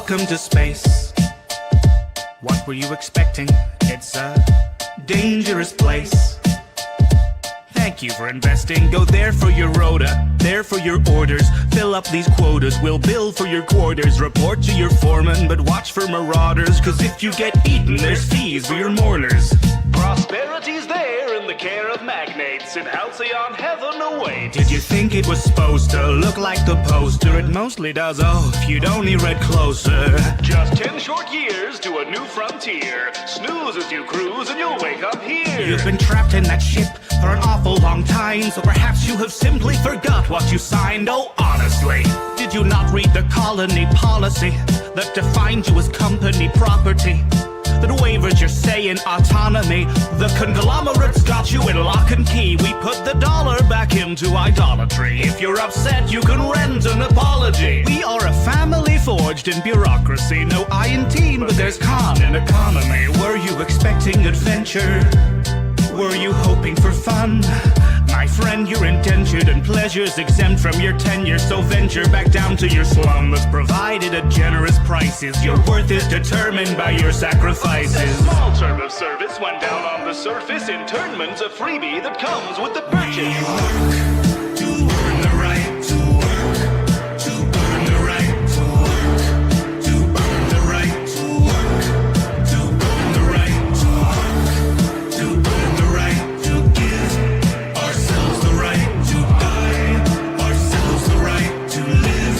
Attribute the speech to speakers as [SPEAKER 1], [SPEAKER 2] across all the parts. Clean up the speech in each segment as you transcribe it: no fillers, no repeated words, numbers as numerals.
[SPEAKER 1] Welcome to space. What were you expecting? It's a dangerous place. Thank you for investing. Go there for your rota, there for your orders. Fill up these quotas, we'll bill for your quarters. Report to your foreman, but watch for marauders. Cause if you get eaten, there's fees for your mourners. Prosperity's there in the care of magnates. In halcyon heaven away. Did you think it was supposed to look like the poster? It mostly does, oh, if you'd only read closer. Just 10 short years to a new frontier. Snooze as you cruise and you'll wake up here. You've been trapped in that ship for an awful long time, so perhaps you have simply forgot what you signed. Oh, honestly, did you not read the colony policy that defined you as company property? That waivers your say in autonomy. The conglomerates got you in lock and key. We put the dollar back into idolatry. If you're upset, you can rent an apology. We are a family forged in bureaucracy. No I in teen, but there's con in economy. Were you expecting adventure? Were you hoping for fun? My friend, you're indentured and pleasures exempt from your tenure. So venture back down to your slum that's provided at generous prices. Your worth is determined by your sacrifices. A small term of service went down on the surface. Internment's a freebie that comes with the purchase. We work to earn the right to work, to earn the right to work, to earn the right to work, to earn the right to work, to earn the right to give ourselves the right to die, ourselves the right to live,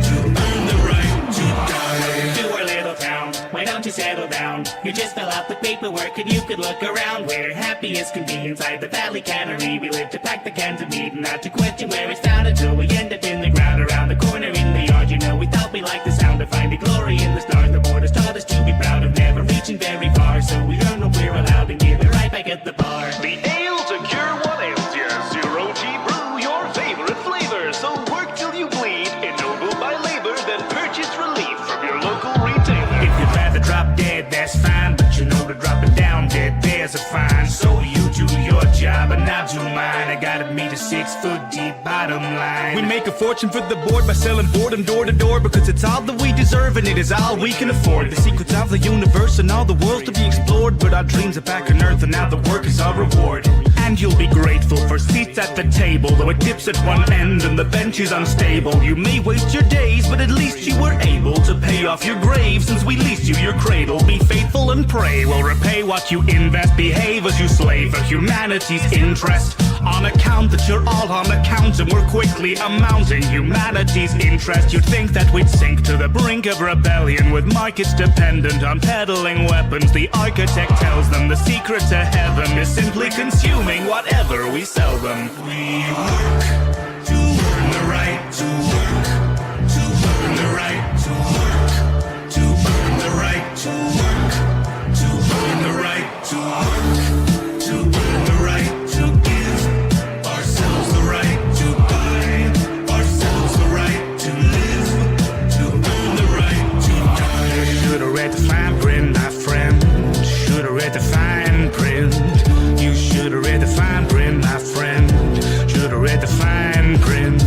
[SPEAKER 1] to earn the right to die.
[SPEAKER 2] To our little town, why don't you settle down? You just fill out the paperwork and you could look around. We're happy as can be inside the Valley Cannery. We live to pack the cans of meat and not to question where it's found until we end up in the ground around the corner in the yard. You know, we thought we liked the sound of finding glory in the stars. The borders taught us to be proud of never reaching very far. So we earn what we're allowed and give it right back at the bar.
[SPEAKER 1] The ale to cure what ails you. Zero G brew, your favorite flavor. So work till you bleed, ennobled by labor. Then purchase relief from your local retailer. If you'd rather drop dead, that's fine. But you know to drop it down dead, there's a fine. So you do your job and I'll do mine. I gotta meet a 6 foot deep bottom line. We make a fortune for the board by selling boredom door to door. Because it's all that we deserve and it is all we can afford. The secrets of the universe and all the worlds to be explored. But our dreams are back on earth and now the work is our reward. And you'll be grateful for seats at the table, though it dips at one end and the bench is unstable. You may waste your days, but at least you were able to pay off your grave since we leased you your cradle. Be faithful and pray we'll repay what you invest. Behave as you slave for humanity's interest. On account that you're all on account and we're quickly amounting humanity's interest. You'd think that we'd sink to the brink of rebellion with markets dependent on peddling weapons. The architect tells them the secret to heaven is simply consuming whatever we sell them. We work to earn the right to work, to earn the right to work, to earn the right to work, to earn the right to work, to earn the right to give ourselves the right to buy, ourselves the right to live, to earn the right to die. Should've read the fine print, my friend. Should've read the fine print. You should've read the fine print, my friend. Should've read the fine print.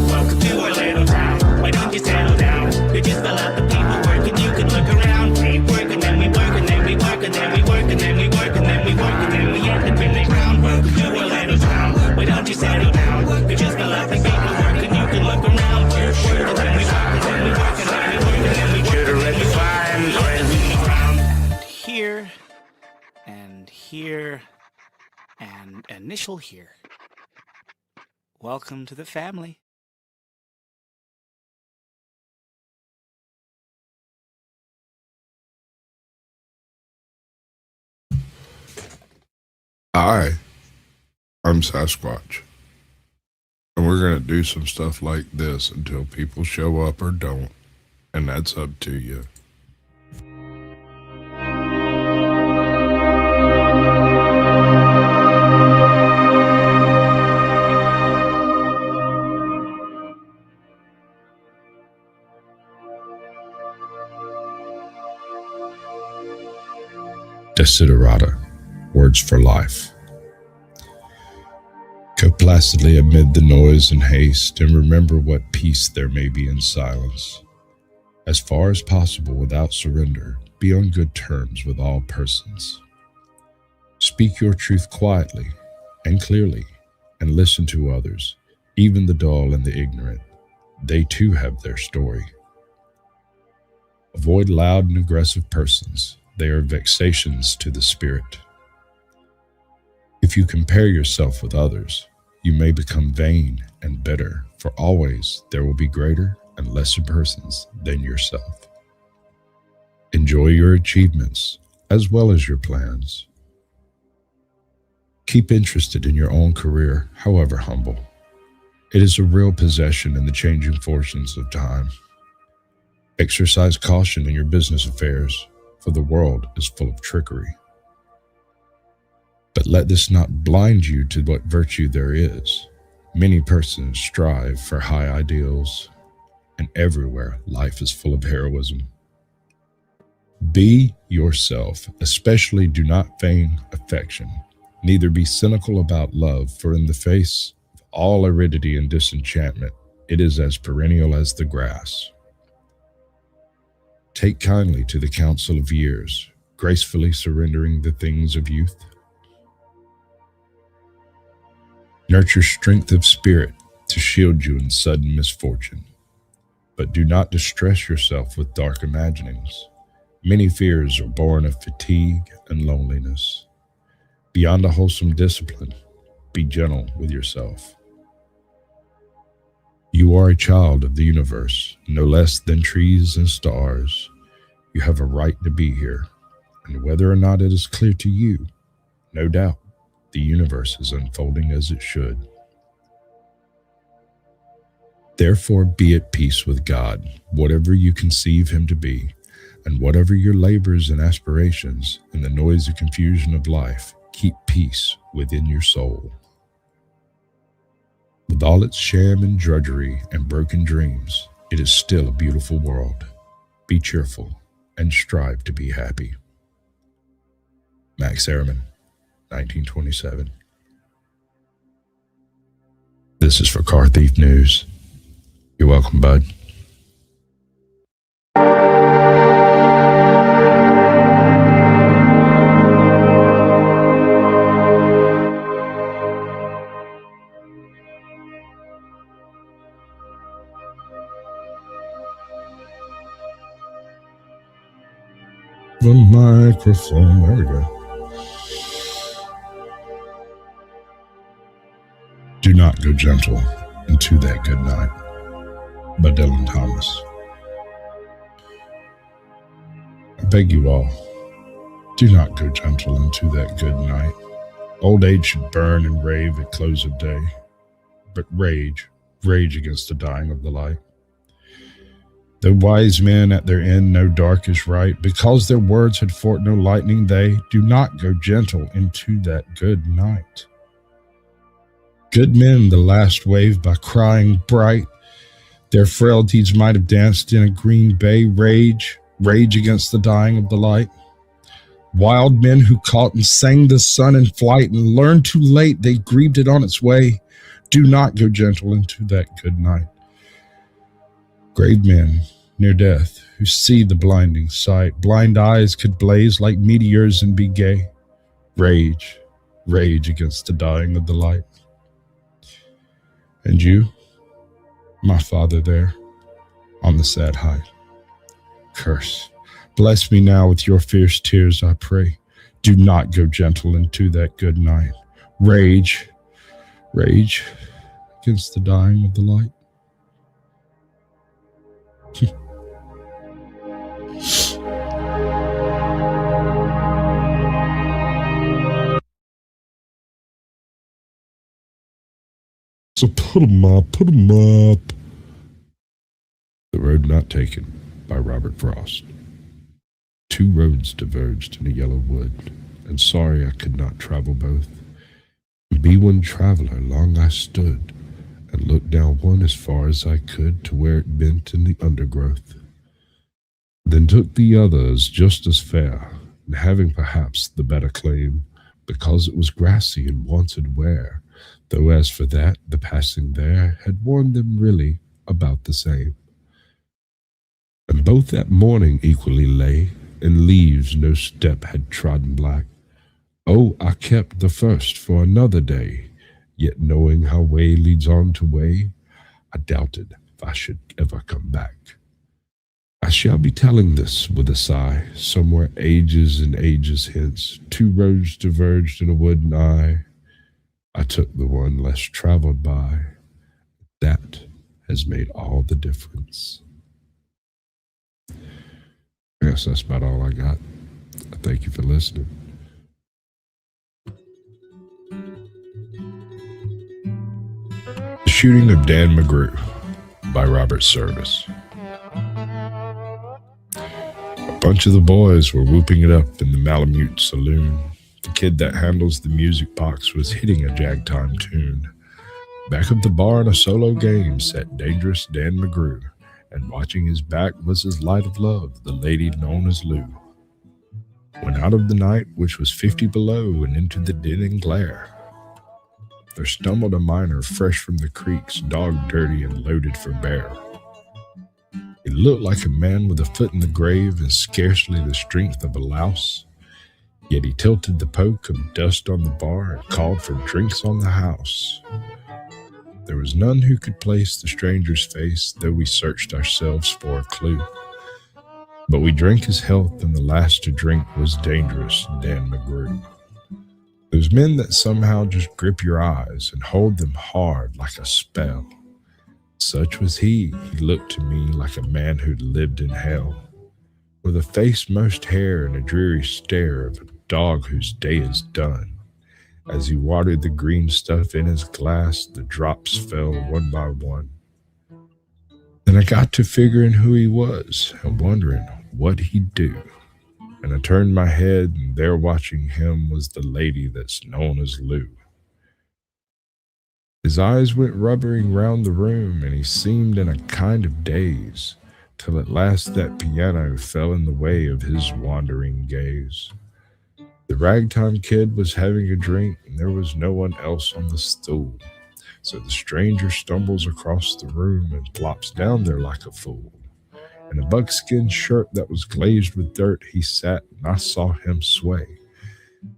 [SPEAKER 1] Welcome to our little town. Why don't you settle down? You just fill out the paperwork and you can look around. We work and then we work and then we work and then we work and then we work and then we work and then we end up in the ground. Welcome to our little town. Why don't you settle down? You just fill out the paperwork and you can look around. We work and then we work and then we work and then we work and then we work. Should've read the fine print. Here and here and initial here. Welcome to the family.
[SPEAKER 3] I'm Sasquatch. And we're going to do some stuff like this until people show up or don't. And that's up to you.
[SPEAKER 4] Desiderata, words for life. Go placidly amid the noise and haste, and remember what peace there may be in silence. As far as possible without surrender, be on good terms with all persons. Speak your truth quietly and clearly, and listen to others, even the dull and the ignorant. They too have their story. Avoid loud and aggressive persons. They are vexations to the spirit. If you compare yourself with others, you may become vain and bitter, for always there will be greater and lesser persons than yourself. Enjoy your achievements as well as your plans. Keep interested in your own career, however humble. It is a real possession in the changing fortunes of time. Exercise caution in your business affairs, for the world is full of trickery. But let this not blind you to what virtue there is. Many persons strive for high ideals, and everywhere life is full of heroism. Be yourself, especially do not feign affection, neither be cynical about love, for in the face of all aridity and disenchantment, it is as perennial as the grass. Take kindly to the counsel of years, gracefully surrendering the things of youth. Nurture strength of spirit to shield you in sudden misfortune, but do not distress yourself with dark imaginings. Many fears are born of fatigue and loneliness. Beyond a wholesome discipline, be gentle with yourself. You are a child of the universe, no less than trees and stars. You have a right to be here, and whether or not it is clear to you, no doubt, the universe is unfolding as it should. Therefore, be at peace with God, whatever you conceive him to be, and whatever your labors and aspirations in the noisy confusion of life, keep peace within your soul. With all its sham and drudgery and broken dreams, it is still a beautiful world. Be cheerful and strive to be happy. Max Ehrman, 1927. This is for Car Thief News. You're welcome, bud. The microphone, there we go. Do not go gentle into that good night, by Dylan Thomas. I beg you all, do not go gentle into that good night. Old age should burn and rave at close of day, but rage against the dying of the light. The wise men at their end know dark is right, because their words had forked no lightning, they do not go gentle into that good night. Good men the last wave by crying bright, their frailties might have danced in a green bay, rage against the dying of the light. Wild men who caught and sang the sun in flight and learned too late they grieved it on its way, do not go gentle into that good night. Grave men near death who see the blinding sight, blind eyes could blaze like meteors and be gay, rage against the dying of the light. And you, my father there on the sad height, curse, bless me now with your fierce tears, I pray. Do not go gentle into that good night. Rage against the dying of the light. So put 'em up. The Road Not Taken by Robert Frost. Two roads diverged in a yellow wood, and sorry I could not travel both. And be one traveler long I stood, and looked down one as far as I could to where it bent in the undergrowth. Then took the other as just as fair, and having perhaps the better claim, because it was grassy and wanted wear, though as for that, the passing there had worn them really about the same. And both that morning equally lay, in leaves no step had trodden black. Oh, I kept the first for another day, yet knowing how way leads on to way, I doubted if I should ever come back. I shall be telling this with a sigh, somewhere ages and ages hence, two roads diverged in a wood nigh. I took the one less traveled by. That has made all the difference. I guess that's about all I got. Thank you for listening. The Shooting of Dan McGrew by Robert Service. A bunch of the boys were whooping it up in the Malamute saloon. The kid that handles the music box was hitting a jagtime tune. Back of the bar in a solo game sat Dangerous Dan McGrew, and watching his back was his light of love, the lady known as Lou. When out of the night, which was 50 below, and into the din and glare, there stumbled a miner fresh from the creeks, dog dirty and loaded for bear. He looked like a man with a foot in the grave and scarcely the strength of a louse, yet he tilted the poke of dust on the bar and called for drinks on the house. There was none who could place the stranger's face, though we searched ourselves for a clue. But we drank his health, and the last to drink was Dangerous Dan McGrew. Those men that somehow just grip your eyes and hold them hard like a spell. Such was he. He looked to me like a man who'd lived in hell, with a face most hair and a dreary stare of a dog whose day is done. As he watered the green stuff in his glass, the drops fell one by one. Then I got to figuring who he was and wondering what he'd do. And I turned my head, and there watching him was the lady that's known as Lou. His eyes went rubbering round the room, and he seemed in a kind of daze, till at last that piano fell in the way of his wandering gaze. The ragtime kid was having a drink, and there was no one else on the stool. So the stranger stumbles across the room and flops down there like a fool. In a buckskin shirt that was glazed with dirt, he sat, and I saw him sway.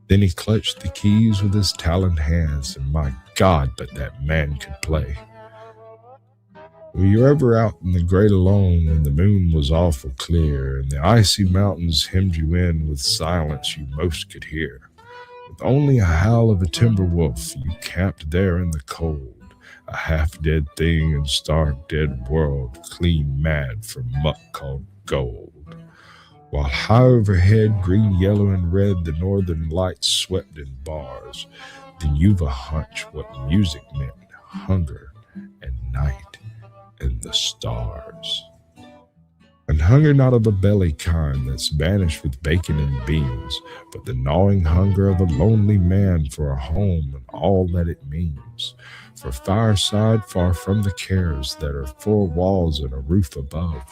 [SPEAKER 4] Then he clutched the keys with his taloned hands, and my God, but that man could play. Were you ever out in the great alone when the moon was awful clear, and the icy mountains hemmed you in with silence you most could hear? With only a howl of a timber wolf, you camped there in the cold, a half-dead thing in stark dead world, clean mad for muck called gold. While high overhead, green, yellow, and red, the northern lights swept in bars, then you've a hunch what music meant, hunger and night and the stars. And hunger not of a belly kind that's banished with bacon and beans, but the gnawing hunger of a lonely man for a home and all that it means, for fireside far from the cares that are four walls and a roof above,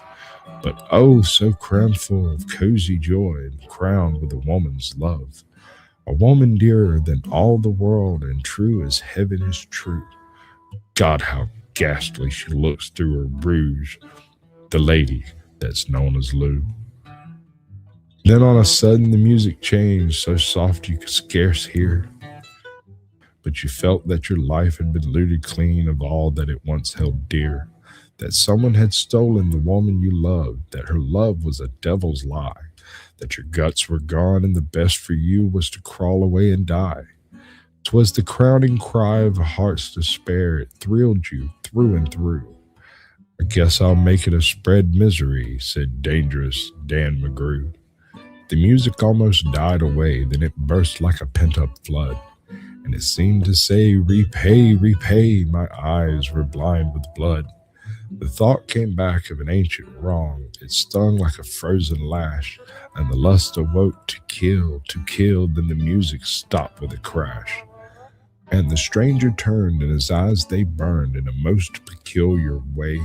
[SPEAKER 4] but oh so crammed full of cozy joy and crowned with a woman's love, a woman dearer than all the world and true as heaven is true. God, how ghastly she looks through her rouge, the lady that's known as Lou. Then on a sudden the music changed, so soft you could scarce hear, but you felt that your life had been looted clean of all that it once held dear, that someone had stolen the woman you loved, that her love was a devil's lie, that your guts were gone and the best for you was to crawl away and die. 'Twas the crowning cry of a heart's despair. It thrilled you through and through. I guess I'll make it a spread misery, said Dangerous Dan McGrew. The music almost died away, then it burst like a pent-up flood, and it seemed to say, repay, repay. My eyes were blind with blood. The thought came back of an ancient wrong. It stung like a frozen lash, and the lust awoke to kill, then the music stopped with a crash. And the stranger turned, and his eyes they burned in a most peculiar way.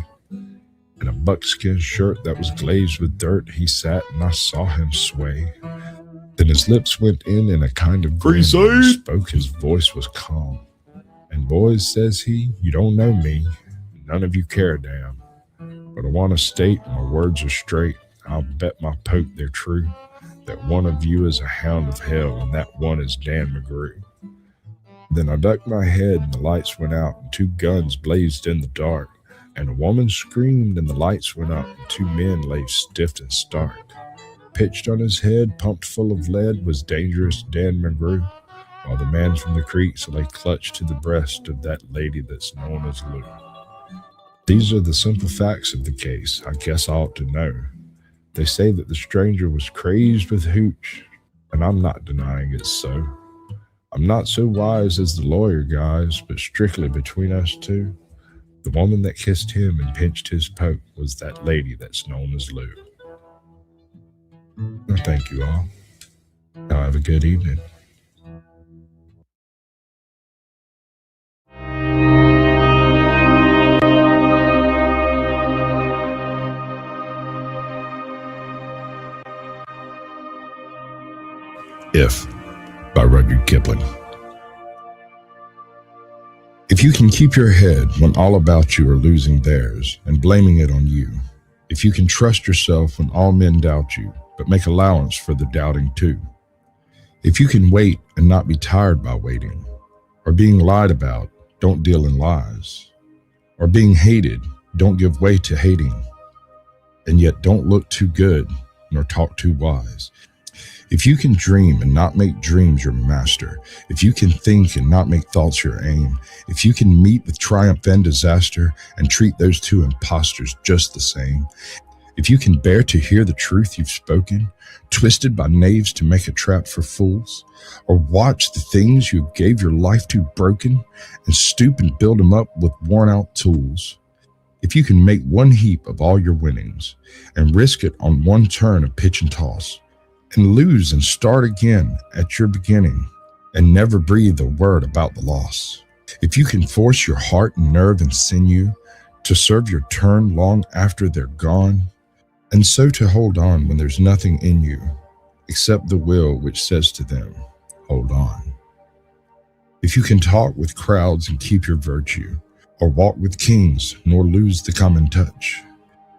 [SPEAKER 4] In a buckskin shirt that was glazed with dirt, he sat, and I saw him sway. Then his lips went in a kind of grin. When he spoke, his voice was calm. And boys, says he, you don't know me. None of you care a damn. But I want to state my words are straight. I'll bet my poke they're true, that one of you is a hound of hell, and that one is Dan McGrew. Then I ducked my head, and the lights went out, and 2 guns blazed in the dark, and a woman screamed, and the lights went up, and 2 men lay stiff and stark. Pitched on his head, pumped full of lead, was dangerous Dan McGrew, while the man from the creeks lay clutched to the breast of that lady that's known as Lou. These are the simple facts of the case. I guess I ought to know. They say that the stranger was crazed with hooch, and I'm not denying it's so. I'm not so wise as the lawyer guys, but strictly between us two, the woman that kissed him and pinched his poke was that lady that's known as Lou. Well, thank you all. Now have a good evening. If, by Rudyard Kipling. If you can keep your head when all about you are losing theirs and blaming it on you, if you can trust yourself when all men doubt you, but make allowance for the doubting too, if you can wait and not be tired by waiting, or being lied about, don't deal in lies, or being hated, don't give way to hating, and yet don't look too good nor talk too wise. If you can dream and not make dreams your master, if you can think and not make thoughts your aim, if you can meet with triumph and disaster and treat those 2 impostors just the same, if you can bear to hear the truth you've spoken, twisted by knaves to make a trap for fools, or watch the things you gave your life to broken and stoop and build them up with worn out tools, if you can make one heap of all your winnings and risk it on one turn of pitch and toss, and lose and start again at your beginning and never breathe a word about the loss. If you can force your heart and nerve and sinew to serve your turn long after they're gone, and so to hold on when there's nothing in you except the will which says to them, hold on. If you can talk with crowds and keep your virtue, or walk with kings nor lose the common touch,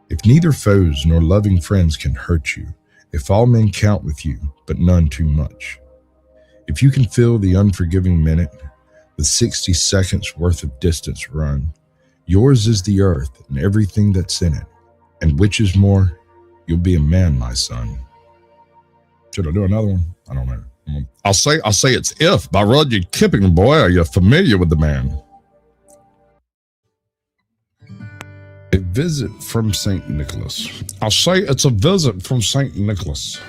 [SPEAKER 4] if neither foes nor loving friends can hurt you, if all men count with you, but none too much, if you can fill the unforgiving minute with 60 seconds worth of distance run, yours is the earth and everything that's in it, and which is more, you'll be a man, my son. Should I do another one? I don't know. I'll say it's If by Rudyard Kipling. Boy, are you familiar with the man? A visit from St. Nicholas. I'll say it's a visit from St. Nicholas.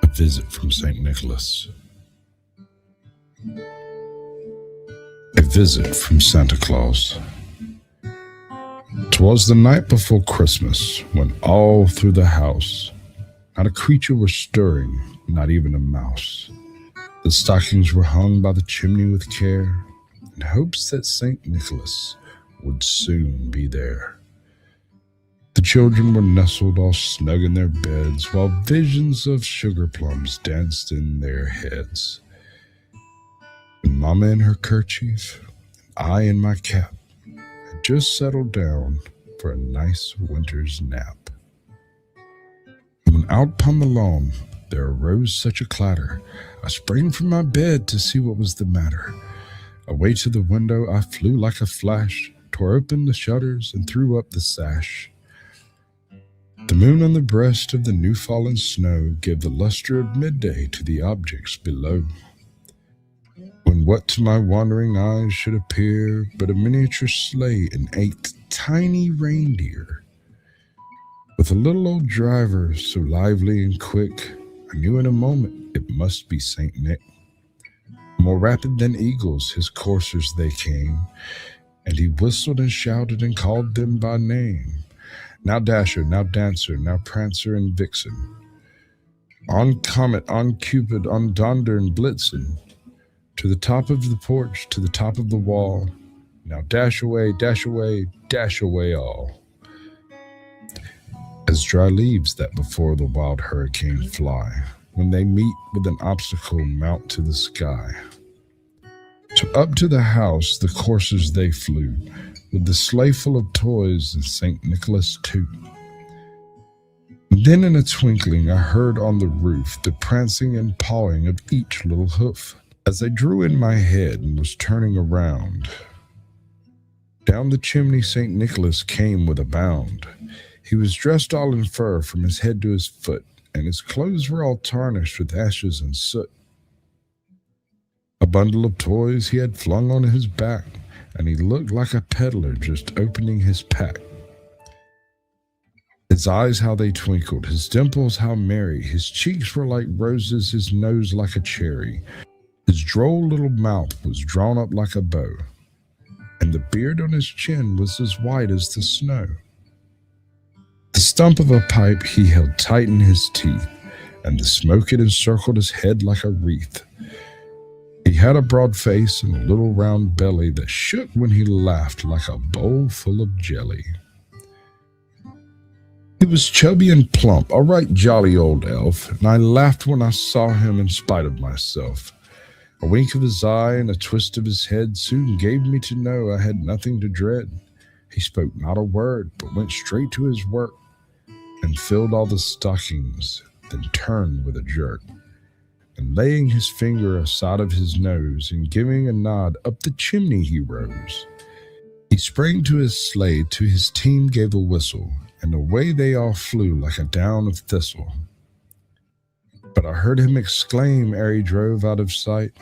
[SPEAKER 4] A visit from St. Nicholas. A visit from Santa Claus. 'Twas the night before Christmas, when all through the house not a creature was stirring, not even a mouse. The stockings were hung by the chimney with care, in hopes that St. Nicholas would soon be there. The children were nestled all snug in their beds, while visions of sugar plums danced in their heads. And Mama in her kerchief, and I in my cap, had just settled down for a nice winter's nap. When out upon the lawn there arose such a clatter, I sprang from my bed to see what was the matter. Away to the window I flew like a flash, tore open the shutters and threw up the sash. The moon on the breast of the new-fallen snow gave the luster of midday to the objects below. When what to my wandering eyes should appear but a miniature sleigh and 8 tiny reindeer, with a little old driver so lively and quick, I knew in a moment it must be Saint Nick. More rapid than eagles his coursers they came, and he whistled and shouted and called them by name. Now Dasher, now Dancer, now Prancer and Vixen, on Comet, on Cupid, on Donder and Blitzen, to the top of the porch, to the top of the wall, now dash away, dash away, dash away all. As dry leaves that before the wild hurricane fly, when they meet with an obstacle mount to the sky. So up to the house the coursers they flew, with the sleigh full of toys and St. Nicholas too. And then in a twinkling I heard on the roof the prancing and pawing of each little hoof. As I drew in my head and was turning around, down the chimney St. Nicholas came with a bound. He was dressed all in fur from his head to his foot, and his clothes were all tarnished with ashes and soot. A bundle of toys he had flung on his back, and he looked like a peddler just opening his pack. His eyes, how they twinkled, his dimples, how merry, his cheeks were like roses, his nose like a cherry. His droll little mouth was drawn up like a bow, and the beard on his chin was as white as the snow. The stump of a pipe he held tight in his teeth, and the smoke it encircled his head like a wreath. He had a broad face and a little round belly that shook when he laughed like a bowl full of jelly. He was chubby and plump, a right jolly old elf, and I laughed when I saw him in spite of myself. A wink of his eye and a twist of his head soon gave me to know I had nothing to dread. He spoke not a word, but went straight to his work, and filled all the stockings, then turned with a jerk. And laying his finger aside of his nose, and giving a nod, up the chimney he rose. He sprang to his sleigh, to his team gave a whistle, and away they all flew like a down of thistle. But I heard him exclaim ere he drove out of sight,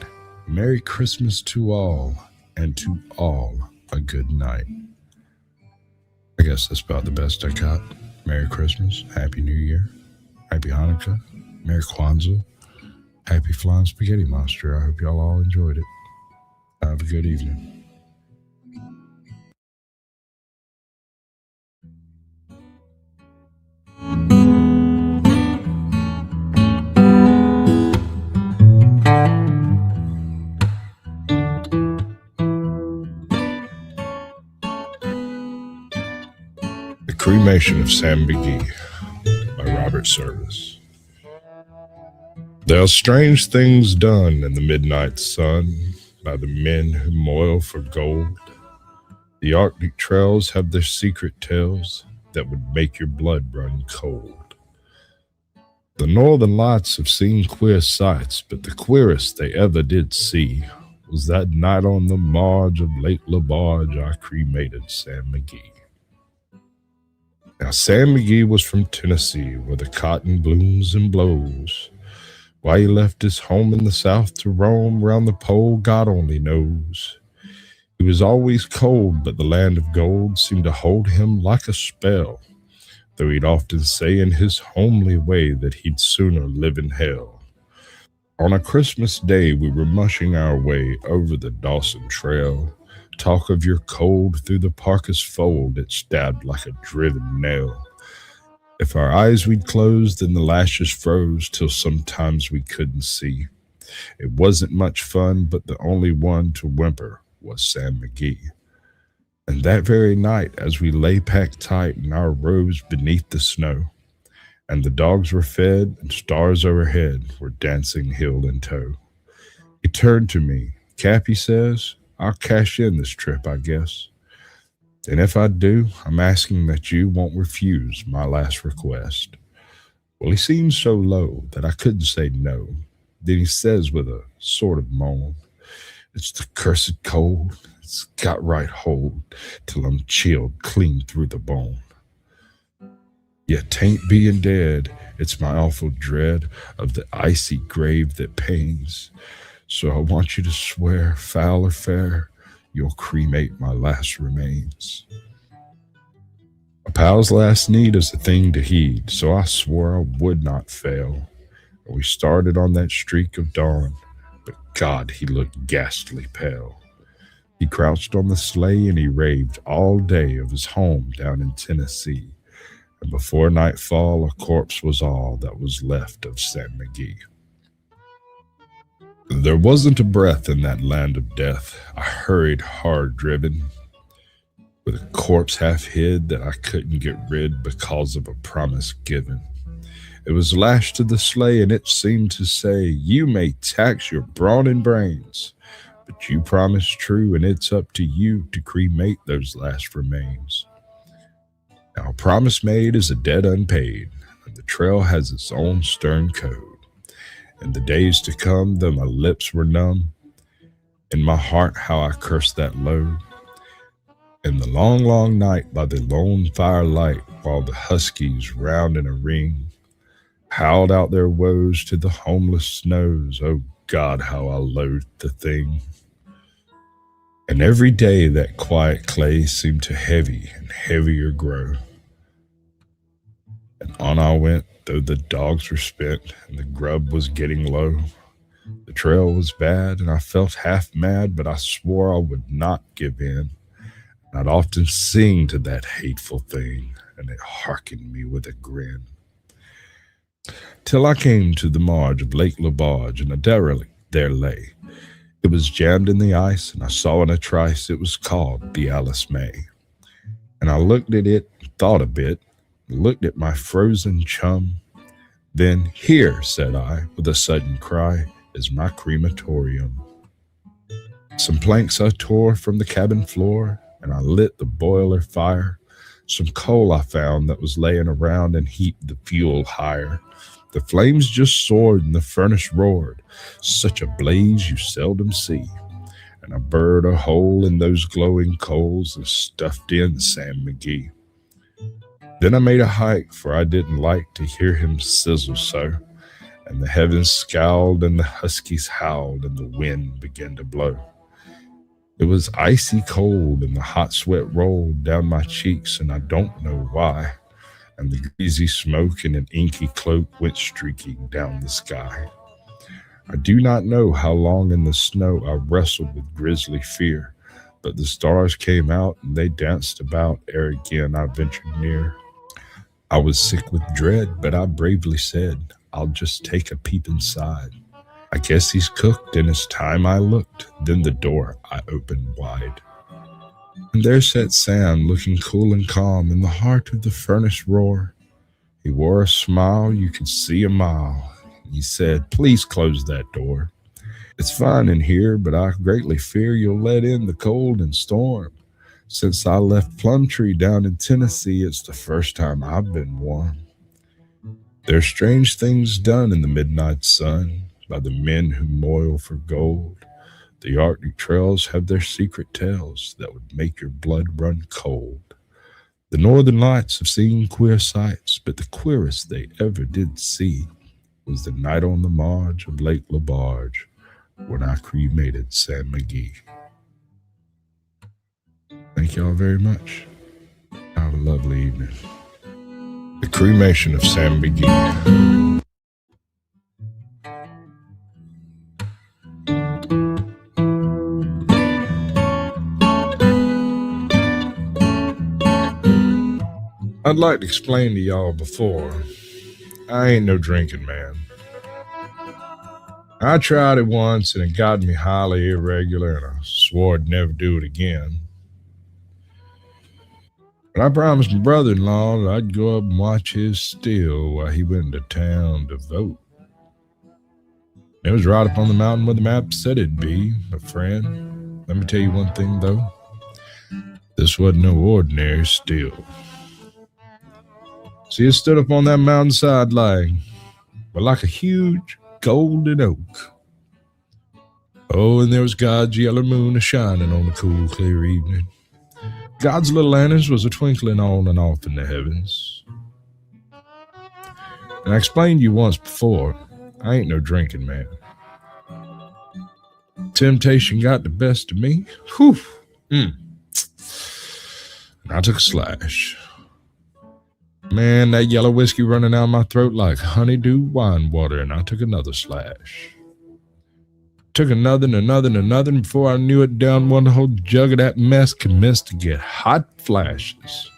[SPEAKER 4] "Merry Christmas to all, and to all a good night." I guess that's about the best I got. Merry Christmas, Happy New Year, Happy Hanukkah, Merry Kwanzaa, Happy Flying Spaghetti Monster. I hope y'all all enjoyed it. Have a good evening. The Cremation of Sam McGee by Robert Service. There are strange things done in the midnight sun by the men who moil for gold. The Arctic trails have their secret tales that would make your blood run cold. The Northern Lights have seen queer sights, but the queerest they ever did see was that night on the marge of Lake LaBarge I cremated Sam McGee. Now, Sam McGee was from Tennessee, where the cotton blooms and blows. Why he left his home in the South to roam round the pole, God only knows. He was always cold, but the land of gold seemed to hold him like a spell, though he'd often say in his homely way that he'd sooner live in hell. On a Christmas day, we were mushing our way over the Dawson Trail. Talk of your cold through the parka's fold, it stabbed like a driven nail. If our eyes we'd closed, then the lashes froze till sometimes we couldn't see. It wasn't much fun, but the only one to whimper was Sam McGee. And that very night, as we lay packed tight in our robes beneath the snow, and the dogs were fed and stars overhead were dancing heel and toe, he turned to me. "Cap," he says, "I'll cash in this trip, I guess. And if I do, I'm asking that you won't refuse my last request." Well, he seemed so low that I couldn't say no. Then he says with a sort of moan, "It's the cursed cold. It's got right hold till I'm chilled clean through the bone. Yet 'tain't being dead, it's my awful dread of the icy grave that pains. So I want you to swear, foul or fair, you'll cremate my last remains." A pal's last need is a thing to heed, so I swore I would not fail. And we started on that streak of dawn, but God, he looked ghastly pale. He crouched on the sleigh and he raved all day of his home down in Tennessee. And before nightfall, a corpse was all that was left of Sam McGee. There wasn't a breath in that land of death. I hurried hard driven, with a corpse half hid that I couldn't get rid because of a promise given. It was lashed to the sleigh and it seemed to say, "You may tax your brawn and brains, But you promised true, and it's up to you to cremate those last remains. Now, a promise made is a debt unpaid, and the trail has its own stern code. In the days to come, though my lips were numb, in my heart how I cursed that load. In the long, long night by the lone firelight, while the huskies round in a ring howled out their woes to the homeless snows, oh God, how I loathed the thing. And every day that quiet clay seemed to heavy and heavier grow. And on I went, though the dogs were spent and the grub was getting low. The trail was bad and I felt half mad, but I swore I would not give in. And I'd often sing to that hateful thing, and it hearkened me with a grin. Till I came to the marge of Lake Lebarge, and a derelict there lay. It was jammed in the ice, and I saw in a trice it was called the Alice May. And I looked at it and thought a bit, looked at my frozen chum. Then, here, said I, with a sudden cry, is my crematorium. Some planks I tore from the cabin floor, and I lit the boiler fire. Some coal I found that was laying around and heaped the fuel higher. The flames just soared and the furnace roared, such a blaze you seldom see. And I burrowed a hole in those glowing coals and stuffed in Sam McGee. Then I made a hike, for I didn't like to hear him sizzle so. And the heavens scowled and the huskies howled and the wind began to blow. It was icy cold and the hot sweat rolled down my cheeks, and I don't know why. And the greasy smoke in an inky cloak went streaking down the sky. I do not know how long in the snow I wrestled with grisly fear, but the stars came out and they danced about ere again I ventured near. I was sick with dread, but I bravely said, I'll just take a peep inside. I guess he's cooked, and it's time I looked. Then the door I opened wide. And there sat Sam, looking cool and calm, in the heart of the furnace roar. He wore a smile you could see a mile. He said, please close that door. It's fine in here, but I greatly fear you'll let in the cold and storm. Since I left Plumtree down in Tennessee, it's the first time I've been warm. There's strange things done in the midnight sun by the men who moil for gold. The Arctic trails have their secret tales that would make your blood run cold. The Northern Lights have seen queer sights, but the queerest they ever did see was the night on the marge of Lake Lebarge when I cremated Sam McGee. Thank y'all very much. Have a lovely evening. The cremation of Sam McGee. I'd like to explain to y'all before, I ain't no drinking man. I tried it once and it got me highly irregular, and I swore I'd never do it again. But I promised my brother-in-law that I'd go up and watch his still while he went to town to vote. It was right up on the mountain where the map said it'd be, my friend. Let me tell you one thing, though. This wasn't no ordinary still. See, it stood up on that mountainside like a huge golden oak. Oh, and there was God's yellow moon a-shining on a cool, clear evening. God's little lanterns was a twinkling on and off in the heavens. And I explained to you once before, I ain't no drinking man. Temptation got the best of me. Whew. And I took a slash. Man, that yellow whiskey running down my throat like honeydew wine water, and I took another slash. Took another and another and another, and before I knew it, down one whole jug of that mess commenced to get hot flashes.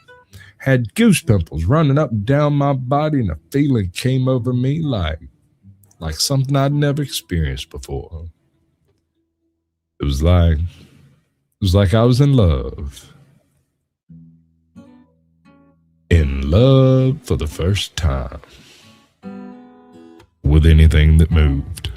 [SPEAKER 4] Had goose pimples running up and down my body, and a feeling came over me like something I'd never experienced before. It was like I was in love. In love for the first time with anything that moved.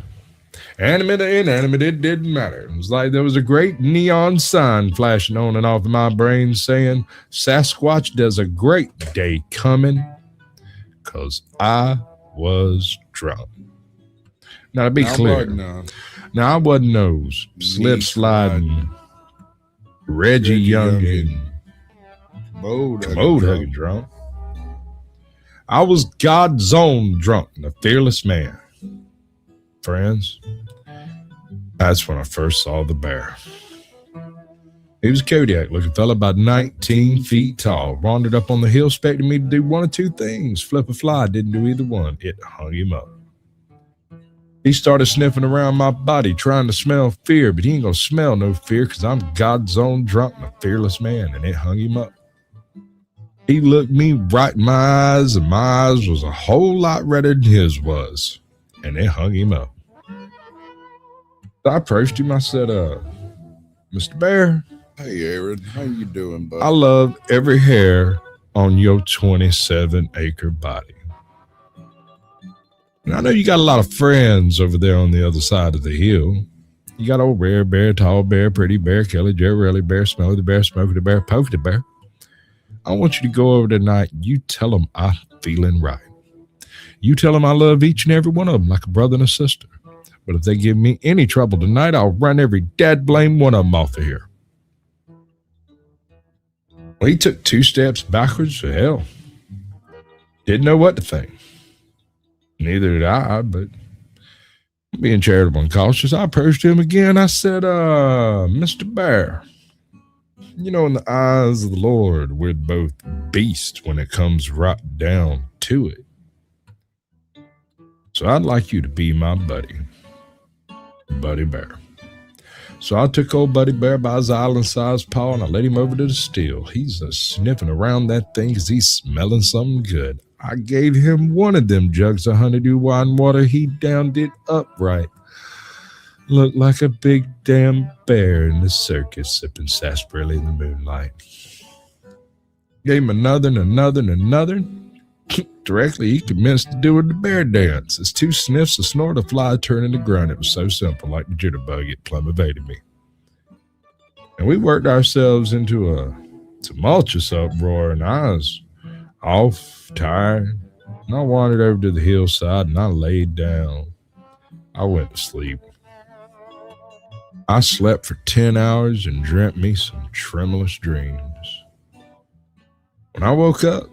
[SPEAKER 4] Animate or inanimate, it didn't matter. It was like there was a great neon sign flashing on and off in my brain saying, Sasquatch, there's a great day coming, because I was drunk. Now, to be clear, now I wasn't no slip sliding Reggie Youngin commode hugging drunk. I was God's own drunk, the fearless man. Friends, that's when I first saw the bear. He was a Kodiak-looking fella, about 19 feet tall. Wandered up on the hill, expecting me to do one of two things. Flip a fly, didn't do either one. It hung him up. He started sniffing around my body, trying to smell fear, but he ain't gonna smell no fear, because I'm God's own drunk and a fearless man, and it hung him up. He looked me right in my eyes, and my eyes was a whole lot redder than his was, and it hung him up. So I approached him. I said, Mr. Bear.
[SPEAKER 3] Hey, Aaron. How you doing, bud?
[SPEAKER 4] I love every hair on your 27-acre body. And I know you got a lot of friends over there on the other side of the hill. You got old Rare Bear, Tall Bear, Pretty Bear, Kelly, Jerry, Relly Bear, Smelly the Bear, Smokey the Bear, Pokey the Bear. I want you to go over tonight. You tell them I'm feeling right. You tell them I love each and every one of them like a brother and a sister. But if they give me any trouble tonight, I'll run every dad blame one of them off of here. Well, he took 2 steps backwards. Hell, didn't know what to think. Neither did I, but being charitable and cautious, I approached him again. I said, Mr. Bear, you know, in the eyes of the Lord, we're both beasts when it comes right down to it. So I'd like you to be my buddy, Buddy Bear. So I took old Buddy Bear by his island-sized paw and I led him over to the still. He's sniffing around that thing because he's smelling something good. I gave him one of them jugs of honeydew wine water. He downed it upright. Looked like a big damn bear in the circus sipping sarsaparilla in the moonlight. Gave him another and another and another. Directly, he commenced to do the bear dance. His 2 sniffs, a snort, a fly, turned into grunt. It was so simple, like the jitterbug, it plumb evaded me. And we worked ourselves into a tumultuous uproar, and I was off, tired, and I wandered over to the hillside, and I laid down. I went to sleep. I slept for 10 hours and dreamt me some tremulous dreams. When I woke up,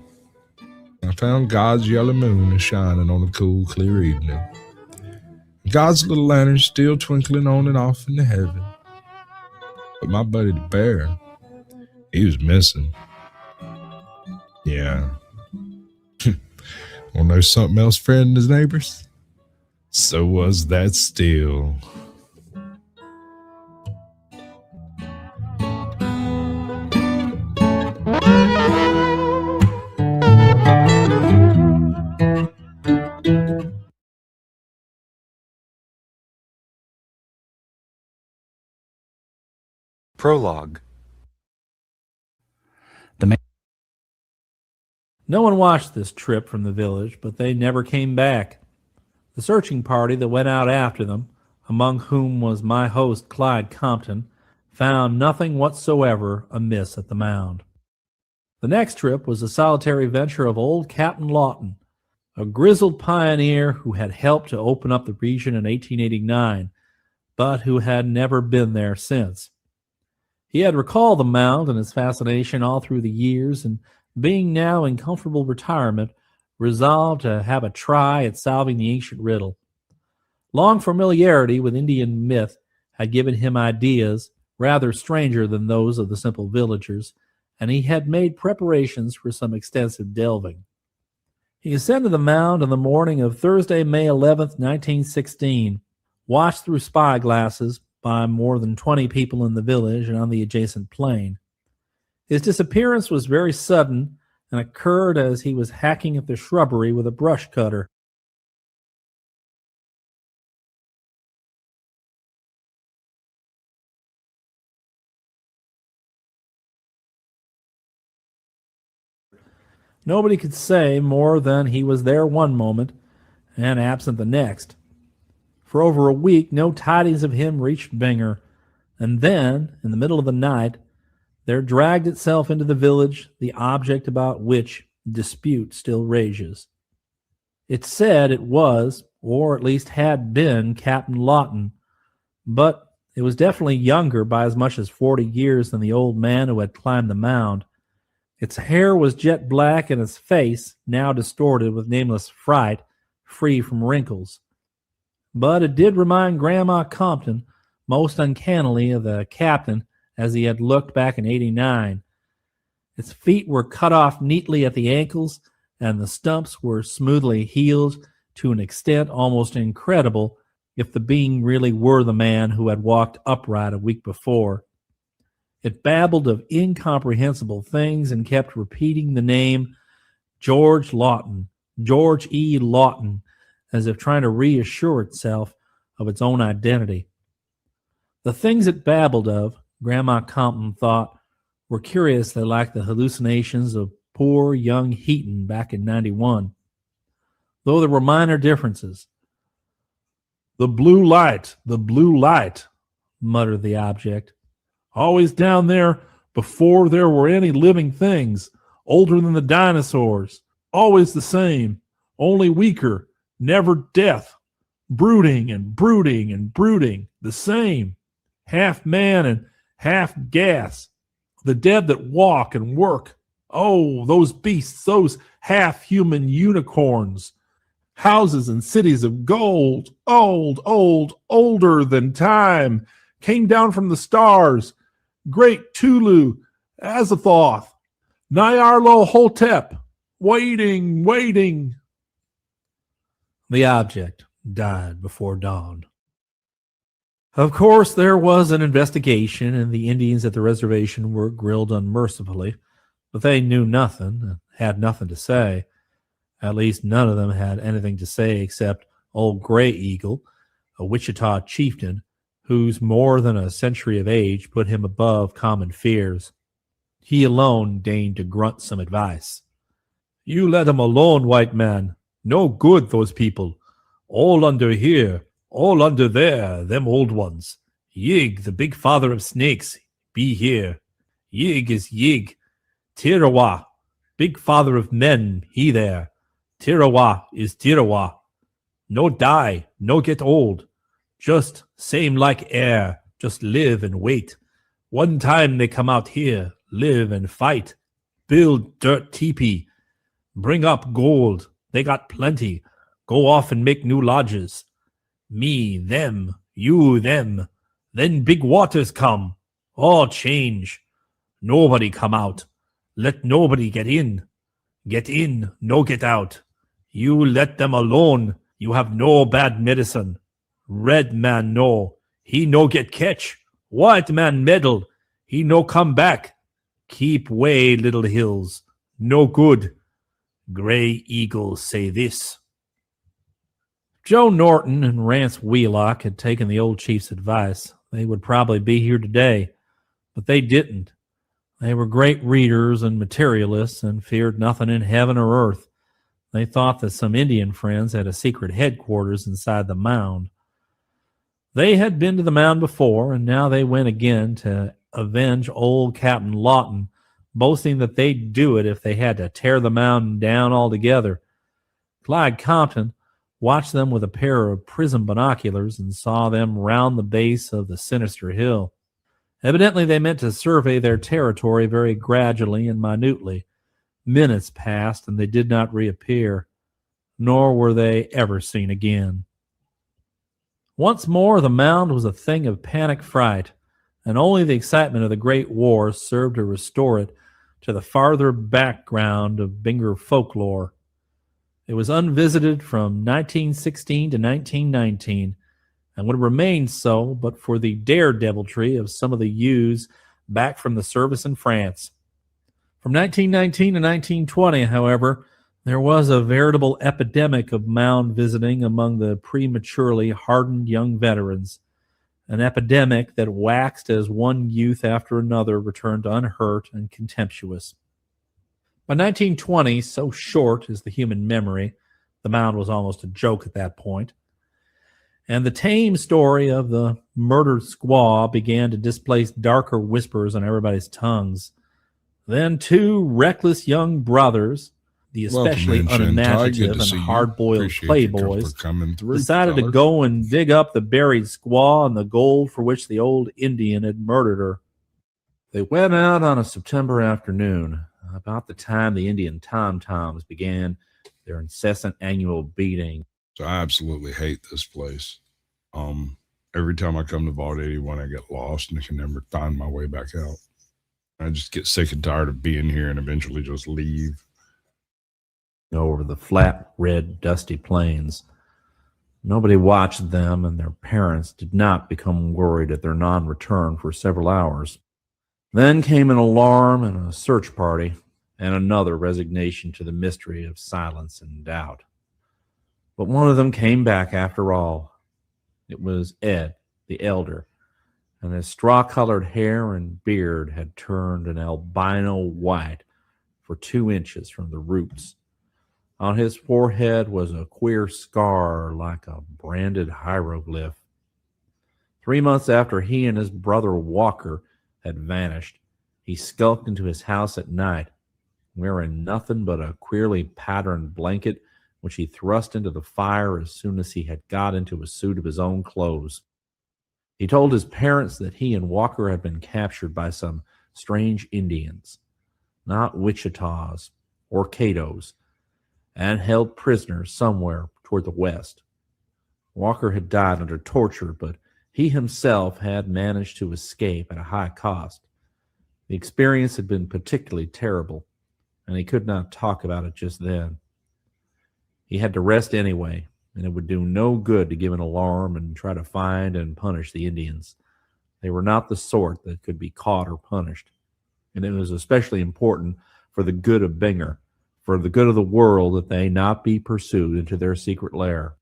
[SPEAKER 4] I found God's yellow moon shining on a cool, clear evening. God's little lantern still twinkling on and off in the heaven. But my buddy the bear, he was missing. Yeah. Wanna know something else, friend and his neighbors? So was that still.
[SPEAKER 5] Prologue.
[SPEAKER 6] No one watched this trip from the village, but they never came back. The searching party that went out after them, among whom was my host Clyde Compton, found nothing whatsoever amiss at the mound. The next trip was the solitary venture of old Captain Lawton, a grizzled pioneer who had helped to open up the region in 1889, but who had never been there since. He had recalled the mound and its fascination all through the years, and being now in comfortable retirement, resolved to have a try at solving the ancient riddle. Long familiarity with Indian myth had given him ideas rather stranger than those of the simple villagers, and he had made preparations for some extensive delving. He ascended the mound on the morning of Thursday, May 11th, 1916, watched through spyglasses by more than 20 people in the village and on the adjacent plain. His disappearance was very sudden and occurred as he was hacking at the shrubbery with a brush cutter. Nobody could say more than he was there one moment and absent the next. For over a week, no tidings of him reached Binger, and then, in the middle of the night, there dragged itself into the village the object about which dispute still rages. It said it was, or at least had been, Captain Lawton, but it was definitely younger by as much as 40 years than the old man who had climbed the mound. Its hair was jet black, and its face, now distorted with nameless fright, free from wrinkles. But it did remind Grandma Compton most uncannily of the captain as he had looked back in '89. Its feet were cut off neatly at the ankles, and the stumps were smoothly healed to an extent almost incredible if the being really were the man who had walked upright a week before. It babbled of incomprehensible things and kept repeating the name George Lawton, George E. Lawton, as if trying to reassure itself of its own identity. The things it babbled of, Grandma Compton thought, were curiously like the hallucinations of poor young Heaton back in '91, though there were minor differences. The blue light, muttered the object. Always down there before there were any living things, older than the dinosaurs. Always the same, only weaker, never death. Brooding and brooding and brooding, the same. Half man and half gas. The dead that walk and work. Oh, those beasts, those half-human unicorns. Houses and cities of gold, older than time, came down from the stars. Great Tulu, Azathoth, Nyarlo Hotep, waiting. The object died before dawn. Of course, there was an investigation, and the Indians at the reservation were grilled unmercifully, but they knew nothing and had nothing to say. At least none of them had anything to say except old Gray Eagle, a Wichita chieftain, whose more than a century of age put him above common fears. He alone deigned to grunt some advice. You let 'em alone, white man. No good, those people. All under here, all under there, them old ones. Yig, the big father of snakes, be here. Yig is Yig. Tirawa, big father of men, he there. Tirawa is Tirawa. No die, no get old. Just same like air, just live and wait. One time they come out here, live and fight. Build dirt teepee. Bring up gold. They got plenty. Go off and make new lodges. Me, them, you, them. Then big waters come. All change. Nobody come out. Let nobody get in. Get in, no get out. You let them alone. You have no bad medicine. Red man no. He no get catch. White man meddle. He no come back. Keep way, little hills. No good. Gray Eagle say this. Joe Norton and Rance Wheelock had taken the old chief's advice. They would probably be here today, but they didn't. They were great readers and materialists and feared nothing in heaven or earth. They thought that some Indian friends had a secret headquarters inside the mound. They had been to the mound before, and now they went again to avenge old Captain Lawton, boasting that they'd do it if they had to tear the mound down altogether. Clyde Compton watched them with a pair of prism binoculars and saw them round the base of the sinister hill. Evidently they meant to survey their territory very gradually and minutely. Minutes passed, and they did not reappear, nor were they ever seen again. Once more, the mound was a thing of panic fright, and only the excitement of the Great War served to restore it to the farther background of Binger folklore. It was unvisited from 1916 to 1919, and would remain so but for the daredeviltry of some of the youths back from the service in France. From 1919 to 1920, however, there was a veritable epidemic of mound visiting among the prematurely hardened young veterans, an epidemic that waxed as one youth after another returned unhurt and contemptuous. By 1920, so short is the human memory, the mound was almost a joke at that point, And the tame story of the murdered squaw began to displace darker whispers on everybody's tongues. Then two reckless young brothers, the especially
[SPEAKER 3] Welcome in, Shintai. Good
[SPEAKER 6] unimaginative
[SPEAKER 3] to
[SPEAKER 6] and
[SPEAKER 3] see you.
[SPEAKER 6] hard-boiled
[SPEAKER 3] Appreciate you
[SPEAKER 6] playboys,
[SPEAKER 3] for coming through,
[SPEAKER 6] decided to
[SPEAKER 3] fellas.
[SPEAKER 6] go and dig up the buried squaw and the gold for which the old Indian had murdered her. They went out on a September afternoon, about the time the Indian tom-toms began their incessant annual beating.
[SPEAKER 3] So I absolutely hate this place. Every time I come to Vault 81, I get lost and I can never find my way back out. I just get sick and tired of being here and eventually just leave.
[SPEAKER 6] Over the flat, red, dusty plains. Nobody watched them, and their parents did not become worried at their non-return for several hours. Then came an alarm and a search party, and another resignation to the mystery of silence and doubt. But one of them came back after all. It was Ed, the elder, and his straw-colored hair and beard had turned an albino white for 2 inches from the roots. On his forehead was a queer scar like a branded hieroglyph. 3 months after he and his brother Walker had vanished, he skulked into his house at night, wearing nothing but a queerly patterned blanket, which he thrust into the fire as soon as he had got into a suit of his own clothes. He told his parents that he and Walker had been captured by some strange Indians, not Wichitas or Catos, and held prisoners somewhere toward the west. Walker had died under torture, but he himself had managed to escape at a high cost. The experience had been particularly terrible, and he could not talk about it just then. He had to rest anyway, and it would do no good to give an alarm and try to find and punish the Indians. They were not the sort that could be caught or punished, and it was especially important for the good of Binger, for the good of the world, that they not be pursued into their secret lair.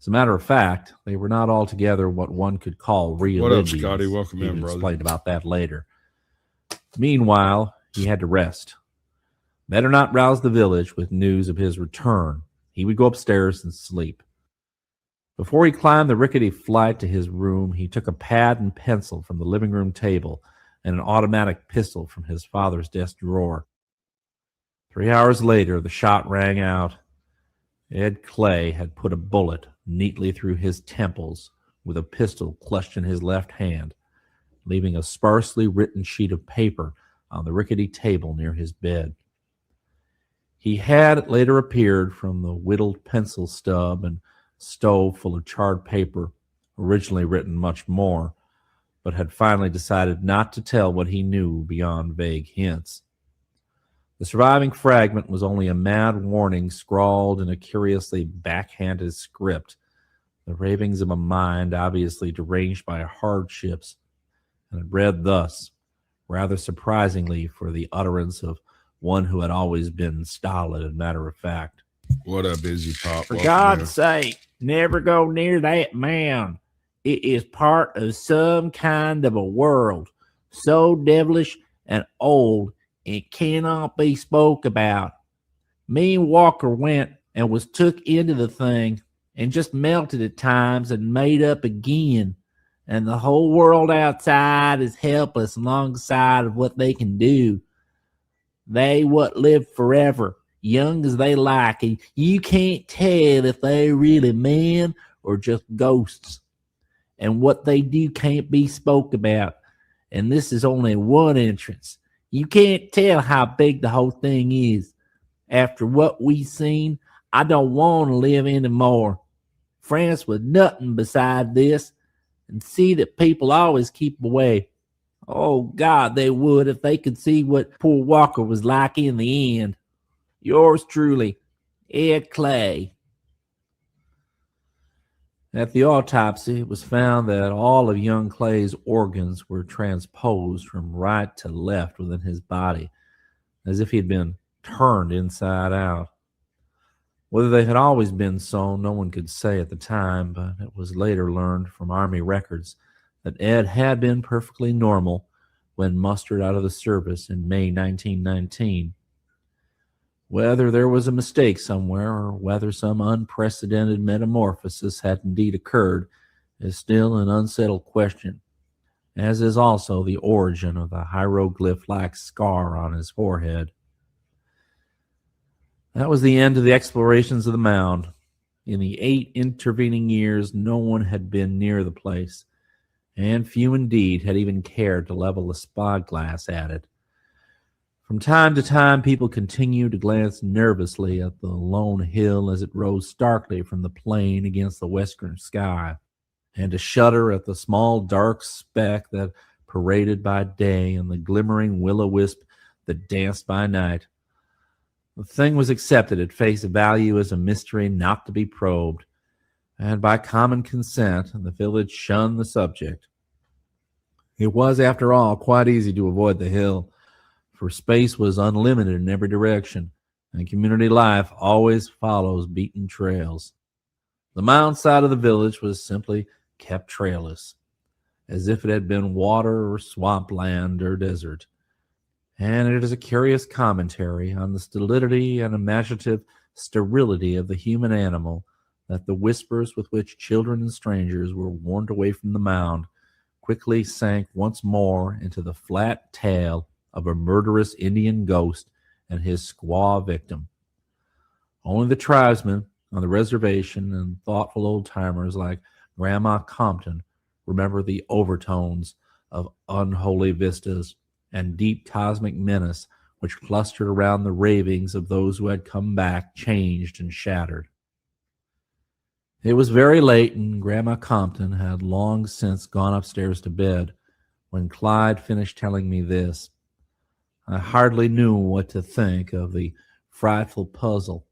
[SPEAKER 6] As a matter of fact, they were not altogether what one could call real
[SPEAKER 3] What up,
[SPEAKER 6] Indians.
[SPEAKER 3] Scotty? Welcome
[SPEAKER 6] He
[SPEAKER 3] in,
[SPEAKER 6] would
[SPEAKER 3] brother.
[SPEAKER 6] explain about that later. Meanwhile, he had to rest. Better not rouse the village with news of his return. He would go upstairs and sleep. Before he climbed the rickety flight to his room, he took a pad and pencil from the living room table and an automatic pistol from his father's desk drawer. 3 hours later, the shot rang out. Ed Clay had put a bullet neatly through his temples with a pistol clutched in his left hand, leaving a sparsely written sheet of paper on the rickety table near his bed. He had later appeared from the whittled pencil stub and stove full of charred paper, originally written much more, but had finally decided not to tell what he knew beyond vague hints. The surviving fragment was only a mad warning scrawled in a curiously backhanded script, the ravings of a mind obviously deranged by hardships, and it read thus, rather surprisingly for the utterance of one who had always been stolid and matter-of-fact.
[SPEAKER 3] What up, Busy Pop?
[SPEAKER 6] For
[SPEAKER 3] Welcome
[SPEAKER 6] God's
[SPEAKER 3] in.
[SPEAKER 6] sake, never go near that mound. It is part of some kind of a world, so devilish and old it cannot be spoke about. Me and Walker went and was took into the thing and just melted at times and made up again. And the whole world outside is helpless alongside of what they can do. They what live forever, young as they like, and you can't tell if they really men or just ghosts. And what they do can't be spoke about. And this is only one entrance. You can't tell how big the whole thing is. After what we seen, I don't want to live anymore. France was nothing beside this, and see that people always keep away. Oh, God, they would if they could see what poor Walker was like in the end. Yours truly, Ed Clay. At the autopsy, it was found that all of young Clay's organs were transposed from right to left within his body, as if he had been turned inside out. Whether they had always been so, no one could say at the time, but it was later learned from Army records that Ed had been perfectly normal when mustered out of the service in May 1919. Whether there was a mistake somewhere or whether some unprecedented metamorphosis had indeed occurred is still an unsettled question, as is also the origin of the hieroglyph-like scar on his forehead. That was the end of the explorations of the mound. In the 8 intervening years, no one had been near the place, and few indeed had even cared to level a spyglass at it. From time to time, people continued to glance nervously at the lone hill as it rose starkly from the plain against the western sky, and to shudder at the small dark speck that paraded by day and the glimmering will-o'-wisp that danced by night. The thing was accepted at face value as a mystery not to be probed, and by common consent the village shunned the subject. It was, after all, quite easy to avoid the hill, for space was unlimited in every direction, and community life always follows beaten trails. The mound side of the village was simply kept trailless, as if it had been water or swampland or desert. And it is a curious commentary on the stolidity and imaginative sterility of the human animal that the whispers with which children and strangers were warned away from the mound quickly sank once more into the flat tale of a murderous Indian ghost and his squaw victim. Only the tribesmen on the reservation and thoughtful old-timers like Grandma Compton remember the overtones of unholy vistas and deep cosmic menace which clustered around the ravings of those who had come back changed and shattered. It was very late, and Grandma Compton had long since gone upstairs to bed when Clyde finished telling me this. I hardly knew what to think of the frightful puzzle,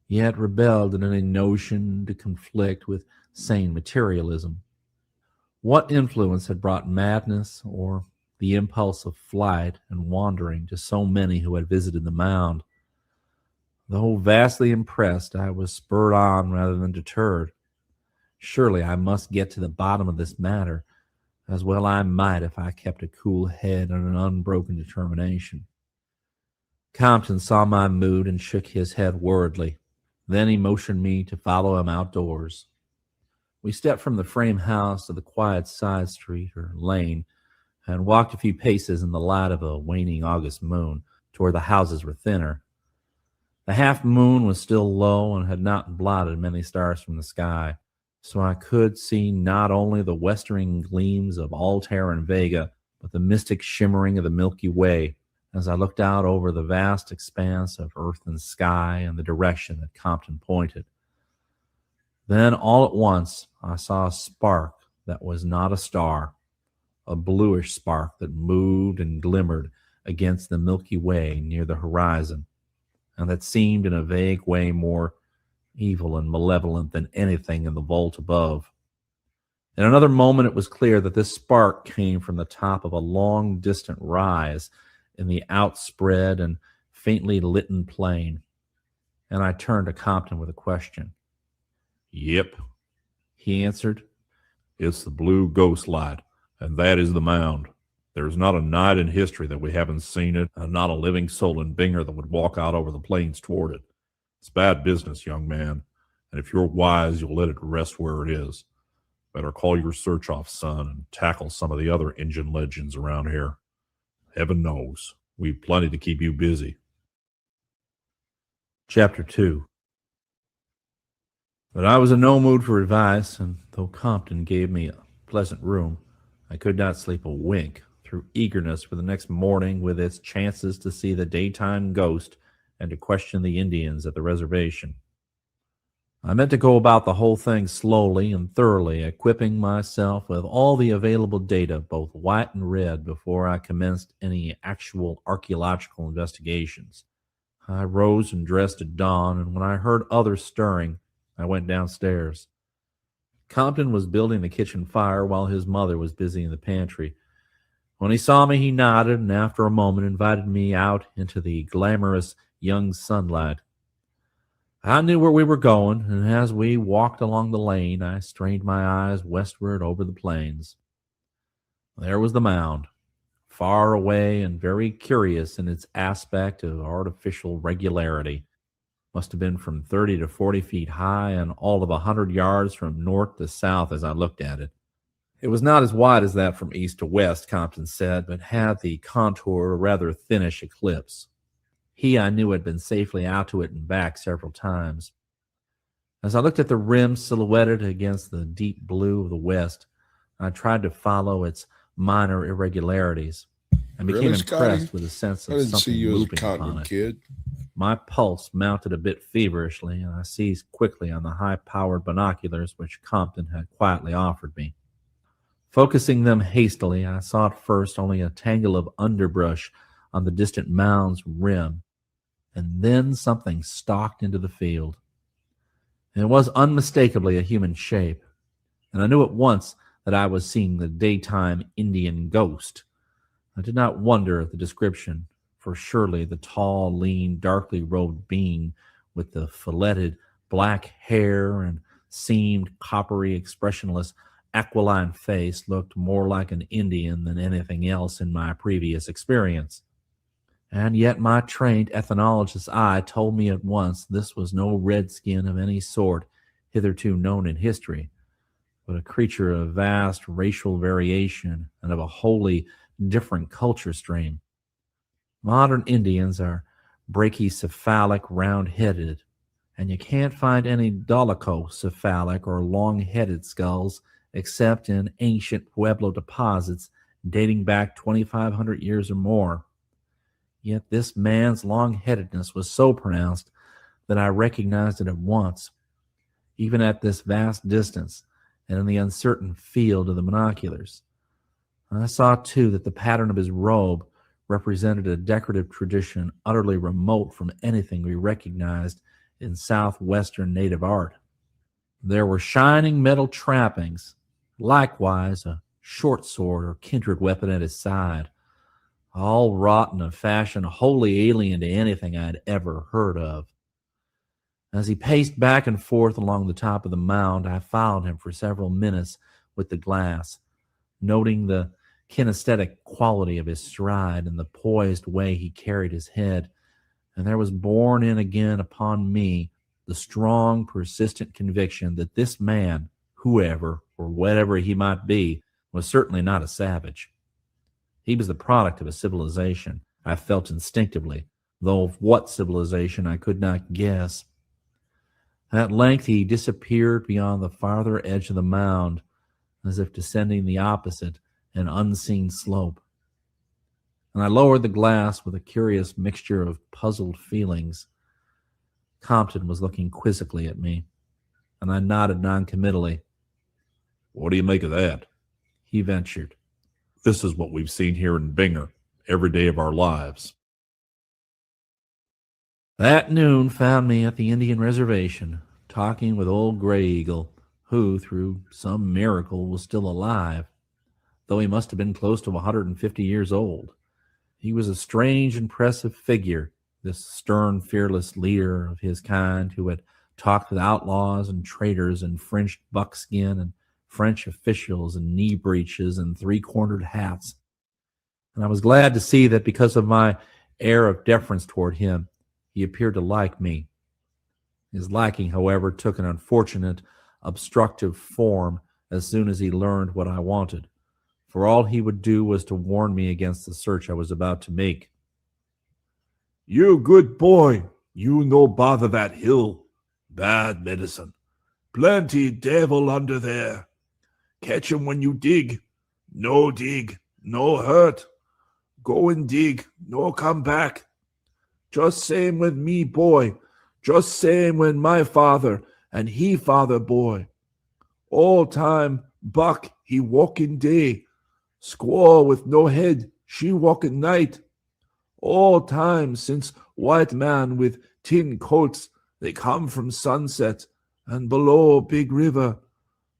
[SPEAKER 6] yet rebelled at any notion to conflict with sane materialism. What influence had brought madness or the impulse of flight and wandering to so many who had visited the mound? Though vastly impressed, I was spurred on rather than deterred. Surely I must get to the bottom of this matter, as well I might if I kept a cool head and an unbroken determination. Compton saw my mood and shook his head worriedly. Then he motioned me to follow him outdoors. We stepped from the frame house to the quiet side street or lane and walked a few paces in the light of a waning August moon to where the houses were thinner. The half moon was still low and had not blotted many stars from the sky, so I could see not only the westering gleams of Altair and Vega, but the mystic shimmering of the Milky Way as I looked out over the vast expanse of earth and sky in the direction that Compton pointed. Then all at once I saw a spark that was not a star, a bluish spark that moved and glimmered against the Milky Way near the horizon, and that seemed in a vague way more evil and malevolent than anything in the vault above. In another moment it was clear that this spark came from the top of a long distant rise in the outspread and faintly litten plain, and I turned to Compton with a question.
[SPEAKER 5] "Yep,"
[SPEAKER 6] he answered.
[SPEAKER 5] "It's the blue ghost light, and that is the mound. There's not a night in history that we haven't seen it, and not a living soul in Binger that would walk out over the plains toward it. It's bad business, young man, and if you're wise, you'll let it rest where it is. Better call your search off, son, and tackle some of the other Injun legends around here. Heaven knows, we've plenty to keep you busy."
[SPEAKER 6] Chapter 2. But I was in no mood for advice, and though Compton gave me a pleasant room, I could not sleep a wink through eagerness for the next morning with its chances to see the daytime ghost and to question the Indians at the reservation. I meant to go about the whole thing slowly and thoroughly, equipping myself with all the available data, both white and red, before I commenced any actual archaeological investigations. I rose and dressed at dawn, and when I heard others stirring, I went downstairs. Compton was building the kitchen fire while his mother was busy in the pantry. When he saw me, he nodded, and after a moment invited me out into the glamorous young sunlight. I knew where we were going, and as we walked along the lane, I strained my eyes westward over the plains. There was the mound, far away and very curious in its aspect of artificial regularity. Must have been from 30 to 40 feet high and all of 100 yards from north to south as I looked at it. It was not as wide as that from east to west, Compton said, but had the contour of a rather thinnish eclipse. He, I knew, had been safely out to it and back several times. As I looked at the rim silhouetted against the deep blue of the west, I tried to follow its minor irregularities and became
[SPEAKER 4] Really, Scotty?
[SPEAKER 6] impressed with a sense
[SPEAKER 4] I
[SPEAKER 6] of
[SPEAKER 4] didn't see
[SPEAKER 6] something
[SPEAKER 4] you as a
[SPEAKER 6] moving upon
[SPEAKER 4] continent
[SPEAKER 6] it.
[SPEAKER 4] kid.
[SPEAKER 6] My pulse mounted a bit feverishly, and I seized quickly on the high-powered binoculars which Compton had quietly offered me. Focusing them hastily, I saw at first only a tangle of underbrush on the distant mound's rim, and then something stalked into the field. And it was unmistakably a human shape, and I knew at once that I was seeing the daytime Indian ghost. I did not wonder at the description, for surely the tall, lean, darkly robed being with the filletted black hair and seamed, coppery, expressionless, aquiline face looked more like an Indian than anything else in my previous experience. And yet my trained ethnologist's eye told me at once this was no redskin of any sort hitherto known in history, but a creature of vast racial variation and of a wholly different culture stream. Modern Indians are brachycephalic, round-headed, and you can't find any dolichocephalic or long-headed skulls except in ancient Pueblo deposits dating back 2,500 years or more. Yet this man's long-headedness was so pronounced that I recognized it at once, even at this vast distance and in the uncertain field of the binoculars. I saw, too, that the pattern of his robe represented a decorative tradition utterly remote from anything we recognized in southwestern native art. There were shining metal trappings, likewise a short sword or kindred weapon at his side, all wrought in a fashion wholly alien to anything I had ever heard of. As he paced back and forth along the top of the mound, I followed him for several minutes with the glass, noting the kinesthetic quality of his stride and the poised way he carried his head, and there was borne in again upon me the strong, persistent conviction that this man, whoever or whatever he might be, was certainly not a savage. He was the product of a civilization, I felt instinctively, though of what civilization I could not guess. At length he disappeared beyond the farther edge of the mound, as if descending the opposite and unseen slope. And I lowered the glass with a curious mixture of puzzled feelings. Compton was looking quizzically at me, and I nodded noncommittally.
[SPEAKER 5] What do you make of that?
[SPEAKER 6] He ventured.
[SPEAKER 5] This is what we've seen here in Binger every day of our lives.
[SPEAKER 6] That noon found me at the Indian reservation, talking with old Gray Eagle, who, through some miracle, was still alive, though he must have been close to 150 years old. He was a strange, impressive figure, this stern, fearless leader of his kind who had talked with outlaws and traitors in fringed buckskin and French officials in knee breeches and three-cornered hats. And I was glad to see that because of my air of deference toward him, he appeared to like me. His liking, however, took an unfortunate, obstructive form as soon as he learned what I wanted, for all he would do was to warn me against the search I was about to make.
[SPEAKER 5] You good boy. You no bother that hill. Bad medicine. Plenty devil under there. Catch 'em when you dig. No dig. No hurt. Go and dig. No come back. Just same with me, boy. Just same when my father and he father, boy. All time, buck, he walking day. Squaw with no head, she walking night. All time since white man with tin coats, they come from sunset and below big river.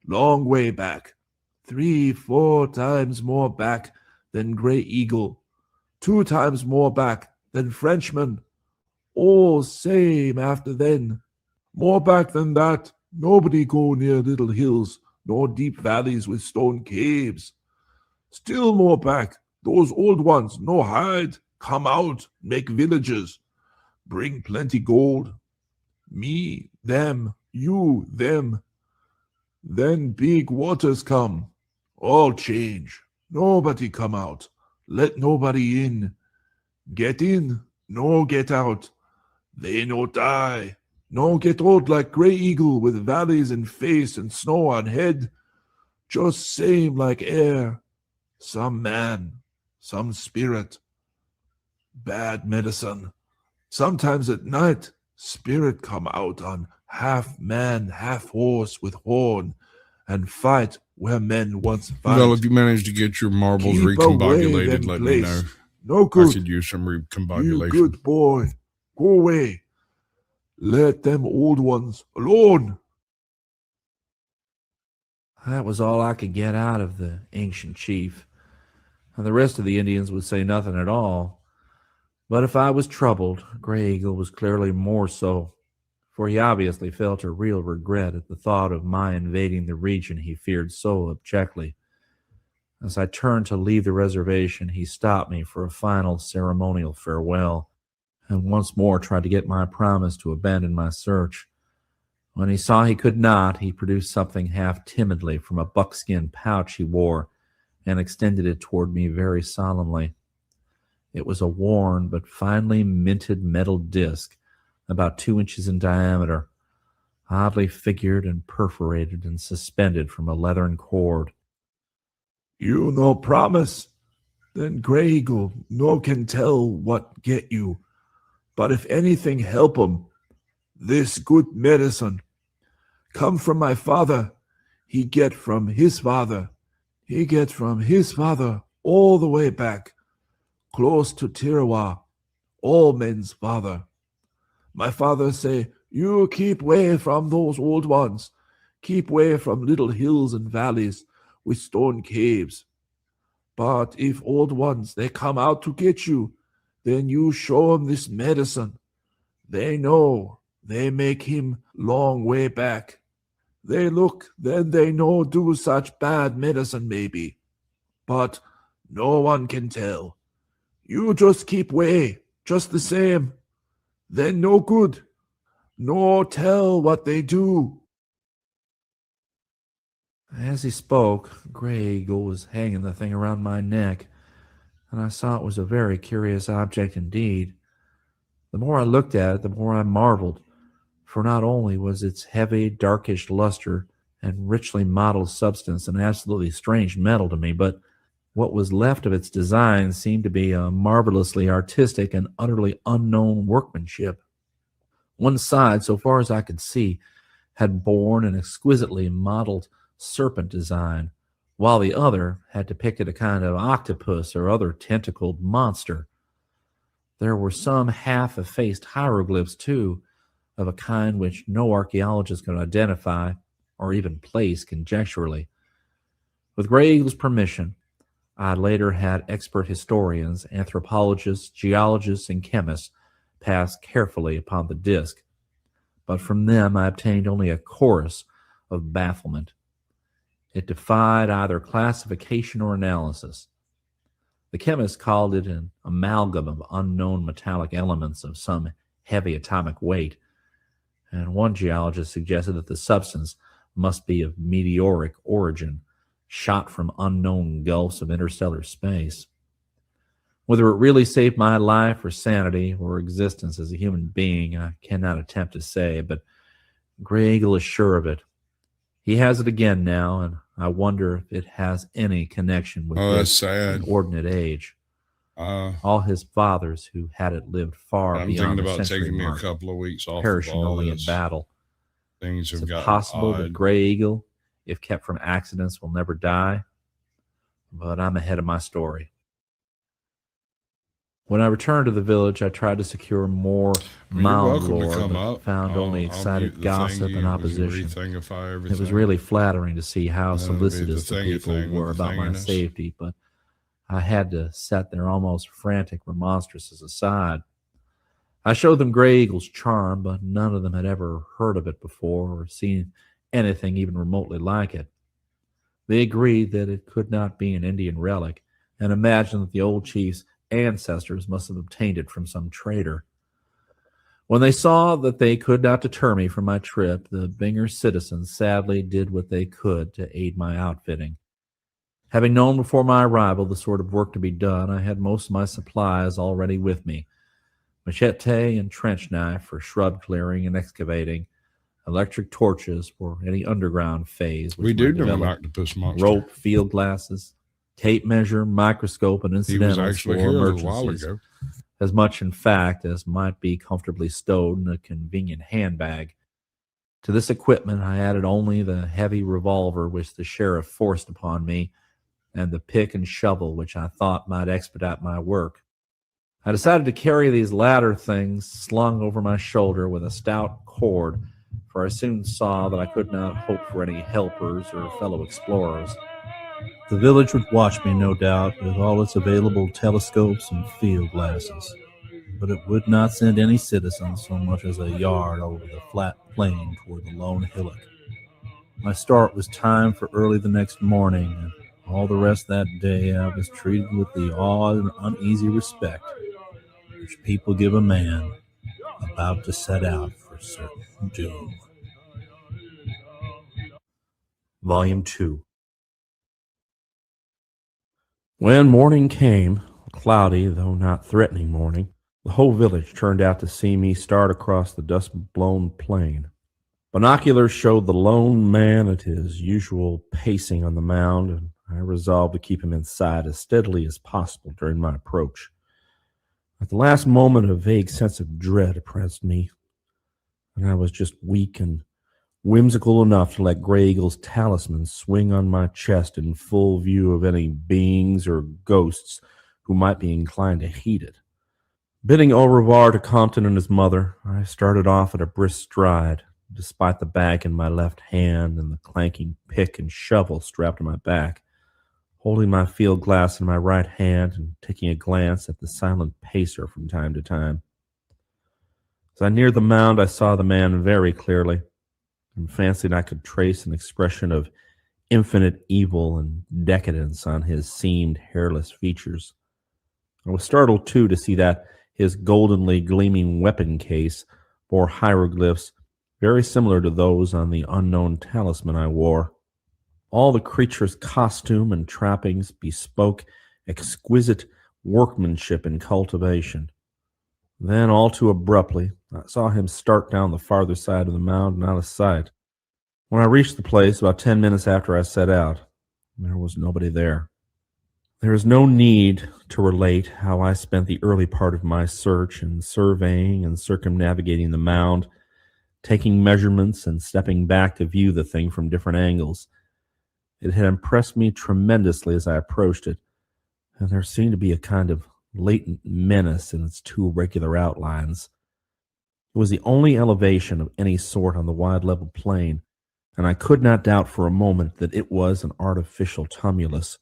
[SPEAKER 5] Long way back. 3-4 times more back than Gray Eagle. 2 times more back than Frenchman. All same after then. More back than that, nobody go near little hills nor deep valleys with stone caves. Still more back, Those old ones no hide. Come out, make villages. Bring plenty gold. Me, them, you, them. Then big waters come. All change. Nobody come out. Let nobody in. Get in, no get out. They no die. No get old like Grey Eagle with valleys in face and snow on head. Just same like air. Some man, some spirit. Bad medicine. Sometimes at night, spirit come out on half man, half horse with horn, and fight where men once fight.
[SPEAKER 3] Well, if you manage to get your marbles
[SPEAKER 5] Keep away
[SPEAKER 3] recombobulated,
[SPEAKER 5] them
[SPEAKER 3] let
[SPEAKER 5] place.
[SPEAKER 3] me know.
[SPEAKER 5] No
[SPEAKER 3] I
[SPEAKER 5] good.
[SPEAKER 3] could use some
[SPEAKER 5] You
[SPEAKER 3] recombobulation.
[SPEAKER 5] good boy. Go away. Let them old ones alone.
[SPEAKER 6] That was all I could get out of the ancient chief, and the rest of the Indians would say nothing at all. But if I was troubled, Grey Eagle was clearly more so, for he obviously felt a real regret at the thought of my invading the region he feared so abjectly. As I turned to leave the reservation, he stopped me for a final ceremonial farewell, and once more tried to get my promise to abandon my search. When he saw he could not, he produced something half timidly from a buckskin pouch he wore and extended it toward me very solemnly. It was a worn but finely minted metal disc, about 2 inches in diameter, oddly figured and perforated and suspended from a leathern cord.
[SPEAKER 5] You no promise? Then Grey Eagle no can tell what get you. But if anything help 'em, this good medicine come from my father. He get from his father. He get from his father all the way back, close to Tirawa, all men's father. My father say, you keep way from those old ones. Keep way from little hills and valleys with stone caves. But if old ones, they come out to get you, then you show 'em this medicine. They know, they make him long way back. They look, then they no do such bad medicine maybe. But no one can tell. You just keep way, just the same. Then no good. No tell what they do.
[SPEAKER 6] As he spoke, Grey Eagle was hanging the thing around my neck, and I saw it was a very curious object indeed. The more I looked at it, the more I marveled, for not only was its heavy, darkish luster and richly modeled substance an absolutely strange metal to me, but what was left of its design seemed to be a marvelously artistic and utterly unknown workmanship. One side, so far as I could see, had borne an exquisitely modeled serpent design, while the other had depicted a kind of octopus or other tentacled monster. There were some half-effaced hieroglyphs, too, of a kind which no archaeologist could identify or even place conjecturally. With Grey Eagle's permission, I later had expert historians, anthropologists, geologists, and chemists pass carefully upon the disk, but from them I obtained only a chorus of bafflement. It defied either classification or analysis. The chemists called it an amalgam of unknown metallic elements of some heavy atomic weight, and one geologist suggested that the substance must be of meteoric origin, shot from unknown gulfs of interstellar space. Whether it really saved my life or sanity or existence as a human being, I cannot attempt to say, but Grey Eagle is sure of it. He has it again now, and I wonder if it has any connection with
[SPEAKER 3] Oh, that's
[SPEAKER 6] this
[SPEAKER 3] sad.
[SPEAKER 6] inordinate age. All his fathers who had it lived far
[SPEAKER 3] I'm
[SPEAKER 6] beyond
[SPEAKER 3] thinking
[SPEAKER 6] the
[SPEAKER 3] about
[SPEAKER 6] century
[SPEAKER 3] taking me a
[SPEAKER 6] mark,
[SPEAKER 3] couple of weeks off of
[SPEAKER 6] perishing
[SPEAKER 3] all
[SPEAKER 6] only
[SPEAKER 3] this.
[SPEAKER 6] in battle.
[SPEAKER 3] Things
[SPEAKER 6] Is
[SPEAKER 3] have
[SPEAKER 6] it
[SPEAKER 3] gotten
[SPEAKER 6] possible that
[SPEAKER 3] odd.
[SPEAKER 6] Grey Eagle, if kept from accidents, will never die? But I'm ahead of my story. When I returned to the village, I tried to secure more
[SPEAKER 3] You're
[SPEAKER 6] mild
[SPEAKER 3] welcome to
[SPEAKER 6] lore,
[SPEAKER 3] come
[SPEAKER 6] but
[SPEAKER 3] up.
[SPEAKER 6] found only
[SPEAKER 3] I'll
[SPEAKER 6] excited
[SPEAKER 3] mute the
[SPEAKER 6] gossip
[SPEAKER 3] thingy,
[SPEAKER 6] and
[SPEAKER 3] we can
[SPEAKER 6] opposition.
[SPEAKER 3] rethingify
[SPEAKER 6] It was
[SPEAKER 3] everything.
[SPEAKER 6] really flattering to see how
[SPEAKER 3] And then it'll be
[SPEAKER 6] solicitous
[SPEAKER 3] the
[SPEAKER 6] the
[SPEAKER 3] thingy
[SPEAKER 6] people
[SPEAKER 3] thing with
[SPEAKER 6] were
[SPEAKER 3] the
[SPEAKER 6] about my
[SPEAKER 3] thinginess.
[SPEAKER 6] safety, but I had to set their almost frantic remonstrances aside. I showed them Grey Eagle's charm, but none of them had ever heard of it before or seen anything even remotely like it. They agreed that it could not be an Indian relic, and imagined that the old chief's ancestors must have obtained it from some trader. When they saw that they could not deter me from my trip, the Bingor citizens sadly did what they could to aid my outfitting. Having known before my arrival the sort of work to be done, I had most of my supplies already with me: machete and trench knife for shrub clearing and excavating, electric torches for any underground phase which
[SPEAKER 3] We do
[SPEAKER 6] might
[SPEAKER 3] know an
[SPEAKER 6] develop,
[SPEAKER 3] octopus monster.
[SPEAKER 6] rope, field glasses, tape measure, microscope, and
[SPEAKER 3] He was
[SPEAKER 6] incidentals
[SPEAKER 3] actually
[SPEAKER 6] for
[SPEAKER 3] here a little while
[SPEAKER 6] emergencies.
[SPEAKER 3] ago.
[SPEAKER 6] As much, in fact, as might be comfortably stowed in a convenient handbag. To this equipment I added only the heavy revolver which the sheriff forced upon me, and the pick and shovel which I thought might expedite my work. I decided to carry these latter things slung over my shoulder with a stout cord, for I soon saw that I could not hope for any helpers or fellow explorers.
[SPEAKER 7] The village would watch me, no doubt, with all its available telescopes and field glasses, but it would not send any citizens so much as a yard over the flat plain toward the lone hillock. My start was timed for early the next morning, and all the rest that day I was treated with the awed and uneasy respect which people give a man about to set out for certain doom.
[SPEAKER 6] Volume 2. When morning came, a cloudy though not threatening morning, the whole village turned out to see me start across the dust-blown plain. Binoculars showed the lone man at his usual pacing on the mound, and I resolved to keep him in sight as steadily as possible during my approach. At the last moment, a vague sense of dread oppressed me, and I was just weak and whimsical enough to let Gray Eagle's talisman swing on my chest in full view of any beings or ghosts who might be inclined to heed it. Bidding au revoir to Compton and his mother, I started off at a brisk stride, despite the bag in my left hand and the clanking pick and shovel strapped to my back, holding my field glass in my right hand and taking a glance at the silent pacer from time to time. As I neared the mound, I saw the man very clearly, and fancied I could trace an expression of infinite evil and decadence on his seamed, hairless features. I was startled, too, to see that his goldenly gleaming weapon case bore hieroglyphs very similar to those on the unknown talisman I wore. All the creature's costume and trappings bespoke exquisite workmanship and cultivation. Then, all too abruptly, I saw him start down the farther side of the mound and out of sight. When I reached the place, about 10 minutes after I set out, there was nobody there. There is no need to relate how I spent the early part of my search in surveying and circumnavigating the mound, taking measurements and stepping back to view the thing from different angles. It had impressed me tremendously as I approached it, and there seemed to be a kind of latent menace in its two irregular outlines. It was the only elevation of any sort on the wide level plain, and I could not doubt for a moment that it was an artificial tumulus.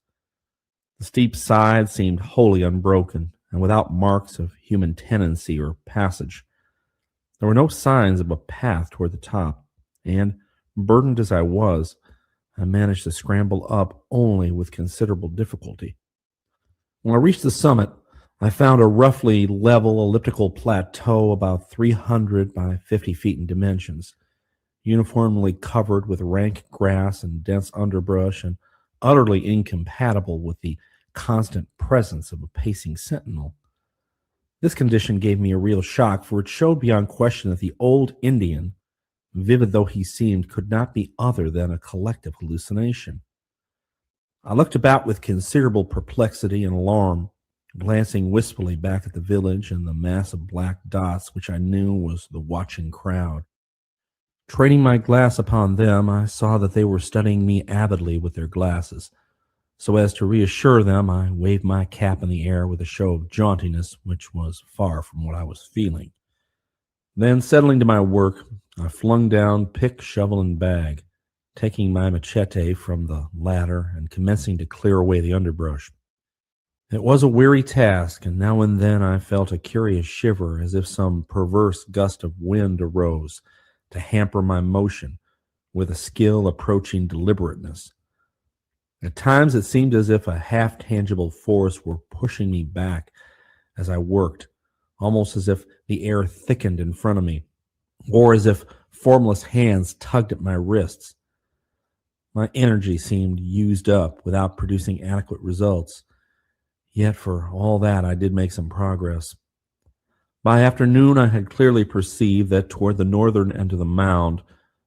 [SPEAKER 6] The steep side seemed wholly unbroken, and without marks of human tenancy or passage. There were no signs of a path toward the top, and, burdened as I was, I managed to scramble up only with considerable difficulty. When I reached the summit, I found a roughly level elliptical plateau about 300 by 50 feet in dimensions, uniformly covered with rank grass and dense underbrush, and utterly incompatible with the constant presence of a pacing sentinel. This condition gave me a real shock, for it showed beyond question that the old Indian, vivid though he seemed, could not be other than a collective hallucination. I looked about with considerable perplexity and alarm, glancing wistfully back at the village and the mass of black dots which I knew was the watching crowd. Training my glass upon them, I saw that they were studying me avidly with their glasses. So as to reassure them, I waved my cap in the air with a show of jauntiness which was far from what I was feeling. Then, settling to my work, I flung down pick, shovel, and bag, taking my machete from the latter and commencing to clear away the underbrush. It was a weary task, and now and then I felt a curious shiver as if some perverse gust of wind arose to hamper my motion with a skill approaching deliberateness. At times it seemed as if a half-tangible force were pushing me back as I worked, almost as if the air thickened in front of me, or as if formless hands tugged at my wrists. My energy seemed used up without producing adequate results. Yet for all that, I did make some progress. By afternoon, I had clearly perceived that toward the northern end of the mound,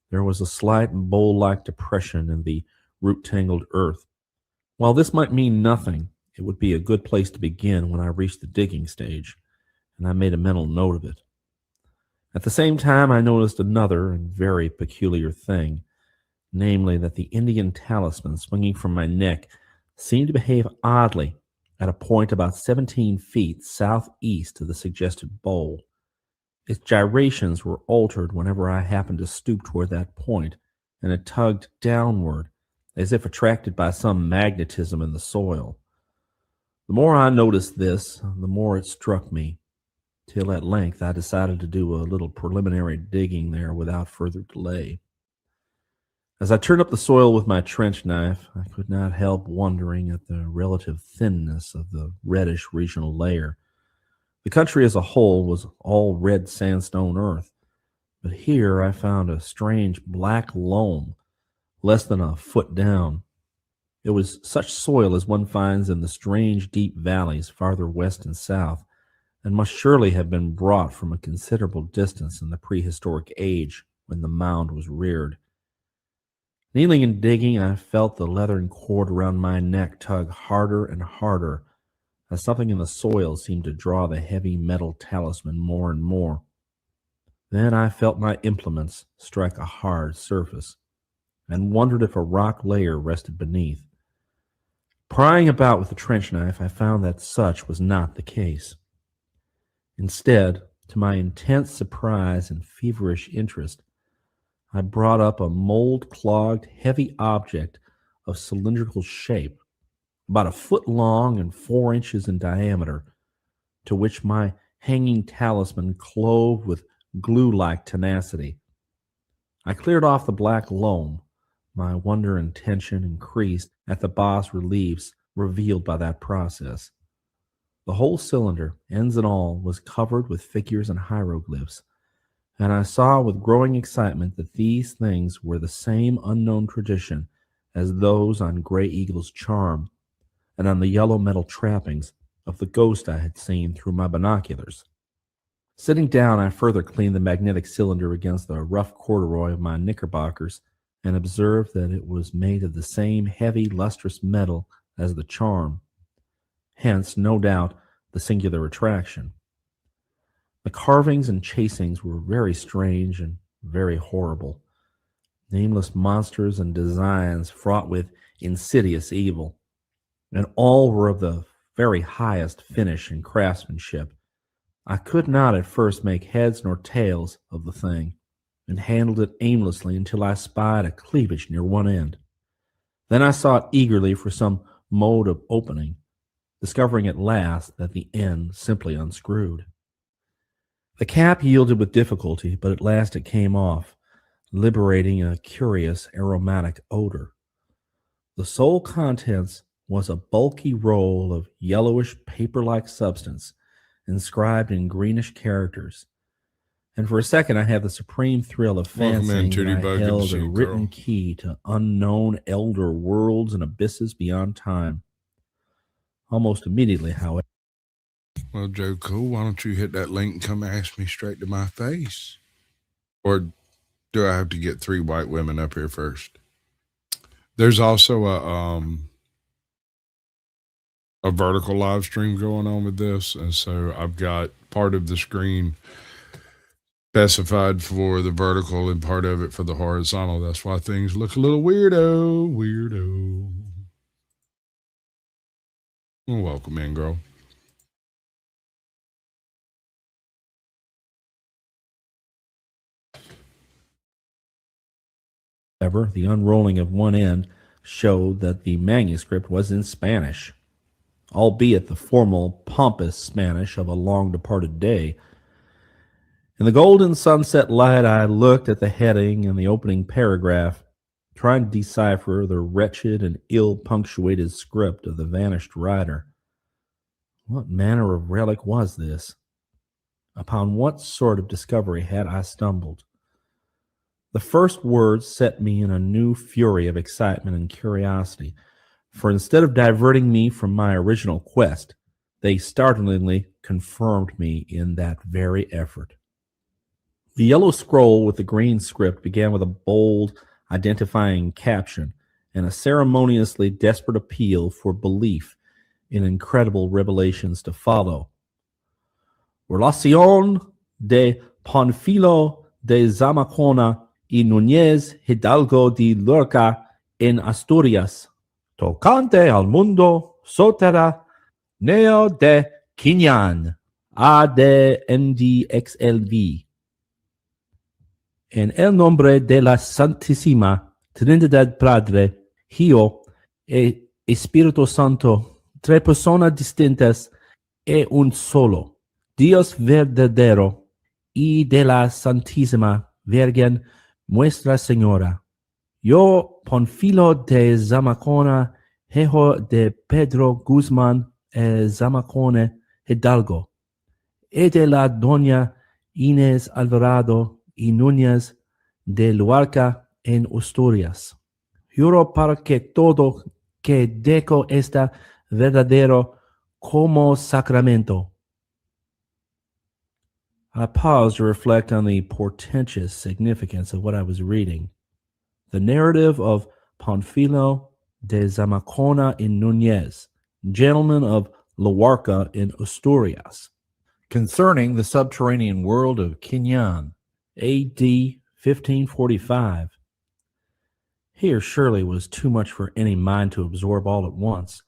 [SPEAKER 6] there was a slight bowl-like depression in the root-tangled earth. While this might mean nothing, it would be a good place to begin when I reached the digging stage, and I made a mental note of it. At the same time, I noticed another and very peculiar thing, namely that the Indian talisman swinging from my neck seemed to behave oddly at a point about 17 feet southeast of the suggested bowl. Its gyrations were altered whenever I happened to stoop toward that point, and it tugged downward, as if attracted by some magnetism in the soil. The more I noticed this, the more it struck me, till at length I decided to do a little preliminary digging there without further delay. As I turned up the soil with my trench knife, I could not help wondering at the relative thinness of the reddish regional layer. The country as a whole was all red sandstone earth, but here I found a strange black loam, less than a foot down. It was such soil as one finds in the strange deep valleys farther west and south, and must surely have been brought from a considerable distance in the prehistoric age when the mound was reared. Kneeling and digging, I felt the leathern cord around my neck tug harder and harder, as something in the soil seemed to draw the heavy metal talisman more and more. Then I felt my implements strike a hard surface, and wondered if a rock layer rested beneath. Prying about with the trench knife, I found that such was not the case. Instead, to my intense surprise and feverish interest, I brought up a mold-clogged, heavy object of cylindrical shape, about a foot long and 4 inches in diameter, to which my hanging talisman clove with glue-like tenacity. I cleared off the black loam. My wonder and tension increased at the bas reliefs revealed by that process. The whole cylinder, ends and all, was covered with figures and hieroglyphs, and I saw with growing excitement that these things were the same unknown tradition as those on Gray Eagle's charm and on the yellow metal trappings of the ghost I had seen through my binoculars. Sitting down, I further cleaned the magnetic cylinder against the rough corduroy of my knickerbockers and observed that it was made of the same heavy, lustrous metal as the charm. Hence, no doubt, the singular attraction. The carvings and chasings were very strange and very horrible. Nameless monsters and designs fraught with insidious evil, and all were of the very highest finish and craftsmanship. I could not at first make heads nor tails of the thing, and handled it aimlessly until I spied a cleavage near one end. Then I sought eagerly for some mode of opening, discovering at last that the end simply unscrewed. The cap yielded with difficulty, but at last it came off, liberating a curious aromatic odor. The sole contents was a bulky roll of yellowish paper-like substance, inscribed in greenish characters. And for a second I had the supreme thrill of
[SPEAKER 3] Welcome in,
[SPEAKER 6] fancying
[SPEAKER 3] Tootie
[SPEAKER 6] that I
[SPEAKER 3] Bug. Good to
[SPEAKER 6] held
[SPEAKER 3] see
[SPEAKER 6] a
[SPEAKER 3] you,
[SPEAKER 6] written
[SPEAKER 3] girl.
[SPEAKER 6] key to unknown elder worlds and abysses beyond time. Almost immediately, however,
[SPEAKER 3] Well, Joe Cool, why don't you hit that link and come ask me straight to my face? Or do I have to get 3 white women up here first? There's also a vertical live stream going on with this, and so I've got part of the screen specified for the vertical and part of it for the horizontal. That's why things look a little weirdo. Well, welcome in, girl.
[SPEAKER 6] the unrolling of one end showed that the manuscript was in Spanish, albeit the formal, pompous Spanish of a long-departed day. In the golden sunset light, I looked at the heading and the opening paragraph, trying to decipher the wretched and ill-punctuated script of the vanished writer. What manner of relic was this? Upon what sort of discovery had I stumbled? The first words set me in a new fury of excitement and curiosity, for instead of diverting me from my original quest, they startlingly confirmed me in that very effort. The yellow scroll with the green script began with a bold, identifying caption and a ceremoniously desperate appeal for belief in incredible revelations to follow. Relación de Panfilo de Zamacona y Núñez Hidalgo de Lorca en Asturias, tocante al mundo soterráneo de Quiñán, ADNDXLV. En el nombre de la Santísima Trinidad Padre, Hijo e Espíritu Santo, tres personas distintas e un solo, Dios verdadero, y de la Santísima Virgen Nuestra Señora. Yo, Panfilo de Zamacona, hijo de Pedro Guzmán Zamacona Hidalgo, y de la doña Inés Alvarado y Núñez de Luarca en Asturias. Juro para que todo que deco está verdadero como sacramento. I paused to reflect on the portentous significance of what I was reading. The narrative of Panfilo de Zamacona y Núñez, gentleman of Luarca in Asturias, concerning the subterranean world of Quiñán, A.D. 1545. Here surely was too much for any mind to absorb all at once.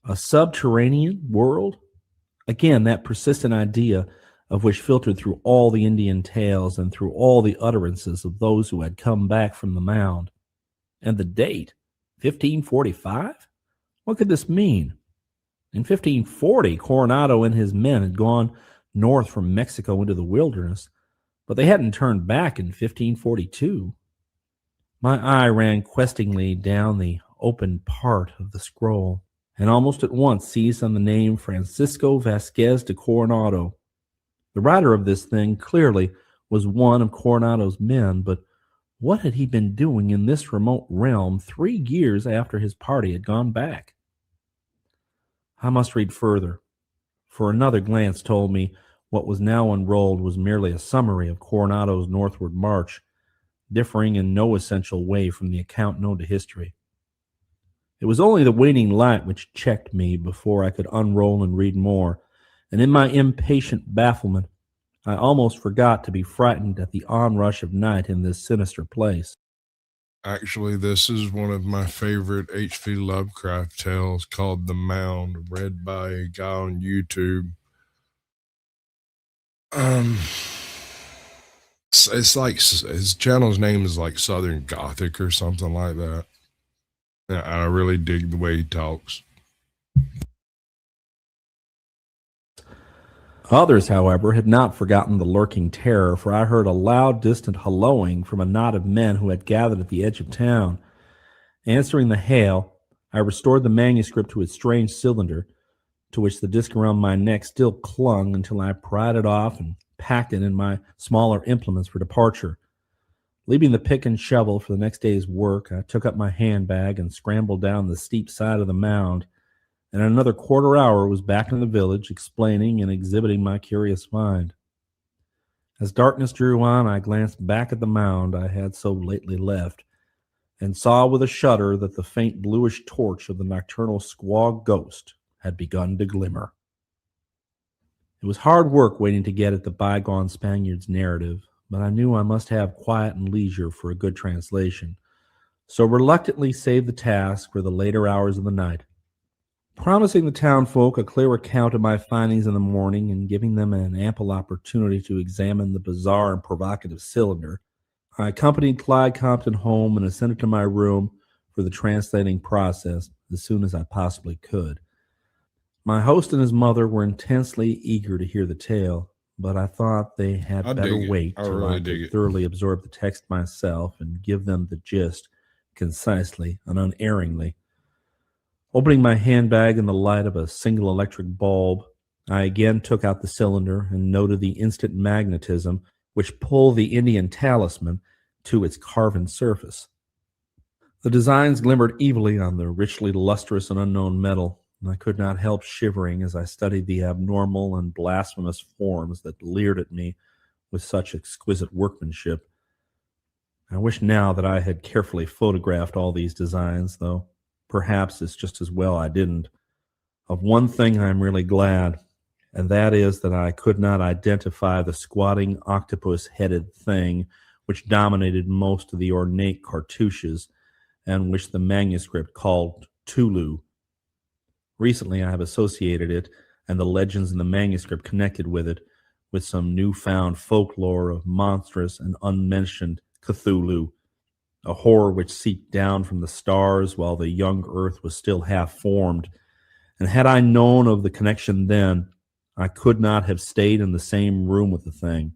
[SPEAKER 6] A subterranean world? Again, that persistent idea of which filtered through all the Indian tales and through all the utterances of those who had come back from the mound. And the date, 1545? What could this mean? In 1540, Coronado and his men had gone north from Mexico into the wilderness, but they hadn't turned back in 1542. My eye ran questingly down the open part of the scroll, and almost at once seized on the name Francisco Vasquez de Coronado. The writer of this thing clearly was one of Coronado's men, but what had he been doing in this remote realm 3 years after his party had gone back? I must read further, for another glance told me what was now unrolled was merely a summary of Coronado's northward march, differing in no essential way from the account known to history. It was only the waning light which checked me before I could unroll and read more, and in my impatient bafflement, I almost forgot to be frightened at the onrush of night in this sinister place.
[SPEAKER 3] Actually, this is one of my favorite H.P. Lovecraft tales called The Mound, read by a guy on YouTube. It's like his channel's name is like Southern Gothic or something like that. Yeah, I really dig the way he talks.
[SPEAKER 6] Others, however, had not forgotten the lurking terror, for I heard a loud, distant hallooing from a knot of men who had gathered at the edge of town. Answering the hail, I restored the manuscript to its strange cylinder, to which the disc around my neck still clung, until I pried it off and packed it in my smaller implements for departure. Leaving the pick and shovel for the next day's work, I took up my handbag and scrambled down the steep side of the mound, and in another quarter hour was back in the village, explaining and exhibiting my curious mind. As darkness drew on, I glanced back at the mound I had so lately left, and saw with a shudder that the faint bluish torch of the nocturnal squaw ghost had begun to glimmer. It was hard work waiting to get at the bygone Spaniard's narrative, but I knew I must have quiet and leisure for a good translation, so reluctantly saved the task for the later hours of the night. Promising the townfolk a clear account of my findings in the morning and giving them an ample opportunity to examine the bizarre and provocative cylinder, I accompanied Clyde Compton home and ascended to my room for the translating process as soon as I possibly could. My host and his mother were intensely eager to hear the tale, but I thought they had better wait till I could thoroughly absorb the text myself and give them the gist concisely and unerringly. Opening my handbag in the light of a single electric bulb, I again took out the cylinder and noted the instant magnetism which pulled the Indian talisman to its carven surface. The designs glimmered evilly on the richly lustrous and unknown metal, and I could not help shivering as I studied the abnormal and blasphemous forms that leered at me with such exquisite workmanship. I wish now that I had carefully photographed all these designs, though perhaps it's just as well I didn't. Of one thing I am really glad, and that is that I could not identify the squatting octopus-headed thing which dominated most of the ornate cartouches and which the manuscript called Tulu. Recently I have associated it, and the legends in the manuscript connected with it, with some newfound folklore of monstrous and unmentioned Cthulhu, a horror which seeped down from the stars while the young earth was still half formed. And had I known of the connection then, I could not have stayed in the same room with the thing.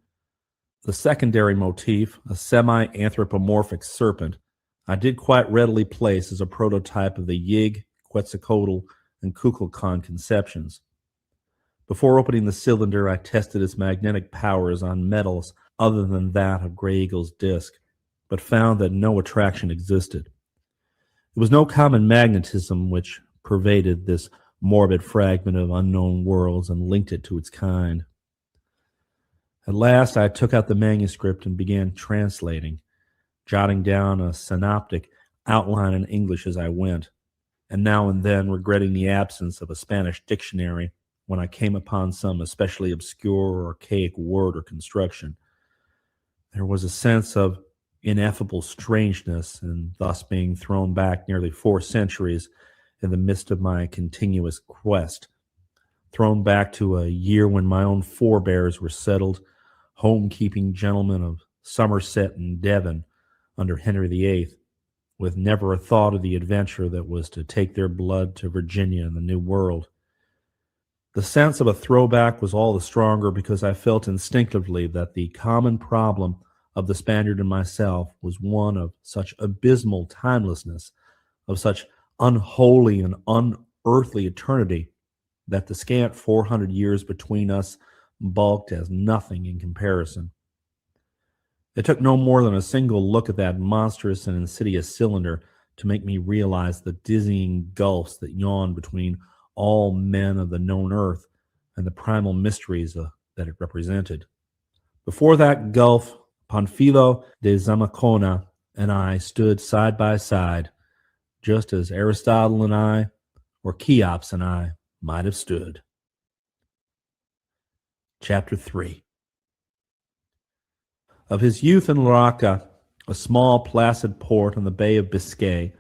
[SPEAKER 6] The secondary motif, a semi-anthropomorphic serpent, I did quite readily place as a prototype of the Yig, Quetzalcoatl, and Kukulkan conceptions. Before opening the cylinder, I tested its magnetic powers on metals other than that of Grey Eagle's disc, but found that no attraction existed. It was no common magnetism which pervaded this morbid fragment of unknown worlds and linked it to its kind. At last I took out the manuscript and began translating, jotting down a synoptic outline in English as I went, and now and then regretting the absence of a Spanish dictionary when I came upon some especially obscure or archaic word or construction. There was a sense of ineffable strangeness in thus being thrown back nearly 4 centuries in the midst of my continuous quest, thrown back to a year when my own forebears were settled, home-keeping gentlemen of Somerset and Devon under Henry VIII, with never a thought of the adventure that was to take their blood to Virginia and the New World. The sense of a throwback was all the stronger because I felt instinctively that the common problem of the Spaniard and myself was one of such abysmal timelessness, of such unholy and unearthly eternity, that the scant 400 years between us bulked as nothing in comparison. It took no more than a single look at that monstrous and insidious cylinder to make me realize the dizzying gulfs that yawned between all men of the known earth and the primal mysteries that it represented. Before that gulf, Panfilo de Zamacona and I stood side by side, just as Aristotle and I, or Cheops and I, might have stood. Chapter 3. Of his youth in Laraca, a small placid port on the Bay of Biscay,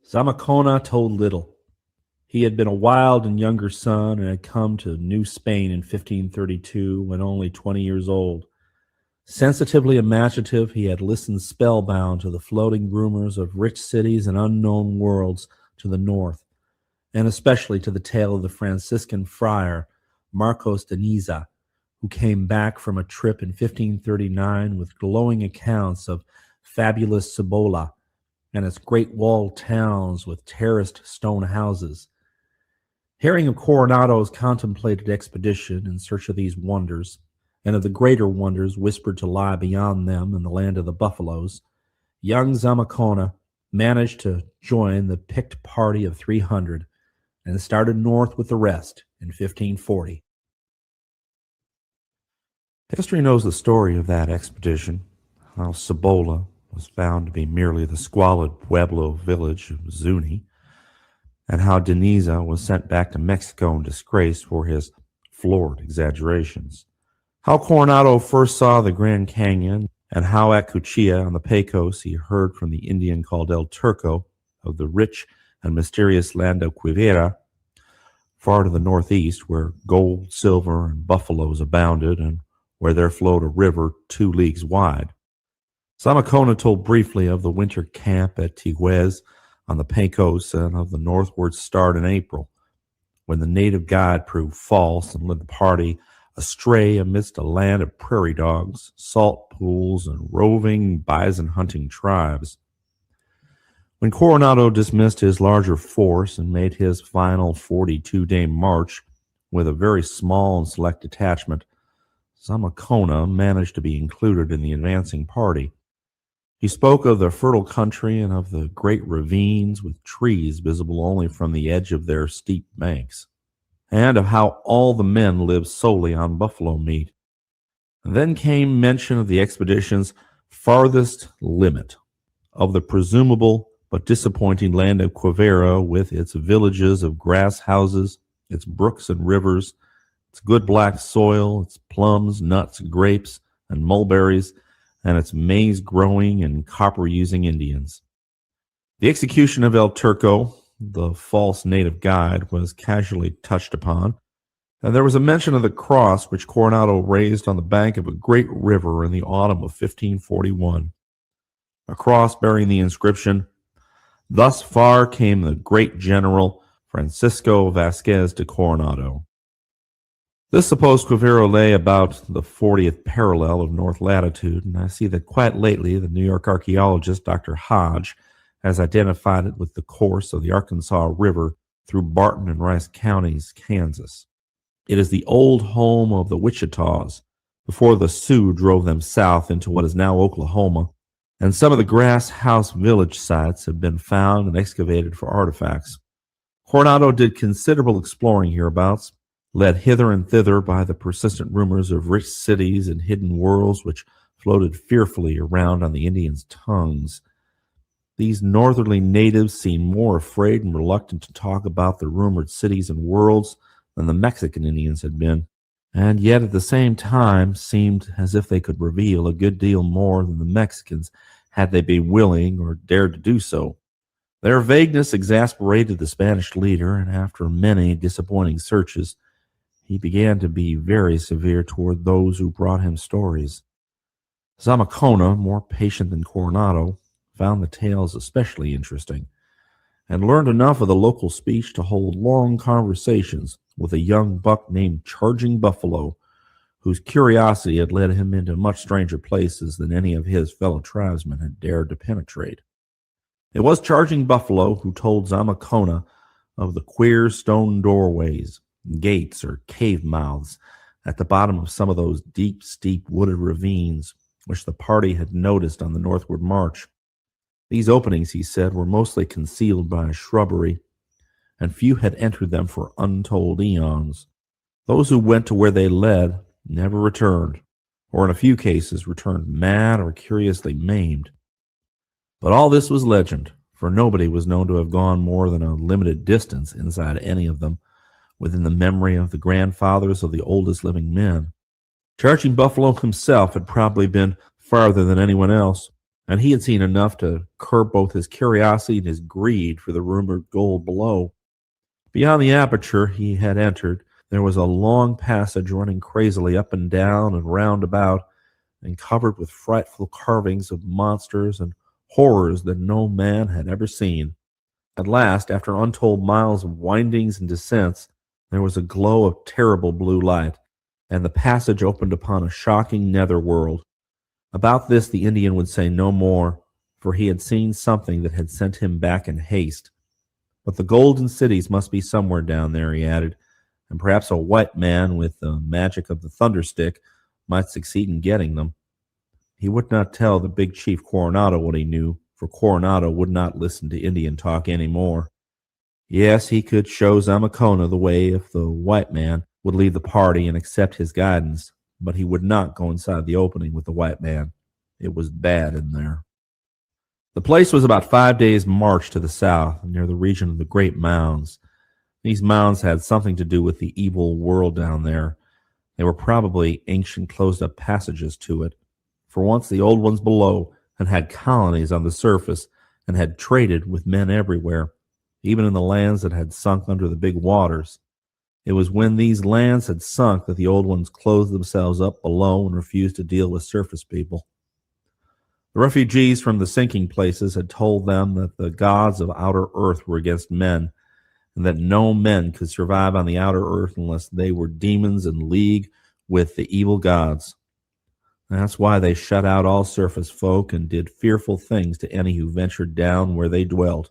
[SPEAKER 6] Zamacona told little. He had been a wild and younger son and had come to New Spain in 1532 when only 20 years old. Sensitively imaginative, he had listened spellbound to the floating rumors of rich cities and unknown worlds to the north, and especially to the tale of the Franciscan friar Marcos de Niza, who came back from a trip in 1539 with glowing accounts of fabulous Cibola and its great walled towns with terraced stone houses. Hearing of Coronado's contemplated expedition in search of these wonders, and of the greater wonders whispered to lie beyond them in the land of the buffaloes, young Zamacona managed to join the picked party of 300 and started north with the rest in 1540. History knows the story of that expedition, how Cibola was found to be merely the squalid Pueblo village of Zuni, and how de Niza was sent back to Mexico in disgrace for his florid exaggerations. How Coronado first saw the Grand Canyon, and how at Cuchilla on the Pecos he heard from the Indian called El Turco of the rich and mysterious land of Quivira, far to the northeast, where gold, silver, and buffaloes abounded, and where there flowed a river 2 leagues wide. Zamacona told briefly of the winter camp at Teguez on the Pecos and of the northward start in April, when the native guide proved false and led the party astray amidst a land of prairie dogs, salt pools, and roving bison hunting tribes.
[SPEAKER 5] When Coronado dismissed his larger force and made his final 42-day march with a very small and select detachment, Zamacona managed to be included in the advancing party. He spoke of the fertile country and of the great ravines with trees visible only from the edge of their steep banks, and of how all the men lived solely on buffalo meat. And then came mention of the expedition's farthest limit, of the presumable but disappointing land of Quivira, with its villages of grass houses, its brooks and rivers, its good black soil, its plums, nuts, grapes, and mulberries, and its maize-growing and copper-using Indians. The execution of El Turco, the false native guide, was casually touched upon, and there was a mention of the cross which Coronado raised on the bank of a great river in the autumn of 1541, a cross bearing the inscription, "Thus far came the great general Francisco Vasquez de Coronado." This supposed Quivira lay about the 40th parallel of north latitude, and I see that quite lately the New York archaeologist Dr. Hodge has identified it with the course of the Arkansas River through Barton and Rice counties, Kansas. It is the old home of the Wichitas before the Sioux drove them south into what is now Oklahoma, and some of the grass house village sites have been found and excavated for artifacts. Coronado did considerable exploring hereabouts, led hither and thither by the persistent rumors of rich cities and hidden worlds which floated fearfully around on the Indians' tongues. These northerly natives seemed more afraid and reluctant to talk about the rumored cities and worlds than the Mexican Indians had been, and yet at the same time seemed as if they could reveal a good deal more than the Mexicans had they been willing or dared to do so. Their vagueness exasperated the Spanish leader, and after many disappointing searches, he began to be very severe toward those who brought him stories. Zamacona, more patient than Coronado, found the tales especially interesting, and learned enough of the local speech to hold long conversations with a young buck named Charging Buffalo, whose curiosity had led him into much stranger places than any of his fellow tribesmen had dared to penetrate. It was Charging Buffalo who told Zamacona of the queer stone doorways, gates, or cave mouths at the bottom of some of those deep, steep wooded ravines which the party had noticed on the northward march. These openings, he said, were mostly concealed by a shrubbery, and few had entered them for untold eons. Those who went to where they led never returned, or in a few cases returned mad or curiously maimed. But all this was legend, for nobody was known to have gone more than a limited distance inside any of them, within the memory of the grandfathers of the oldest living men. Charging Buffalo himself had probably been farther than anyone else, and he had seen enough to curb both his curiosity and his greed for the rumored gold below. Beyond the aperture he had entered, there was a long passage running crazily up and down and round about, and covered with frightful carvings of monsters and horrors that no man had ever seen. At last, after untold miles of windings and descents, there was a glow of terrible blue light, and the passage opened upon a shocking nether world. About this the Indian would say no more, for he had seen something that had sent him back in haste. But the golden cities must be somewhere down there, he added, and perhaps a white man with the magic of the thunderstick might succeed in getting them. He would not tell the big chief Coronado what he knew, for Coronado would not listen to Indian talk any more. Yes, he could show Zamacona the way if the white man would leave the party and accept his guidance, but he would not go inside the opening with the white man. It was bad in there. The place was about 5 days' march to the south, near the region of the Great Mounds. These mounds had something to do with the evil world down there. They were probably ancient closed-up passages to it, for once the old ones below had had colonies on the surface and had traded with men everywhere, even in the lands that had sunk under the big waters. It was when these lands had sunk that the old ones closed themselves up below and refused to deal with surface people. The refugees from the sinking places had told them that the gods of outer earth were against men, and that no men could survive on the outer earth unless they were demons in league with the evil gods.
[SPEAKER 7] That's why they shut out all surface folk and did fearful things to any who ventured down where they dwelt.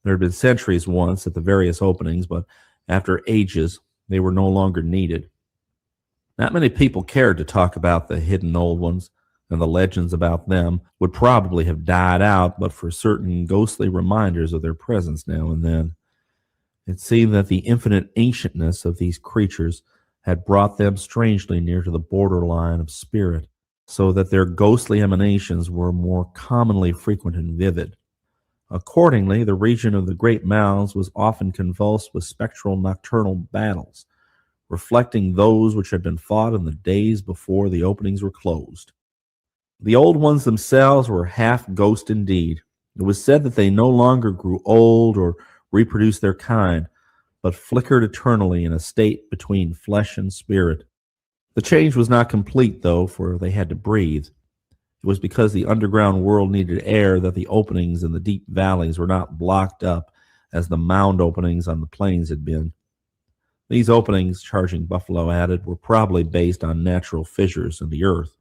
[SPEAKER 7] There had been sentries once at the various openings, but after ages, they were no longer needed. Not many people cared to talk about the hidden old ones, and the legends about them would probably have died out but for certain ghostly reminders of their presence now and then. It seemed that the infinite ancientness of these creatures had brought them strangely near to the borderline of spirit, so that their ghostly emanations were more commonly frequent and vivid. Accordingly, the region of the great mounds was often convulsed with spectral nocturnal battles, reflecting those which had been fought in the days before the openings were closed. The old ones themselves were half ghost indeed. It was said that they no longer grew old or reproduced their kind, but flickered eternally in a state between flesh and spirit. The change was not complete, though, for they had to breathe. It was because the underground world needed air that the openings in the deep valleys were not blocked up as the mound openings on the plains had been. These openings, Charging Buffalo added, were probably based on natural fissures in the earth.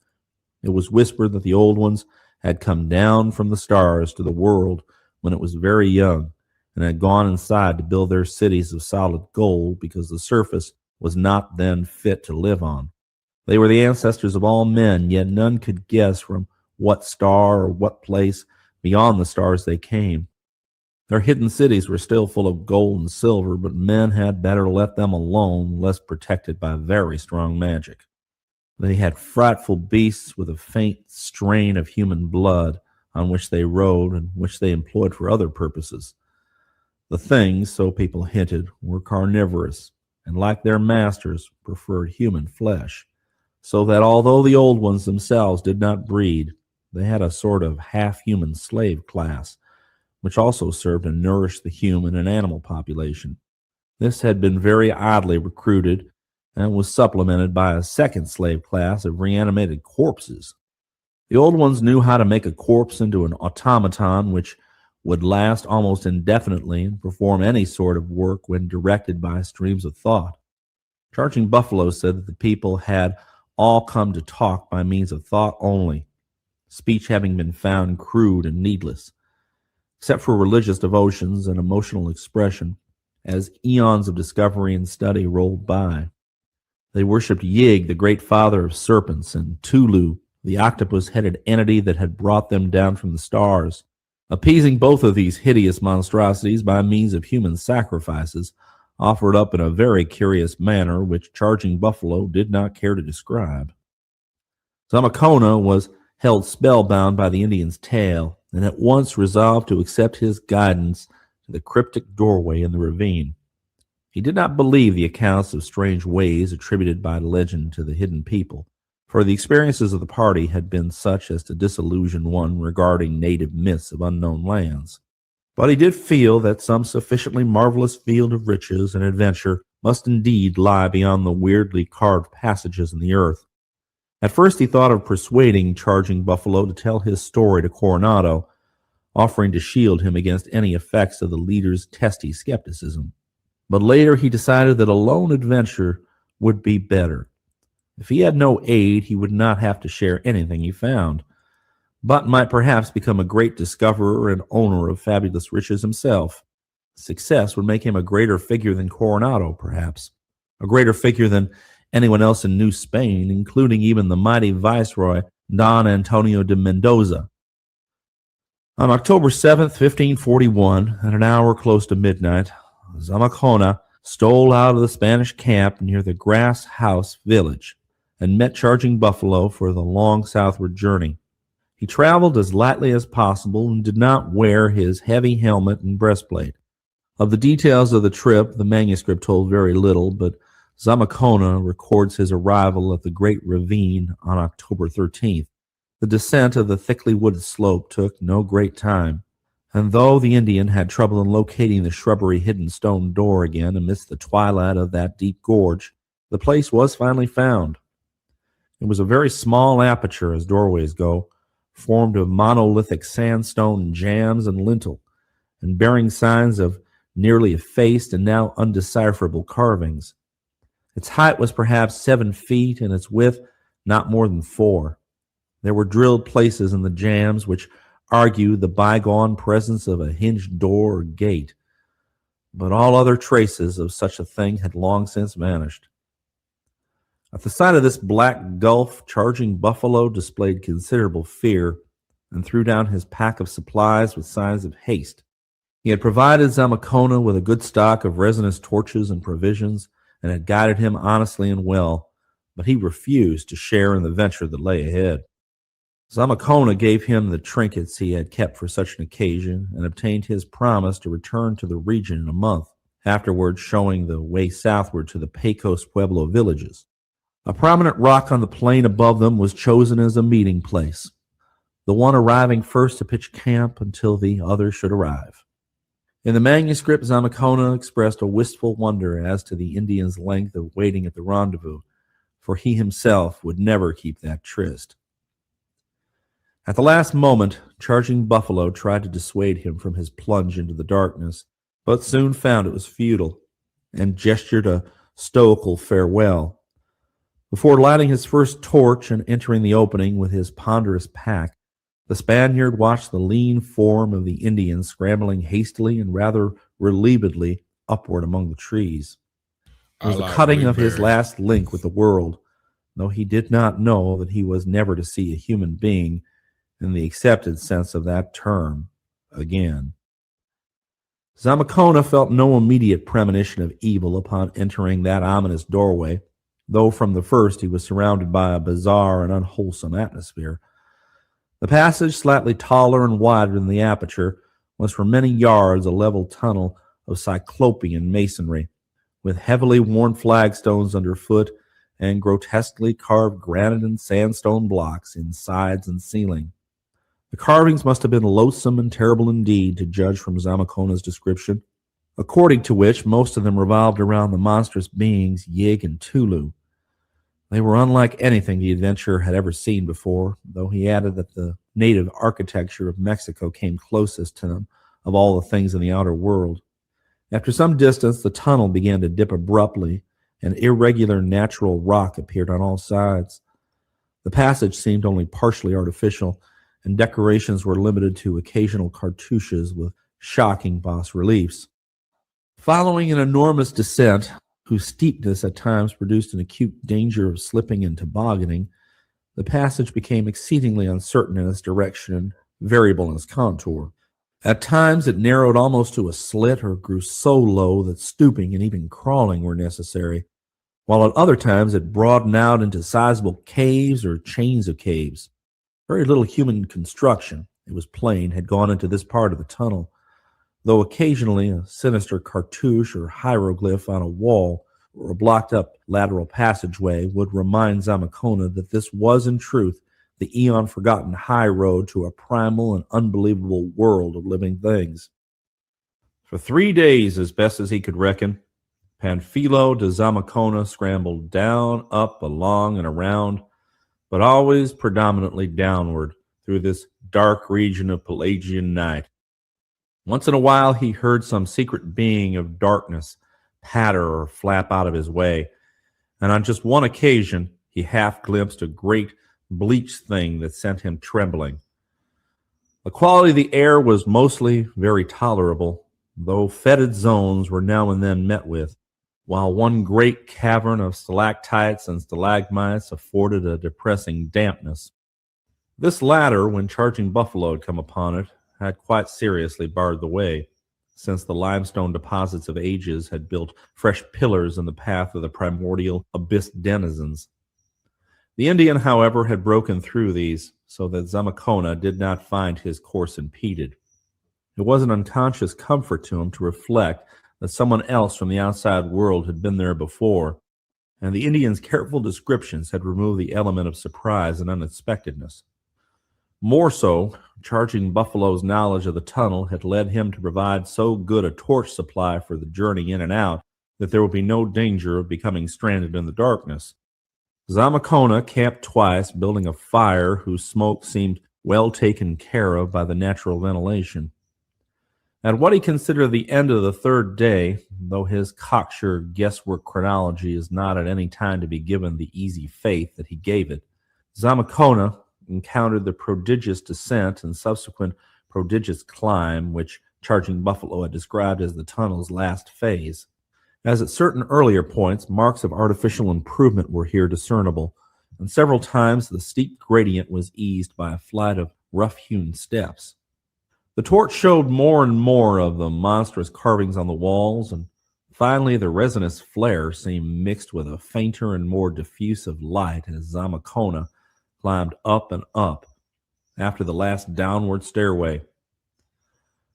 [SPEAKER 7] It was whispered that the old ones had come down from the stars to the world when it was very young and had gone inside to build their cities of solid gold because the surface was not then fit to live on. They were the ancestors of all men, yet none could guess from what star or what place beyond the stars they came. Their hidden cities were still full of gold and silver, but men had better let them alone, lest protected by very strong magic. They had frightful beasts with a faint strain of human blood, on which they rode and which they employed for other purposes. The things, so people hinted, were carnivorous, and like their masters, preferred human flesh, so that although the old ones themselves did not breed, they had a sort of half-human slave class, which also served to nourish the human and animal population. This had been very oddly recruited and was supplemented by a second slave class of reanimated corpses. The old ones knew how to make a corpse into an automaton which would last almost indefinitely and perform any sort of work when directed by streams of thought. Charging Buffalo said that the people had all come to talk by means of thought only, speech having been found crude and needless. Except for religious devotions and emotional expression, as eons of discovery and study rolled by. They worshipped Yig, the great father of serpents, and Tulu, the octopus-headed entity that had brought them down from the stars, appeasing both of these hideous monstrosities by means of human sacrifices offered up in a very curious manner which Charging Buffalo did not care to describe. Zamacona was held spellbound by the Indian's tale, and at once resolved to accept his guidance to the cryptic doorway in the ravine. He did not believe the accounts of strange ways attributed by legend to the hidden people, for the experiences of the party had been such as to disillusion one regarding native myths of unknown lands. But he did feel that some sufficiently marvelous field of riches and adventure must indeed lie beyond the weirdly carved passages in the earth. At first he thought of persuading Charging Buffalo to tell his story to Coronado, offering to shield him against any effects of the leader's testy skepticism. But later he decided that a lone adventure would be better. If he had no aid, he would not have to share anything he found, but might perhaps become a great discoverer and owner of fabulous riches himself. Success would make him a greater figure than Coronado, perhaps, a greater figure than anyone else in New Spain, including even the mighty viceroy Don Antonio de Mendoza. On October 7th, 1541, at an hour close to midnight, Zamacona stole out of the Spanish camp near the Grass House village and met Charging Buffalo for the long southward journey. He traveled as lightly as possible and did not wear his heavy helmet and breastplate. Of the details of the trip, the manuscript told very little, but Zamacona records his arrival at the Great Ravine on October 13th. The descent of the thickly wooded slope took no great time, and though the Indian had trouble in locating the shrubbery-hidden stone door again amidst the twilight of that deep gorge, the place was finally found. It was a very small aperture, as doorways go, formed of monolithic sandstone jambs and lintel, and bearing signs of nearly effaced and now undecipherable carvings. Its height was perhaps 7 feet, and its width not more than 4. There were drilled places in the jambs which argued the bygone presence of a hinged door or gate, but all other traces of such a thing had long since vanished. At the sight of this black gulf, Charging Buffalo displayed considerable fear and threw down his pack of supplies with signs of haste. He had provided Zamacona with a good stock of resinous torches and provisions, and had guided him honestly and well, but he refused to share in the venture that lay ahead. Zamacona gave him the trinkets he had kept for such an occasion, and obtained his promise to return to the region in a month, afterwards showing the way southward to the Pecos Pueblo villages. A prominent rock on the plain above them was chosen as a meeting place, the one arriving first to pitch camp until the other should arrive. In the manuscript, Zamacona expressed a wistful wonder as to the Indians' length of waiting at the rendezvous, for he himself would never keep that tryst. At the last moment, Charging Buffalo tried to dissuade him from his plunge into the darkness, but soon found it was futile, and gestured a stoical farewell. Before lighting his first torch and entering the opening with his ponderous pack, the Spaniard watched the lean form of the Indian scrambling hastily and rather relievedly upward among the trees. It was the cutting of his last link with the world, though he did not know that he was never to see a human being, in the accepted sense of that term, again. Zamacona felt no immediate premonition of evil upon entering that ominous doorway, though from the first he was surrounded by a bizarre and unwholesome atmosphere. The passage, slightly taller and wider than the aperture, was for many yards a level tunnel of cyclopean masonry, with heavily worn flagstones underfoot and grotesquely carved granite and sandstone blocks in sides and ceiling. The carvings must have been loathsome and terrible indeed, to judge from Zamacona's description, according to which most of them revolved around the monstrous beings Yig and Tulu. They were unlike anything the adventurer had ever seen before, though he added that the native architecture of Mexico came closest to them of all the things in the outer world. After some distance, the tunnel began to dip abruptly, and irregular natural rock appeared on all sides. The passage seemed only partially artificial, and decorations were limited to occasional cartouches with shocking bas-reliefs. Following an enormous descent, whose steepness at times produced an acute danger of slipping and tobogganing, the passage became exceedingly uncertain in its direction and variable in its contour. At times it narrowed almost to a slit or grew so low that stooping and even crawling were necessary, while at other times it broadened out into sizable caves or chains of caves. Very little human construction, it was plain, had gone into this part of the tunnel, though occasionally a sinister cartouche or hieroglyph on a wall or a blocked-up lateral passageway would remind Zamacona that this was, in truth, the eon-forgotten high road to a primal and unbelievable world of living things. For 3 days, as best as he could reckon, Panfilo de Zamacona scrambled down, up, along, and around, but always predominantly downward through this dark region of Pelagian night. Once in a while he heard some secret being of darkness patter or flap out of his way, and on just one occasion he half glimpsed a great bleached thing that sent him trembling. The quality of the air was mostly very tolerable, though fetid zones were now and then met with, while one great cavern of stalactites and stalagmites afforded a depressing dampness. This latter, when Charging Buffalo had come upon it, had quite seriously barred the way, since the limestone deposits of ages had built fresh pillars in the path of the primordial abyss denizens. The Indian, however, had broken through these, so that Zamacona did not find his course impeded. It was an unconscious comfort to him to reflect that someone else from the outside world had been there before, and the Indian's careful descriptions had removed the element of surprise and unexpectedness. More so, Charging Buffalo's knowledge of the tunnel had led him to provide so good a torch supply for the journey in and out that there would be no danger of becoming stranded in the darkness. Zamacona camped twice, building a fire whose smoke seemed well taken care of by the natural ventilation. At what he considered the end of the third day, though his cocksure guesswork chronology is not at any time to be given the easy faith that he gave it, Zamacona,
[SPEAKER 6] encountered the prodigious descent and subsequent prodigious climb, which Charging Buffalo had described as the tunnel's last phase. As at certain earlier points, marks of artificial improvement were here discernible, and several times the steep gradient was eased by a flight of rough-hewn steps. The torch showed more and more of the monstrous carvings on the walls, and finally the resinous flare seemed mixed with a fainter and more diffusive light as Zamakona climbed up and up after the last downward stairway.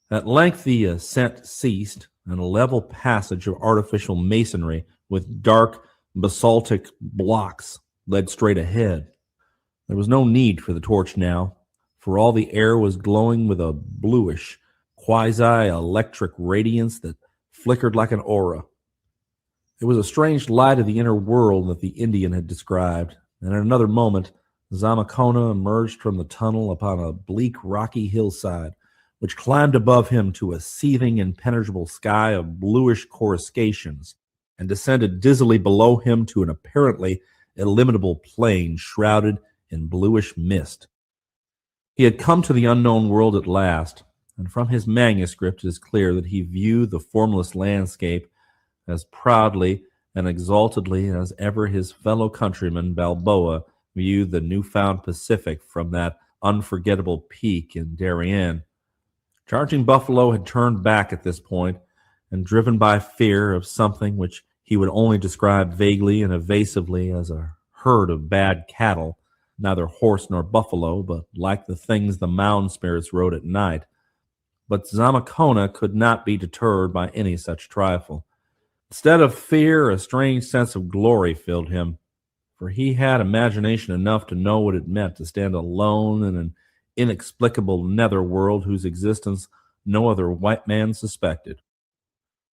[SPEAKER 6] At length the ascent ceased, and a level passage of artificial masonry with dark basaltic blocks led straight ahead. There was no need for the torch now, for all the air was glowing with a bluish, quasi-electric radiance that flickered like an aura. It was a strange light of the inner world that the Indian had described, and in another moment Zamakona emerged from the tunnel upon a bleak rocky hillside, which climbed above him to a seething, impenetrable sky of bluish coruscations, and descended dizzily below him to an apparently illimitable plain shrouded in bluish mist. He had come to the unknown world at last, and from his manuscript it is clear that he viewed the formless landscape as proudly and exaltedly as ever his fellow countryman Balboa viewed the newfound Pacific from that unforgettable peak in Darien. Charging Buffalo had turned back at this point, and driven by fear of something which he would only describe vaguely and evasively as a herd of bad cattle, neither horse nor buffalo, but like the things the mound spirits rode at night. But Zamakona could not be deterred by any such trifle. Instead of fear, a strange sense of glory filled him, for he had imagination enough to know what it meant to stand alone in an inexplicable nether world whose existence no other white man suspected.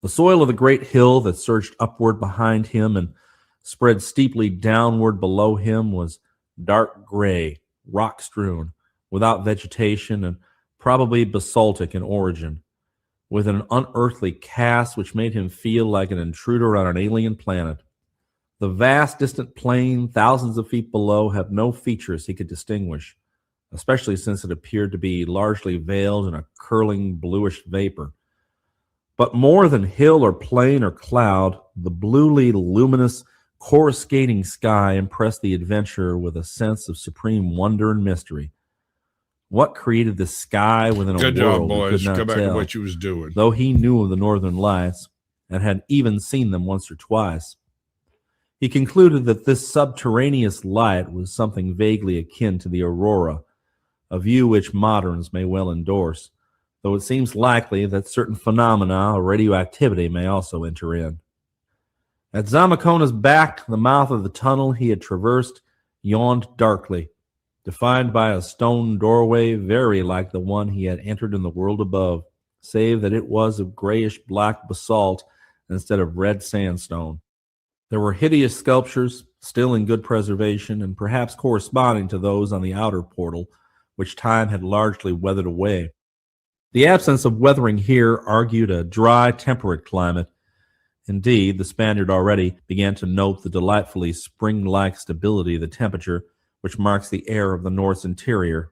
[SPEAKER 6] The soil of the great hill that surged upward behind him and spread steeply downward below him was dark gray, rock-strewn, without vegetation, and probably basaltic in origin, with an unearthly cast which made him feel like an intruder on an alien planet. The vast distant plain, thousands of feet below, had no features he could distinguish, especially since it appeared to be largely veiled in a curling bluish vapor. But more than hill or plain or cloud, the bluely luminous, coruscating sky impressed the adventurer with a sense of supreme wonder and mystery. What created the sky within a
[SPEAKER 3] Good
[SPEAKER 6] world
[SPEAKER 3] job, boys.
[SPEAKER 6] he could
[SPEAKER 3] Go
[SPEAKER 6] not
[SPEAKER 3] back to
[SPEAKER 6] tell,
[SPEAKER 3] what you was doing.
[SPEAKER 6] though he knew of the northern lights and had even seen them once or twice. He concluded that this subterraneous light was something vaguely akin to the aurora, a view which moderns may well endorse, though it seems likely that certain phenomena of radioactivity may also enter in. At Zamakona's back, the mouth of the tunnel he had traversed yawned darkly, defined by a stone doorway very like the one he had entered in the world above, save that it was of grayish-black basalt instead of red sandstone. There were hideous sculptures, still in good preservation, and perhaps corresponding to those on the outer portal, which time had largely weathered away. The absence of weathering here argued a dry, temperate climate. Indeed, the Spaniard already began to note the delightfully spring-like stability of the temperature which marks the air of the North's interior.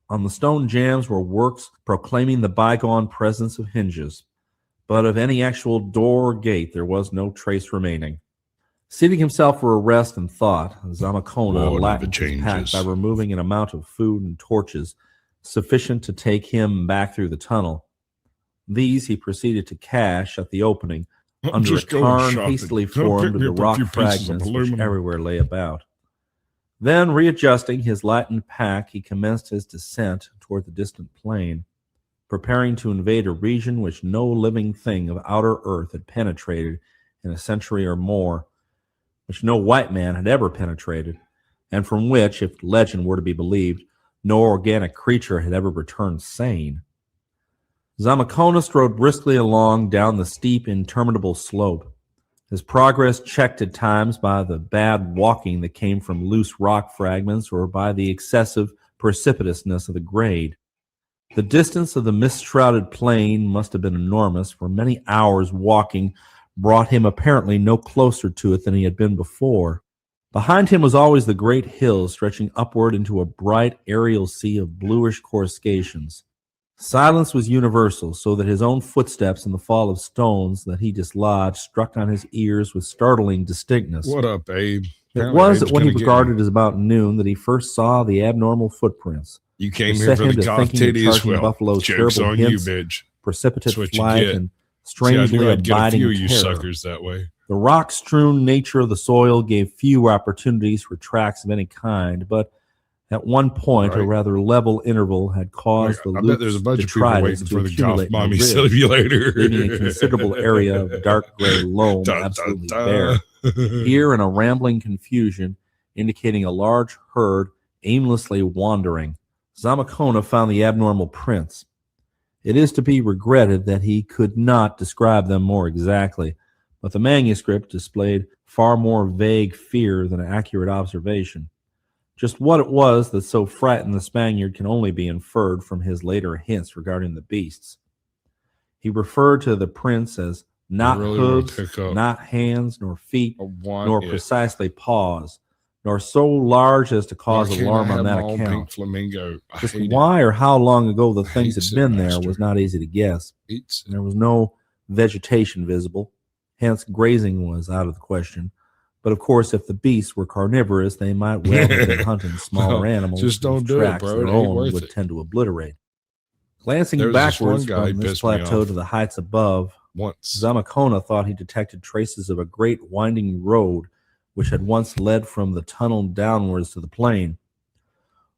[SPEAKER 6] On the stone jambs were works proclaiming the bygone presence of hinges, but of any actual door or gate there was no trace remaining. Seating himself for a rest and thought, Zamakona
[SPEAKER 3] Lord,
[SPEAKER 6] lightened
[SPEAKER 3] the
[SPEAKER 6] his pack
[SPEAKER 3] changes.
[SPEAKER 6] by removing an amount of food and torches sufficient to take him back through the tunnel. These he proceeded to cache at the opening
[SPEAKER 3] I'm
[SPEAKER 6] under a
[SPEAKER 3] just going
[SPEAKER 6] cairn
[SPEAKER 3] shopping.
[SPEAKER 6] hastily
[SPEAKER 3] Come
[SPEAKER 6] formed
[SPEAKER 3] pick
[SPEAKER 6] of
[SPEAKER 3] me
[SPEAKER 6] the
[SPEAKER 3] up a
[SPEAKER 6] rock
[SPEAKER 3] few pieces of
[SPEAKER 6] fragments which
[SPEAKER 3] aluminum.
[SPEAKER 6] everywhere lay about. Then, readjusting his lightened pack, he commenced his descent toward the distant plain, preparing to invade a region which no living thing of outer earth had penetrated in a century or more, which no white man had ever penetrated, and from which, if legend were to be believed, no organic creature had ever returned sane. Zamakona strode briskly along down the steep, interminable slope, his progress checked at times by the bad walking that came from loose rock fragments or by the excessive precipitousness of the grade. The distance of the mist-shrouded plain must have been enormous, for many hours walking brought him apparently no closer to it than he had been before.
[SPEAKER 7] Behind him was always the great hill stretching upward into a bright aerial sea of bluish coruscations. Silence was universal, so that his own footsteps and the fall of stones that he dislodged struck on his ears with startling distinctness.
[SPEAKER 3] What up, Abe?
[SPEAKER 7] It
[SPEAKER 3] Apparently
[SPEAKER 7] was
[SPEAKER 3] Abe's
[SPEAKER 7] when he
[SPEAKER 3] gonna get
[SPEAKER 7] regarded as about noon that he first saw the abnormal footprints.
[SPEAKER 3] You came
[SPEAKER 7] It
[SPEAKER 3] here
[SPEAKER 7] set
[SPEAKER 3] for
[SPEAKER 7] him
[SPEAKER 3] the
[SPEAKER 7] to
[SPEAKER 3] goth
[SPEAKER 7] thinking of
[SPEAKER 3] titty as
[SPEAKER 7] charging
[SPEAKER 3] well.
[SPEAKER 7] Buffalo's
[SPEAKER 3] Joke's
[SPEAKER 7] terrible
[SPEAKER 3] on you,
[SPEAKER 7] hints,
[SPEAKER 3] bitch.
[SPEAKER 7] precipitate
[SPEAKER 3] That's what you
[SPEAKER 7] flight,
[SPEAKER 3] get.
[SPEAKER 7] and
[SPEAKER 3] See, I
[SPEAKER 7] strangely
[SPEAKER 3] knew I'd get a
[SPEAKER 7] abiding
[SPEAKER 3] few of you
[SPEAKER 7] terror.
[SPEAKER 3] suckers that way.
[SPEAKER 7] The rock-strewn nature of the soil gave few opportunities for tracks of any kind, but at one point, a
[SPEAKER 3] Right.
[SPEAKER 7] rather level interval had caused
[SPEAKER 3] Like,
[SPEAKER 7] the
[SPEAKER 3] I bet there's a bunch of people
[SPEAKER 7] detritus
[SPEAKER 3] waiting
[SPEAKER 7] to
[SPEAKER 3] for the
[SPEAKER 7] accumulate
[SPEAKER 3] goth
[SPEAKER 7] in a
[SPEAKER 3] mommy
[SPEAKER 7] ridge,
[SPEAKER 3] simulator.
[SPEAKER 7] leaving a considerable area of dark gray loam
[SPEAKER 3] Dun, dun,
[SPEAKER 7] absolutely
[SPEAKER 3] dun.
[SPEAKER 7] bare. Here, in a rambling confusion, indicating a large herd aimlessly wandering, Zamacona found the abnormal prints. It is to be regretted that he could not describe them more exactly, but the manuscript displayed far more vague fear than accurate observation. Just what it was that so frightened the Spaniard can only be inferred from his later hints regarding the beasts. He referred to the prints as not
[SPEAKER 3] really wanna
[SPEAKER 7] hooves,
[SPEAKER 3] pick up.
[SPEAKER 7] not hands, nor feet,
[SPEAKER 3] I want
[SPEAKER 7] nor
[SPEAKER 3] it.
[SPEAKER 7] precisely paws, nor so large as to cause
[SPEAKER 3] Why can't
[SPEAKER 7] alarm
[SPEAKER 3] I
[SPEAKER 7] on
[SPEAKER 3] have
[SPEAKER 7] that
[SPEAKER 3] my own
[SPEAKER 7] account.
[SPEAKER 3] pink flamingo. I
[SPEAKER 7] Just
[SPEAKER 3] hate it.
[SPEAKER 7] why or how long ago the things
[SPEAKER 3] Hates
[SPEAKER 7] had
[SPEAKER 3] it,
[SPEAKER 7] been there
[SPEAKER 3] master.
[SPEAKER 7] was not easy to guess.
[SPEAKER 3] Hates it.
[SPEAKER 7] There was no vegetation visible, hence grazing was out of the question. But of course, if the beasts were carnivorous, they might well have been hunting smaller
[SPEAKER 3] Well,
[SPEAKER 7] animals
[SPEAKER 3] just don't
[SPEAKER 7] whose
[SPEAKER 3] do it,
[SPEAKER 7] tracks
[SPEAKER 3] bro.
[SPEAKER 7] their
[SPEAKER 3] It ain't
[SPEAKER 7] own
[SPEAKER 3] worth
[SPEAKER 7] would
[SPEAKER 3] it.
[SPEAKER 7] tend to obliterate. Glancing
[SPEAKER 3] There was this
[SPEAKER 7] backwards
[SPEAKER 3] one guy
[SPEAKER 7] from
[SPEAKER 3] who
[SPEAKER 7] this
[SPEAKER 3] pissed me
[SPEAKER 7] plateau
[SPEAKER 3] off.
[SPEAKER 7] to the heights above,
[SPEAKER 3] Once.
[SPEAKER 7] Zamacona thought he detected traces of a great winding road which had once led from the tunnel downwards to the plain.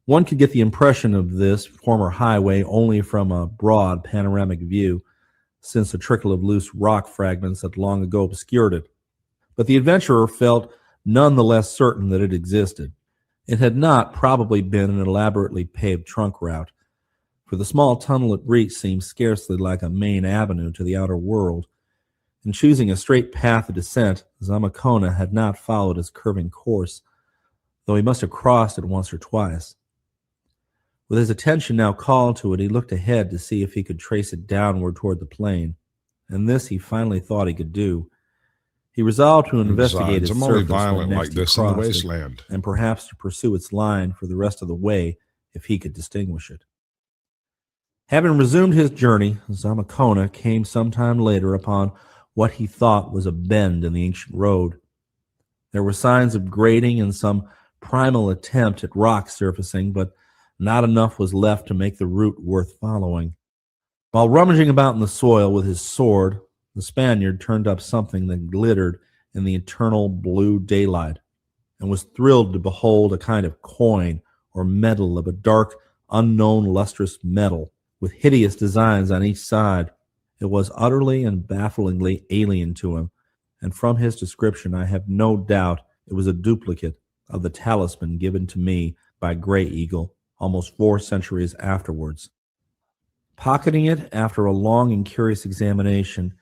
[SPEAKER 7] One could get the impression of this former highway only from a broad panoramic view, since a trickle of loose rock fragments had long ago obscured it. But the adventurer felt none the less certain that it existed. It had not probably been an elaborately paved trunk route, for the small tunnel it reached seemed scarcely like a main avenue to the outer world. In choosing a straight path of descent, Zamacona had not followed its curving course, though he must have crossed it once or twice. With his attention now called to it, he looked ahead to see if he could trace it downward toward the plain, and this he finally thought he could do. He resolved to investigate
[SPEAKER 3] Besides,
[SPEAKER 7] its
[SPEAKER 3] I'm only
[SPEAKER 7] surface when
[SPEAKER 3] violent
[SPEAKER 7] next
[SPEAKER 3] like
[SPEAKER 7] he
[SPEAKER 3] this in the
[SPEAKER 7] crossed it,
[SPEAKER 3] wasteland.
[SPEAKER 7] and perhaps to pursue its line for the rest of the way if he could distinguish it. Having resumed his journey, Zamacona came some time later upon what he thought was a bend in the ancient road. There were signs of grading and some primal attempt at rock surfacing, but not enough was left to make the route worth following. While rummaging about in the soil with his sword, the Spaniard turned up something that glittered in the eternal blue daylight, and was thrilled to behold a kind of coin or medal of a dark, unknown lustrous metal, with hideous designs on each side. It was utterly and bafflingly alien to him, and from his description I have no doubt it was a duplicate of the talisman given to me by Grey Eagle almost 4 centuries afterwards. Pocketing it after a long and curious examination,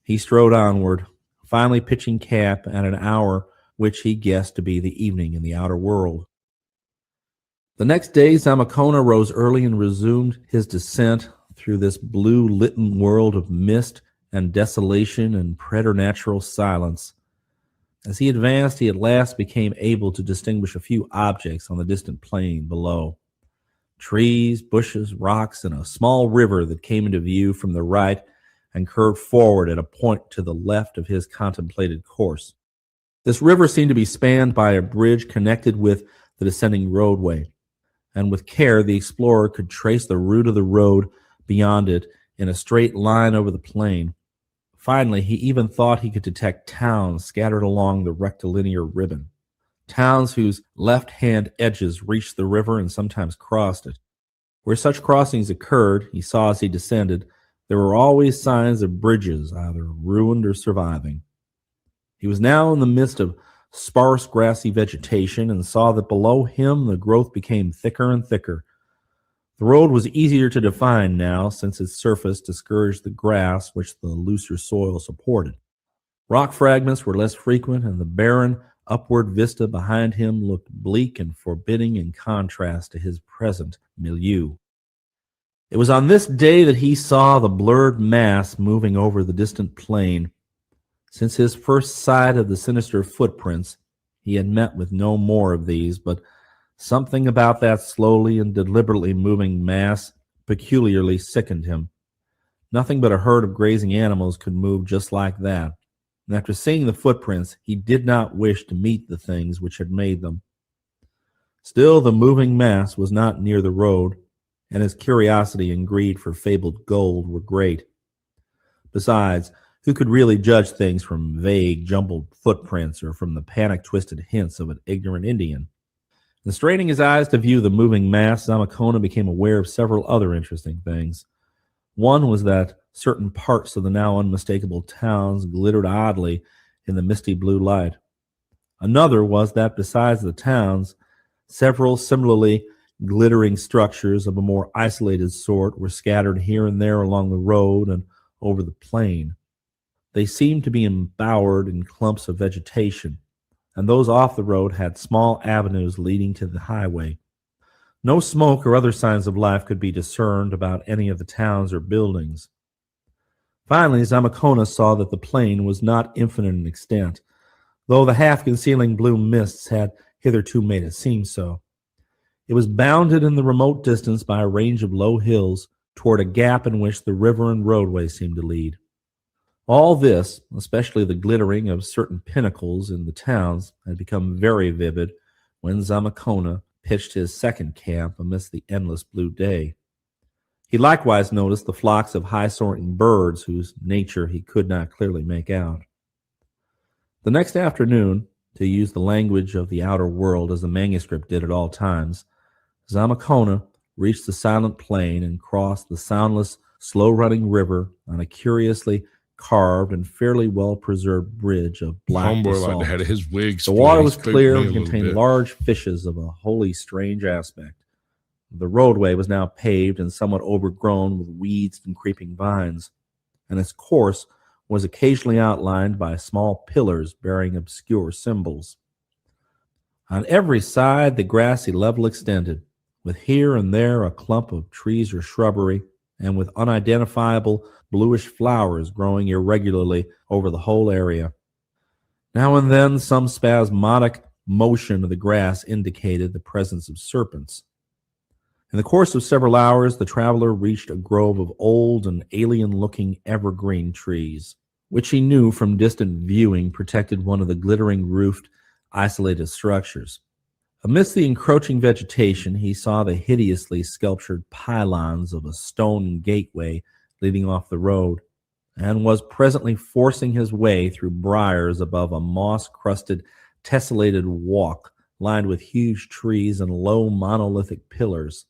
[SPEAKER 7] he strode onward, finally pitching camp at an hour which he guessed to be the evening in the outer world. The next day, Zamacona rose early and resumed his descent through this blue-litten world of mist and desolation and preternatural silence. As he advanced, he at last became able to distinguish a few objects on the distant plain below. Trees, bushes, rocks, and a small river that came into view from the right and curved forward at a point to the left of his contemplated course. This river seemed to be spanned by a bridge connected with the descending roadway, and with care the explorer could trace the route of the road beyond it in a straight line over the plain. Finally, he even thought he could detect towns scattered along the rectilinear ribbon, towns whose left-hand edges reached the river and sometimes crossed it. Where such crossings occurred, he saw as he descended, there were always signs of bridges, either ruined or surviving. He was now in the midst of sparse grassy vegetation and saw that below him the growth became thicker and thicker. The road was easier to define now, since its surface discouraged the grass which the looser soil supported. Rock fragments were less frequent, and the barren, upward vista behind him looked bleak and forbidding in contrast to his present milieu. It was on this day that he saw the blurred mass moving over the distant plain. Since his first sight of the sinister footprints,
[SPEAKER 6] He had met with no more of these, but something about that slowly and deliberately moving mass peculiarly sickened him. Nothing but a herd of grazing animals could move just like that, and after seeing the footprints, he did not wish to meet the things which had made them. Still, the moving mass was not near the road, and his curiosity and greed for fabled gold were great. Besides, who could really judge things from vague, jumbled footprints or from the panic-twisted hints of an ignorant Indian? And straining his eyes to view the moving mass, Zamacona became aware of several other interesting things. One was that certain parts of the now unmistakable towns glittered oddly in the misty blue light. Another was that besides the towns, several similarly glittering structures of a more isolated sort were scattered here and there along the road and over the plain. They seemed to be embowered in clumps of vegetation, and those off the road had small avenues leading to the highway. No smoke or other signs of life could be discerned about any of the towns or buildings. Finally, Zamacona saw that the plain was not infinite in extent, though the half-concealing blue mists had hitherto made it seem so. It was bounded in the remote distance by a range of low hills toward a gap in which the river and roadway seemed to lead. All this, especially the glittering of certain pinnacles in the towns, had become very vivid when Zamacona pitched his second camp amidst the endless blue day. He likewise noticed the flocks of high-soaring birds whose nature he could not clearly make out. The next afternoon, to use the language of the outer world as the manuscript did at all times, Zamacona reached the silent plain and crossed the soundless, slow-running river on a curiously carved and fairly well-preserved bridge of black
[SPEAKER 3] Homeboy
[SPEAKER 6] basalt.
[SPEAKER 3] like had his wig.
[SPEAKER 6] The water
[SPEAKER 3] split.
[SPEAKER 6] was
[SPEAKER 3] He spooked
[SPEAKER 6] clear
[SPEAKER 3] me a
[SPEAKER 6] and
[SPEAKER 3] little
[SPEAKER 6] contained
[SPEAKER 3] bit.
[SPEAKER 6] large fishes of a wholly strange aspect. The roadway was now paved and somewhat overgrown with weeds and creeping vines, and its course was occasionally outlined by small pillars bearing obscure symbols. On every side the grassy level extended, with here and there a clump of trees or shrubbery, and with unidentifiable bluish flowers growing irregularly over the whole area. Now and then some spasmodic motion of the grass indicated the presence of serpents. In the course of several hours, the traveler reached a grove of old and alien-looking evergreen trees, which he knew from distant viewing protected one of the glittering roofed, isolated structures. Amidst the encroaching vegetation, he saw the hideously sculptured pylons of a stone gateway leading off the road, and was presently forcing his way through briars above a moss-crusted, tessellated walk lined with huge trees and low monolithic pillars.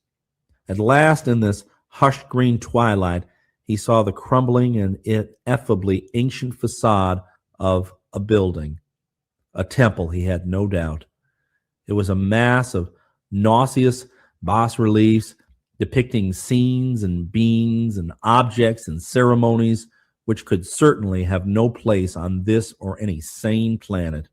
[SPEAKER 6] At last, in this hushed green twilight, he saw the crumbling and ineffably ancient facade of a building. A temple, he had no doubt. It was a mass of nauseous bas-reliefs depicting scenes and beings and objects and ceremonies which could certainly have no place on this or any sane planet.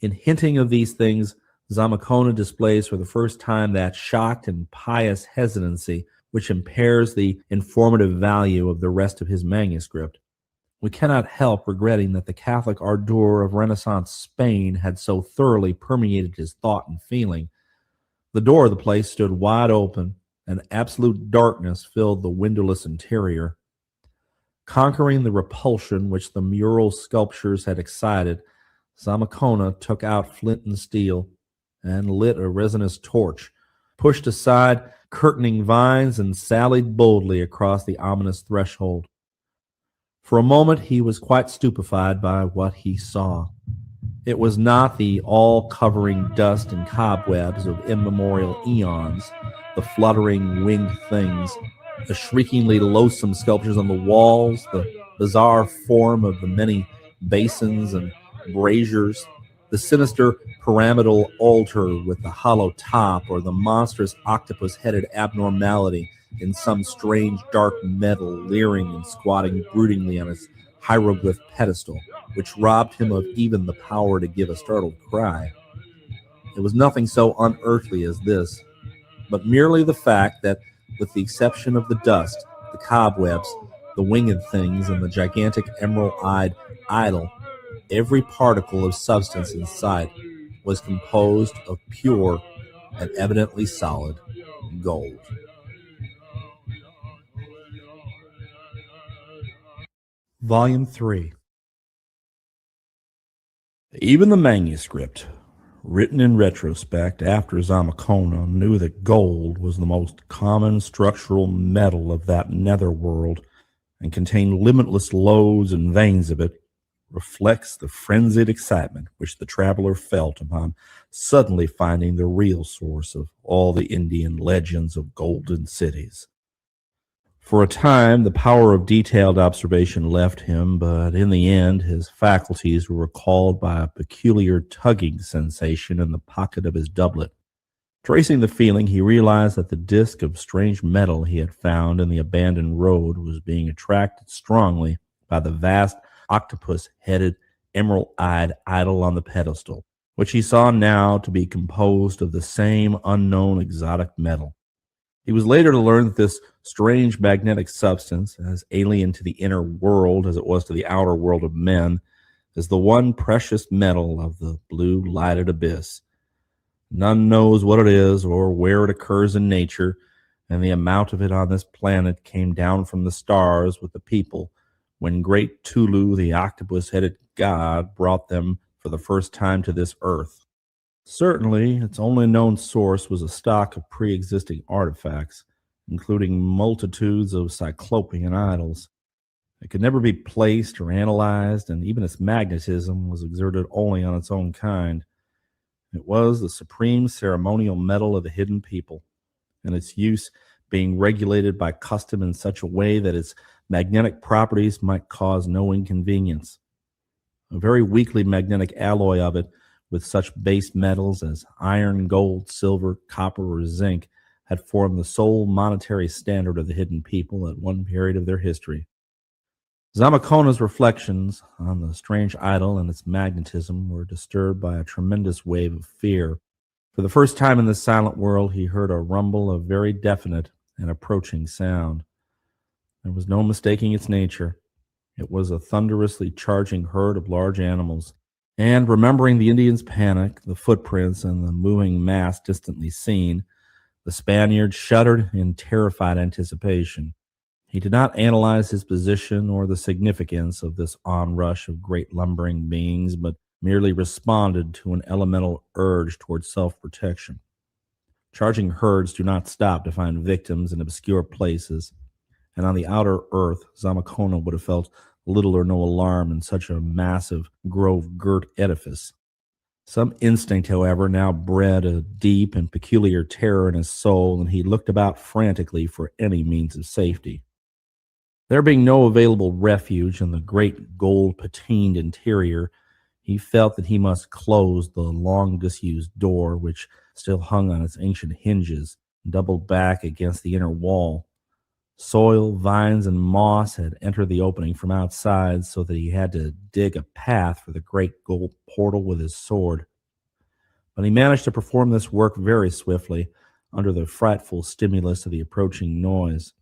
[SPEAKER 6] In hinting of these things, Zamacona displays for the first time that shocked and pious hesitancy which impairs the informative value of the rest of his manuscript. We cannot help regretting that the Catholic ardor of Renaissance Spain had so thoroughly permeated his thought and feeling. The door of the place stood wide open, and absolute darkness filled the windowless interior. Conquering the repulsion which the mural sculptures had excited, Zamacona took out flint and steel and lit a resinous torch, pushed aside curtaining vines, and sallied boldly across the ominous threshold. For a moment he was quite stupefied by what he saw. It was not the all-covering dust and cobwebs of immemorial eons, the fluttering winged things, the shriekingly loathsome sculptures on the walls, the bizarre form of the many basins and braziers, the sinister pyramidal altar with the hollow top, or the monstrous octopus-headed abnormality in some strange dark metal leering and squatting broodingly on its hieroglyph pedestal, which robbed him of even the power to give a startled cry. It was nothing so unearthly as this, but merely the fact that, with the exception of the dust, the cobwebs, the winged things, and the gigantic emerald-eyed idol, every particle of substance in sight
[SPEAKER 7] was composed of pure and evidently solid gold.
[SPEAKER 6] Volume 3.
[SPEAKER 7] Even the manuscript, written in retrospect after Zamakona knew that gold was the most common structural metal of that netherworld and contained limitless lodes and veins of it, reflects the frenzied excitement which the traveler felt upon suddenly finding the real source of all the Indian legends of golden cities. For a time, the power of detailed observation left him, but in the end, his faculties were recalled by a peculiar tugging sensation in the pocket of his doublet. Tracing the feeling, he realized that the disk of strange metal he had found in the abandoned road was being attracted strongly by the vast octopus-headed, emerald-eyed idol on the pedestal, which he saw now to be composed of the same unknown exotic metal. He was later to learn that this strange magnetic substance, as alien to the inner world as it was to the outer world of men, is the one precious metal of the blue lighted abyss. None knows what it is or where it occurs in nature, and the amount of it on this planet came down from the stars with the people when great Tulu, the octopus-headed god, brought them for the first time to this earth. Certainly, its only known source was a stock of pre-existing artifacts, including multitudes of cyclopean idols. It could never be placed or analyzed, and even its magnetism was exerted only on its own kind. It was the supreme ceremonial metal of the hidden people, and its use being regulated by custom in such a way that its magnetic properties might cause no inconvenience. A very weakly magnetic alloy of it, with such base metals as iron, gold, silver, copper, or zinc, had formed the sole monetary standard of the hidden people at one period of their history. Zamakona's reflections on the strange idol and its magnetism were disturbed by a tremendous wave of fear. For the first time in this silent world, he heard a rumble of very definite and approaching sound. There was no mistaking its nature. It was a thunderously charging herd of large animals. And remembering the Indians' panic, the footprints, and the moving mass distantly seen, the Spaniard shuddered in terrified anticipation. He did not analyze his position or the significance of this onrush of great lumbering beings, but merely responded to an elemental urge toward self-protection. Charging herds do not stop to find victims in obscure places, and on the outer earth, Zamakona would have felt little or no alarm in such a massive, grove-girt edifice. Some instinct, however, now bred a deep and peculiar terror in his soul, and he looked about frantically for any means of safety. There being no available refuge in the great gold-patined interior, he felt that he must close the long-disused door, which still hung on its ancient hinges, doubled back against the inner wall. Soil, vines, and moss had entered the opening from outside, so that he had to dig a path for the great gold portal with his sword. But he managed to perform this work very swiftly, under the frightful stimulus of the approaching noise.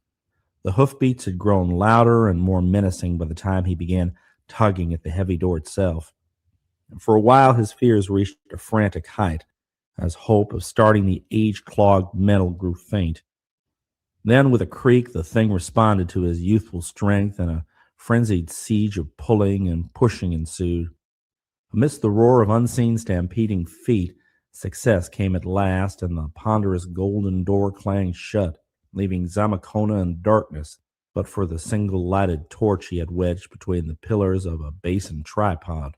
[SPEAKER 7] The hoofbeats had grown louder and more menacing by the time he began tugging at the heavy door itself. And for a while his fears reached a frantic height, as hope of starting the age-clogged metal grew faint. Then, with a creak, the thing responded to his youthful strength, and a frenzied siege of pulling and pushing ensued. Amidst the roar of unseen stampeding feet, success came at last, and the ponderous golden door clanged shut, leaving Zamakona in darkness, but for the single lighted torch he had wedged between the pillars of a basin tripod.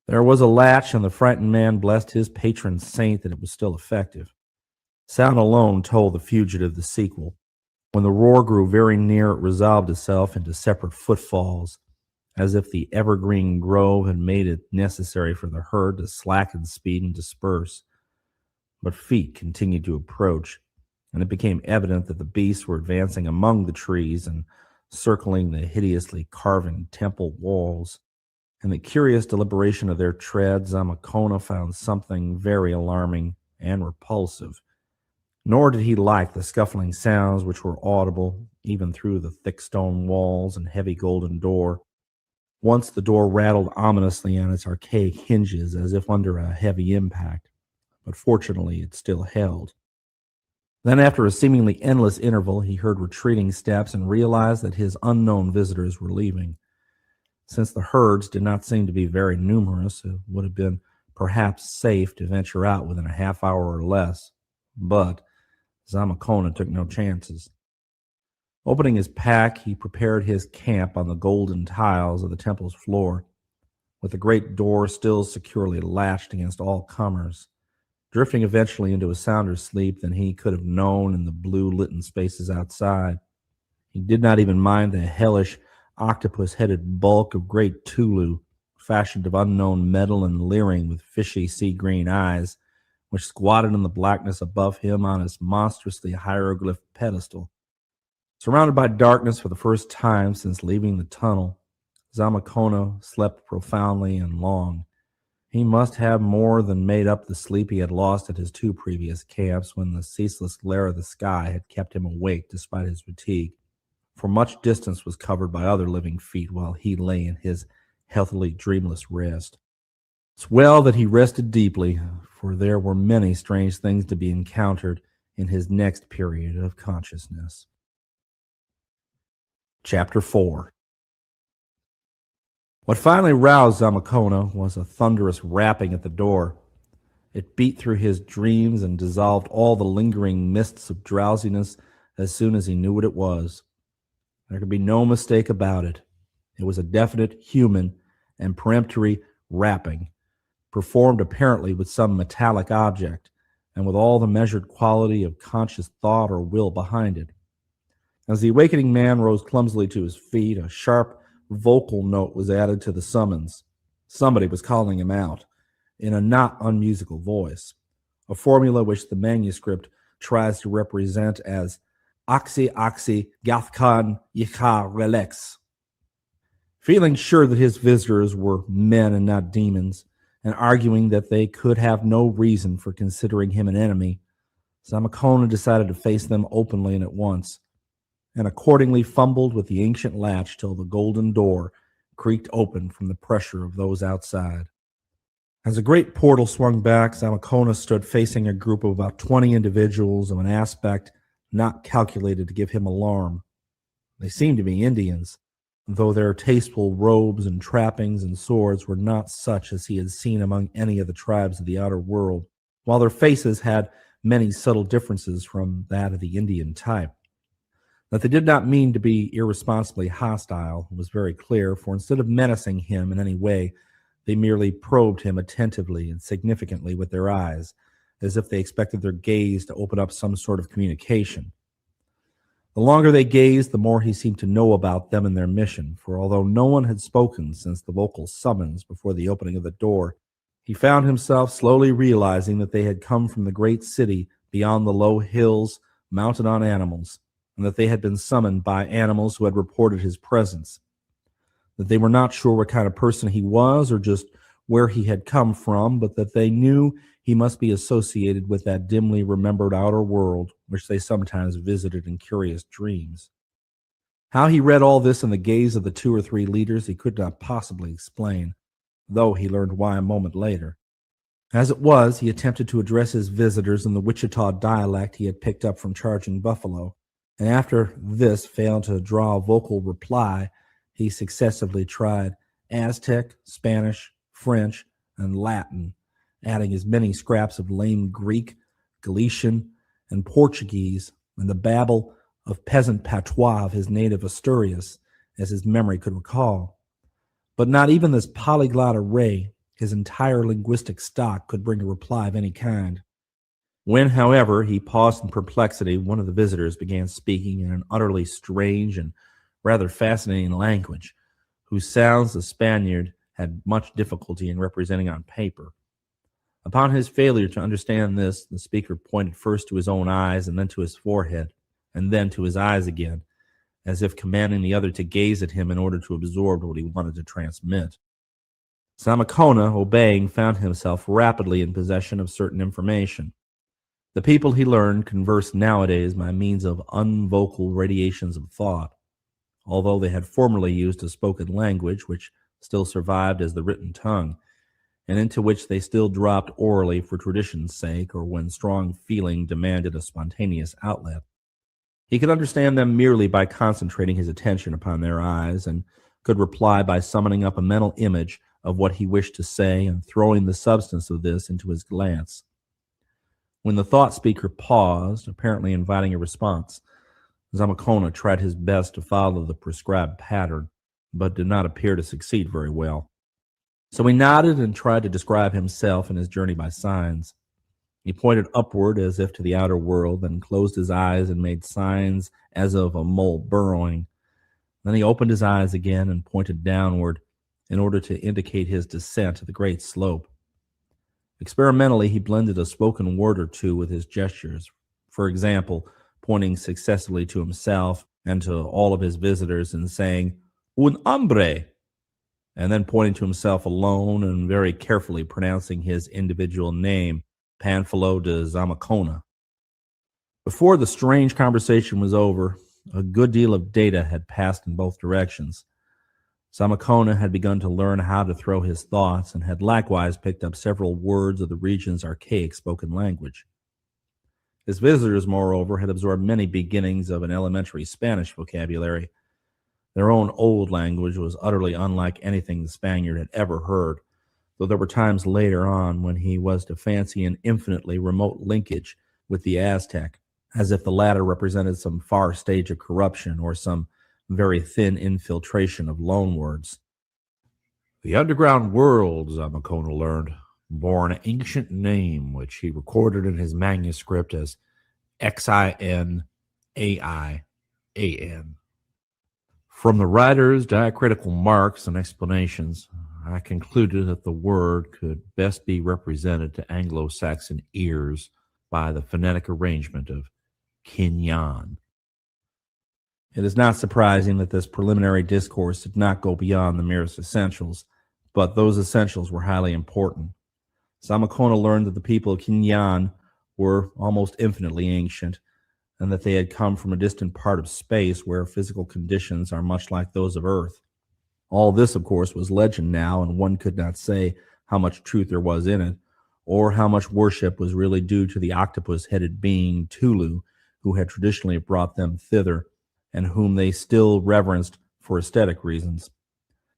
[SPEAKER 7] There was a latch, and the frightened man blessed his patron saint that it was still effective. Sound alone told the fugitive the sequel. When the roar grew very near, it resolved itself into separate footfalls, as if the evergreen grove had made it necessary for the herd to slacken speed and disperse. But feet continued to approach, and it became evident that the beasts were advancing among the trees and circling the hideously carven temple walls. In the curious deliberation of their tread, Zamakona found something very alarming and repulsive. Nor did he like the scuffling sounds which were audible even through the thick stone walls and heavy golden door.
[SPEAKER 6] Once the door rattled ominously on its archaic hinges as if under a heavy impact, but fortunately it still held. Then, after a seemingly endless interval, he heard retreating steps and realized that his unknown visitors were leaving. Since the herds did not seem to be very numerous, it would have been perhaps safe to venture out within a half hour or less, but Zamakona took no chances. Opening his pack, he prepared his camp on the golden tiles of the temple's floor, with the great door still securely latched against all comers, drifting eventually into a sounder sleep than he could have known in the blue-litten spaces outside. He did not even mind the hellish, octopus-headed bulk of great Tulu, fashioned of unknown metal and leering with fishy sea-green eyes, which squatted in the blackness above him on its monstrously hieroglyphed pedestal. Surrounded by darkness for the first time since leaving the tunnel, Zamakona slept profoundly and long. He must have more than made up the sleep he had lost at his 2 previous camps when the ceaseless glare of the sky had kept him awake despite his fatigue, for much distance was covered by other living feet while he lay in his healthily dreamless rest. It's well that he rested deeply, for there were many strange things to be encountered in his next period of consciousness. Chapter 4. What finally roused Zamakona was a thunderous rapping at the door. It beat through his dreams and dissolved all the lingering mists of drowsiness as soon as he knew what it was. There could be no mistake about it. It was a definite human and peremptory rapping, performed apparently with some metallic object, and with all the measured quality of conscious thought or will behind it. As the awakening man rose clumsily to his feet, a sharp vocal note was added to the summons. Somebody was calling him out, in a not unmusical voice, a formula which the manuscript tries to represent as Oxy Oxy Gathkan Yikha Relax. Feeling sure that his visitors were men and not demons, and arguing that they could have no reason for considering him an enemy, Zamakona decided to face them openly and at once, and accordingly fumbled with the ancient latch till the golden door creaked open from the pressure of those outside. As the great portal swung back, Zamakona stood facing a group of about 20 individuals of an aspect not calculated to give him alarm. They seemed to be Indians, though their tasteful robes and trappings and swords were not such as he had seen among any of the tribes of the outer world, while their faces had many subtle differences from that of the Indian type. That they did not mean to be irresponsibly hostile was very clear, for instead of menacing him in any way, they merely probed him attentively and significantly with their eyes, as if they expected their gaze to open up some sort of communication. The longer they gazed, the more he seemed to know about them and their mission, for although no one had spoken since the vocal summons before the opening of the door, he found himself slowly realizing that they had come from the great city beyond the low hills mounted on animals, and that they had been summoned by animals who had reported his presence, that they were not sure what kind of person he was or just where he had come from, but that they knew he must be associated with that dimly remembered outer world which they sometimes visited in curious dreams. How he read all this in the gaze of the 2 or 3 leaders he could not possibly explain, though he learned why a moment later. As it was, he attempted to address his visitors in the Wichita dialect he had picked up from Charging Buffalo, and after this failed to draw a vocal reply, he successively tried Aztec, Spanish, French, and Latin, adding as many scraps of lame Greek, Galician, and Portuguese, and the babble of peasant patois of his native Asturias as his memory could recall. But not even this polyglot array, his entire linguistic stock, could bring a reply of any kind. When, however, he paused in perplexity, one of the visitors began speaking in an utterly strange and rather fascinating language, whose sounds the Spaniard had much difficulty in representing on paper. Upon his failure to understand this, the speaker pointed first to his own eyes and then to his forehead, and then to his eyes again, as if commanding the other to gaze at him in order to absorb what he wanted to transmit. Zamakona, obeying, found himself rapidly in possession of certain information. The people, he learned, conversed nowadays by means of unvocal radiations of thought, although they had formerly used a spoken language which
[SPEAKER 7] still survived as the written tongue, and into which they still dropped orally for tradition's sake or when strong feeling demanded a spontaneous outlet. He could understand them merely by concentrating his attention upon their eyes, and could reply by summoning up a mental image of what he wished to say and throwing the substance of this into his glance. When the thought speaker paused, apparently inviting a response, Zamakona tried his best to follow the prescribed pattern, but did not appear to succeed very well. So he nodded and tried to describe himself and his journey by signs. He pointed upward as if to the outer world, then closed his eyes and made signs as of a mole burrowing. Then he opened his eyes again and pointed downward in order to indicate his descent to the great slope. Experimentally, he blended a spoken word or two with his gestures. For example, pointing successively to himself and to all of his visitors and saying, "Un hombre," and then pointing to himself alone and very carefully pronouncing his individual name, Panfilo de Zamakona. Before the strange conversation was over, a good deal of data had passed in both directions. Zamakona had begun to learn how to throw his thoughts and had likewise picked up several words of the region's archaic spoken language. His visitors, moreover, had absorbed many beginnings of an elementary Spanish vocabulary. Their own old language was utterly unlike anything the Spaniard had ever heard, though there were times later on when he was to fancy an infinitely remote linkage with the Aztec, as if the latter represented some far stage of corruption or some very thin infiltration of loanwords. The underground world, Zamakona learned, bore an ancient name which he recorded in his manuscript as Xinaian. From the writer's diacritical marks and explanations, I concluded that the word could best be represented to Anglo-Saxon ears by the phonetic arrangement of Kinyan. It is not surprising that this preliminary discourse did not go beyond the merest essentials, but those essentials were highly important. Zamakona learned that the people of Kinyan were almost infinitely ancient, and that they had come from a distant part of space where physical conditions are much like those of Earth. All this, of course, was legend now, and one could not say how much truth there was in it, or how much worship was really due to the octopus-headed being Tulu, who had traditionally brought them thither, and whom they still reverenced for aesthetic reasons.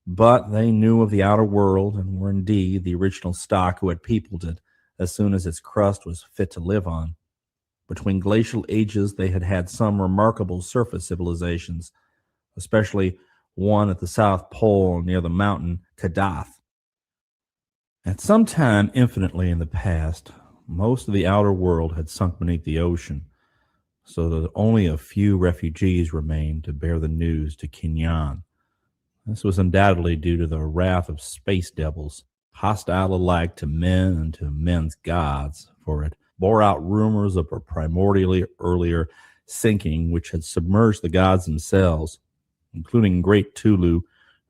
[SPEAKER 7] But they knew of the outer world, and were indeed the original stock who had peopled it as soon as its crust was fit to live on. Between glacial ages, they had had some remarkable surface civilizations, especially one at the South Pole near the mountain Kadath. At some time infinitely in the past, most of the outer world had sunk beneath the ocean, so that only a few refugees remained to bear the news to Kinyan. This was undoubtedly due to the wrath of space devils, hostile alike to men and to men's gods, for it bore out rumors of a primordially earlier sinking which had submerged the gods themselves, including great Tulu,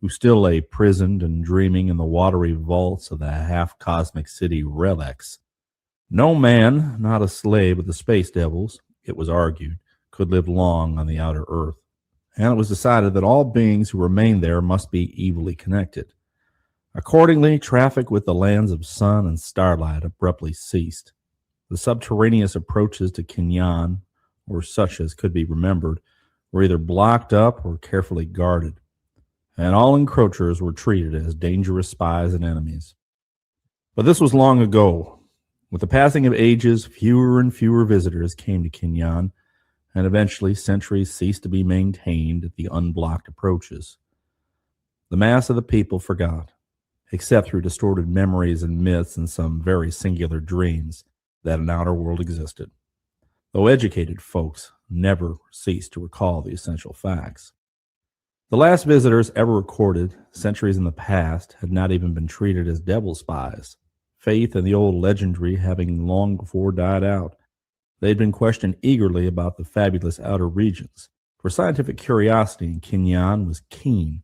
[SPEAKER 7] who still lay prisoned and dreaming in the watery vaults of the half-cosmic city Relax. No man, not a slave of the space devils, it was argued, could live long on the outer earth, and it was decided that all beings who remained there must be evilly connected. Accordingly, traffic with the lands of sun and starlight abruptly ceased. The subterraneous approaches to Kinyan, or such as could be remembered, were either blocked up or carefully guarded, and all encroachers were treated as dangerous spies and enemies. But this was long ago. With the passing of ages, fewer and fewer visitors came to Kinyan, and eventually sentries ceased to be maintained at the unblocked approaches. The mass of the people forgot, except through distorted memories and myths and some very singular dreams, that an outer world existed, though educated folks never ceased to recall the essential facts. The last visitors ever recorded, centuries in the past, had not even been treated as devil spies, faith in the old legendary having long before died out. They had been questioned eagerly about the fabulous outer regions, for scientific curiosity in Kinyan was keen,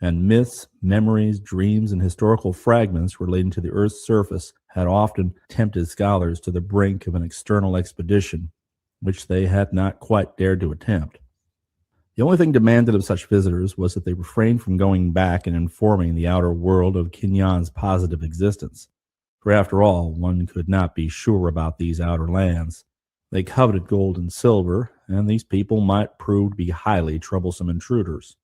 [SPEAKER 7] and myths, memories, dreams, and historical fragments relating to the Earth's surface had often tempted scholars to the brink of an external expedition, which they had not quite dared to attempt. The only thing demanded of such visitors was that they refrain from going back and informing the outer world of Kinyan's positive existence. For after all, one could not be sure about these outer lands. They coveted gold and silver, and these people might prove to be highly troublesome intruders.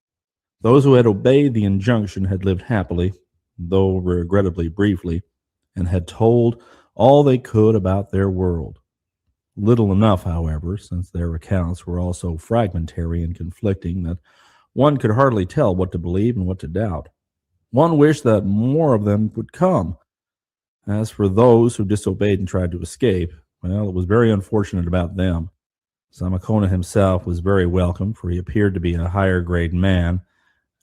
[SPEAKER 7] Those who had obeyed the injunction had lived happily, though regrettably briefly, and had told all they could about their world. Little enough, however, since their accounts were all so fragmentary and conflicting that one could hardly tell what to believe and what to doubt. One wished that more of them would come. As for those who disobeyed and tried to escape, well, it was very unfortunate about them. Zamakona himself was very welcome, for he appeared to be a higher grade man,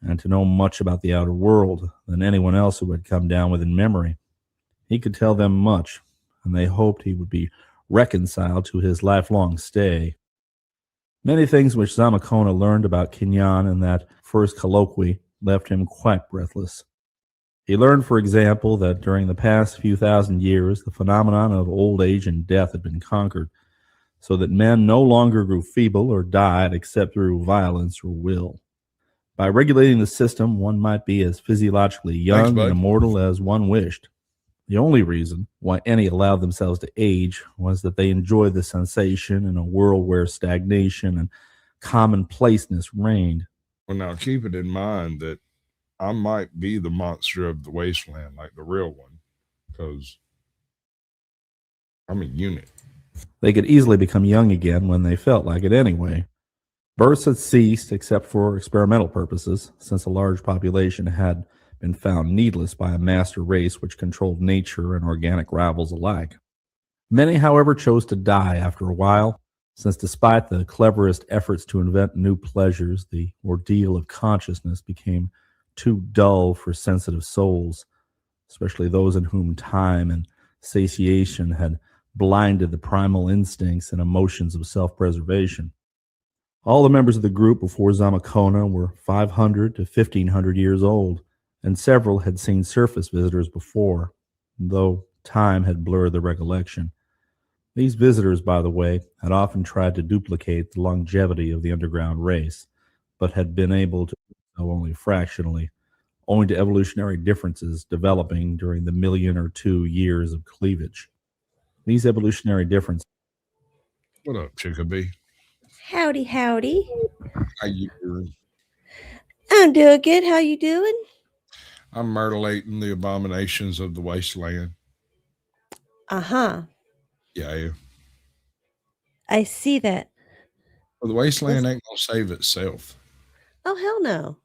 [SPEAKER 7] and to know much about the outer world than anyone else who had come down within memory. He could tell them much, and they hoped he would be reconciled to his lifelong stay. Many things which Zamakona learned about Kinyan in that first colloquy left him quite breathless. He learned, for example, that during the past few thousand years, the phenomenon of old age and death had been conquered, so that men no longer grew feeble or died except through violence or will. By regulating the system, one might be as physiologically young and immortal as one wished. The only reason why any allowed themselves to age was that they enjoyed the sensation in a world where stagnation and commonplaceness reigned.
[SPEAKER 3] Well, now keep it in mind that I might be the monster of the wasteland, like the real one, because I'm a unit.
[SPEAKER 7] They could easily become young again when they felt like it anyway. Births had ceased except for experimental purposes, since a large population had been found needless by a master race which controlled nature and organic rivals alike. Many, however, chose to die after a while, since despite the cleverest efforts to invent new pleasures, the ordeal of consciousness became too dull for sensitive souls, especially those in whom time and satiation had blinded the primal instincts and emotions of self-preservation. All the members of the group before Zamakona were 500 to 1,500 years old, and several had seen surface visitors before, though time had blurred the recollection. These visitors, by the way, had often tried to duplicate the longevity of the underground race, but had been able to do so only fractionally, owing to evolutionary differences developing during the 1,000,000 or 2 years of cleavage. These evolutionary differences.
[SPEAKER 3] What up, Chickabee?
[SPEAKER 8] Howdy, howdy.
[SPEAKER 3] How you doing?
[SPEAKER 8] I'm doing good. How you doing?
[SPEAKER 3] I'm mutilating the abominations of the wasteland.
[SPEAKER 8] Uh-huh.
[SPEAKER 3] Yeah, I am.
[SPEAKER 8] I see that.
[SPEAKER 3] Well, the wasteland ain't gonna save itself.
[SPEAKER 8] Oh, hell no.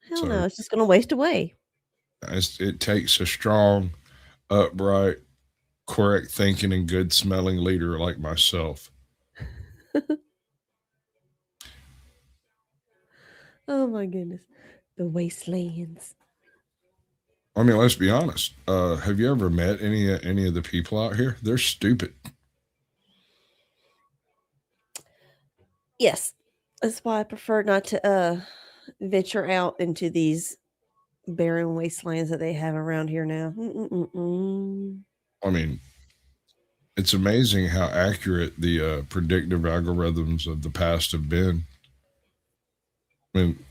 [SPEAKER 8] Hell
[SPEAKER 3] So-
[SPEAKER 8] no. It's just going to waste away.
[SPEAKER 3] It takes a strong, upright, correct thinking, and good smelling leader like myself.
[SPEAKER 8] Oh, my goodness. The wastelands.
[SPEAKER 3] I mean, let's be honest. Have you ever met any of the people out here? They're stupid.
[SPEAKER 8] Yes. That's why I prefer not to venture out into these barren wastelands that they have around here now. Mm-mm-mm-mm.
[SPEAKER 3] I mean, it's amazing how accurate the predictive algorithms of the past have been. I mean,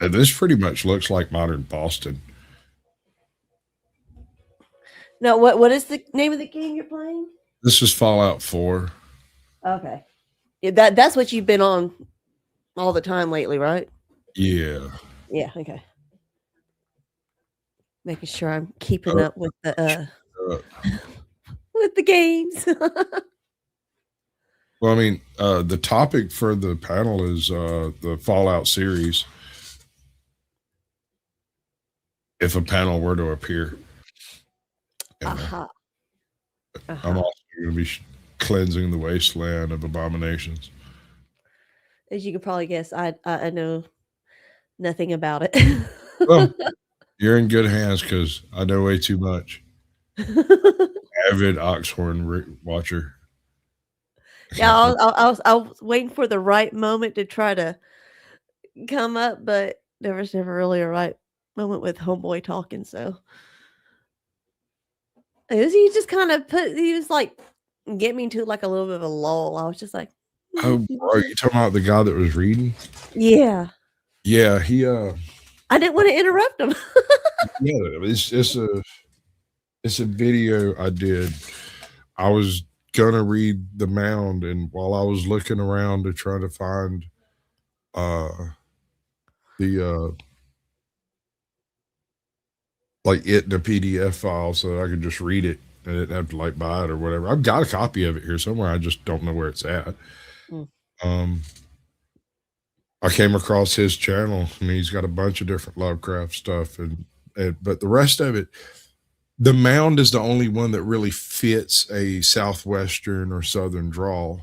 [SPEAKER 3] this pretty much looks like modern Boston.
[SPEAKER 8] Now, what is the name of the game you're playing?
[SPEAKER 3] This is Fallout 4.
[SPEAKER 8] Okay. Yeah, that's what you've been on all the time lately, right?
[SPEAKER 3] Yeah.
[SPEAKER 8] Yeah, okay. Making sure I'm keeping up with the with the games.
[SPEAKER 3] Well, I mean, the topic for the panel is the Fallout series. If a panel were to appear. And,
[SPEAKER 8] Uh-huh.
[SPEAKER 3] I'm also going to be cleansing the wasteland of abominations.
[SPEAKER 8] As you can probably guess, I know nothing about it.
[SPEAKER 3] Well, you're in good hands because I know way too much. Avid Oxhorn watcher.
[SPEAKER 8] Yeah, I was waiting for the right moment to try to come up, but there was never really a right moment with Homeboy talking. So he just kind of he was like, get me into like a little bit of a lull. I was just like,
[SPEAKER 3] Oh, bro, you talking about the guy that was reading?
[SPEAKER 8] Yeah.
[SPEAKER 3] Yeah, he
[SPEAKER 8] I didn't want to interrupt him.
[SPEAKER 3] yeah, it's a video I did. I was gonna read The Mound, and while I was looking around to try to find the like it in a PDF file so that I could just read it and I didn't have to like buy it or whatever. I've got a copy of it here somewhere. I just don't know where it's at.
[SPEAKER 8] Mm.
[SPEAKER 3] I came across his channel. I mean, he's got a bunch of different Lovecraft stuff, and but the rest of it, The Mound is the only one that really fits a southwestern or southern drawl.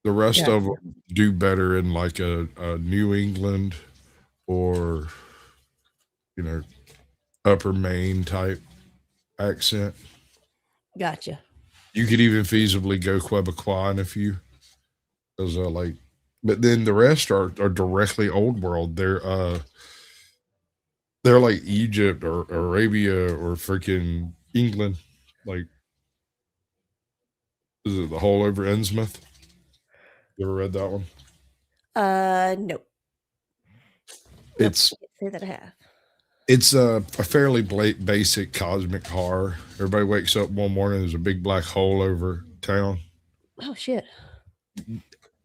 [SPEAKER 3] The rest
[SPEAKER 8] Yeah.
[SPEAKER 3] of them do better in like a New England or upper Maine type accent.
[SPEAKER 8] Gotcha.
[SPEAKER 3] You could even feasibly go Quebecois if you, because but then the rest are directly old world. They're like Egypt or Arabia or freaking England. Like, is it The Hole over Innsmouth? You ever read that one?
[SPEAKER 8] Nope.
[SPEAKER 3] It's
[SPEAKER 8] I can't say that I have.
[SPEAKER 3] It's a fairly basic cosmic horror. Everybody wakes up one morning, there's a big black hole over town.
[SPEAKER 8] Oh shit.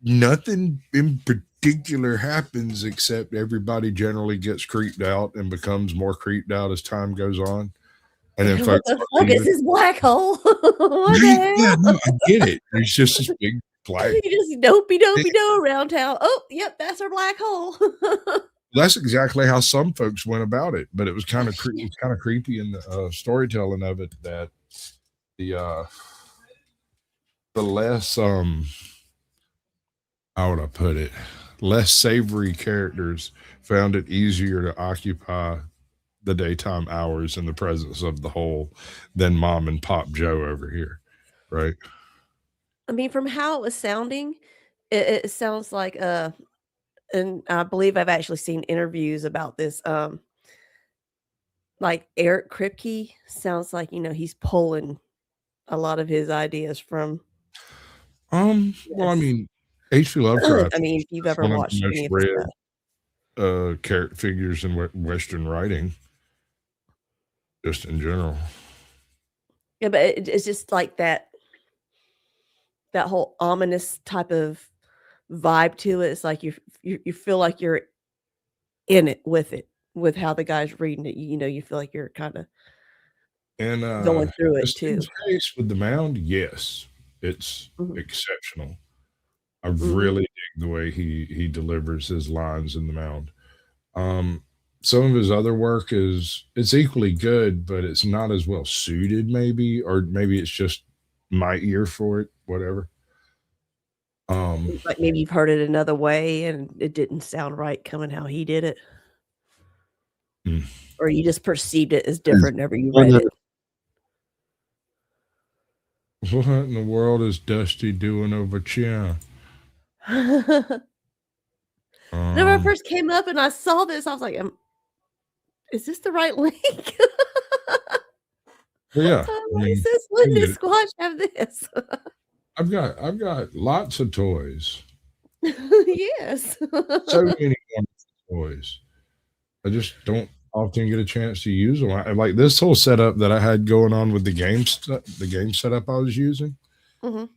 [SPEAKER 3] Nothing in particular happens except everybody generally gets creeped out and becomes more creeped out as time goes on. And then
[SPEAKER 8] What
[SPEAKER 3] folks
[SPEAKER 8] the fuck is this black hole? What the hell?
[SPEAKER 3] yeah, no, I get it. It's just this big black.
[SPEAKER 8] You just dopey do around town. Oh, yep, that's our black hole.
[SPEAKER 3] That's exactly how some folks went about it, but it was kind of creepy in the storytelling of it that the less how would I put it, less savory characters found it easier to occupy the daytime hours in the presence of the whole than Mom and Pop Joe over here, right?
[SPEAKER 8] I mean, from how it was sounding, it sounds like and I believe I've actually seen interviews about this. Like Eric Kripke sounds like he's pulling a lot of his ideas from.
[SPEAKER 3] Well, I mean, H.P. Lovecraft.
[SPEAKER 8] I mean, if you've ever
[SPEAKER 3] one of
[SPEAKER 8] watched
[SPEAKER 3] the most
[SPEAKER 8] any of his stuff.
[SPEAKER 3] rare character figures in Western writing, just in general.
[SPEAKER 8] Yeah, but it's just like that whole ominous type of vibe to it. It's like you feel like you're in it with how the guy's reading it. You feel like you're kind of
[SPEAKER 3] And
[SPEAKER 8] going through it
[SPEAKER 3] this
[SPEAKER 8] too.
[SPEAKER 3] case with The Mound, yes, it's
[SPEAKER 8] Mhm.
[SPEAKER 3] exceptional. I
[SPEAKER 8] Mhm.
[SPEAKER 3] really dig the way he delivers his lines in The Mound. Some of his other work it's equally good, but it's not as well suited, maybe, or maybe it's just my ear for it, whatever.
[SPEAKER 8] Like maybe you've heard it another way and it didn't sound right coming how he did it.
[SPEAKER 3] Mm.
[SPEAKER 8] Or you just perceived it as different whenever you read it.
[SPEAKER 3] What in the world is Dusty doing over here?
[SPEAKER 8] Whenever I
[SPEAKER 3] Um,
[SPEAKER 8] first came up and I saw this, I was like, is this the right link?
[SPEAKER 3] yeah,
[SPEAKER 8] What is this? When
[SPEAKER 3] look at
[SPEAKER 8] did
[SPEAKER 3] it.
[SPEAKER 8] Squatch have this?
[SPEAKER 3] I've got lots of toys.
[SPEAKER 8] Yes.
[SPEAKER 3] So many wonderful toys. I just don't often get a chance to use them. Like this whole setup that I had going on with the game setup I was using.
[SPEAKER 8] Mhm.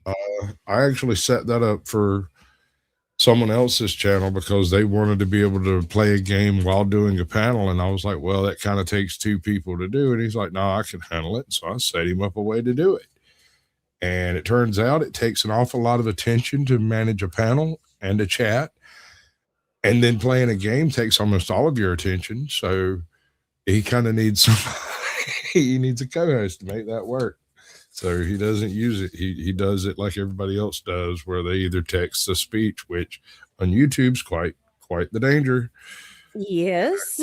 [SPEAKER 3] I actually set that up for someone else's channel because they wanted to be able to play a game while doing a panel, and I was like, well, that kind of takes two people to do. And he's like, no, I can handle it. So I set him up a way to do it. And it turns out it takes an awful lot of attention to manage a panel and a chat. And then playing a game takes almost all of your attention. So he kind of needs he needs a co-host to make that work. So he doesn't use it. He does it like everybody else does, where they either text to speech, which on YouTube's quite the danger.
[SPEAKER 8] Yes.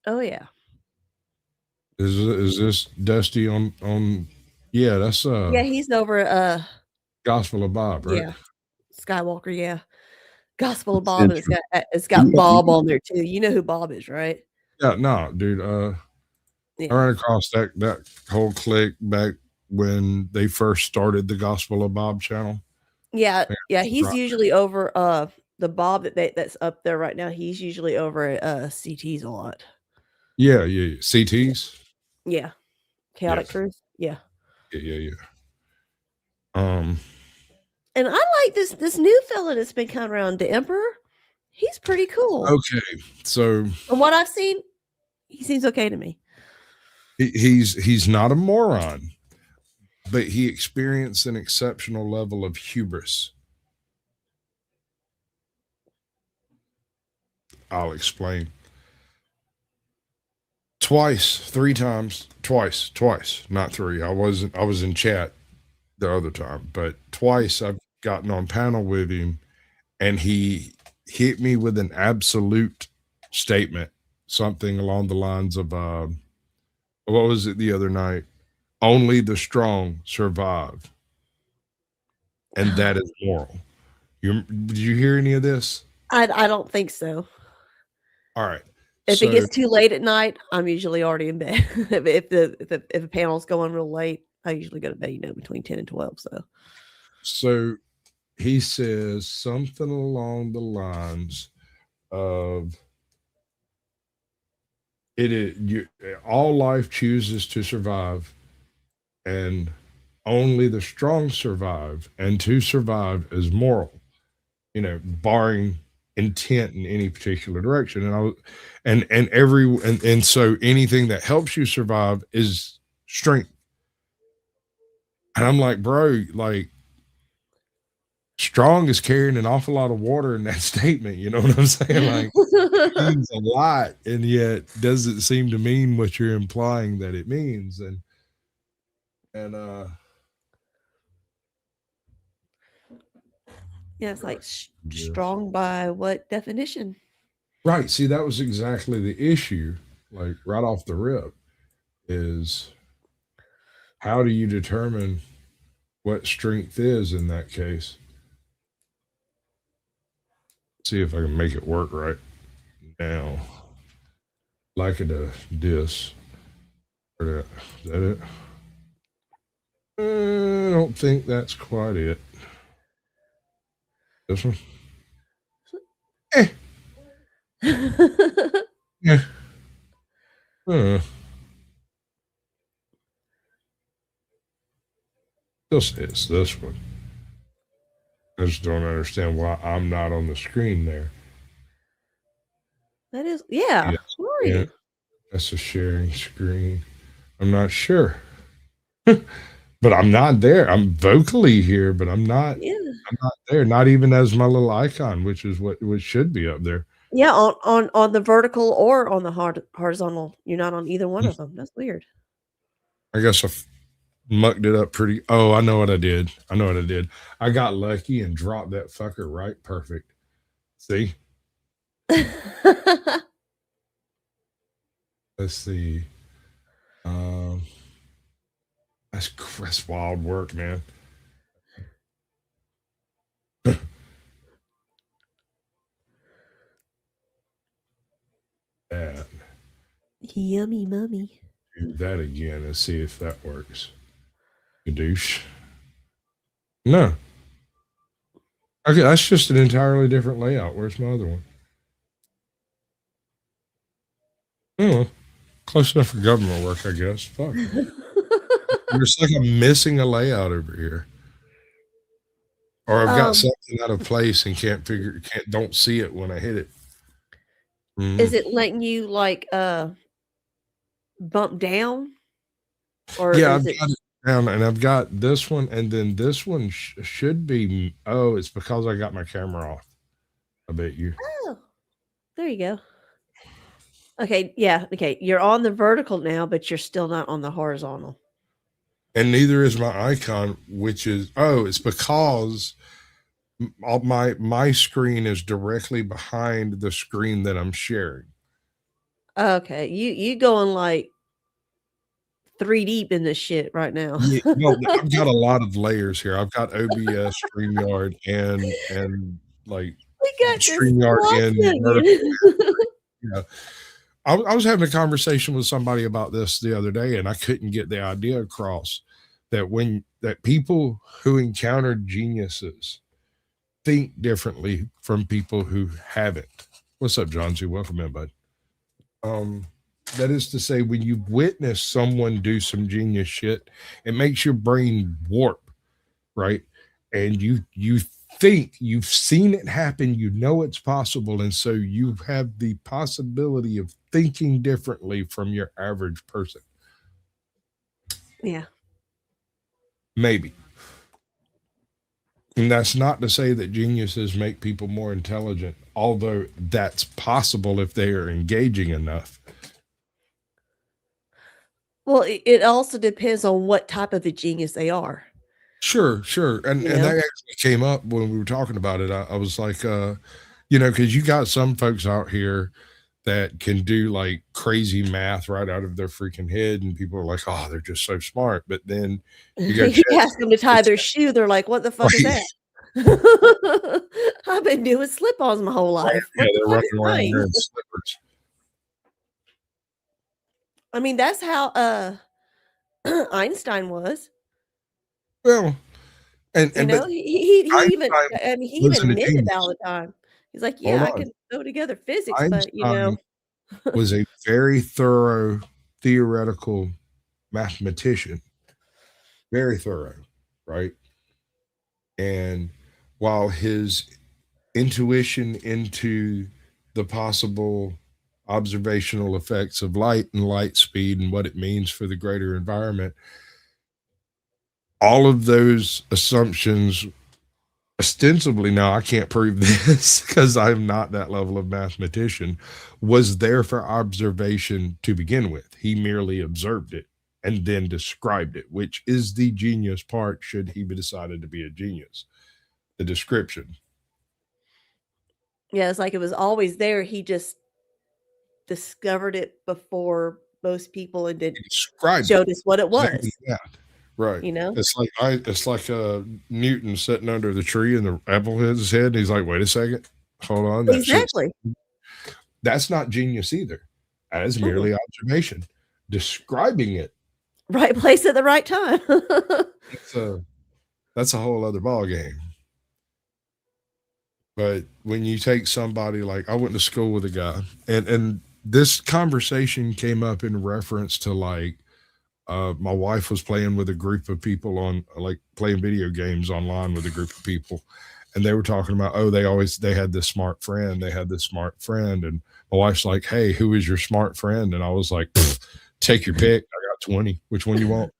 [SPEAKER 8] Oh yeah.
[SPEAKER 3] Is this Dusty on yeah, that's
[SPEAKER 8] Yeah, he's over
[SPEAKER 3] Gospel of Bob, right?
[SPEAKER 8] yeah. Skywalker, yeah. Gospel of Bob, and it's got Bob on there too. You know who Bob is, right?
[SPEAKER 3] Yeah, no, dude. I
[SPEAKER 8] Yeah.
[SPEAKER 3] ran across that whole clique back when they first started the Gospel of Bob channel.
[SPEAKER 8] Yeah, he's
[SPEAKER 3] Right.
[SPEAKER 8] usually over the Bob that's up there right now. He's usually over at CT's a lot.
[SPEAKER 3] Yeah. CTs.
[SPEAKER 8] Yeah, Chaotic
[SPEAKER 3] Yes.
[SPEAKER 8] Truth. Yeah,
[SPEAKER 3] Yeah.
[SPEAKER 8] and I like this new fella that's been coming around, the Emperor. He's pretty cool.
[SPEAKER 3] Okay. So
[SPEAKER 8] From what I've seen, he seems okay to me.
[SPEAKER 3] he's not a moron, but he experienced an exceptional level of hubris. I'll explain. Three times, not three. I was in chat the other time, but twice I've gotten on panel with him and he hit me with an absolute statement, something along the lines of what was it the other night? Only the strong survive. And that is moral. Did you hear any of this?
[SPEAKER 8] I don't think so.
[SPEAKER 3] All right.
[SPEAKER 8] If
[SPEAKER 3] So-
[SPEAKER 8] it gets too late at night, I'm usually already in bed. if the panel's going real late, I usually go to bed, between 10 and 12.
[SPEAKER 3] So he says something along the lines of all life chooses to survive and only the strong survive, and to survive is moral, barring intent in any particular direction. And so anything that helps you survive is strength. And I'm like, bro, like, strong is carrying an awful lot of water in that statement. You know what I'm saying? Like, it means a lot, and yet doesn't seem to mean what you're implying that it means. And
[SPEAKER 8] yeah, it's like strong by what definition?
[SPEAKER 3] right. See, that was exactly the issue. Like right off the rip, is how do you determine what strength is in that case? See if I can make it work right now. Like a diss. Is that it? I don't think that's quite it. This one? Yeah. Just it's this one. I just don't understand why I'm not on the screen there.
[SPEAKER 8] That is, yeah.
[SPEAKER 3] Yes.
[SPEAKER 8] Who are
[SPEAKER 3] Yeah.
[SPEAKER 8] you?
[SPEAKER 3] That's a sharing screen. I'm not sure. But I'm not there. I'm vocally here, but I'm not
[SPEAKER 8] Yeah.
[SPEAKER 3] there. Not even as my little icon, which is what should be up there.
[SPEAKER 8] Yeah, on the vertical or on the horizontal. You're not on either one of them. That's weird.
[SPEAKER 3] I guess I mucked it up pretty. Oh, I know what I did. I got lucky and dropped that fucker right perfect. See? Let's see. That's wild work, man. That.
[SPEAKER 8] Yummy mummy.
[SPEAKER 3] Do that again and see if that works. You douche. No. Okay, that's just an entirely different layout. Where's my other one? Oh, close enough for government work, I guess. Fuck. It's like I'm missing a layout over here. Or I've got something out of place and don't see it when I hit it.
[SPEAKER 8] Is it letting you like bump down? Or
[SPEAKER 3] Yeah,
[SPEAKER 8] is
[SPEAKER 3] I've
[SPEAKER 8] it
[SPEAKER 3] got it down, and I've got this one, and then this one should be. Oh, it's because I got my camera off. I bet you.
[SPEAKER 8] Oh, there you go. Okay, yeah, okay. You're on the vertical now, but you're still not on the horizontal.
[SPEAKER 3] And neither is my icon, which is it's because my screen is directly behind the screen that I'm sharing.
[SPEAKER 8] Okay, you going like 3 deep in this shit right now.
[SPEAKER 3] Yeah, no, I've got a lot of layers here. I've got OBS, StreamYard, and like
[SPEAKER 8] We got this
[SPEAKER 3] StreamYard and
[SPEAKER 8] thing.
[SPEAKER 3] vertical. Yeah. I was having a conversation with somebody about this the other day, and I couldn't get the idea across
[SPEAKER 4] that people who encountered geniuses think differently from people who haven't. What's up, John Z? Welcome in, bud. That is to say, when you witness someone do some genius shit, it makes your brain warp, right? And you think you've seen it happen, you know it's possible, and so you have the possibility of thinking differently from your average person.
[SPEAKER 8] Yeah.
[SPEAKER 4] Maybe. And that's not to say that geniuses make people more intelligent, although that's possible if they are engaging enough.
[SPEAKER 8] Well, it also depends on what type of a genius they are.
[SPEAKER 4] Sure. And
[SPEAKER 8] You
[SPEAKER 4] and
[SPEAKER 8] know?
[SPEAKER 4] that actually came up when we were talking about it. I was like, because you got some folks out here that can do like crazy math right out of their freaking head, and people are like, oh, they're just so smart. But then you got
[SPEAKER 8] You ask them to tie their shoe, they're like, "What the fuck is
[SPEAKER 4] Right.
[SPEAKER 8] that?" I've been doing slip-ons my whole life.
[SPEAKER 4] Yeah,
[SPEAKER 8] What the
[SPEAKER 4] they're
[SPEAKER 8] fuck
[SPEAKER 4] running
[SPEAKER 8] is
[SPEAKER 4] around
[SPEAKER 8] tying?
[SPEAKER 4] there in slippers.
[SPEAKER 8] I mean, that's how Einstein was.
[SPEAKER 4] Well,
[SPEAKER 8] You
[SPEAKER 4] and
[SPEAKER 8] know,
[SPEAKER 4] but
[SPEAKER 8] he even
[SPEAKER 4] Einstein
[SPEAKER 8] I mean, he even
[SPEAKER 4] wasn't a
[SPEAKER 8] admitted
[SPEAKER 4] genius.
[SPEAKER 8] all the time. He's like,
[SPEAKER 4] Hold
[SPEAKER 8] "Yeah, I
[SPEAKER 4] on.
[SPEAKER 8] can throw together physics, but
[SPEAKER 4] Einstein was a very thorough theoretical mathematician, very thorough, right? And while his intuition into the possible observational effects of light and light speed and what it means for the greater environment, all of those assumptions ostensibly, now I can't prove this because I'm not that level of mathematician, was there for observation to begin with. He merely observed it and then described it, which is the genius part should he be decided to be a genius. The description.
[SPEAKER 8] yeah, it's like it was always there. He just discovered it before most people and then
[SPEAKER 4] He described
[SPEAKER 8] showed
[SPEAKER 4] it.
[SPEAKER 8] us what it was,
[SPEAKER 4] Yeah. Right.
[SPEAKER 8] you know?
[SPEAKER 4] It's like Newton sitting under the tree and the apple hits his head and he's like, wait a second, hold on.
[SPEAKER 8] Exactly.
[SPEAKER 4] That's not genius either. That is merely observation. Describing it,
[SPEAKER 8] Right place at the right time.
[SPEAKER 4] that's a whole other ball game. But when you take somebody like I went to school with a guy, and this conversation came up in reference to like my wife was playing with a group of people on like playing video games online with a group of people, and they were talking about they had this smart friend, and my wife's like, hey, who is your smart friend? And I was like, take your pick, I got 20, which one you want?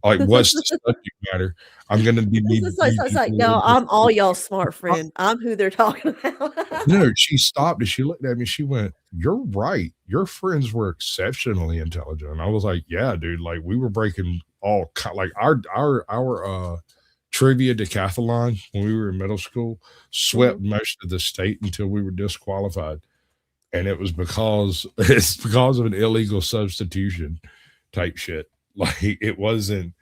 [SPEAKER 4] Like, what's the subject matter? I'm gonna be
[SPEAKER 8] It's like, no, I'm all y'all smart friend. I'm who they're talking about.
[SPEAKER 4] No, she stopped and she looked at me. She went, "You're right. Your friends were exceptionally intelligent." And I was like, "Yeah, dude. Like we were breaking like our trivia decathlon when we were in middle school swept most of the state until we were disqualified, and it was because it's because of an illegal substitution type shit. Like it wasn't.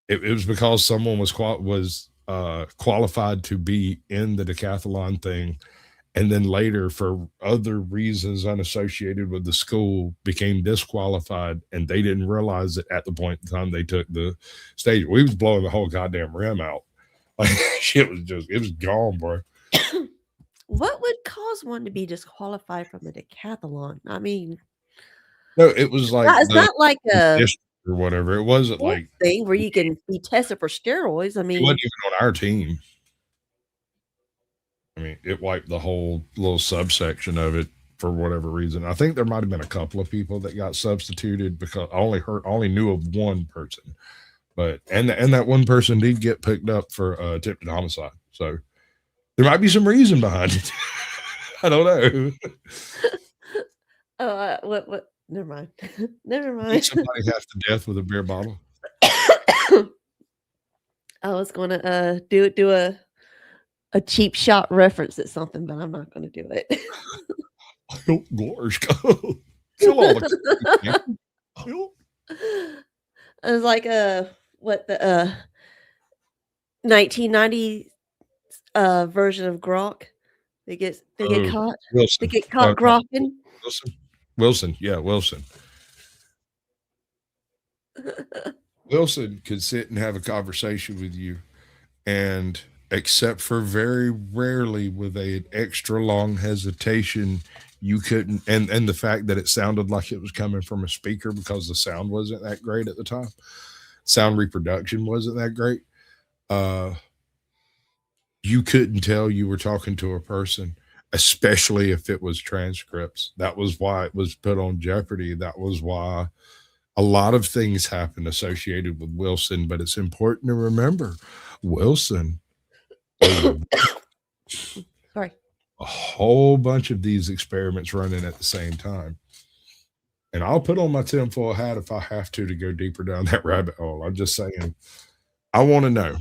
[SPEAKER 4] It was because someone was qualified to be in the decathlon thing, and then later for other reasons unassociated with the school became disqualified, and they didn't realize it at the point in time they took the stage. We was blowing the whole goddamn rim out. Like shit was it was gone, bro.
[SPEAKER 8] What would cause one to be disqualified from the decathlon? I mean,
[SPEAKER 4] No, it was like
[SPEAKER 8] it's not like a
[SPEAKER 4] district or whatever. It wasn't
[SPEAKER 8] sports
[SPEAKER 4] like
[SPEAKER 8] thing where you can be tested for steroids. I
[SPEAKER 4] it
[SPEAKER 8] mean,
[SPEAKER 4] wasn't even on our team. I mean, it wiped the whole little subsection of it for whatever reason. I think there might have been a couple of people that got substituted because I only knew of one person, but and that one person did get picked up for attempted homicide. So there might be some reason behind it. I don't know.
[SPEAKER 8] what? Never mind. Never
[SPEAKER 4] Did
[SPEAKER 8] mind.
[SPEAKER 4] somebody half to death with a beer bottle?
[SPEAKER 8] I was gonna do a cheap shot reference at something, but I'm not gonna do it.
[SPEAKER 4] Oh, gosh, go kill all the.
[SPEAKER 8] It was like what the 1990 version of Grok. They get caught.
[SPEAKER 4] Wilson.
[SPEAKER 8] They get caught grokking.
[SPEAKER 4] Wilson. Yeah, Wilson.
[SPEAKER 3] Wilson could sit and have a conversation with you, and except for very rarely with an extra long hesitation, you couldn't. And the fact that it sounded like it was coming from a speaker because the sound wasn't that great at the time, sound reproduction wasn't that great. You couldn't tell you were talking to a person, especially if it was transcripts. That was why it was put on Jeopardy. That was why a lot of things happen associated with Wilson, but it's important to remember Wilson was
[SPEAKER 8] Sorry.
[SPEAKER 3] a whole bunch of these experiments running at the same time. And I'll put on my tinfoil hat if I have to go deeper down that rabbit hole. I'm just saying, I want to know.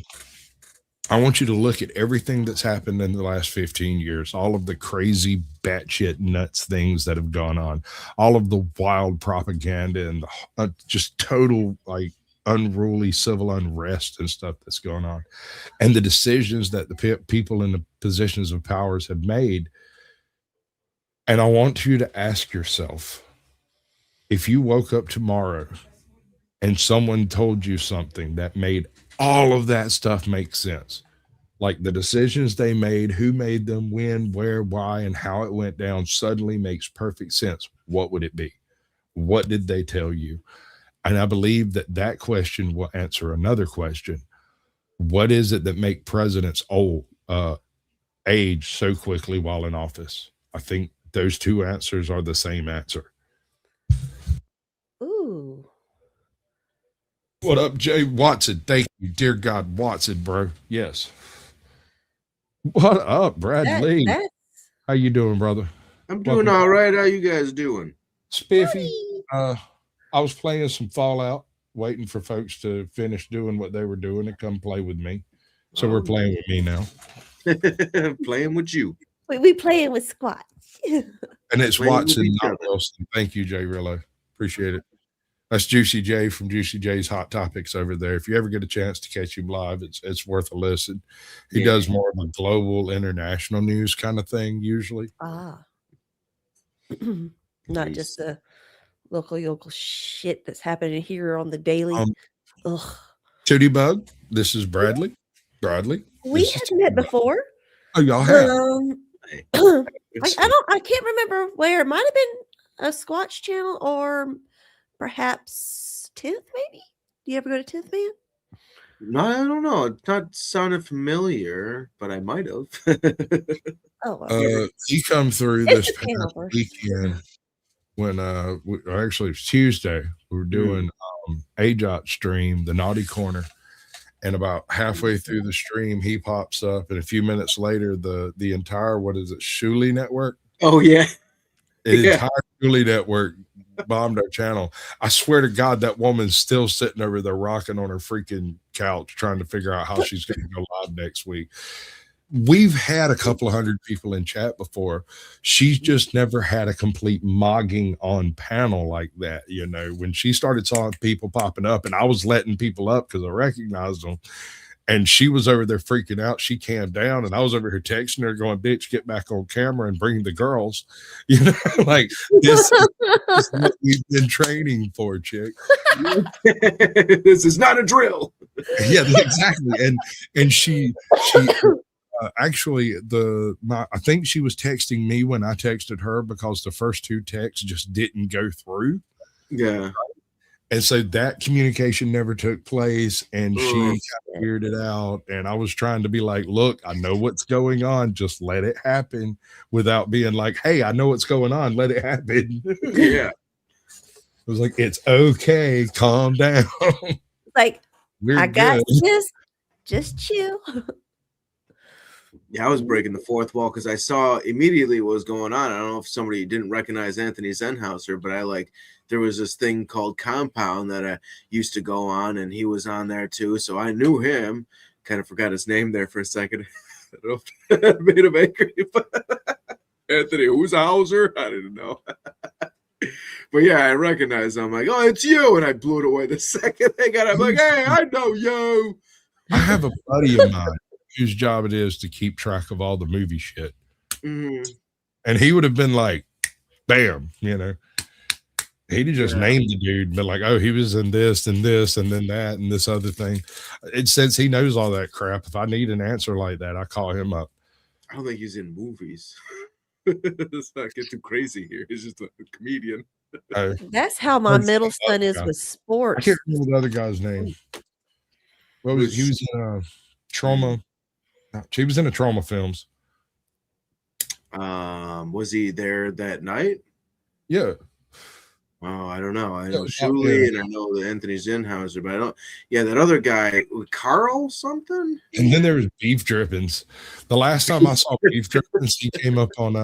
[SPEAKER 3] I want you to look at everything that's happened in the last 15 years, all of the crazy batshit nuts things that have gone on, all of the wild propaganda and the just total like unruly civil unrest and stuff that's going on, and the decisions that the people in the positions of powers have made. And I want you to ask yourself, if you woke up tomorrow and someone told you something that made all of that stuff makes sense, like the decisions they made, who made them, when, where, why, and how it went down suddenly makes perfect sense, what would it be? What did they tell you? And I believe that that question will answer another question. What is it that make presidents age so quickly while in office? I think those two answers are the same answer.
[SPEAKER 8] Ooh.
[SPEAKER 3] What up, Jay Watson? Thank you, dear God, Watson, bro. Yes. What up, Brad Lee? How you doing, brother?
[SPEAKER 9] I'm doing all right. How you guys doing?
[SPEAKER 3] Spiffy. I was playing some Fallout, waiting for folks to finish doing what they were doing and come play with me. So we're playing with me now.
[SPEAKER 9] Playing with you.
[SPEAKER 8] We playing with Squat.
[SPEAKER 3] And it's
[SPEAKER 9] Playing with
[SPEAKER 3] Watson,
[SPEAKER 9] each
[SPEAKER 3] not
[SPEAKER 9] other.
[SPEAKER 3] Wilson. Thank you, Jay Rillo. Appreciate it. That's Juicy J from Juicy J's Hot Topics over there. If you ever get a chance to catch him live, it's worth a listen. He does more of a global, international news kind of thing usually.
[SPEAKER 8] Not just the local shit that's happening here on the daily. Ugh.
[SPEAKER 3] Tootie Bug, this is Bradley.
[SPEAKER 8] We
[SPEAKER 3] This
[SPEAKER 8] have
[SPEAKER 3] is
[SPEAKER 8] met before.
[SPEAKER 3] Oh, y'all have.
[SPEAKER 8] I can't remember where. It might have been a Squatch channel or perhaps Tooth, maybe. Do you ever go to Tooth Man?
[SPEAKER 9] No, I don't know. It's not sounded familiar, but I might have.
[SPEAKER 3] He come through
[SPEAKER 8] It's
[SPEAKER 3] this
[SPEAKER 8] a channel
[SPEAKER 3] past
[SPEAKER 8] verse.
[SPEAKER 3] weekend when actually it was Tuesday. We were doing AJOT stream, the Naughty Corner, and about halfway through the stream, he pops up, and a few minutes later, the entire Shuli Network?
[SPEAKER 9] Oh yeah,
[SPEAKER 3] The entire Shuli Network bombed our channel. I swear to God, that woman's still sitting over there rocking on her freaking couch, trying to figure out how she's going to go live next week. We've had a couple of hundred people in chat before. She's just never had a complete mogging on panel like that. You know, when she started saw people popping up, and I was letting people up because I recognized them, and she was over there freaking out. She calmed down, and I was over here texting her, going, "Bitch, get back on camera and bring the girls." You know, like this is what we've been training for, chick.
[SPEAKER 9] This is not a drill.
[SPEAKER 3] Yeah, exactly. And she actually I think she was texting me when I texted her, because the first two texts just didn't go through.
[SPEAKER 9] Yeah.
[SPEAKER 3] And so that communication never took place, and she kind of figured it out. And I was trying to be like, look, I know what's going on. Just let it happen, without being like, hey, I know what's going on. Let it happen.
[SPEAKER 9] Yeah.
[SPEAKER 3] It was like, it's okay. Calm down.
[SPEAKER 8] Like,
[SPEAKER 3] We're
[SPEAKER 8] I got
[SPEAKER 3] good.
[SPEAKER 8] this. Just chill.
[SPEAKER 9] Yeah, I was breaking the fourth wall because I saw immediately what was going on. I don't know if somebody didn't recognize Anthony Zenhauser, but there was this thing called Compound that I used to go on, and he was on there too. So I knew him. Kind of forgot his name there for a second. I don't know if that made him angry, but Anthony Hauser? I didn't know. But yeah, I recognized him. I'm like, oh, it's you. And I blew it away the second they got it. I'm like, hey, I know you.
[SPEAKER 3] I have a buddy of mine whose job it is to keep track of all the movie shit.
[SPEAKER 9] Mm.
[SPEAKER 3] And he would have been like, bam, you know.
[SPEAKER 4] He'd have just named the dude, but like, oh, he was in this and this and then that and this other thing. It since he knows all that crap. If I need an answer like that, I call him up.
[SPEAKER 9] I don't think he's in movies. Let's not get too crazy here. He's just a comedian.
[SPEAKER 8] That's how my middle son is with
[SPEAKER 4] I
[SPEAKER 8] sports.
[SPEAKER 4] can't remember the other guy's name. What was he was in trauma? He was in the trauma films.
[SPEAKER 9] Was he there that night?
[SPEAKER 4] Yeah.
[SPEAKER 9] Oh, I don't know. I know
[SPEAKER 4] Yeah,
[SPEAKER 9] Shuley and I know the Anthony Zinhauser, but I don't. Yeah, that other guy, Carl something.
[SPEAKER 4] And then there was Beef Drippings. The last time I saw Beef Drippings, he came up on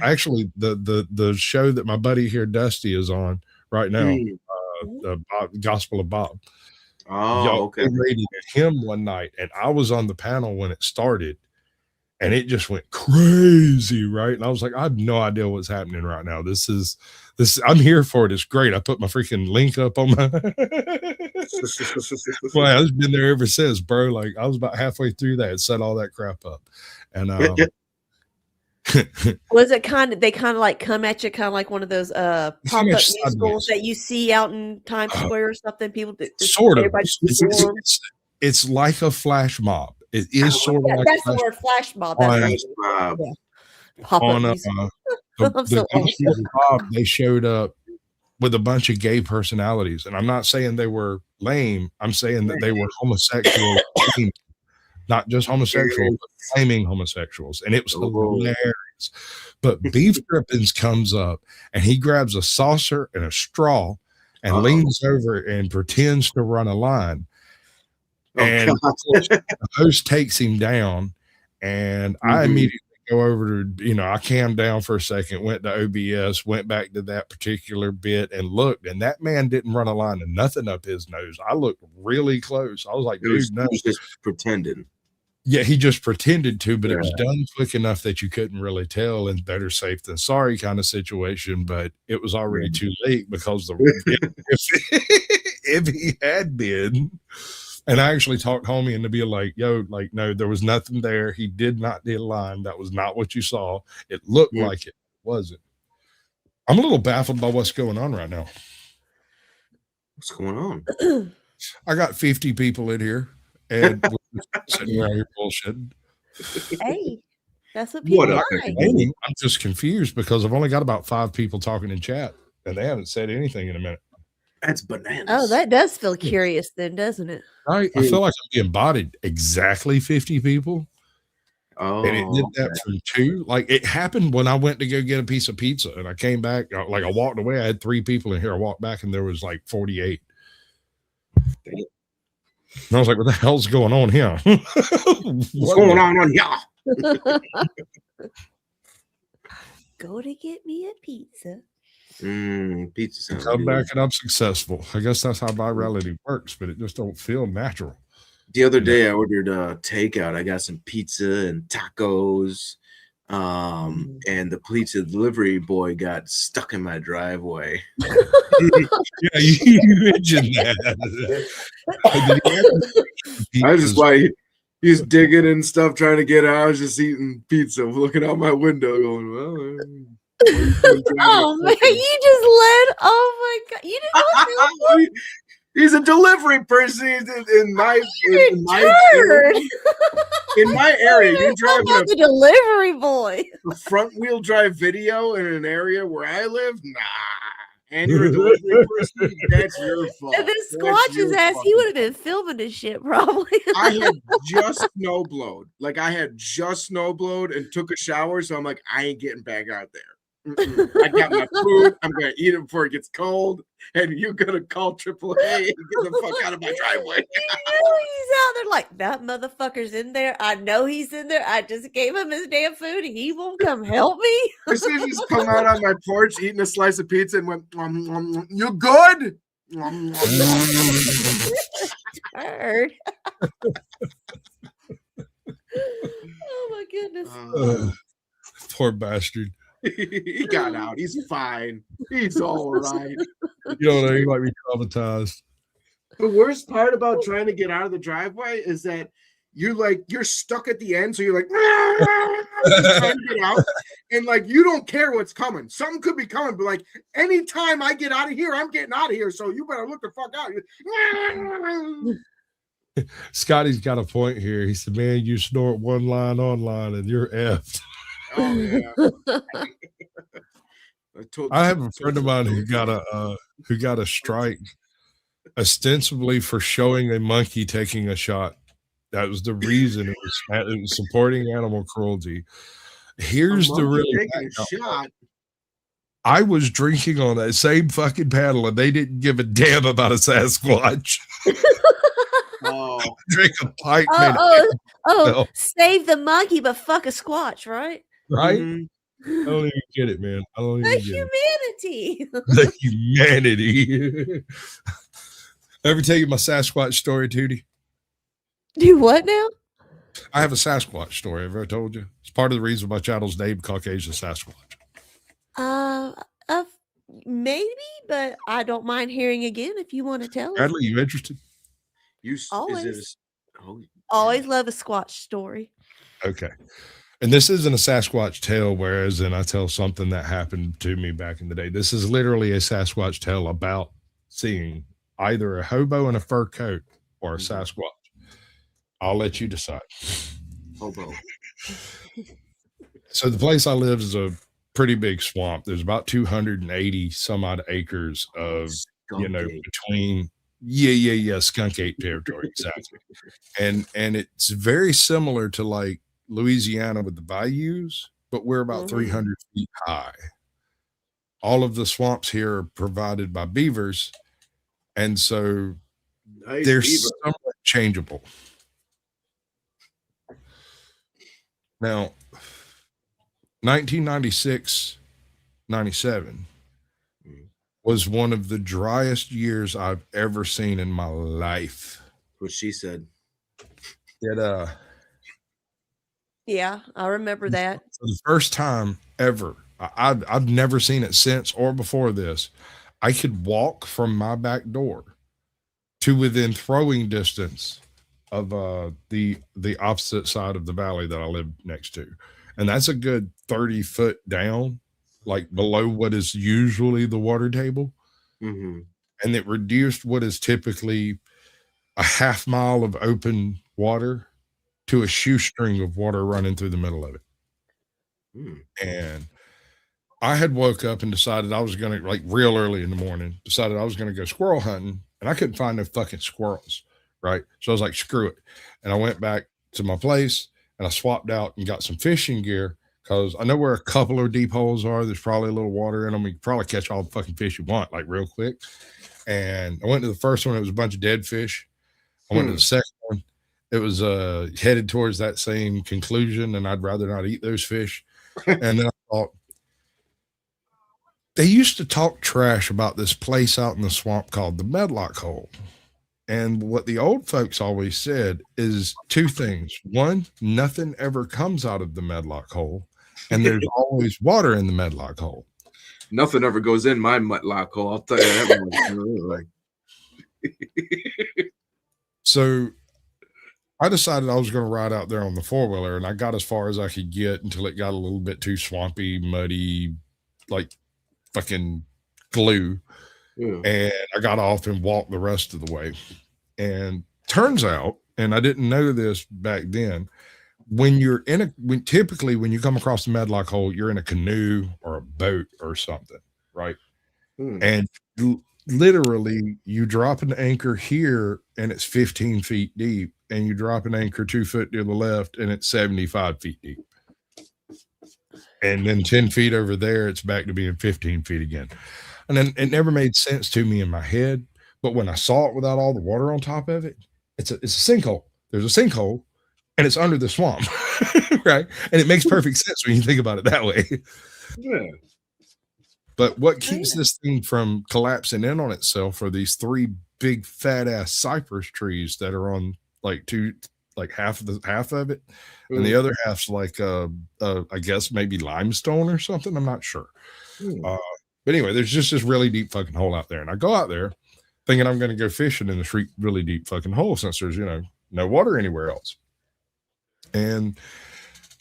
[SPEAKER 4] actually the show that my buddy here, Dusty, is on right now. The Gospel of Bob.
[SPEAKER 9] Oh, okay.
[SPEAKER 4] Rated him one night, and I was on the panel when it started, and it just went crazy, right? And I was like, I have no idea what's happening right now. This is I'm here for it. It's great. I put my freaking link up on my well, I've been there ever since, bro. Like I was about halfway through that and set all that crap up. And
[SPEAKER 8] was it they kind of like come at you kind of like one of those pop-up musicals that you see out in Times Square or something? People
[SPEAKER 4] sort of it's like a flash mob. It is sort of like
[SPEAKER 8] that's the word, flash mob.
[SPEAKER 4] They showed up with a bunch of gay personalities, and I'm not saying they were lame. I'm saying that they were homosexual, not just homosexual, but claiming homosexuals, and it was hilarious. But Beef Drippings comes up, and he grabs a saucer and a straw, and leans over and pretends to run a line. And the host takes him down, and I immediately go over to, I calmed down for a second, went to OBS, went back to that particular bit and looked, and that man didn't run a line and nothing up his nose. I looked really close. I was like, dude, no.
[SPEAKER 9] He was just pretending.
[SPEAKER 4] Yeah, he just pretended to, but it was done quick enough that you couldn't really tell, and better safe than sorry kind of situation. But it was already too late because if he had been, and I actually talked homie into be like, yo, like, no, there was nothing there. He did not do a line. That was not what you saw. It looked like it wasn't. I'm a little baffled by what's going on right now.
[SPEAKER 9] What's going on?
[SPEAKER 4] I got 50 people in here, and we're sitting around here bullshitting.
[SPEAKER 8] Hey, that's what people like.
[SPEAKER 4] I'm just confused because I've only got about 5 people talking in chat, and they haven't said anything in a minute.
[SPEAKER 9] That's bananas.
[SPEAKER 8] Oh, that does feel curious then, doesn't it?
[SPEAKER 4] Right. I feel like I'm being botted exactly 50 people.
[SPEAKER 9] Oh,
[SPEAKER 4] and it did that from 2. Like it happened when I went to go get a piece of pizza, and I came back. Like I walked away, I had 3 people in here. I walked back, and there was like 48. And I was like, "What the hell's going on here?
[SPEAKER 9] What's going on here?"
[SPEAKER 8] Go to get me a pizza.
[SPEAKER 9] Pizza.
[SPEAKER 4] Come back and I'm successful. I guess that's how virality works, but it just don't feel natural.
[SPEAKER 9] The other day, I ordered takeout. I got some pizza and tacos, and the pizza delivery boy got stuck in my driveway.
[SPEAKER 4] Yeah, you mentioned that.
[SPEAKER 9] I was just like, he's digging and stuff, trying to get out. I was just eating pizza, looking out my window, going, well.
[SPEAKER 8] Oh man, you just led. Oh my god, you didn't know.
[SPEAKER 9] He's a delivery person. He's in my area. You're driving
[SPEAKER 8] a delivery boy.
[SPEAKER 9] A front wheel drive video in an area where I live. Nah, and you're a delivery person. That's your fault.
[SPEAKER 8] And then Squatch's ass, he would have been filming this shit probably.
[SPEAKER 9] I had just snowblowed. Like I had just snowblowed and took a shower, so I'm like, I ain't getting back out there. I got my food. I'm gonna eat it before it gets cold, and you're gonna call AAA and get the fuck out of my driveway.
[SPEAKER 8] He's out there like that motherfucker's in there. I know he's in there. I just gave him his damn food, and he won't come help me.
[SPEAKER 9] As soon as he's come out on my porch eating a slice of pizza and went, "You good?"
[SPEAKER 8] Heard. Oh my goodness.
[SPEAKER 4] Poor bastard.
[SPEAKER 9] He got out. He's fine. He's all right.
[SPEAKER 4] You know, he might be traumatized.
[SPEAKER 9] The worst part about trying to get out of the driveway is that
[SPEAKER 10] you're stuck at the end, so you're like just trying to get out, and like you don't care what's coming. Something could be coming, but like anytime I get out of here, I'm getting out of here. So you better look the fuck out.
[SPEAKER 4] Scotty's got a point here. He said, "Man, you snort one line online, and you're effed."
[SPEAKER 10] Oh yeah.
[SPEAKER 4] I have a friend of mine who got a strike ostensibly for showing a monkey taking a shot. That was the reason it was supporting animal cruelty. Here's the really bad
[SPEAKER 10] shot.
[SPEAKER 4] I was drinking on that same fucking paddle, and they didn't give a damn about a Sasquatch. Drink a pint.
[SPEAKER 8] Save the monkey, but fuck a squatch, right?
[SPEAKER 4] Right? Mm-hmm. I don't even get it, man. I don't even
[SPEAKER 8] the
[SPEAKER 4] get
[SPEAKER 8] humanity.
[SPEAKER 4] It. The humanity. Ever tell you my Sasquatch story, Tootie?
[SPEAKER 8] Do what now?
[SPEAKER 4] I have a Sasquatch story. Have I told you? It's part of the reason my channel's named Caucasian Sasquatch.
[SPEAKER 8] Maybe, but I don't mind hearing again if you want to tell.
[SPEAKER 4] Bradley, you interested?
[SPEAKER 8] Always love a Squatch story.
[SPEAKER 4] Okay. And this isn't a Sasquatch tale, whereas I tell something that happened to me back in the day. This is literally a Sasquatch tale about seeing either a hobo in a fur coat or a Sasquatch. I'll let you decide.
[SPEAKER 10] Hobo.
[SPEAKER 4] So the place I live is a pretty big swamp. There's about 280 some odd acres of, between skunk ape territory, exactly. And it's very similar to like Louisiana with the bayous, but we're about 300 feet high. All of the swamps here are provided by beavers, and so they're somewhat changeable. Now, 1996, 97 was one of the driest years I've ever seen in my life.
[SPEAKER 9] What she said.
[SPEAKER 8] Yeah, I remember that.
[SPEAKER 4] For the first time ever, I've never seen it since or before this. I could walk from my back door to within throwing distance of the opposite side of the valley that I live next to. And that's a good 30 foot down, like below what is usually the water table.
[SPEAKER 9] Mm-hmm.
[SPEAKER 4] And it reduced what is typically a half mile of open water to a shoestring of water running through the middle of it. And I had woke up and decided I was going to, like real early in the morning, decided I was going to go squirrel hunting, and I couldn't find no fucking squirrels. Right. So I was like, screw it. And I went back to my place and I swapped out and got some fishing gear because I know where a couple of deep holes are. There's probably a little water in them. You can probably catch all the fucking fish you want, like real quick. And I went to the first one. It was a bunch of dead fish. I went to the second one. It was headed towards that same conclusion, and I'd rather not eat those fish. And then I thought, they used to talk trash about this place out in the swamp called the Medlock Hole. And what the old folks always said is two things. One, nothing ever comes out of the Medlock Hole, and there's always water in the Medlock Hole.
[SPEAKER 10] Nothing ever goes in my Medlock Hole. I'll tell you that.
[SPEAKER 4] So I decided I was going to ride out there on the four-wheeler, and I got as far as I could get until it got a little bit too swampy, muddy, like fucking glue.
[SPEAKER 10] Yeah.
[SPEAKER 4] And I got off and walked the rest of the way. And turns out, and I didn't know this back then, typically when you come across the Medlock Hole, you're in a canoe or a boat or something, right? And literally you drop an anchor here and it's 15 feet deep, and you drop an anchor 2 foot to the left and it's 75 feet deep. And then 10 feet over there, it's back to being 15 feet again. And then it never made sense to me in my head. But when I saw it without all the water on top of it, it's a sinkhole. There's a sinkhole and it's under the swamp. Right. And it makes perfect sense when you think about it that way.
[SPEAKER 10] Yeah.
[SPEAKER 4] But what keeps this thing from collapsing in on itself are these three big fat ass cypress trees that are on like half of it. And the other half's like I guess maybe limestone or something. I'm not sure. But anyway, there's just this really deep fucking hole out there. And I go out there thinking I'm going to go fishing in this really deep fucking hole since there's, no water anywhere else. And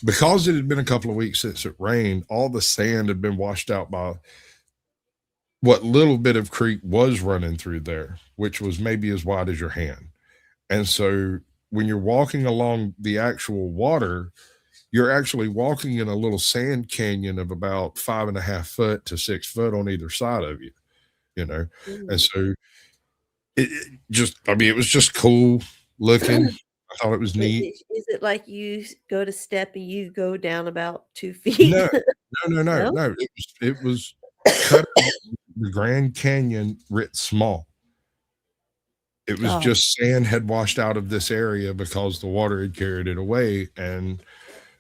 [SPEAKER 4] because it had been a couple of weeks since it rained, all the sand had been washed out by what little bit of creek was running through there, which was maybe as wide as your hand. And so when you're walking along the actual water, you're actually walking in a little sand canyon of about 5.5 foot to 6 foot on either side of you, you know? And so it just, I mean, it was just cool looking. I thought it was neat.
[SPEAKER 8] Is it like you go to step and you go down about 2 feet?
[SPEAKER 4] No.
[SPEAKER 8] No?
[SPEAKER 4] It was cut the Grand Canyon writ small. It was just sand had washed out of this area because the water had carried it away. And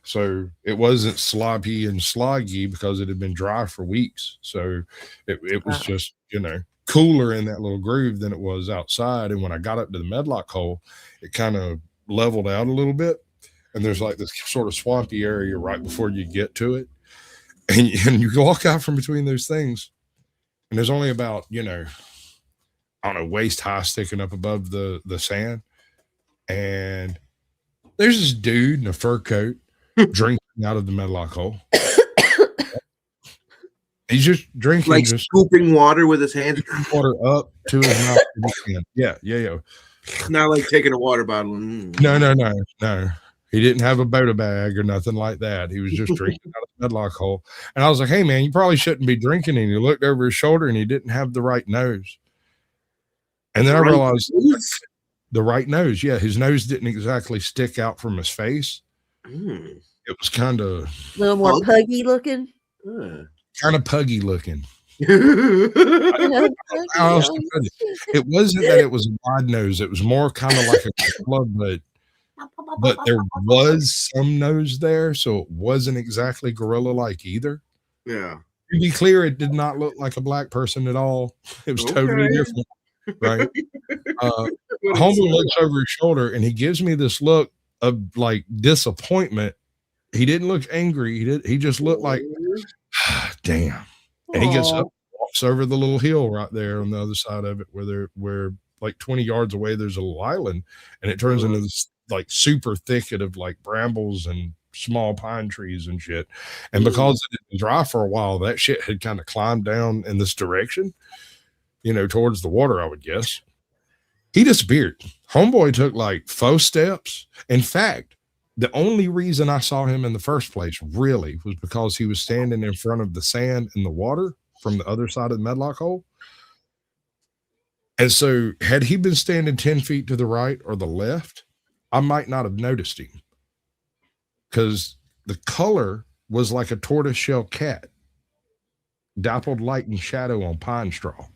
[SPEAKER 4] so it wasn't sloppy and sloggy because it had been dry for weeks. So it was just, you know, cooler in that little groove than it was outside. And when I got up to the Medlock hole, it kind of leveled out a little bit. And there's like this sort of swampy area right before you get to it. And you walk out from between those things. And there's only about, you know, I don't know, waist high sticking up above the sand. And there's this dude in a fur coat drinking out of the Medlock hole. He's just drinking,
[SPEAKER 9] like
[SPEAKER 4] just
[SPEAKER 9] scooping water with his hands.
[SPEAKER 4] water up to his mouth. In his hand. Yeah.
[SPEAKER 9] Not like taking a water bottle.
[SPEAKER 4] No. He didn't have a Boda bag or nothing like that. He was just drinking out of the Medlock hole. And I was like, hey, man, you probably shouldn't be drinking. And he looked over his shoulder and he didn't have the right nose. And then I realized the right nose. Yeah, his nose didn't exactly stick out from his face. It was kind of
[SPEAKER 8] A little more puggy looking.
[SPEAKER 4] Kind of puggy looking.
[SPEAKER 8] You know,
[SPEAKER 4] How else to put it? It wasn't that it was a wide nose. It was more kind of like a club, but there was some nose there, so it wasn't exactly gorilla-like either.
[SPEAKER 9] Yeah.
[SPEAKER 4] To be clear, it did not look like a black person at all. It was totally different, right? Homeboy looks over his shoulder and he gives me this look of like disappointment. He didn't look angry. He just looked like, damn. And he gets up, walks over the little hill right there on the other side of it, where like 20 yards away there's a little island, and it turns into this like super thicket of like brambles and small pine trees and shit. And because it had been dry for a while, that shit had kind of climbed down in this direction, you know, towards the water, I would guess. He disappeared. Homeboy took like 4 steps. In fact, the only reason I saw him in the first place really was because he was standing in front of the sand and the water from the other side of the Medlock hole. And so had he been standing 10 feet to the right or the left, I might not have noticed him, because the color was like a tortoiseshell cat, dappled light and shadow on pine straw.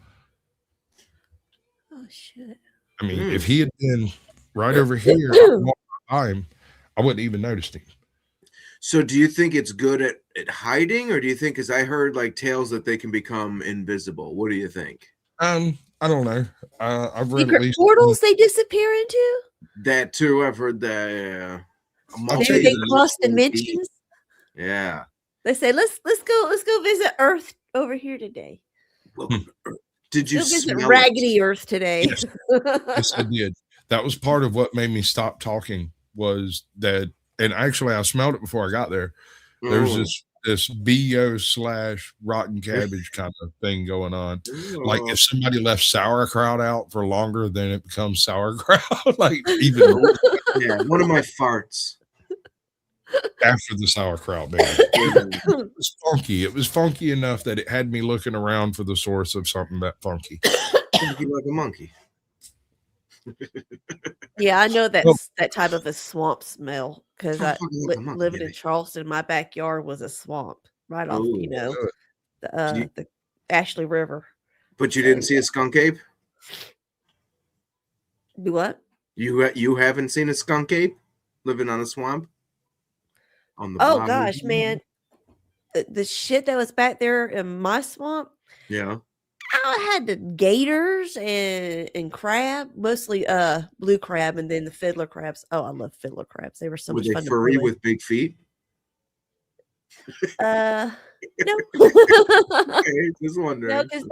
[SPEAKER 8] Oh shit!
[SPEAKER 4] I mean, if he had been right over here, I wouldn't even noticed him.
[SPEAKER 9] So do you think it's good at hiding, or do you think, because I heard like tales that they can become invisible? What do you think?
[SPEAKER 4] I don't know. I've read
[SPEAKER 8] Secret
[SPEAKER 4] at least
[SPEAKER 8] portals they disappear into?
[SPEAKER 9] That too. I've heard that.
[SPEAKER 8] Maybe they cross dimensions.
[SPEAKER 9] Yeah.
[SPEAKER 8] They say let's go visit Earth over here today.
[SPEAKER 9] Well, did you
[SPEAKER 8] Go visit
[SPEAKER 9] smell
[SPEAKER 8] Raggedy Earth today?
[SPEAKER 4] Yes, I did. That was part of what made me stop talking, was that, and actually I smelled it before I got there. There was this BO / rotten cabbage kind of thing going on. Like if somebody left sauerkraut out for longer, then it becomes sauerkraut. Like even
[SPEAKER 9] Yeah, one of my farts.
[SPEAKER 4] after the sauerkraut, man. It was funky. It was funky enough that it had me looking around for the source of something that funky.
[SPEAKER 9] Funky like a monkey.
[SPEAKER 8] Yeah, I know that's
[SPEAKER 4] Well-
[SPEAKER 8] that type of a swamp smell, because I
[SPEAKER 9] Fucking like a monkey,
[SPEAKER 8] living in
[SPEAKER 9] baby.
[SPEAKER 8] Charleston, my backyard was a swamp right off,
[SPEAKER 9] Ooh,
[SPEAKER 8] you know,
[SPEAKER 9] good.
[SPEAKER 8] the Ashley River.
[SPEAKER 9] But you didn't see a skunk ape?
[SPEAKER 8] Do what?
[SPEAKER 9] You haven't seen a skunk ape living on a swamp? On the
[SPEAKER 8] Oh
[SPEAKER 9] bottom?
[SPEAKER 8] gosh, man, the shit that was back there in my swamp.
[SPEAKER 9] Yeah.
[SPEAKER 8] I had the gators and crab, mostly blue crab, and then the fiddler crabs. Oh, I love fiddler crabs. They were so
[SPEAKER 9] Were
[SPEAKER 8] much
[SPEAKER 9] they
[SPEAKER 8] fun to
[SPEAKER 9] furry
[SPEAKER 8] play
[SPEAKER 9] with big feet?
[SPEAKER 8] No.
[SPEAKER 9] Okay, just wondering.
[SPEAKER 8] No, because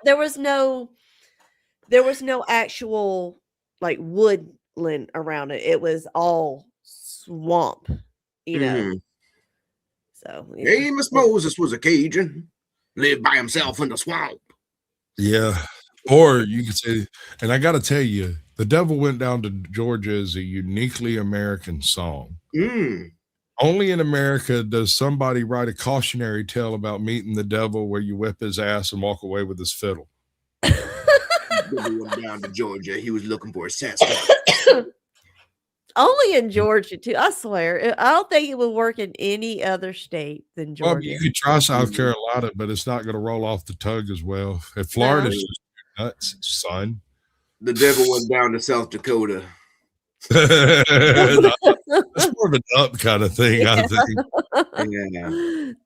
[SPEAKER 8] there was no actual like woodland around it. It was all swamp, you know.
[SPEAKER 9] Mhm.
[SPEAKER 8] So
[SPEAKER 9] Hey, Miss Moses was a Cajun, lived by himself in the swamp.
[SPEAKER 3] Yeah. Or you could say, and I got to tell you, The Devil Went Down to Georgia is a uniquely American song.
[SPEAKER 9] Mm.
[SPEAKER 3] Only in America does somebody write a cautionary tale about meeting the devil where you whip his ass and walk away with his fiddle.
[SPEAKER 9] He went down to Georgia. He was looking for a Sasquatch.
[SPEAKER 8] Only in Georgia too. I swear. I don't think it would work in any other state than
[SPEAKER 3] Well,
[SPEAKER 8] Georgia.
[SPEAKER 3] you could try South Carolina, but it's not going to roll off the tongue as well. If Florida's just nuts, son.
[SPEAKER 9] The devil went down to South Dakota.
[SPEAKER 3] That's more of an up kind of thing, I think.
[SPEAKER 9] Yeah.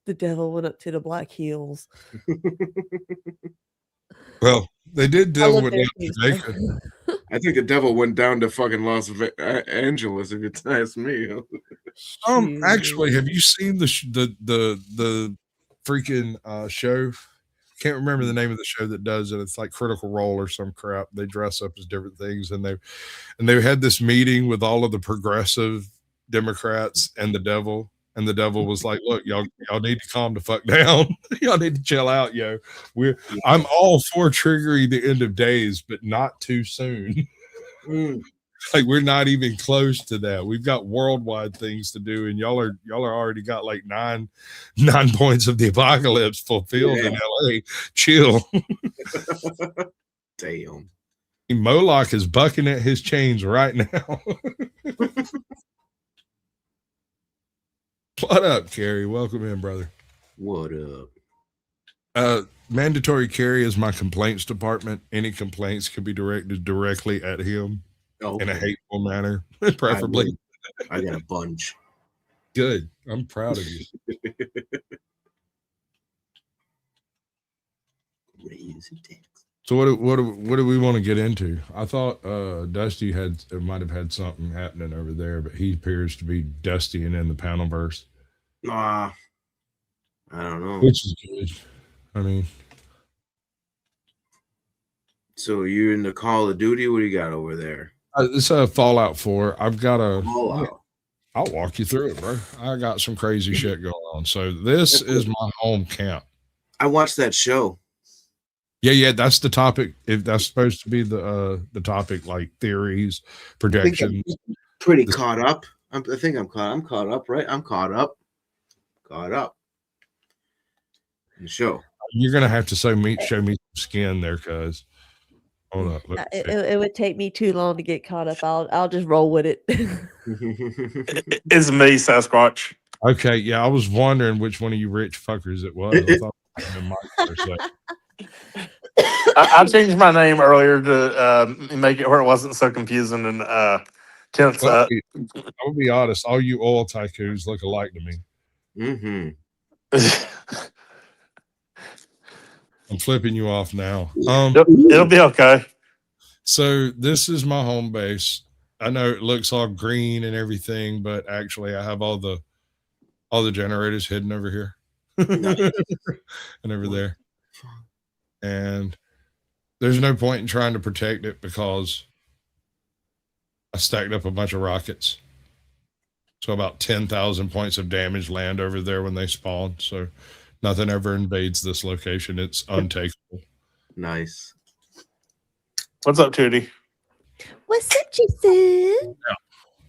[SPEAKER 8] The devil went up to the Black Hills.
[SPEAKER 3] Well, they did
[SPEAKER 8] I
[SPEAKER 3] devil
[SPEAKER 8] live
[SPEAKER 3] went
[SPEAKER 8] there
[SPEAKER 3] down to
[SPEAKER 8] too, so.
[SPEAKER 3] Jamaica.
[SPEAKER 10] I think the devil went down to fucking Los Angeles, if you ask me.
[SPEAKER 3] Actually, have you seen the freaking show? Can't remember the name of the show that does it. It's like Critical Role or some crap. They dress up as different things, and they had this meeting with all of the progressive Democrats and the devil. And the devil was like, "Look, y'all need to calm the fuck down. Y'all need to chill out, yo. I'm all for triggering the end of days, but not too soon. Like we're not even close to that. We've got worldwide things to do, and y'all are already got like nine points of the apocalypse fulfilled in LA. Chill."
[SPEAKER 9] Damn.
[SPEAKER 3] Moloch is bucking at his chains right now. What up, Carrie? Welcome in, brother.
[SPEAKER 9] What up?
[SPEAKER 3] Mandatory carry is my complaints department. Any complaints can be directed directly at him in a hateful manner, preferably.
[SPEAKER 9] I got a bunch.
[SPEAKER 3] Good. I'm proud of you. So what do we want to get into? I thought Dusty might have had something happening over there, but he appears to be Dusty and in the panelverse.
[SPEAKER 9] I don't know.
[SPEAKER 3] Which is good. I mean,
[SPEAKER 9] so you're in the Call of Duty? What do you got over there?
[SPEAKER 3] It's a Fallout 4. I've got a
[SPEAKER 9] Fallout.
[SPEAKER 3] I'll walk you through it, bro. I got some crazy shit going on. So this is my home camp.
[SPEAKER 9] I watched that show.
[SPEAKER 3] Yeah, that's the topic. If that's supposed to be the topic, like theories, projections.
[SPEAKER 9] Pretty caught up. I think I'm caught. I'm caught up, right? I'm caught up. Caught up. The show.
[SPEAKER 3] You're gonna have to show me some skin there, cuz. Hold up.
[SPEAKER 8] It would take me too long to get caught up. I'll just roll with it.
[SPEAKER 11] It's me, Sasquatch.
[SPEAKER 3] Okay, yeah, I was wondering which one of you rich fuckers it was. I thought it might have been Mike for a second.
[SPEAKER 11] I changed my name earlier to make it where it wasn't so confusing and tense up.
[SPEAKER 3] I'll be honest, all you oil tycoons look alike to me. I'm flipping you off now.
[SPEAKER 11] It'll be okay.
[SPEAKER 3] So this is my home base. I know it looks all green and everything, but actually I have all the generators hidden over here and over there. And there's no point in trying to protect it because I stacked up a bunch of rockets. So about 10,000 points of damage land over there when they spawn. So nothing ever invades this location. It's untakeable.
[SPEAKER 9] Nice.
[SPEAKER 11] What's up, Tootie?
[SPEAKER 8] What's up, Jason?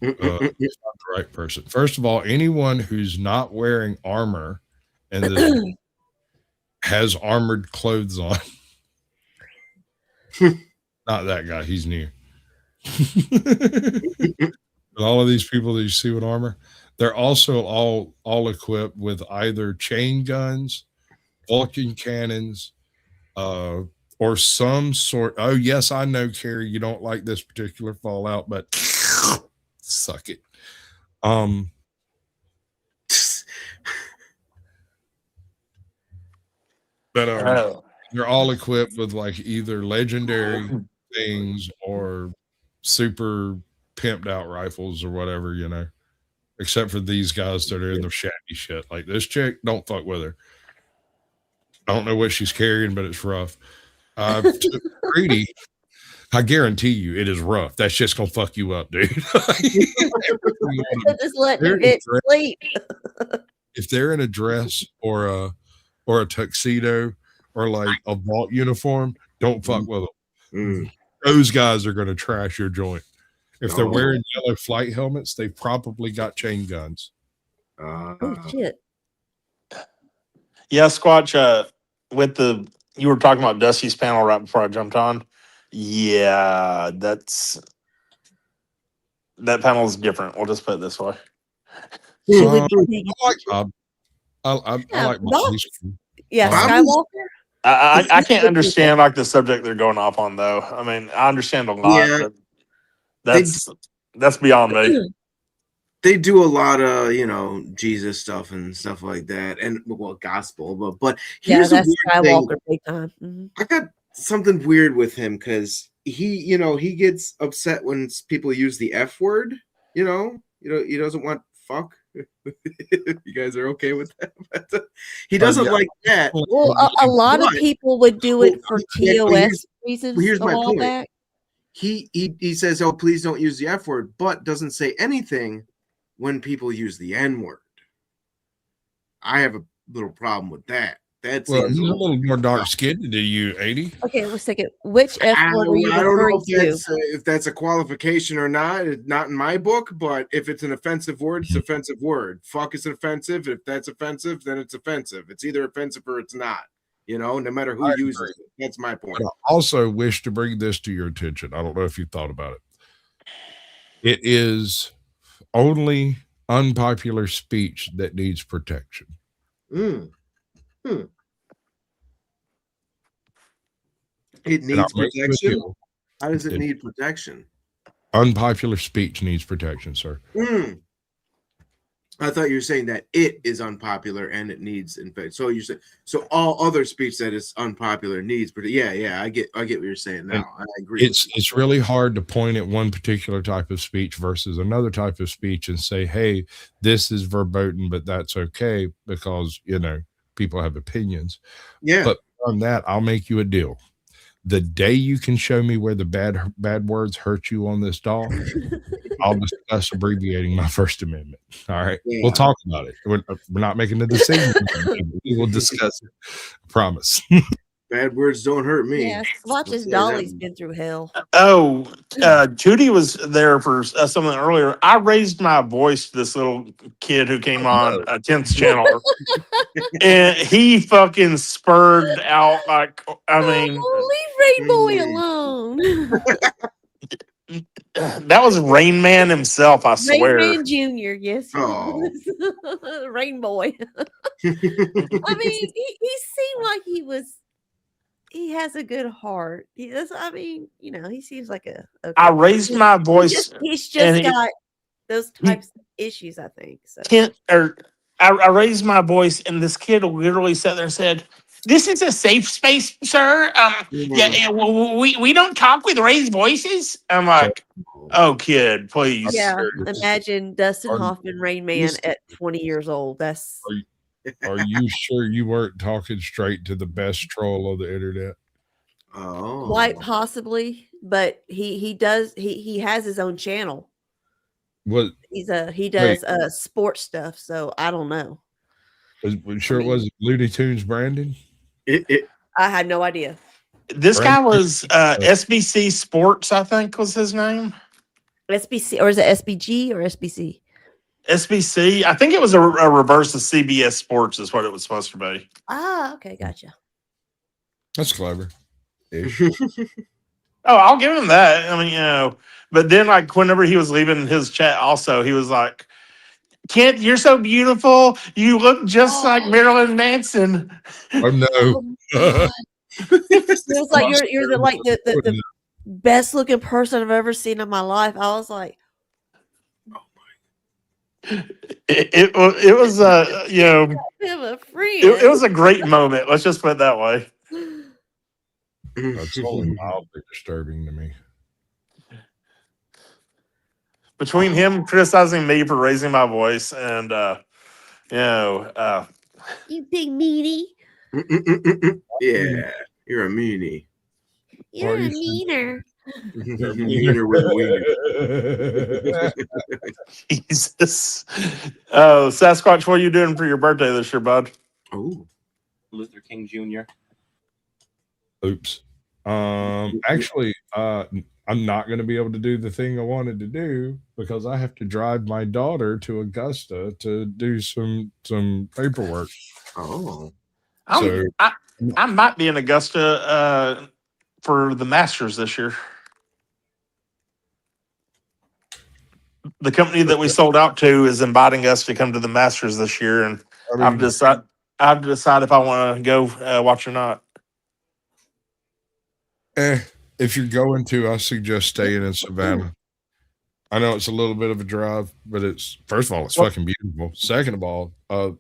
[SPEAKER 3] It's not the right person. First of all, anyone who's not wearing armor and has armored clothes on. Not that guy. He's new. But all of these people that you see with armor, they're also all equipped with either chain guns, Vulcan cannons, or some sort. Oh, yes, I know, Carrie, you don't like this particular Fallout, but suck it. But they're all equipped with like either legendary things or super pimped out rifles or whatever, you know, except for these guys that are in the shabby shit. Like this chick, don't fuck with her. I don't know what she's carrying, but it's rough. Greedy. I guarantee you it is rough. That shit's gonna fuck you up, dude.
[SPEAKER 8] Just letting
[SPEAKER 3] They're
[SPEAKER 8] him get
[SPEAKER 3] dressed-
[SPEAKER 8] sleep.
[SPEAKER 3] if they're in a dress or a tuxedo or like a vault uniform, don't fuck with them.
[SPEAKER 9] Mm.
[SPEAKER 3] Those guys are going to trash your joint. If they're
[SPEAKER 9] Oh.
[SPEAKER 3] wearing yellow flight helmets, they've probably got chain guns.
[SPEAKER 8] Oh shit.
[SPEAKER 11] Yeah, Squatch, you were talking about Dusty's panel right before I jumped on. Yeah, that panel is different. We'll just put it this way.
[SPEAKER 8] Should we be
[SPEAKER 3] I
[SPEAKER 8] paying
[SPEAKER 3] like
[SPEAKER 8] attention?
[SPEAKER 3] Bob. I
[SPEAKER 8] Yeah,
[SPEAKER 3] like Bob.
[SPEAKER 8] Bob-
[SPEAKER 3] He's cool.
[SPEAKER 8] Yeah,
[SPEAKER 3] Bob
[SPEAKER 8] Skywalker.
[SPEAKER 11] I can't understand like the subject they're going off on though. I mean, I understand a lot,
[SPEAKER 9] Yeah.
[SPEAKER 11] but that's beyond me.
[SPEAKER 9] They do a lot of, Jesus stuff and stuff like that, and gospel. But
[SPEAKER 8] Yeah,
[SPEAKER 9] here's a
[SPEAKER 8] that's
[SPEAKER 9] weird thing.
[SPEAKER 8] Skywalker big time. Mhm.
[SPEAKER 9] I got something weird with him because he gets upset when people use the F word. He doesn't want fuck. You guys are okay with that? But, he doesn't
[SPEAKER 3] yeah.
[SPEAKER 9] like that.
[SPEAKER 8] Well, a lot of
[SPEAKER 9] But-
[SPEAKER 8] people would do it for
[SPEAKER 9] Yeah, but
[SPEAKER 8] TOS reasons.
[SPEAKER 9] here's
[SPEAKER 8] a
[SPEAKER 9] my
[SPEAKER 8] while
[SPEAKER 9] point.
[SPEAKER 8] back.
[SPEAKER 9] He says, "Oh, please don't use the F word," but doesn't say anything when people use the N word. I have a little problem with that. That
[SPEAKER 3] Well,
[SPEAKER 9] seems
[SPEAKER 3] he's a little more dark skinned than you, 80.
[SPEAKER 8] Okay, wait a second. Which F word are you
[SPEAKER 9] I don't know
[SPEAKER 8] referring to?
[SPEAKER 9] if that's a qualification or not. It's not in my book, but if it's an offensive word, it's an offensive word. Fuck is offensive. If that's offensive, then it's offensive. It's either offensive or it's not. No matter who
[SPEAKER 3] I
[SPEAKER 9] uses
[SPEAKER 3] agree.
[SPEAKER 9] it. That's my point.
[SPEAKER 3] But I also wish to bring this to your attention. I don't know if you thought about it. It is only unpopular speech that needs protection.
[SPEAKER 9] Mm. It
[SPEAKER 3] And I'll
[SPEAKER 9] needs
[SPEAKER 3] make you a
[SPEAKER 9] protection.
[SPEAKER 3] deal.
[SPEAKER 9] How does it
[SPEAKER 3] It-
[SPEAKER 9] need protection?
[SPEAKER 3] Unpopular speech needs protection, sir.
[SPEAKER 9] Mm. I thought you were saying that it is unpopular and it needs so you said so all other speech that is unpopular needs yeah I get what you're saying now. I agree.
[SPEAKER 3] It's really hard to point at one particular type of speech versus another type of speech and say, hey, this is verboten, but that's okay because people have opinions.
[SPEAKER 9] Yeah.
[SPEAKER 3] But on that, I'll make you a deal. The day you can show me where the bad words hurt you on this doll, I'll discuss abbreviating my First Amendment. All right.
[SPEAKER 9] Yeah.
[SPEAKER 3] We'll talk about it. We're not making a decision. We will discuss it. I promise.
[SPEAKER 9] Bad words don't hurt me.
[SPEAKER 8] Yeah, watch his
[SPEAKER 9] Say
[SPEAKER 8] Dolly's
[SPEAKER 9] that.
[SPEAKER 8] been through hell.
[SPEAKER 11] Oh, Judy was there for something earlier. I raised my voice to this little kid who came on 10th channel, and he fucking spurred out like, I mean,
[SPEAKER 8] Oh, leave Rainbow alone.
[SPEAKER 11] that was Rain Man himself. I swear.
[SPEAKER 8] Rainman Jr. Yes. he
[SPEAKER 9] Oh.
[SPEAKER 8] was. Rainbow. I mean, he seemed like he has a good heart. He does. I mean, he seems like a.
[SPEAKER 11] I raised my voice.
[SPEAKER 8] He's
[SPEAKER 11] and
[SPEAKER 8] just got those types of issues, I think. So.
[SPEAKER 11] I raised my voice, and this kid literally sat there and said, "This is a safe space, sir. Yeah, we don't talk with raised voices." I'm like, "Oh, kid, please."
[SPEAKER 8] Yeah,
[SPEAKER 3] sure.
[SPEAKER 8] imagine Dustin
[SPEAKER 3] Are-
[SPEAKER 8] Hoffman, Rain Man, at 20 years old. That's
[SPEAKER 3] Are you sure you weren't talking straight to the best troll of the internet?
[SPEAKER 9] Oh.
[SPEAKER 8] quite possibly, but he does he has his own channel.
[SPEAKER 3] Was
[SPEAKER 8] He does sports stuff, so I don't know.
[SPEAKER 3] sure it was Looney Tunes Brandon?
[SPEAKER 8] I had no idea.
[SPEAKER 11] This guy was SBC Sports, I think was his name.
[SPEAKER 8] SBC, or is it SBG or SBC?
[SPEAKER 11] SBC. I think it was a reverse of CBS Sports is what it was supposed to be.
[SPEAKER 8] Ah, okay, gotcha.
[SPEAKER 3] That's clever.
[SPEAKER 11] Oh, I'll give him that. I mean, but then like whenever he was leaving his chat also, he was like, "Kent, you're so beautiful. You look just like Marilyn Manson."
[SPEAKER 3] Oh no.
[SPEAKER 8] It was like you're the best looking person I've ever seen in my life. I was like,
[SPEAKER 11] It was
[SPEAKER 8] I'm a friend.
[SPEAKER 11] it was a great moment. Let's just put it that way.
[SPEAKER 3] That's only mildly disturbing to me.
[SPEAKER 11] Between him criticizing me for raising my voice and
[SPEAKER 8] you big meanie.
[SPEAKER 9] Yeah, you're a meanie.
[SPEAKER 8] You're
[SPEAKER 3] Are
[SPEAKER 8] a
[SPEAKER 3] you
[SPEAKER 8] meaner.
[SPEAKER 9] Wiener with wiener.
[SPEAKER 11] Jesus. Oh, Sasquatch, what are you doing for your birthday this year, bud?
[SPEAKER 9] Oh,
[SPEAKER 12] Luther King Jr.
[SPEAKER 3] Oops. Actually, I'm not going to be able to do the thing I wanted to do because I have to drive my daughter to Augusta to do some paperwork.
[SPEAKER 9] oh.
[SPEAKER 3] So
[SPEAKER 11] I might be in Augusta for the Masters this year. The company that we sold out to is inviting us to come to the Masters this year, and
[SPEAKER 3] I
[SPEAKER 11] I've
[SPEAKER 3] mean,
[SPEAKER 11] decided if I want to go watch or not.
[SPEAKER 3] if you're going to, I suggest staying in Savannah. I know it's a little bit of a drive, but it's first of all, it's fucking beautiful. Second of all,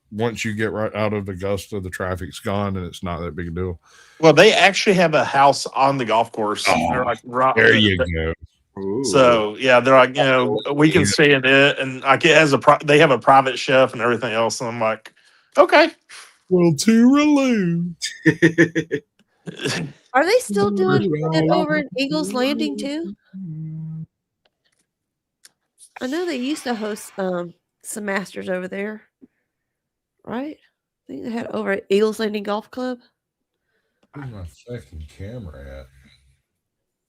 [SPEAKER 3] once you get right out of Augusta, the traffic's gone and it's not that big a deal.
[SPEAKER 11] Well, they actually have a house on the golf course.
[SPEAKER 3] Oh,
[SPEAKER 11] They're like, right,
[SPEAKER 3] there you go.
[SPEAKER 9] Ooh.
[SPEAKER 11] So yeah, they're like, we can stay in it, and like it has they have a private chef and everything else. And I'm like, okay.
[SPEAKER 3] Well, tooraloo.
[SPEAKER 8] Are they still doing it over in Eagles Landing too? I know they used to host some Masters over there, right? I think they had over at Eagles Landing Golf Club.
[SPEAKER 3] Where's my fucking camera at?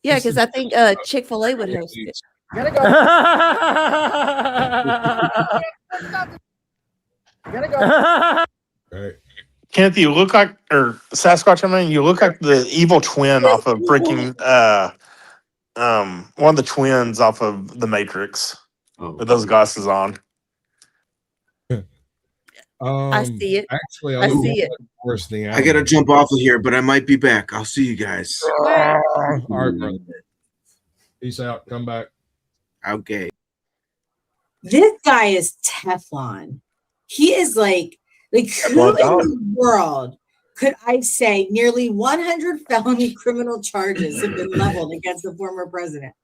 [SPEAKER 8] Yeah, because I think Chick-fil-A would host it.
[SPEAKER 10] Gotta go.
[SPEAKER 3] Right.
[SPEAKER 11] Kenneth, you look like, or Sasquatch, I mean, you look like the evil twin off of freaking one of the twins off of The Matrix with those glasses on.
[SPEAKER 8] I see it.
[SPEAKER 3] Actually,
[SPEAKER 8] I see it.
[SPEAKER 9] I gotta jump off of here, but I might be back. I'll see you guys.
[SPEAKER 3] All right, brother. Peace out. Come back.
[SPEAKER 9] Okay.
[SPEAKER 13] This guy is Teflon. He is like who in the world could I say nearly 100 felony criminal charges have been leveled against the former president?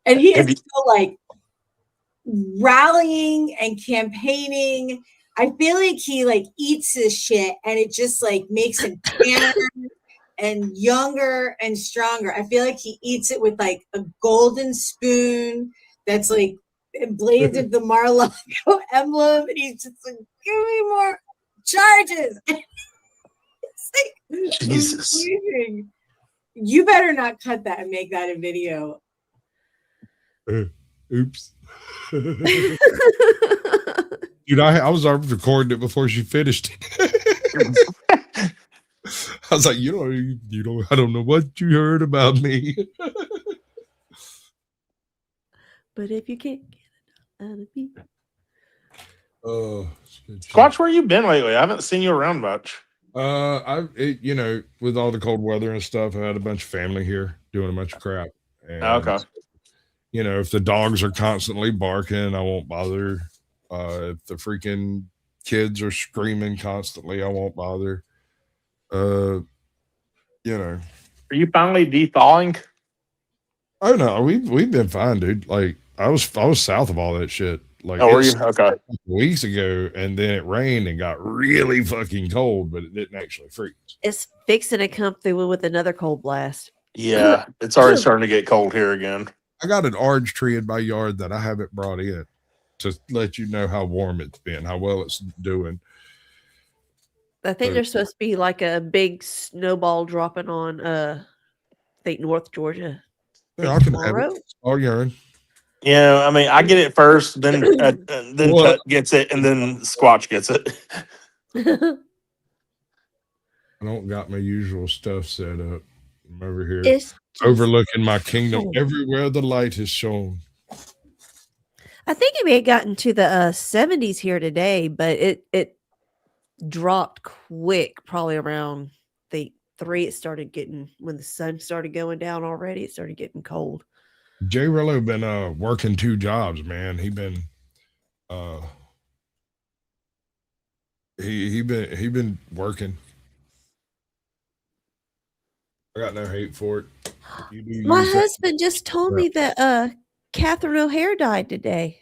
[SPEAKER 13] And he is still like rallying and campaigning. I feel like he like eats his shit and it just like makes him tanner and younger and stronger. I feel like he eats it with like a golden spoon that's like emblazoned the Mar-a-Lago emblem, and he's just like, give me more charges. It's like
[SPEAKER 11] Jesus.
[SPEAKER 13] amazing. You better not cut that and make that a video.
[SPEAKER 3] Oops. Dude, I was recording it before she finished. I was like, you don't, I don't know what you heard about me.
[SPEAKER 8] But if you can't get it out of me.
[SPEAKER 3] Oh,
[SPEAKER 11] Squatch, where you been lately? I haven't seen you around much.
[SPEAKER 3] With all the cold weather and stuff, I had a bunch of family here doing a bunch of crap. And,
[SPEAKER 11] okay.
[SPEAKER 3] If the dogs are constantly barking, I won't bother. If the freaking kids are screaming constantly, I won't bother.
[SPEAKER 11] Are you finally de-thawing?
[SPEAKER 3] Oh no, we've been fine, dude. Like I was south of all that shit. Like,
[SPEAKER 11] were you? Okay.
[SPEAKER 3] Weeks ago, and then it rained and got really fucking cold, but it didn't actually freeze.
[SPEAKER 8] It's fixing to come through with another cold blast.
[SPEAKER 11] Yeah, it's already starting to get cold here again.
[SPEAKER 3] I got an orange tree in my yard that I haven't brought in to let you know how warm it's been, how well it's doing.
[SPEAKER 8] I think there's supposed to be like a big snowball dropping on I think North Georgia.
[SPEAKER 3] Yeah, I can have it. All urine.
[SPEAKER 11] Yeah, I mean, I get it first, then Tut gets it, and then Squatch gets it.
[SPEAKER 3] I don't got my usual stuff set up. I'm over here overlooking my kingdom everywhere the light is shown.
[SPEAKER 8] I think it may have gotten to the 70s here today, but it dropped quick, probably around the 3. It started getting, when the sun started going down already, it started getting cold.
[SPEAKER 3] Jay Rillo been working 2 jobs, man. He been he been working. I got no hate for it.
[SPEAKER 8] My husband just told me that Catherine O'Hare died today.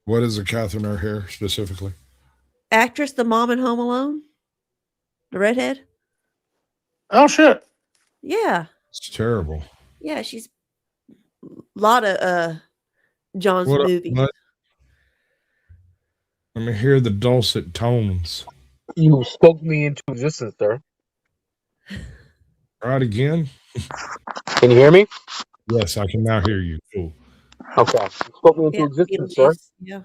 [SPEAKER 3] What is a Catherine O'Hare specifically?
[SPEAKER 8] Actress, the mom in Home Alone, the redhead.
[SPEAKER 11] Oh shit!
[SPEAKER 8] Yeah,
[SPEAKER 3] It's terrible.
[SPEAKER 8] yeah, she's lot of John's
[SPEAKER 4] What?
[SPEAKER 8] movies.
[SPEAKER 4] What? Let me hear the dulcet tones.
[SPEAKER 14] You spoke me into existence, sir.
[SPEAKER 4] Right again?
[SPEAKER 14] Can you hear me?
[SPEAKER 4] Yes, I can now hear you. Cool.
[SPEAKER 14] Okay. You spoke me into
[SPEAKER 8] Yeah,
[SPEAKER 14] existence, sir.
[SPEAKER 8] Beetlejuice. Yeah.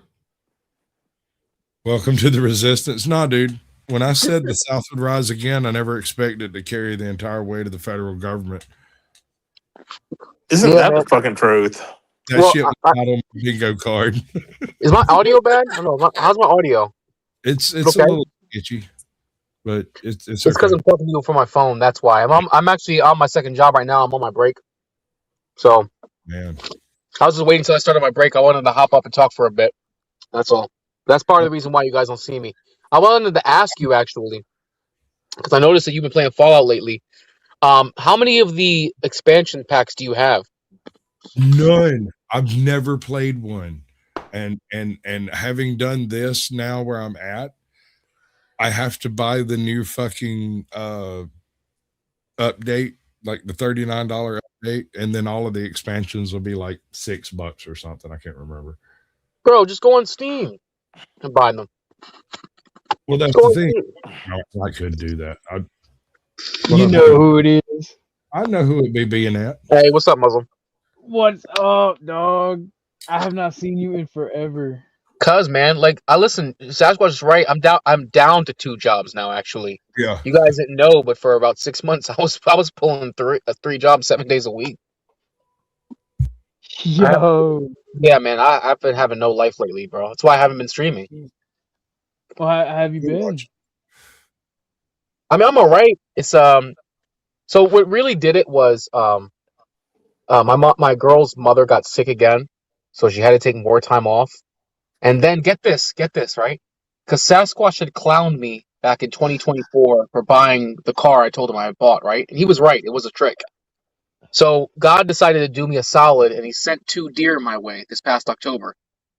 [SPEAKER 4] Welcome to the resistance. Nah, dude. When I said the South would rise again, I never expected to carry the entire weight of the federal government.
[SPEAKER 11] Isn't
[SPEAKER 14] Yeah,
[SPEAKER 11] that
[SPEAKER 14] man.
[SPEAKER 11] the fucking truth?
[SPEAKER 4] That
[SPEAKER 14] Well,
[SPEAKER 4] shit was not on my bingo card.
[SPEAKER 14] Is my audio bad? I don't know. How's my audio?
[SPEAKER 4] It's
[SPEAKER 14] Okay.
[SPEAKER 4] a little itchy, but it's
[SPEAKER 14] It's because
[SPEAKER 4] okay.
[SPEAKER 14] I'm talking to you from my phone. That's why. I'm actually on my second job right now. I'm on my break. So
[SPEAKER 4] Man.
[SPEAKER 14] I was just waiting until I started my break. I wanted to hop up and talk for a bit. That's all. That's part of the reason why you guys don't see me. I wanted to ask you actually, because I noticed that you've been playing Fallout lately. How many of the expansion packs do you have?
[SPEAKER 4] None. I've never played one. And having done this now where I'm at, I have to buy the new fucking update, like the $39 update, and then all of the expansions will be like $6 or something. I can't remember.
[SPEAKER 14] Bro, just go on Steam and buy them.
[SPEAKER 4] Well, that's
[SPEAKER 14] Go
[SPEAKER 4] the
[SPEAKER 14] on
[SPEAKER 4] thing.
[SPEAKER 14] Steam.
[SPEAKER 4] No, I could do that.
[SPEAKER 15] You know who it is.
[SPEAKER 4] I know who it'd be being at.
[SPEAKER 14] Hey, what's up, Muslim?
[SPEAKER 15] What's up, dog? I have not seen you in forever.
[SPEAKER 14] Cuz man, like I listen, Sasquatch is right. I'm down to 2 jobs now, actually.
[SPEAKER 4] Yeah.
[SPEAKER 14] You guys didn't know, but for about 6 months I was pulling 3 jobs 7 days a week.
[SPEAKER 15] Yo.
[SPEAKER 14] Yeah, man, I've been having no life lately, bro. That's why I haven't been streaming.
[SPEAKER 15] Well, how have you been?
[SPEAKER 14] I mean, I'm all right. It's so what really did it was my girl's mother got sick again, so she had to take more time off. And then get this, right? Because Sasquatch had clowned me back in 2024 for buying the car I told him I had bought, right? And he was right. It was a trick. So God decided to do me a solid, and he sent 2 deer my way this past October,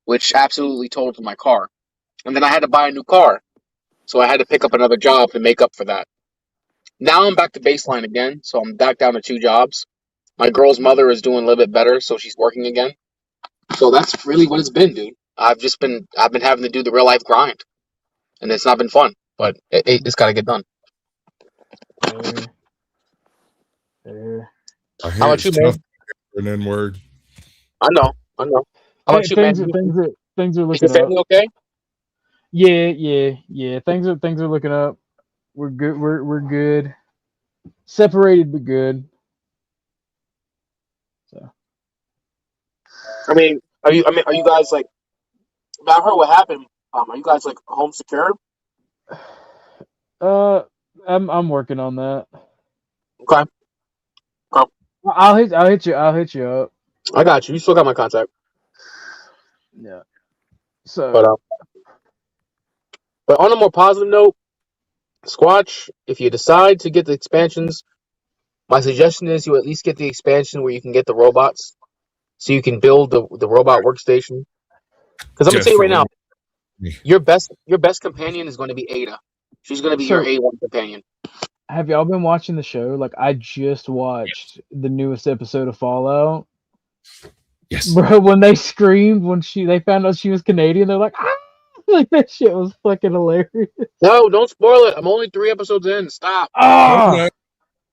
[SPEAKER 14] which absolutely totaled my car. And then I had to buy a new car. So I had to pick up another job to make up for that. Now I'm back to baseline again, so I'm back down to 2 jobs. My girl's mother is doing a little bit better, so she's working again. So that's really what it's been, dude. I've been having to do the real life grind, and it's not been fun, but it's got to get done.
[SPEAKER 15] Fair.
[SPEAKER 4] I hear
[SPEAKER 14] How about
[SPEAKER 4] it's
[SPEAKER 14] you, man?
[SPEAKER 4] tough for an N-word.
[SPEAKER 14] I know. How about you, man?
[SPEAKER 15] Things are
[SPEAKER 14] Is
[SPEAKER 15] looking
[SPEAKER 14] your family
[SPEAKER 15] up.
[SPEAKER 14] okay?
[SPEAKER 15] Yeah. Things are looking up. We're good. We're good. Separated but good. So.
[SPEAKER 14] I mean, are you guys like? I heard what happened. Are you guys like home secure?
[SPEAKER 15] I'm working on that.
[SPEAKER 14] Okay.
[SPEAKER 15] I'll hit you up.
[SPEAKER 14] I got you. You still got my contact.
[SPEAKER 15] Yeah. So.
[SPEAKER 14] But on a more positive note, Squatch, if you decide to get the expansions, my suggestion is you at least get the expansion where you can get the robots, so you can build the robot workstation. Because I'm gonna tell you right now, your best companion is going to be Ada. She's going to be your A1 companion.
[SPEAKER 15] Have y'all been watching the show? Like, I just watched the newest episode of Fallout.
[SPEAKER 4] Yes.
[SPEAKER 15] Bro, when they screamed when they found out she was Canadian, they're like, ah! Like, that shit was fucking hilarious.
[SPEAKER 14] No, don't spoil it. I'm only 3 episodes in. Stop.
[SPEAKER 15] Ah!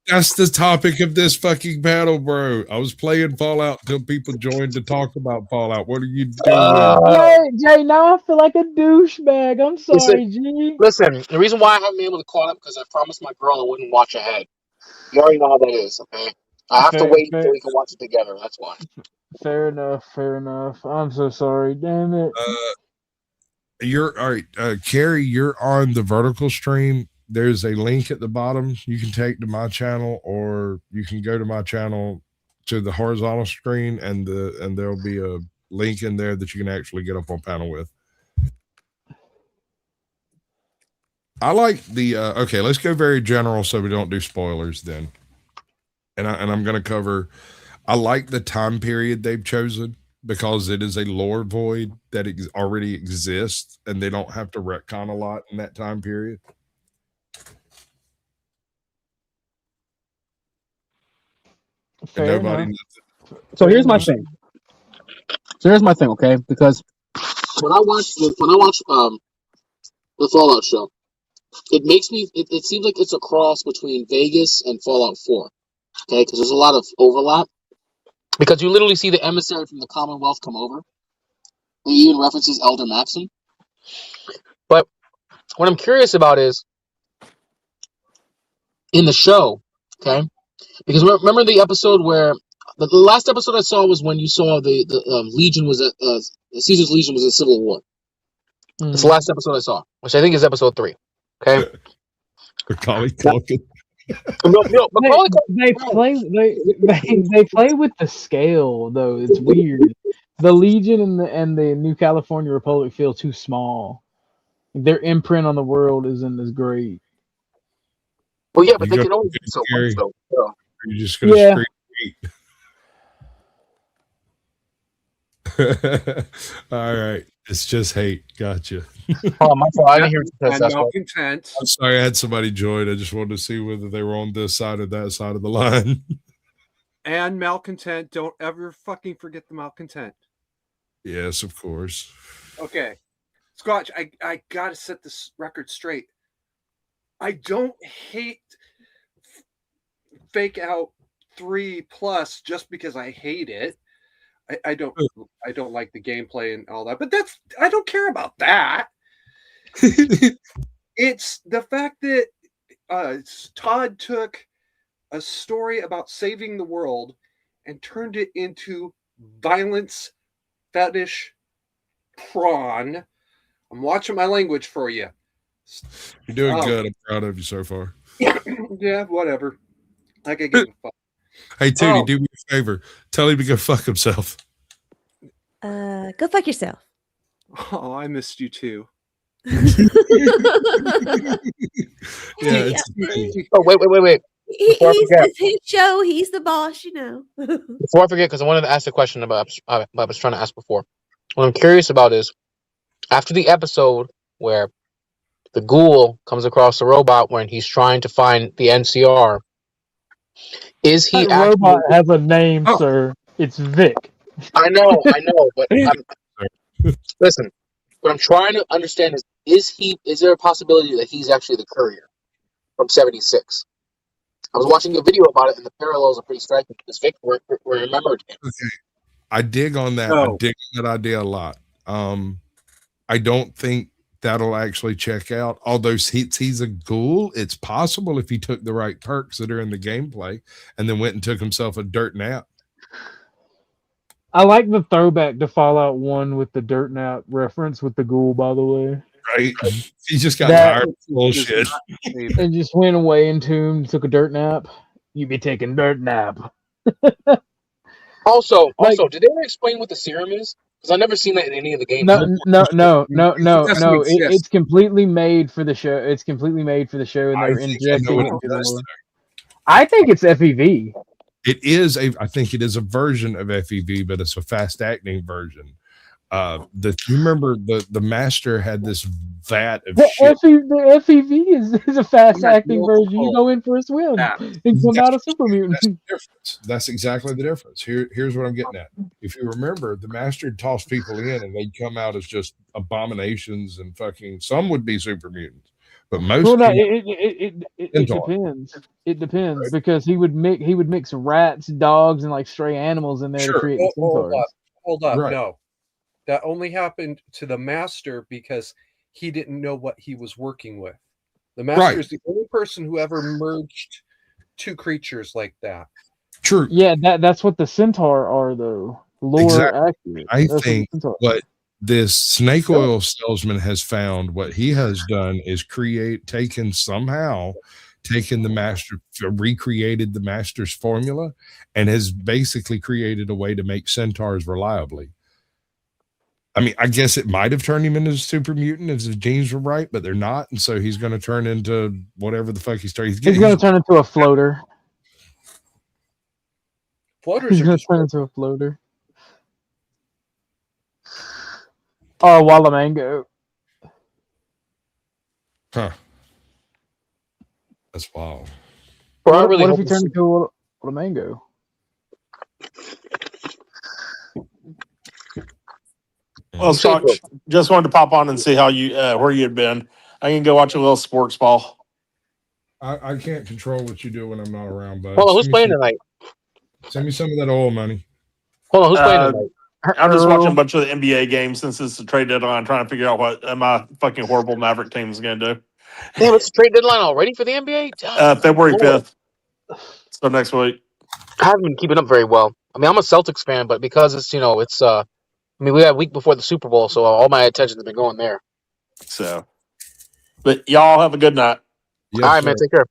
[SPEAKER 4] That's the topic of this fucking battle, bro. I was playing Fallout until people joined to talk about Fallout. What are you doing?
[SPEAKER 15] Jay, now I feel like a douchebag. I'm sorry, G.
[SPEAKER 14] Listen, the reason why I haven't been able to call up because I promised my girl I wouldn't watch ahead. You already know how that is, okay? I have to wait until we can watch it together. That's why.
[SPEAKER 15] Fair enough. I'm so sorry. Damn it.
[SPEAKER 4] You're all right, Carrie. You're on the vertical stream. There's a link at the bottom you can take to my channel, or you can go to my channel to the horizontal screen, and there'll be a link in there that you can actually get up on panel with. I like the okay, let's go very general so we don't do spoilers then. And I'm going to cover, I like the time period they've chosen because it is a lore void that already exists, and they don't have to retcon a lot in that time period.
[SPEAKER 15] Fair
[SPEAKER 4] Nobody
[SPEAKER 15] enough.
[SPEAKER 14] So here's my thing. So here's my thing, okay? Because when I watch the Fallout show, it makes me it seems like it's a cross between Vegas and Fallout 4. Okay, because there's a lot of overlap. Because you literally see the emissary from the Commonwealth come over. He even references Elder Maxim. But what I'm curious about is in the show, okay? Because remember the episode where the last episode I saw was when you saw the Legion was at Caesar's Legion was in Civil War. It's the last episode I saw, which I think is episode 3. Okay.
[SPEAKER 3] Macaulay Culkin.
[SPEAKER 14] No, Macaulay
[SPEAKER 15] They play with the scale though. It's weird. The Legion and the New California Republic feel too small. Their imprint on the world isn't as great.
[SPEAKER 14] Well, yeah, but they can only do so much though. So.
[SPEAKER 3] You're just gonna scream. All right. It's just hate. Gotcha.
[SPEAKER 14] Oh, my fault. I didn't hear what you said.
[SPEAKER 10] And malcontent.
[SPEAKER 3] I'm sorry, I had somebody join. I just wanted to see whether they were on this side or that side of the line.
[SPEAKER 10] And malcontent. Don't ever fucking forget the malcontent.
[SPEAKER 3] Yes, of course.
[SPEAKER 10] Okay. Scotch, I gotta set this record straight. I don't hate Fake Out 3+ just because I hate it. I don't like the gameplay and all that, but I don't care about that. It's the fact that Todd took a story about saving the world and turned it into violence fetish prawn. I'm watching my language for you.
[SPEAKER 3] You're doing good. I'm proud of you so far.
[SPEAKER 10] Yeah, whatever. I could give a fuck.
[SPEAKER 3] Hey, Tootie, do me a favor. Tell him to go fuck himself.
[SPEAKER 8] Go fuck yourself.
[SPEAKER 10] Oh, I missed you too.
[SPEAKER 3] Yeah.
[SPEAKER 14] Oh, wait.
[SPEAKER 8] It's his show. He's the boss, you know.
[SPEAKER 14] Before I forget, because I wanted to ask a question about I was trying to ask before. What I'm curious about is after the episode where the ghoul comes across the robot when he's trying to find the NCR. Is he
[SPEAKER 15] that robot has a name, sir? It's Vic.
[SPEAKER 14] I know, but listen. What I'm trying to understand is there a possibility that he's actually the courier from 76? I was watching a video about it, and the parallels are pretty striking because Vic remembered him.
[SPEAKER 3] Okay. I dig on that. I dig on that idea a lot. I don't think that'll actually check out. Although he's a ghoul, it's possible if he took the right perks that are in the gameplay and then went and took himself a dirt nap.
[SPEAKER 15] I like the throwback to Fallout 1 with the dirt nap reference with the ghoul, by the way.
[SPEAKER 3] Right? He just got tired of bullshit.
[SPEAKER 15] And just went away in tune, took a dirt nap. You be taking dirt nap.
[SPEAKER 14] Also, did they ever explain what the serum is? Because I've never seen that in any of the games.
[SPEAKER 15] No. It's completely made for the show. It's completely made for the show, and they're injecting it into the world. I think it's FEV.
[SPEAKER 3] It is I think it is a version of FEV, but it's a fast acting version. You remember the master had this vat of shit.
[SPEAKER 15] The FEV is a fast acting version. You go in for a swim and come out a super mutant.
[SPEAKER 3] That's exactly the difference. Here's what I'm getting at. If you remember, the master would toss people in and they'd come out as just abominations and fucking some would be super mutants. But most
[SPEAKER 15] it depends. It depends because he would mix rats, dogs, and like stray animals in there to create the centaurs.
[SPEAKER 10] Hold up. No. That only happened to the master because he didn't know what he was working with. The master is the only person who ever merged two creatures like that.
[SPEAKER 3] True.
[SPEAKER 15] Yeah, that's what the centaur are, though. Lore accurate.
[SPEAKER 3] I think what this snake oil salesman has found, what he has done is taken the master, recreated the master's formula, and has basically created a way to make centaurs reliably. I mean, I guess it might have turned him into a super mutant if his genes were right, but they're not, and so he's going to turn into whatever the fuck he's turning.
[SPEAKER 15] He's going to turn into a floater.
[SPEAKER 10] Floaters
[SPEAKER 15] He's going to turn into a floater. Or a Wallamango.
[SPEAKER 3] Huh. That's wild.
[SPEAKER 15] What if he turned into a Wallamango?
[SPEAKER 11] Well, Stock, just wanted to pop on and see how you where you had been. I can go watch a little sports ball.
[SPEAKER 4] I can't control what you do when I'm not around, bud.
[SPEAKER 14] Hold on, who's playing tonight?
[SPEAKER 4] Send me some of that oil money.
[SPEAKER 14] Hold on, who's playing tonight?
[SPEAKER 11] I'm just watching a bunch of the NBA games since it's the trade deadline, trying to figure out what my fucking horrible Maverick team is going to do.
[SPEAKER 14] Damn, it's trade deadline already for the NBA?
[SPEAKER 11] February 5th. So next week.
[SPEAKER 14] I haven't been keeping up very well. I mean, I'm a Celtics fan, but because it's, I mean, we had a week before the Super Bowl, so all my attention has been going there.
[SPEAKER 11] So, but y'all have a good night.
[SPEAKER 4] Yes,
[SPEAKER 14] all right, man,
[SPEAKER 4] sir.
[SPEAKER 14] take care.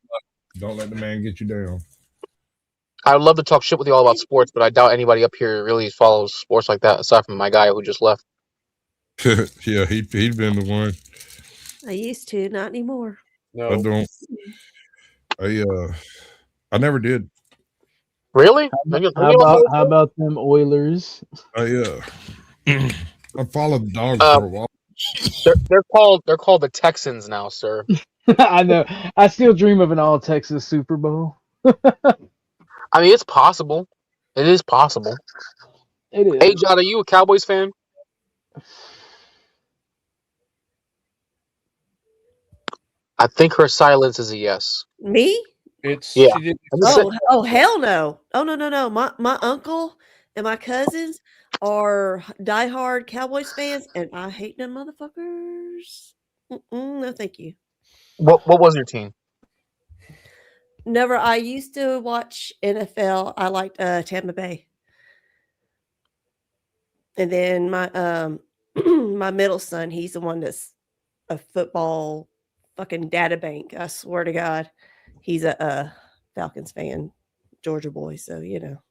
[SPEAKER 4] Don't let the man get you down.
[SPEAKER 14] I would love to talk shit with you all about sports, but I doubt anybody up here really follows sports like that, aside from my guy who just left.
[SPEAKER 4] Yeah, he'd been the one.
[SPEAKER 8] I used to, not anymore.
[SPEAKER 4] I don't. I never did.
[SPEAKER 14] Really?
[SPEAKER 15] How about them Oilers?
[SPEAKER 4] I followed the dog for a while.
[SPEAKER 14] They're called the Texans now, sir.
[SPEAKER 15] I know. I still dream of an all Texas Super Bowl.
[SPEAKER 14] I mean, it's possible. It is possible.
[SPEAKER 15] It is.
[SPEAKER 14] Hey, John, are you a Cowboys fan? I think her silence is a yes.
[SPEAKER 8] Me?
[SPEAKER 14] Yeah.
[SPEAKER 8] Oh hell no! Oh no! My uncle and my cousins are diehard Cowboys fans, and I hate them motherfuckers. No, thank you.
[SPEAKER 14] What was your team?
[SPEAKER 8] Never. I used to watch NFL. I liked Tampa Bay, and then my my middle son. He's the one that's a football fucking data bank. I swear to God. He's a Falcons fan, Georgia boy, so you know.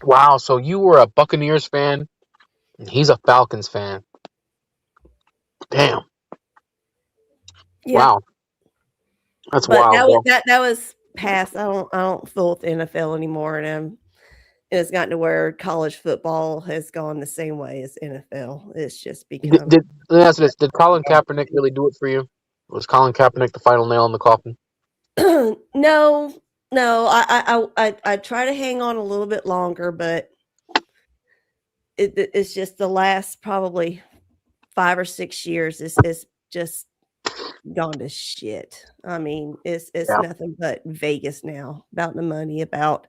[SPEAKER 14] Wow, so you were a Buccaneers fan, and he's a Falcons fan. Damn.
[SPEAKER 8] Yeah.
[SPEAKER 14] Wow. That's
[SPEAKER 8] but
[SPEAKER 14] wild.
[SPEAKER 8] that was past. I don't fool with the NFL anymore, and it's gotten to where college football has gone the same way as NFL. It's just become.
[SPEAKER 14] Let me ask you this: did Colin Kaepernick really do it for you? Was Colin Kaepernick the final nail in the coffin?
[SPEAKER 8] No. I try to hang on a little bit longer, but it's just the last probably 5 or 6 years is just gone to shit. I mean, it's nothing but Vegas now, about the money, about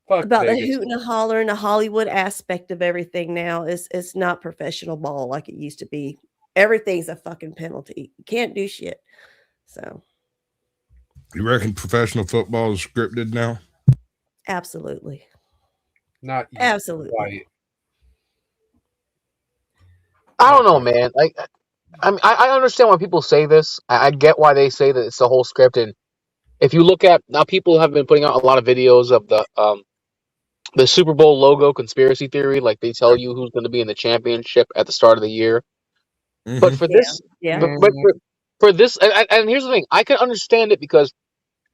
[SPEAKER 8] the hoot and the holler and the Hollywood aspect of everything now. It's not professional ball like it used to be. Everything's a fucking penalty. You can't do shit. So
[SPEAKER 4] you reckon professional football is scripted now?
[SPEAKER 8] Absolutely.
[SPEAKER 16] Not yet.
[SPEAKER 8] Absolutely.
[SPEAKER 16] Right.
[SPEAKER 14] I don't know, man. Like, I understand why people say this. I get why they say that it's the whole script. And if you look at now, people have been putting out a lot of videos of the Super Bowl logo conspiracy theory. Like they tell you who's going to be in the championship at the start of the year. Mm-hmm. But for this, but for this, and here's the thing: I can understand it because,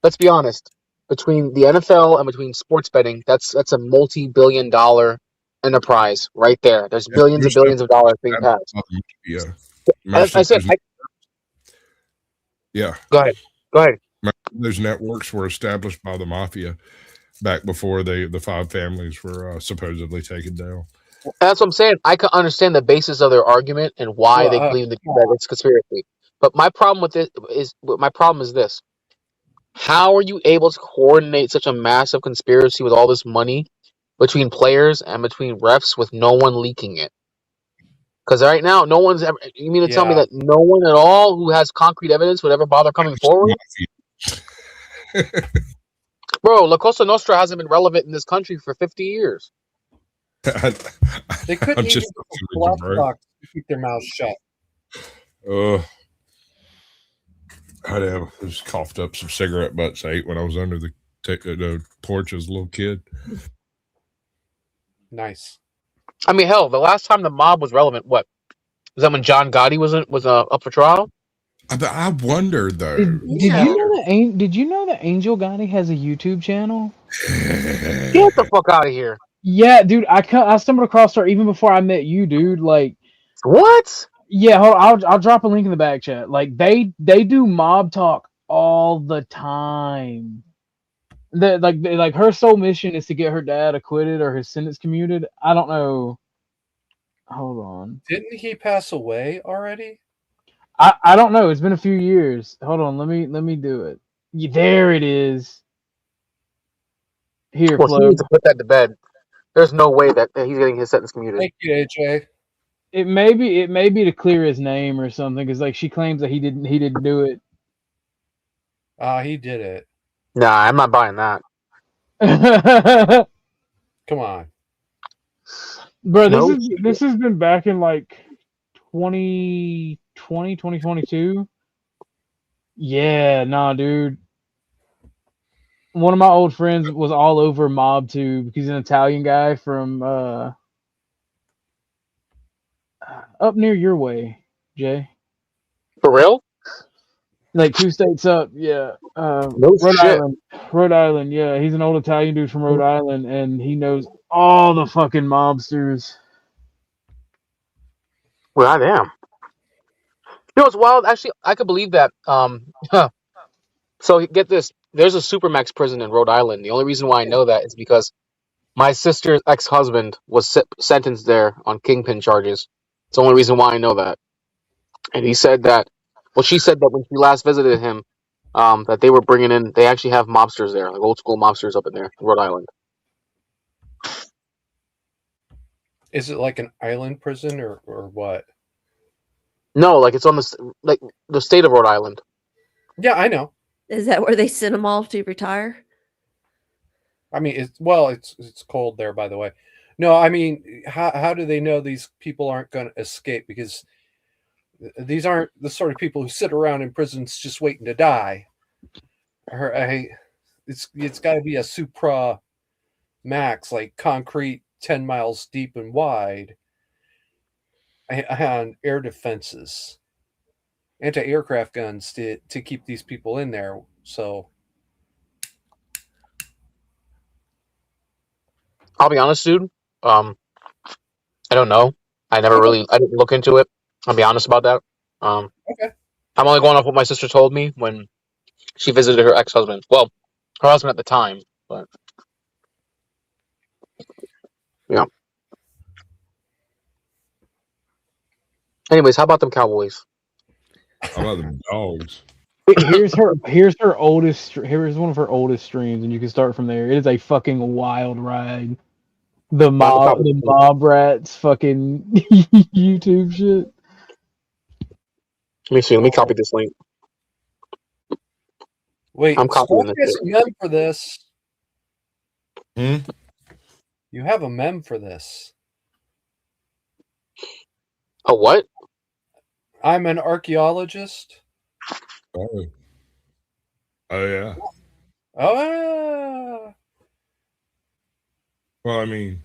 [SPEAKER 14] let's be honest, between the NFL and between sports betting, that's a multi-billion-dollar enterprise right there. There's billions and billions of dollars being passed.
[SPEAKER 4] Yeah.
[SPEAKER 14] I said,
[SPEAKER 4] yeah.
[SPEAKER 14] Go ahead.
[SPEAKER 4] Those networks were established by the mafia back before the 5 families were supposedly taken down.
[SPEAKER 14] That's what I'm saying. I can understand the basis of their argument and why they believe that it's conspiracy. But my problem with it is this: how are you able to coordinate such a massive conspiracy with all this money between players and between refs with no one leaking it? Because right now, no one's ever. You mean to tell me that no one at all who has concrete evidence would ever bother coming forward? Bro, La Cosa Nostra hasn't been relevant in this country for 50 years.
[SPEAKER 16] They couldn't even keep their mouths shut.
[SPEAKER 4] I just coughed up some cigarette butts I ate when I was under the porch as a little kid.
[SPEAKER 16] Nice.
[SPEAKER 14] I mean, hell, the last time the mob was relevant, what was that when John Gotti was up for trial?
[SPEAKER 4] I wonder though.
[SPEAKER 15] Did you know that Angel Gotti has a YouTube channel?
[SPEAKER 14] Get the fuck out of here!
[SPEAKER 15] Yeah, dude, I stumbled across her even before I met you, dude. Like,
[SPEAKER 14] what?
[SPEAKER 15] Yeah, hold on, I'll drop a link in the back chat. Like, they do mob talk all the time. Like her sole mission is to get her dad acquitted or his sentence commuted. I don't know Hold on.
[SPEAKER 16] Didn't he pass away already?
[SPEAKER 15] I don't know. It's been a few years. Hold on. Let me do it. There it is. Here,
[SPEAKER 14] Well, he
[SPEAKER 15] Flo.
[SPEAKER 14] needs to put that to bed. There's no way that he's getting his sentence commuted.
[SPEAKER 16] Thank you, AJ.
[SPEAKER 15] It may be to clear his name or something, because like she claims that he didn't do it.
[SPEAKER 16] He did it.
[SPEAKER 14] Nah, I'm not buying that.
[SPEAKER 16] Come on.
[SPEAKER 15] Bro,
[SPEAKER 14] No
[SPEAKER 15] this has been back in like 2020, 2022. Yeah, nah, dude. One of my old friends was all over MobTube. He's an Italian guy from up near your way, Jay.
[SPEAKER 14] For real?
[SPEAKER 15] Like 2 states up, yeah.
[SPEAKER 14] No
[SPEAKER 15] Rhode
[SPEAKER 14] shit.
[SPEAKER 15] Island. Rhode Island, yeah. He's an old Italian dude from Rhode Island, and he knows all the fucking mobsters.
[SPEAKER 14] Well, I am. You know what's wild? Actually, I could believe that. So get this. There's a Supermax prison in Rhode Island. The only reason why I know that is because my sister's ex-husband was sentenced there on kingpin charges. It's the only reason why I know that. And he said that, well, she said that when she last visited him, that they were bringing in, they actually have mobsters there, like old school mobsters up in there in Rhode Island.
[SPEAKER 16] Is it like an island prison or what?
[SPEAKER 14] No, like it's on the state of Rhode Island.
[SPEAKER 16] Yeah, I know.
[SPEAKER 8] Is that where they sent them off to retire?
[SPEAKER 16] I mean, it's cold there, by the way. No, I mean, how do they know these people aren't going to escape? Because these aren't the sort of people who sit around in prisons just waiting to die. It's got to be a Supra Max, like concrete, 10 miles deep and wide, and air defenses, anti-aircraft guns to keep these people in there. So
[SPEAKER 14] I'll be honest, dude. I don't know. I didn't look into it. I'll be honest about that.
[SPEAKER 16] Okay.
[SPEAKER 14] I'm only going off what my sister told me when she visited her ex-husband. Well, her husband at the time, but yeah. Anyways, how about them Cowboys?
[SPEAKER 3] How about the dogs?
[SPEAKER 15] Here's her oldest. Here's one of her oldest streams, and you can start from there. It is a fucking wild ride. The mob rats fucking YouTube shit.
[SPEAKER 14] Let me see. Let me copy this link.
[SPEAKER 16] Wait,
[SPEAKER 14] I'm copying
[SPEAKER 16] Spark
[SPEAKER 14] this
[SPEAKER 16] has
[SPEAKER 14] shit.
[SPEAKER 16] a mem for this.
[SPEAKER 3] Hmm?
[SPEAKER 16] You have a mem for this.
[SPEAKER 14] A what?
[SPEAKER 16] I'm an archaeologist.
[SPEAKER 3] Oh. Oh yeah.
[SPEAKER 16] Oh.
[SPEAKER 3] Well, I mean,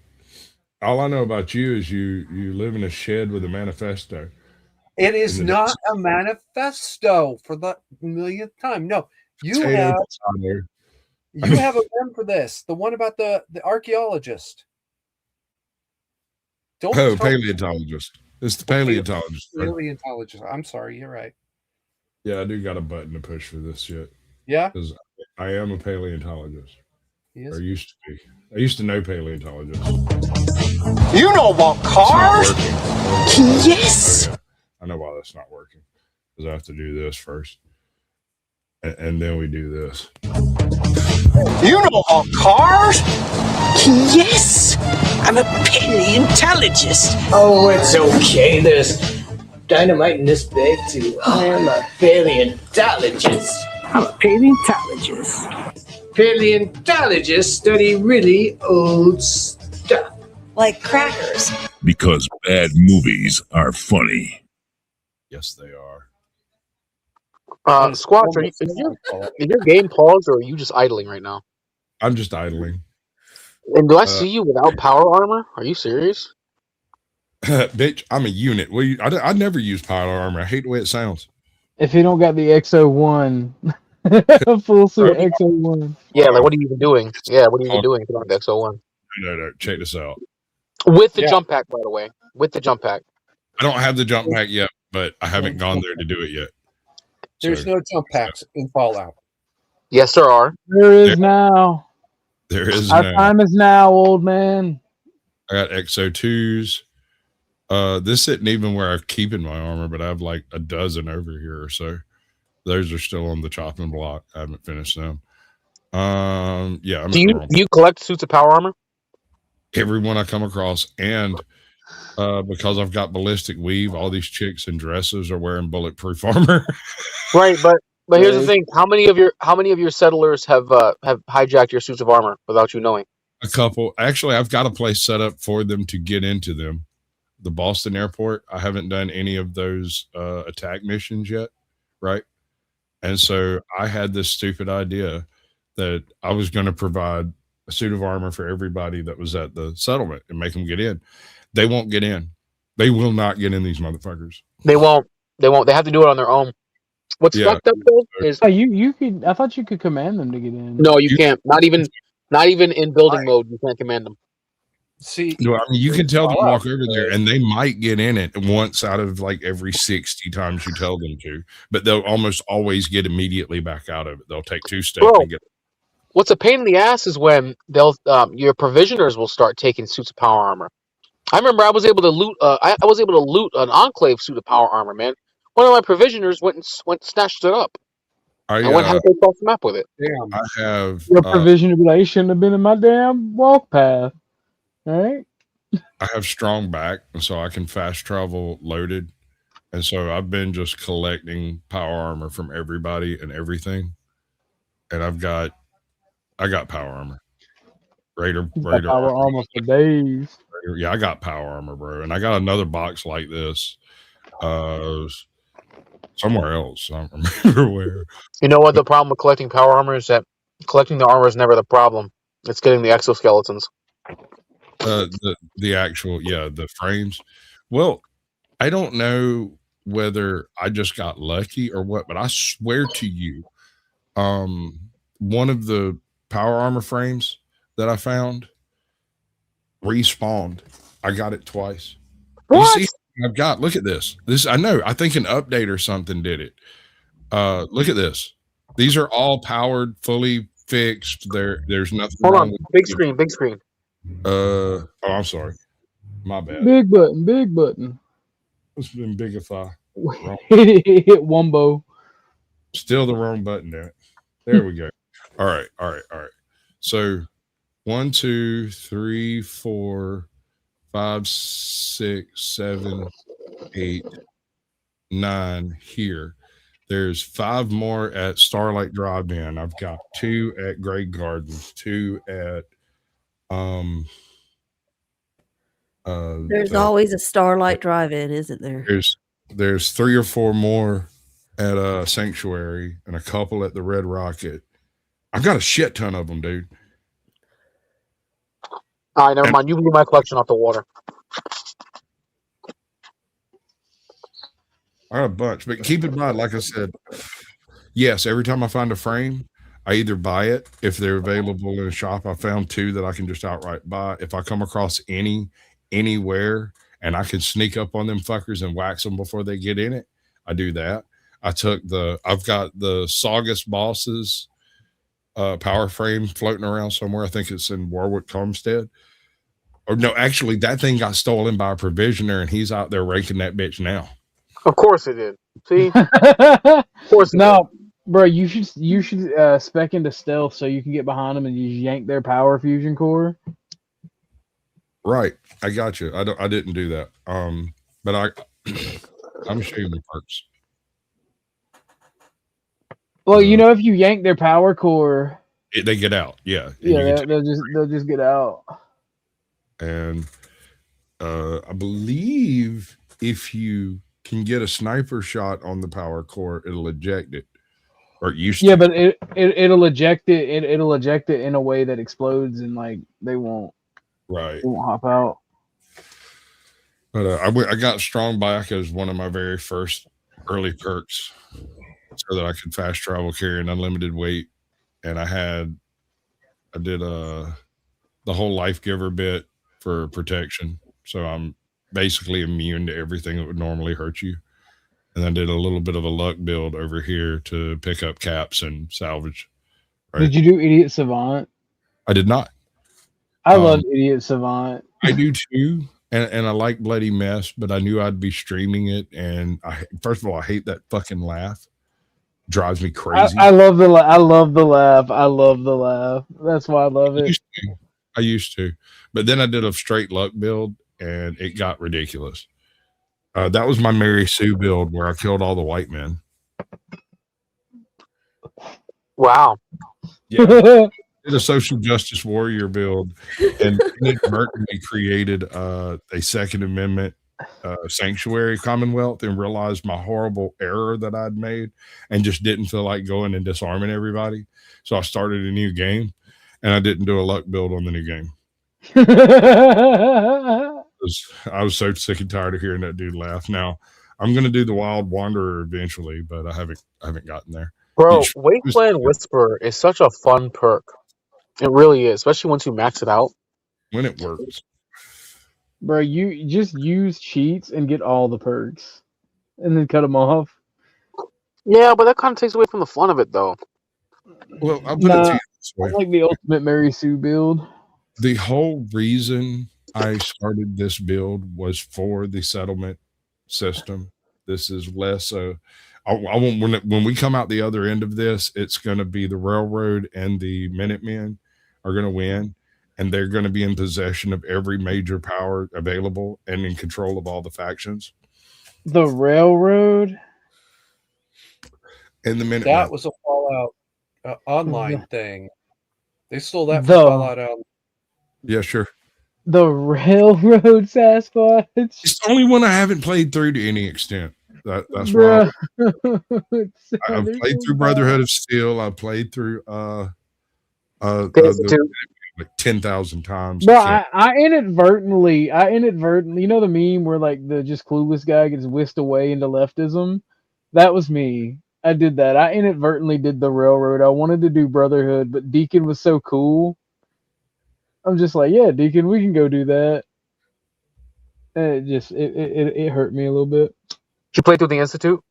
[SPEAKER 3] all I know about you is you live in a shed with a manifesto.
[SPEAKER 16] It is
[SPEAKER 3] And the-
[SPEAKER 16] not a manifesto for the millionth time. No, you
[SPEAKER 3] Potato
[SPEAKER 16] have
[SPEAKER 3] potato.
[SPEAKER 16] you have a mem for this. The one about the archaeologist. Don't
[SPEAKER 3] Oh,
[SPEAKER 16] talk-
[SPEAKER 3] paleontologist. It's the paleontologist.
[SPEAKER 16] Paleontologist. I'm sorry, you're right.
[SPEAKER 3] Yeah, I do got a button to push for this shit.
[SPEAKER 16] Yeah?
[SPEAKER 3] Because I am a paleontologist.
[SPEAKER 16] He is?
[SPEAKER 3] Or used to be. I used to know paleontologists.
[SPEAKER 1] You know about cars?
[SPEAKER 3] Yes. Oh, yeah. I know why that's not working. Because I have to do this first. And then we do this.
[SPEAKER 1] You know about cars? Yes! I'm a paleontologist.
[SPEAKER 17] Oh, it's okay. There's dynamite in this bag, too. I am a paleontologist. I'm a paleontologist. Paleontologists study really old stuff.
[SPEAKER 13] Like crackers.
[SPEAKER 18] Because bad movies are funny.
[SPEAKER 3] Yes, they are.
[SPEAKER 14] Squatch, is your game paused or are you just idling right now?
[SPEAKER 3] I'm just idling.
[SPEAKER 14] And do I see you without power armor? Are you serious?
[SPEAKER 3] Bitch, I'm a unit. Well, I never use power armor. I hate the way it sounds.
[SPEAKER 15] If he don't got the XO1, a full suit XO1.
[SPEAKER 14] Yeah, like what are you even doing? Yeah, what are you even doing if you're on the XO1?
[SPEAKER 3] No. Check this out.
[SPEAKER 14] With the jump pack, by the way. With the jump pack.
[SPEAKER 3] I don't have the jump pack yet, but I haven't gone there to do it yet.
[SPEAKER 16] There's no jump packs in Fallout.
[SPEAKER 14] Yes, there are.
[SPEAKER 15] There is now.
[SPEAKER 3] There is
[SPEAKER 15] Our
[SPEAKER 3] now.
[SPEAKER 15] time is now, old man.
[SPEAKER 3] I got XO2s. This isn't even where I'm keeping my armor, but I have like a dozen over here or so. Those are still on the chopping block. I haven't finished them. Yeah. I'm
[SPEAKER 14] Do you collect suits of power armor?
[SPEAKER 3] Everyone I come across, and because I've got ballistic weave, all these chicks in dresses are wearing bulletproof armor.
[SPEAKER 14] Right, but here's the thing: how many of your settlers have hijacked your suits of armor without you knowing?
[SPEAKER 3] A couple. Actually, I've got a place set up for them to get into them. The Boston airport. I haven't done any of those attack missions yet, right? And so I had this stupid idea that I was going to provide a suit of armor for everybody that was at the settlement and make them get in. They won't get in. They will not get in, these motherfuckers.
[SPEAKER 14] They won't. They won't. They have to do it on their own. What's fucked up though is
[SPEAKER 15] you could. I thought you could command them to get in.
[SPEAKER 14] no, you can't. Not even in building mode. You can't command them.
[SPEAKER 16] See,
[SPEAKER 3] No, I mean, you can tell them to walk over there, and they might get in it once out of like every 60 times you tell them to, but they'll almost always get immediately back out of it. They'll take 2 steps and get.
[SPEAKER 14] What's a pain in the ass is when they'll your provisioners will start taking suits of power armor. I remember I was able to loot. I was able to loot an Enclave suit of power armor. Man, one of my provisioners went snatched it up. I went halfway across the map with it.
[SPEAKER 16] Damn.
[SPEAKER 3] I have
[SPEAKER 15] Your provision would be like, shouldn't have been in my damn walk path. All right.
[SPEAKER 3] I have strong back, and so I can fast travel loaded. And so I've been just collecting power armor from everybody and everything. And I got power armor. Raider
[SPEAKER 15] Power armor for days.
[SPEAKER 3] Yeah, I got power armor, bro. And I got another box like this somewhere else. I don't remember where.
[SPEAKER 14] You know what the problem with collecting power armor is? That collecting the armor is never the problem. It's getting the exoskeletons.
[SPEAKER 3] The actual, the frames. Well, I don't know whether I just got lucky or what, but I swear to you, one of the power armor frames that I found respawned. I got it twice.
[SPEAKER 14] What?
[SPEAKER 3] You see, I've got, look at this. I know, I think an update or something did it. Look at this. These are all powered, fully fixed. There's nothing.
[SPEAKER 14] Hold
[SPEAKER 3] wrong
[SPEAKER 14] on.
[SPEAKER 3] with
[SPEAKER 14] Big screen. Big screen.
[SPEAKER 3] Oh, I'm sorry. My bad.
[SPEAKER 15] Big button.
[SPEAKER 3] It's been bigify.
[SPEAKER 15] Hit Wumbo.
[SPEAKER 3] Still the wrong button there. There we go. All right. So 1, 2, 3, 4, 5, 6, 7, 8, 9 here. There's 5 more at Starlight Drive-In. I've got 2 at Grey Gardens, 2 at
[SPEAKER 8] There's always a Starlight Drive-In, isn't there?
[SPEAKER 3] There's 3 or 4 more at Sanctuary and a couple at the Red Rocket. I've got a shit ton of them, dude.
[SPEAKER 14] All right, never mind. You blew my collection off the water.
[SPEAKER 3] I got a bunch, but keep in mind, like I said, yes, every time I find a frame, I either buy it if they're available in a shop. I found 2 that I can just outright buy. If I come across anywhere and I can sneak up on them fuckers and wax them before they get in it, I do that. I've got the Saugus Bosses power frame floating around somewhere. I think it's in Warwick Homestead. Or no, actually, that thing got stolen by a provisioner, and he's out there raking that bitch now.
[SPEAKER 14] Of course it did. See? Of course it
[SPEAKER 15] No, bro, you should spec into stealth so you can get behind them and you yank their power fusion core.
[SPEAKER 3] Right, I got you. I didn't do that. But I'm showing the perks.
[SPEAKER 15] Well, if you yank their power core,
[SPEAKER 3] They get out. Yeah.
[SPEAKER 15] yeah, they'll just get out.
[SPEAKER 3] And I believe if you can get a sniper shot on the power core, it'll eject it. Or it used to.
[SPEAKER 15] Yeah, but it'll eject it. It'll eject it in a way that explodes, and like they won't.
[SPEAKER 3] Right.
[SPEAKER 15] They won't hop out.
[SPEAKER 3] But I got strong back as one of my very first early perks, so that I could fast travel, carry an unlimited weight, and I did the whole life giver bit for protection, so I'm basically immune to everything that would normally hurt you. And I did a little bit of a luck build over here to pick up caps and salvage. Right?
[SPEAKER 15] Did you do Idiot Savant?
[SPEAKER 3] I did not.
[SPEAKER 15] I love Idiot Savant.
[SPEAKER 3] I do too. and I like Bloody Mess, but I knew I'd be streaming it. And first of all, I hate that fucking laugh. Drives me crazy.
[SPEAKER 15] I love the I love the laugh. I love the laugh. That's why I love it.
[SPEAKER 3] I used to, but then I did a straight luck build, and it got ridiculous. That was my Mary Sue build where I killed all the white men.
[SPEAKER 14] Wow.
[SPEAKER 3] Yeah. Did a social justice warrior build, and inadvertently created a Second Amendment sanctuary Commonwealth, and realized my horrible error that I'd made, and just didn't feel like going and disarming everybody. So I started a new game, and I didn't do a luck build on the new game. I was so sick and tired of hearing that dude laugh. Now I'm going to do the Wild Wanderer eventually, but I haven't gotten there.
[SPEAKER 14] Bro, Wasteland Whisperer is such a fun perk. It really is, especially once you max it out.
[SPEAKER 3] When it works.
[SPEAKER 15] Bro, you just use cheats and get all the perks, and then cut them off.
[SPEAKER 14] Yeah, but that kind of takes away from the fun of it, though.
[SPEAKER 3] Well, I'll put it to you this way.
[SPEAKER 15] I like the ultimate Mary Sue build.
[SPEAKER 3] The whole reason I started this build was for the settlement system. This is less I want when we come out the other end of this, it's going to be the railroad and the Minutemen are going to win, and they're going to be in possession of every major power available and in control of all the factions.
[SPEAKER 15] The railroad
[SPEAKER 3] and the Minutemen.
[SPEAKER 16] That was a Fallout online thing. They stole that from
[SPEAKER 15] The-
[SPEAKER 16] Fallout Online.
[SPEAKER 3] Yeah, sure.
[SPEAKER 15] The railroad Sasquatch.
[SPEAKER 3] It's the only one I haven't played through to any extent. That's why I've played through Brotherhood of Steel. I played through like 10,000 times.
[SPEAKER 15] Bro, I inadvertently, you know the meme where like the just clueless guy gets whisked away into leftism? That was me. I did that. I inadvertently did the railroad. I wanted to do Brotherhood, but Deacon was so cool. I'm just like, yeah, Deacon, we can go do that. And it hurt me a little bit.
[SPEAKER 14] Did you play through the Institute?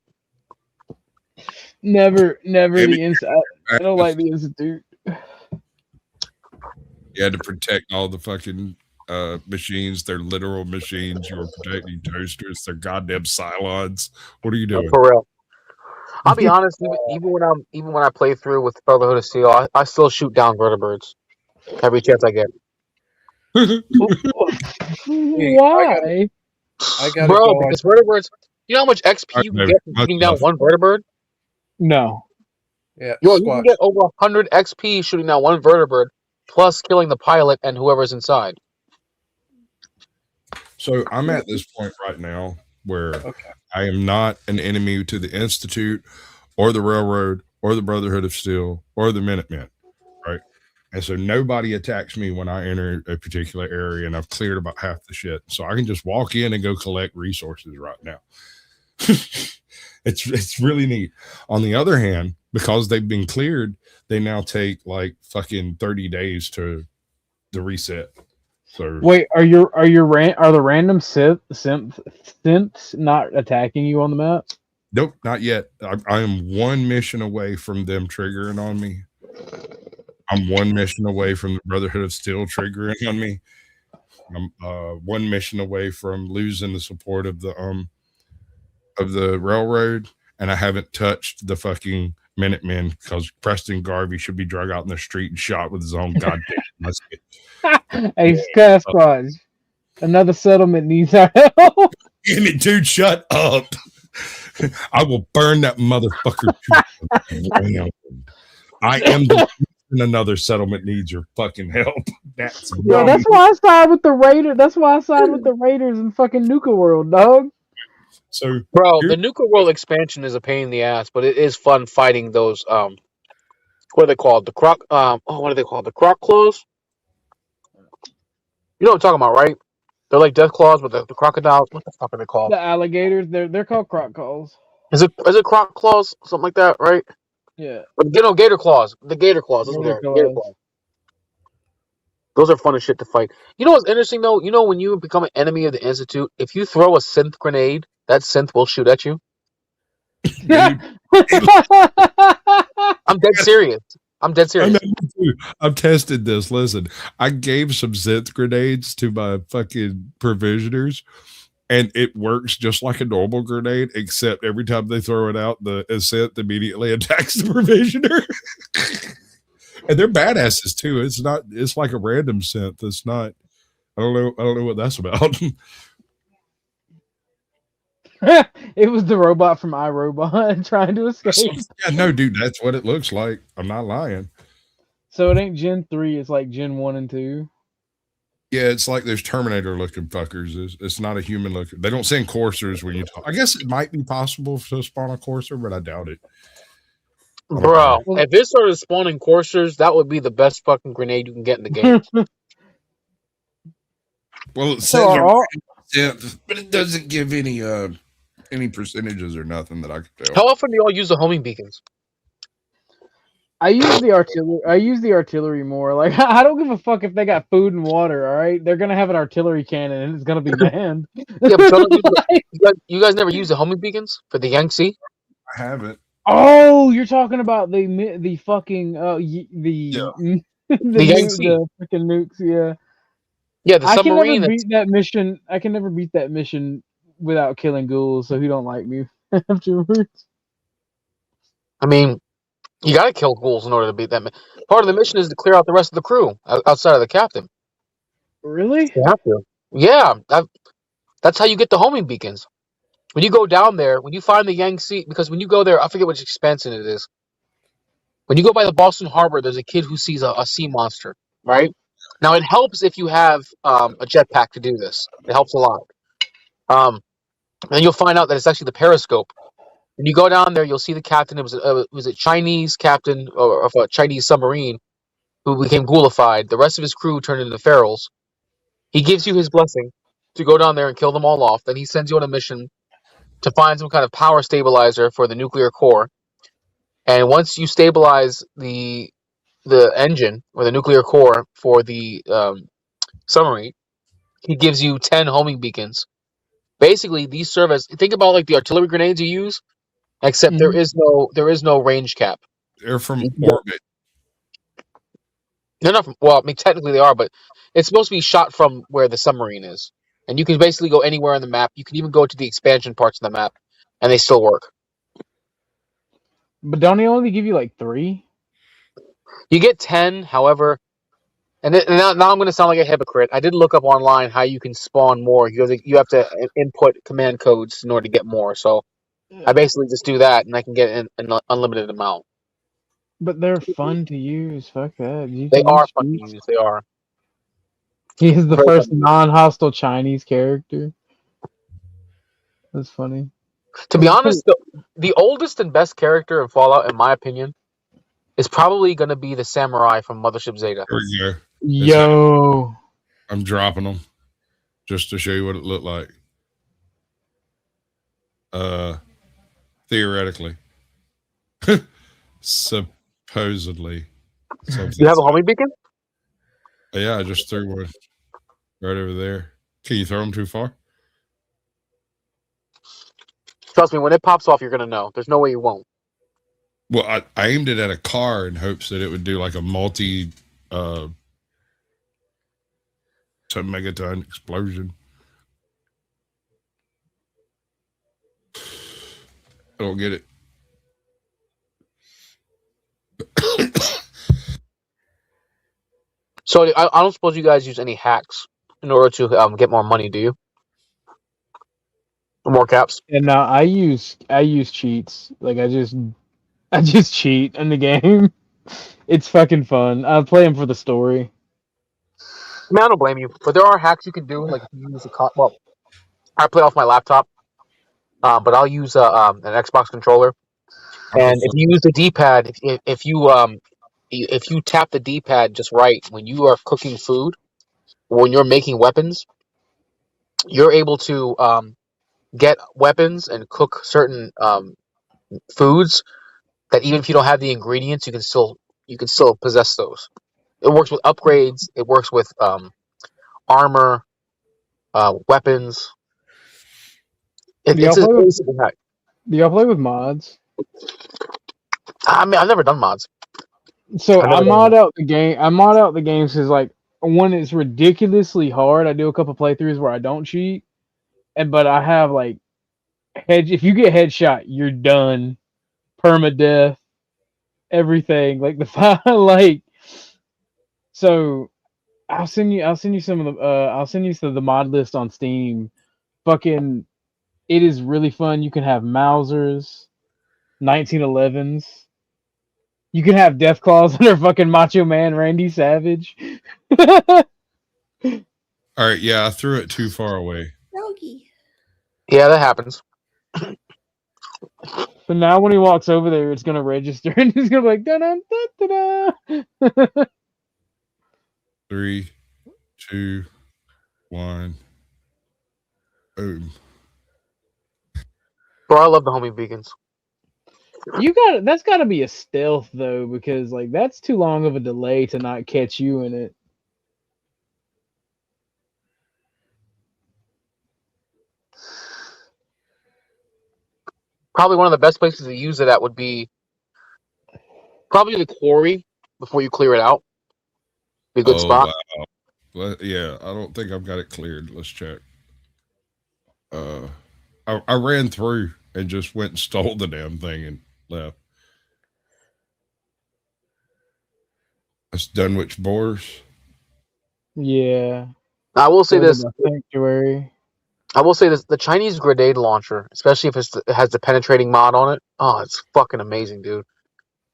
[SPEAKER 15] Never the Institute. I don't like the Institute.
[SPEAKER 3] You had to protect all the fucking machines. They're literal machines. You were protecting toasters. They're goddamn Cylons. What are you doing?
[SPEAKER 14] For real. I'll be honest. Even when I play through with Brotherhood of Steel, I still shoot down vertebrates every chance I get.
[SPEAKER 15] Why?
[SPEAKER 16] Bro,
[SPEAKER 14] because vertebrates. You know how much XP you can get from shooting down one vertebrate?
[SPEAKER 15] No.
[SPEAKER 16] Yeah.
[SPEAKER 14] Yo, you can get over 100 XP shooting down one vertebrate, plus killing the pilot and whoever's inside.
[SPEAKER 3] So I'm at this point right now where I am not an enemy to the Institute or the Railroad or the Brotherhood of Steel or the Minutemen, right? And so nobody attacks me when I enter a particular area, and I've cleared about half the shit. So I can just walk in and go collect resources right now. It's really neat. On the other hand, because they've been cleared, they now take like fucking 30 days to reset. So
[SPEAKER 15] Wait, are the random synths not attacking you on the map?
[SPEAKER 3] nope, not yet. I am one mission away from them triggering on me. I'm one mission away from the Brotherhood of Steel triggering on me. I'm one mission away from losing the support of the railroad, and I haven't touched the fucking Minutemen because Preston Garvey should be drug out in the street and shot with his own goddamn musket.
[SPEAKER 15] Hey, Sasquatch, another settlement needs our help.
[SPEAKER 3] Damn it, dude, shut up. I will burn that motherfucker. I am the another settlement needs your fucking help. That's
[SPEAKER 15] why I side with the Raiders. That's why I side with the Raiders in fucking Nuka World, dog.
[SPEAKER 3] So,
[SPEAKER 14] bro, the Nuka World expansion is a pain in the ass, but it is fun fighting those. What are they called? The croc. What are they called? The croc claws. You know what I'm talking about, right? They're like death claws, but the crocodiles. What the fuck are they called?
[SPEAKER 15] The alligators. They're called croc claws.
[SPEAKER 14] Is it croc claws? Something like that, right?
[SPEAKER 15] Yeah.
[SPEAKER 14] But gator claws. The gator claws. That's what they're. Gator claws. Those are fun as shit to fight. You know what's interesting though? You know when you become an enemy of the Institute, if you throw a synth grenade, that synth will shoot at you. I'm dead serious. I'm dead
[SPEAKER 3] I
[SPEAKER 14] serious.
[SPEAKER 3] know, me too. I've tested this. Listen, I gave some synth grenades to my fucking provisioners, and it works just like a normal grenade, except every time they throw it out, the synth immediately attacks the provisioner. And they're badasses too. It's like a random synth. It's not. I don't know what that's about.
[SPEAKER 15] It was the robot from iRobot trying to escape.
[SPEAKER 3] Yeah, no, dude, that's what it looks like. I'm not lying.
[SPEAKER 15] So it ain't Gen 3, it's like Gen 1 and 2.
[SPEAKER 3] Yeah, it's like there's Terminator looking fuckers. It's not a human looking. They don't send coursers when you talk. I guess it might be possible to spawn a courser, but I doubt it.
[SPEAKER 14] Bro, if it started spawning coursers, that would be the best fucking grenade you can get in the game.
[SPEAKER 3] Well, it says
[SPEAKER 15] So are all-
[SPEAKER 3] synth, but it doesn't give any percentages or nothing that I could tell.
[SPEAKER 14] How often do y'all use the homing beacons?
[SPEAKER 15] I use the artillery. I use the artillery more. Like I don't give a fuck if they got food and water. All right, they're gonna have an artillery cannon and it's gonna be manned.
[SPEAKER 14] Yeah, but you guys never use the homing beacons for the Yangtze?
[SPEAKER 3] I haven't.
[SPEAKER 15] Oh, you're talking about the fucking the
[SPEAKER 14] Yangtze.
[SPEAKER 15] the freaking nukes. Yeah.
[SPEAKER 14] Yeah, the
[SPEAKER 15] I can
[SPEAKER 14] submarine.
[SPEAKER 15] never beat that mission. I can never beat that mission without killing ghouls. So he don't like me afterwards.
[SPEAKER 14] I mean, you gotta kill ghouls in order to beat that. Part of the mission is to clear out the rest of the crew outside of the captain.
[SPEAKER 15] Really?
[SPEAKER 14] You have to. Yeah, that's how you get the homing beacons. When you go down there, when you find the Yangtze, because when you go there, I forget which expansion it is. When you go by the Boston Harbor, there's a kid who sees a sea monster, right? Now, it helps if you have a jetpack to do this. It helps a lot. And then you'll find out that it's actually the periscope. When you go down there, you'll see the captain. It was a Chinese captain of a Chinese submarine who became ghoulified. The rest of his crew turned into ferals. He gives you his blessing to go down there and kill them all off. Then he sends you on a mission to find some kind of power stabilizer for the nuclear core. And once you stabilize the engine or the nuclear core for the submarine, he gives you 10 homing beacons. Basically, these serve as, think about like the artillery grenades you use, except there is no range cap.
[SPEAKER 3] They're from orbit.
[SPEAKER 14] They're not from, well, I mean technically they are, but it's supposed to be shot from where the submarine is. And you can basically go anywhere on the map. You can even go to the expansion parts of the map, and they still work.
[SPEAKER 15] But don't they only give you like 3?
[SPEAKER 14] You get 10, however, and now I'm going to sound like a hypocrite. I did look up online how you can spawn more. You have to input command codes in order to get more. So I basically just do that, and I can get an unlimited amount.
[SPEAKER 15] But they're fun to use. Fuck that.
[SPEAKER 14] They are fun to use. They are.
[SPEAKER 15] He is the first non-hostile Chinese character. That's funny.
[SPEAKER 14] To be honest, the oldest and best character in Fallout, in my opinion, is probably going to be the samurai from Mothership Zeta.
[SPEAKER 3] There we go.
[SPEAKER 15] Yo.
[SPEAKER 3] I'm dropping them just to show you what it looked like. Theoretically. Supposedly.
[SPEAKER 14] You have a homing beacon?
[SPEAKER 3] Yeah, I just threw one right over there. Can you throw them too far?
[SPEAKER 14] Trust me, when it pops off, you're going to know. There's no way you won't.
[SPEAKER 3] Well, I aimed it at a car in hopes that it would do like a megaton explosion. I don't get it.
[SPEAKER 14] So I don't suppose you guys use any hacks in order to get more money, do you? Or more caps?
[SPEAKER 15] And now I use cheats. Like I just cheat in the game. It's fucking fun. I play them for the story.
[SPEAKER 14] I mean, I don't blame you, but there are hacks you can do. Like if you use well, I play off my laptop, but I'll use an Xbox controller. And if you use the D-pad, if you tap the D-pad just right when you are cooking food, when you're making weapons, you're able to get weapons and cook certain foods that even if you don't have the ingredients, you can still possess those. It works with upgrades. It works with armor, weapons. It's a very simple hack.
[SPEAKER 15] Do y'all play with mods?
[SPEAKER 14] I mean, I've never done mods.
[SPEAKER 15] So
[SPEAKER 14] I never
[SPEAKER 15] I
[SPEAKER 14] done
[SPEAKER 15] mod
[SPEAKER 14] that.
[SPEAKER 15] out the game. I mod out the games because like when it's ridiculously hard, I do a couple playthroughs where I don't cheat, but I have like head. If you get headshot, you're done. Permadeath, everything. Like the like. So I'll send you some of the I'll send you some of the mod list on Steam. Fucking, it is really fun. You can have Mausers, 1911s. You can have Death Claws under fucking Macho Man Randy Savage.
[SPEAKER 3] All right, yeah, I threw it too far away.
[SPEAKER 8] Doggy.
[SPEAKER 14] Yeah, that happens.
[SPEAKER 15] So now when he walks over there, it's gonna register and he's gonna be like da da da da.
[SPEAKER 3] 3, 2, 1. Boom.
[SPEAKER 14] Bro, I love the homie beacons.
[SPEAKER 15] That's gotta be a stealth though, because like that's too long of a delay to not catch you in it.
[SPEAKER 14] Probably one of the best places to use it at would be probably the quarry before you clear it out. Be a good spot.
[SPEAKER 3] Wow. Well, yeah, I don't think I've got it cleared. Let's check. I ran through and just went and stole the damn thing and left. That's Dunwich Boars.
[SPEAKER 15] Yeah.
[SPEAKER 14] I will say
[SPEAKER 15] Go to
[SPEAKER 14] this.
[SPEAKER 15] the Sanctuary.
[SPEAKER 14] I will say this: the Chinese grenade launcher, especially if it has the penetrating mod on it, oh, it's fucking amazing, dude.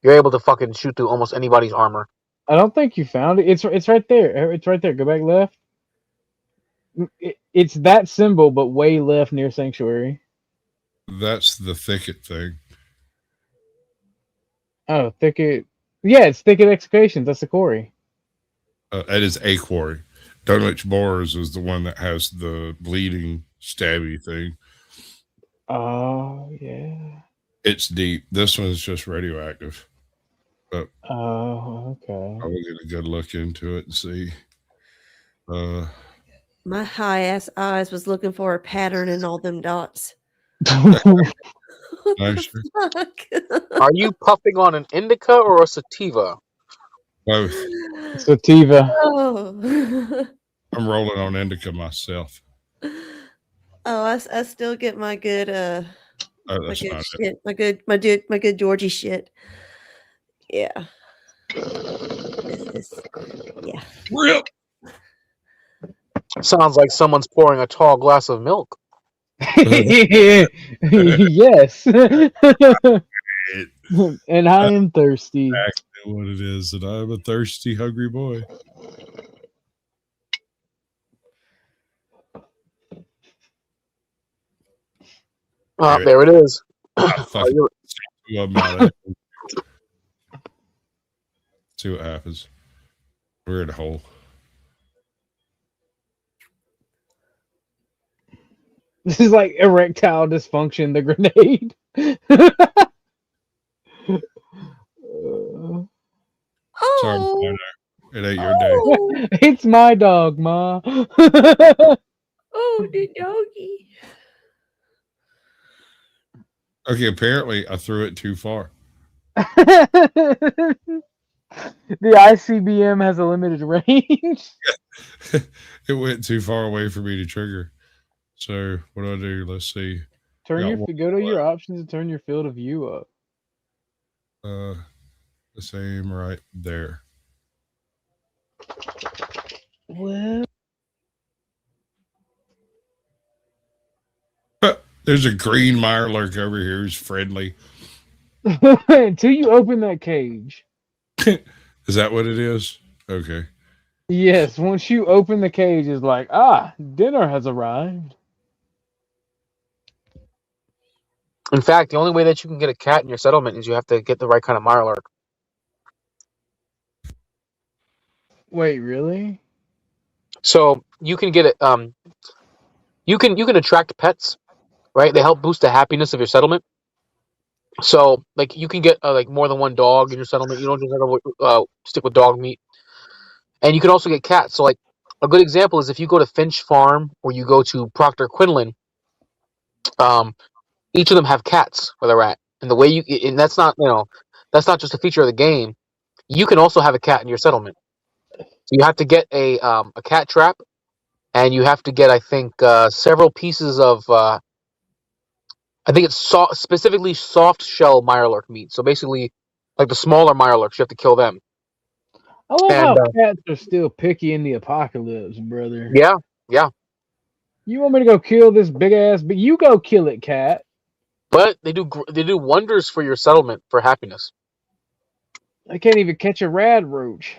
[SPEAKER 14] You're able to fucking shoot through almost anybody's armor.
[SPEAKER 15] I don't think you found it. It's right there. It's right there. Go back left. It's that symbol, but way left near Sanctuary.
[SPEAKER 3] That's the thicket thing.
[SPEAKER 15] Oh, Thicket. Yeah, it's Thicket Excavations. That's the quarry.
[SPEAKER 3] That is a quarry. Dunwich Boars is the one that has the bleeding, stabby thing.
[SPEAKER 15] Oh, yeah.
[SPEAKER 3] It's deep. This one's just radioactive. But
[SPEAKER 15] Oh, okay.
[SPEAKER 3] I will get a good look into it and see.
[SPEAKER 8] My high ass eyes was looking for a pattern in all them dots.
[SPEAKER 3] Nice.
[SPEAKER 14] Are you puffing on an indica or a sativa?
[SPEAKER 3] Both.
[SPEAKER 15] Sativa.
[SPEAKER 8] Oh.
[SPEAKER 3] I'm rolling on indica myself.
[SPEAKER 8] Oh, I still get my good
[SPEAKER 3] Oh,
[SPEAKER 8] my
[SPEAKER 3] that's
[SPEAKER 8] good
[SPEAKER 3] not
[SPEAKER 8] shit. My good Georgie shit. Yeah. Yeah.
[SPEAKER 3] Rip.
[SPEAKER 14] Sounds like someone's pouring a tall glass of milk.
[SPEAKER 15] Yes. And I am thirsty.
[SPEAKER 3] Exactly what it is, and I'm a thirsty, hungry boy.
[SPEAKER 14] There it is.
[SPEAKER 3] See what happens. We're in a hole.
[SPEAKER 15] This is like erectile dysfunction, the grenade.
[SPEAKER 3] Sorry, Mino. It ain't your day.
[SPEAKER 15] It's my dog, Ma.
[SPEAKER 8] Oh, the doggy.
[SPEAKER 3] Okay, apparently I threw it too far.
[SPEAKER 15] The ICBM has a limited range.
[SPEAKER 3] It went too far away for me to trigger. So what do? Let's see.
[SPEAKER 15] Go
[SPEAKER 3] Got
[SPEAKER 15] to your options and turn your field of view up.
[SPEAKER 3] the same right there.
[SPEAKER 15] Well,
[SPEAKER 3] There's a green Mirelurk over here who's friendly.
[SPEAKER 15] until you open that cage.
[SPEAKER 3] Is that what it is? Okay.
[SPEAKER 15] Yes, once you open the cage, it's like, dinner has arrived.
[SPEAKER 14] In fact, the only way that you can get a cat in your settlement is you have to get the right kind of Mirelurk.
[SPEAKER 15] Wait, really?
[SPEAKER 14] So you can get it. You can attract pets, right? They help boost the happiness of your settlement. So, like, you can get like more than one dog in your settlement. You don't just have to stick with dog meat. And you can also get cats. So, like, a good example is if you go to Finch Farm or you go to Proctor Quinlan, each of them have cats where they're at. And the way and that's not just a feature of the game. you can also have a cat in your settlement. So you have to get a cat trap, and you have to get, I think, several pieces of. I think it's specifically soft shell mirelurk meat. So basically, like the smaller mirelurks, you have to kill them.
[SPEAKER 15] I love
[SPEAKER 14] And,
[SPEAKER 15] how cats are still picky in the apocalypse, brother.
[SPEAKER 14] Yeah, yeah.
[SPEAKER 15] You want me to go kill this big ass? But you go kill it, cat.
[SPEAKER 14] But they do wonders for your settlement for happiness.
[SPEAKER 15] I can't even catch a rad roach.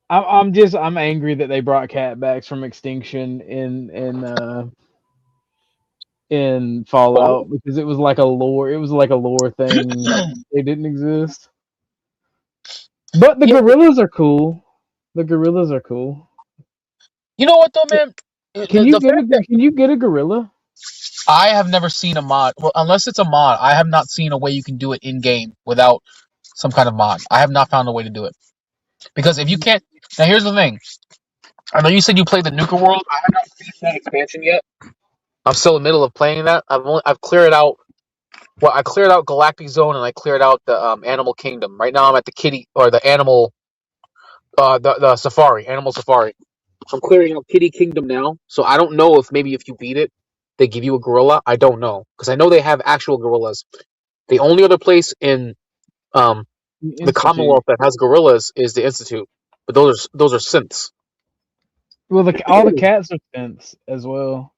[SPEAKER 15] I'm angry that they brought catbacks from extinction in Fallout because it was like a lore thing. They didn't exist. But the gorillas are cool. The gorillas are cool.
[SPEAKER 14] You know what though, man?
[SPEAKER 15] Can you get a gorilla?
[SPEAKER 14] I have never seen a mod. Well, unless it's a mod, I have not seen a way you can do it in game without some kind of mod. I have not found a way to do it. Because if you can't, now here's the thing. I know you said you played the Nuka World. I have not finished that expansion yet. I'm still in the middle of playing that. I've cleared out. Well, I cleared out Galactic Zone and I cleared out the Animal Kingdom. Right now, I'm at the animal, the Safari, Animal Safari. I'm clearing out Kitty Kingdom now, so I don't know if maybe if you beat it, they give you a gorilla. I don't know because I know they have actual gorillas. The only other place in the Commonwealth that has gorillas is the Institute, but those are synths.
[SPEAKER 15] Well, all the cats are synths as well.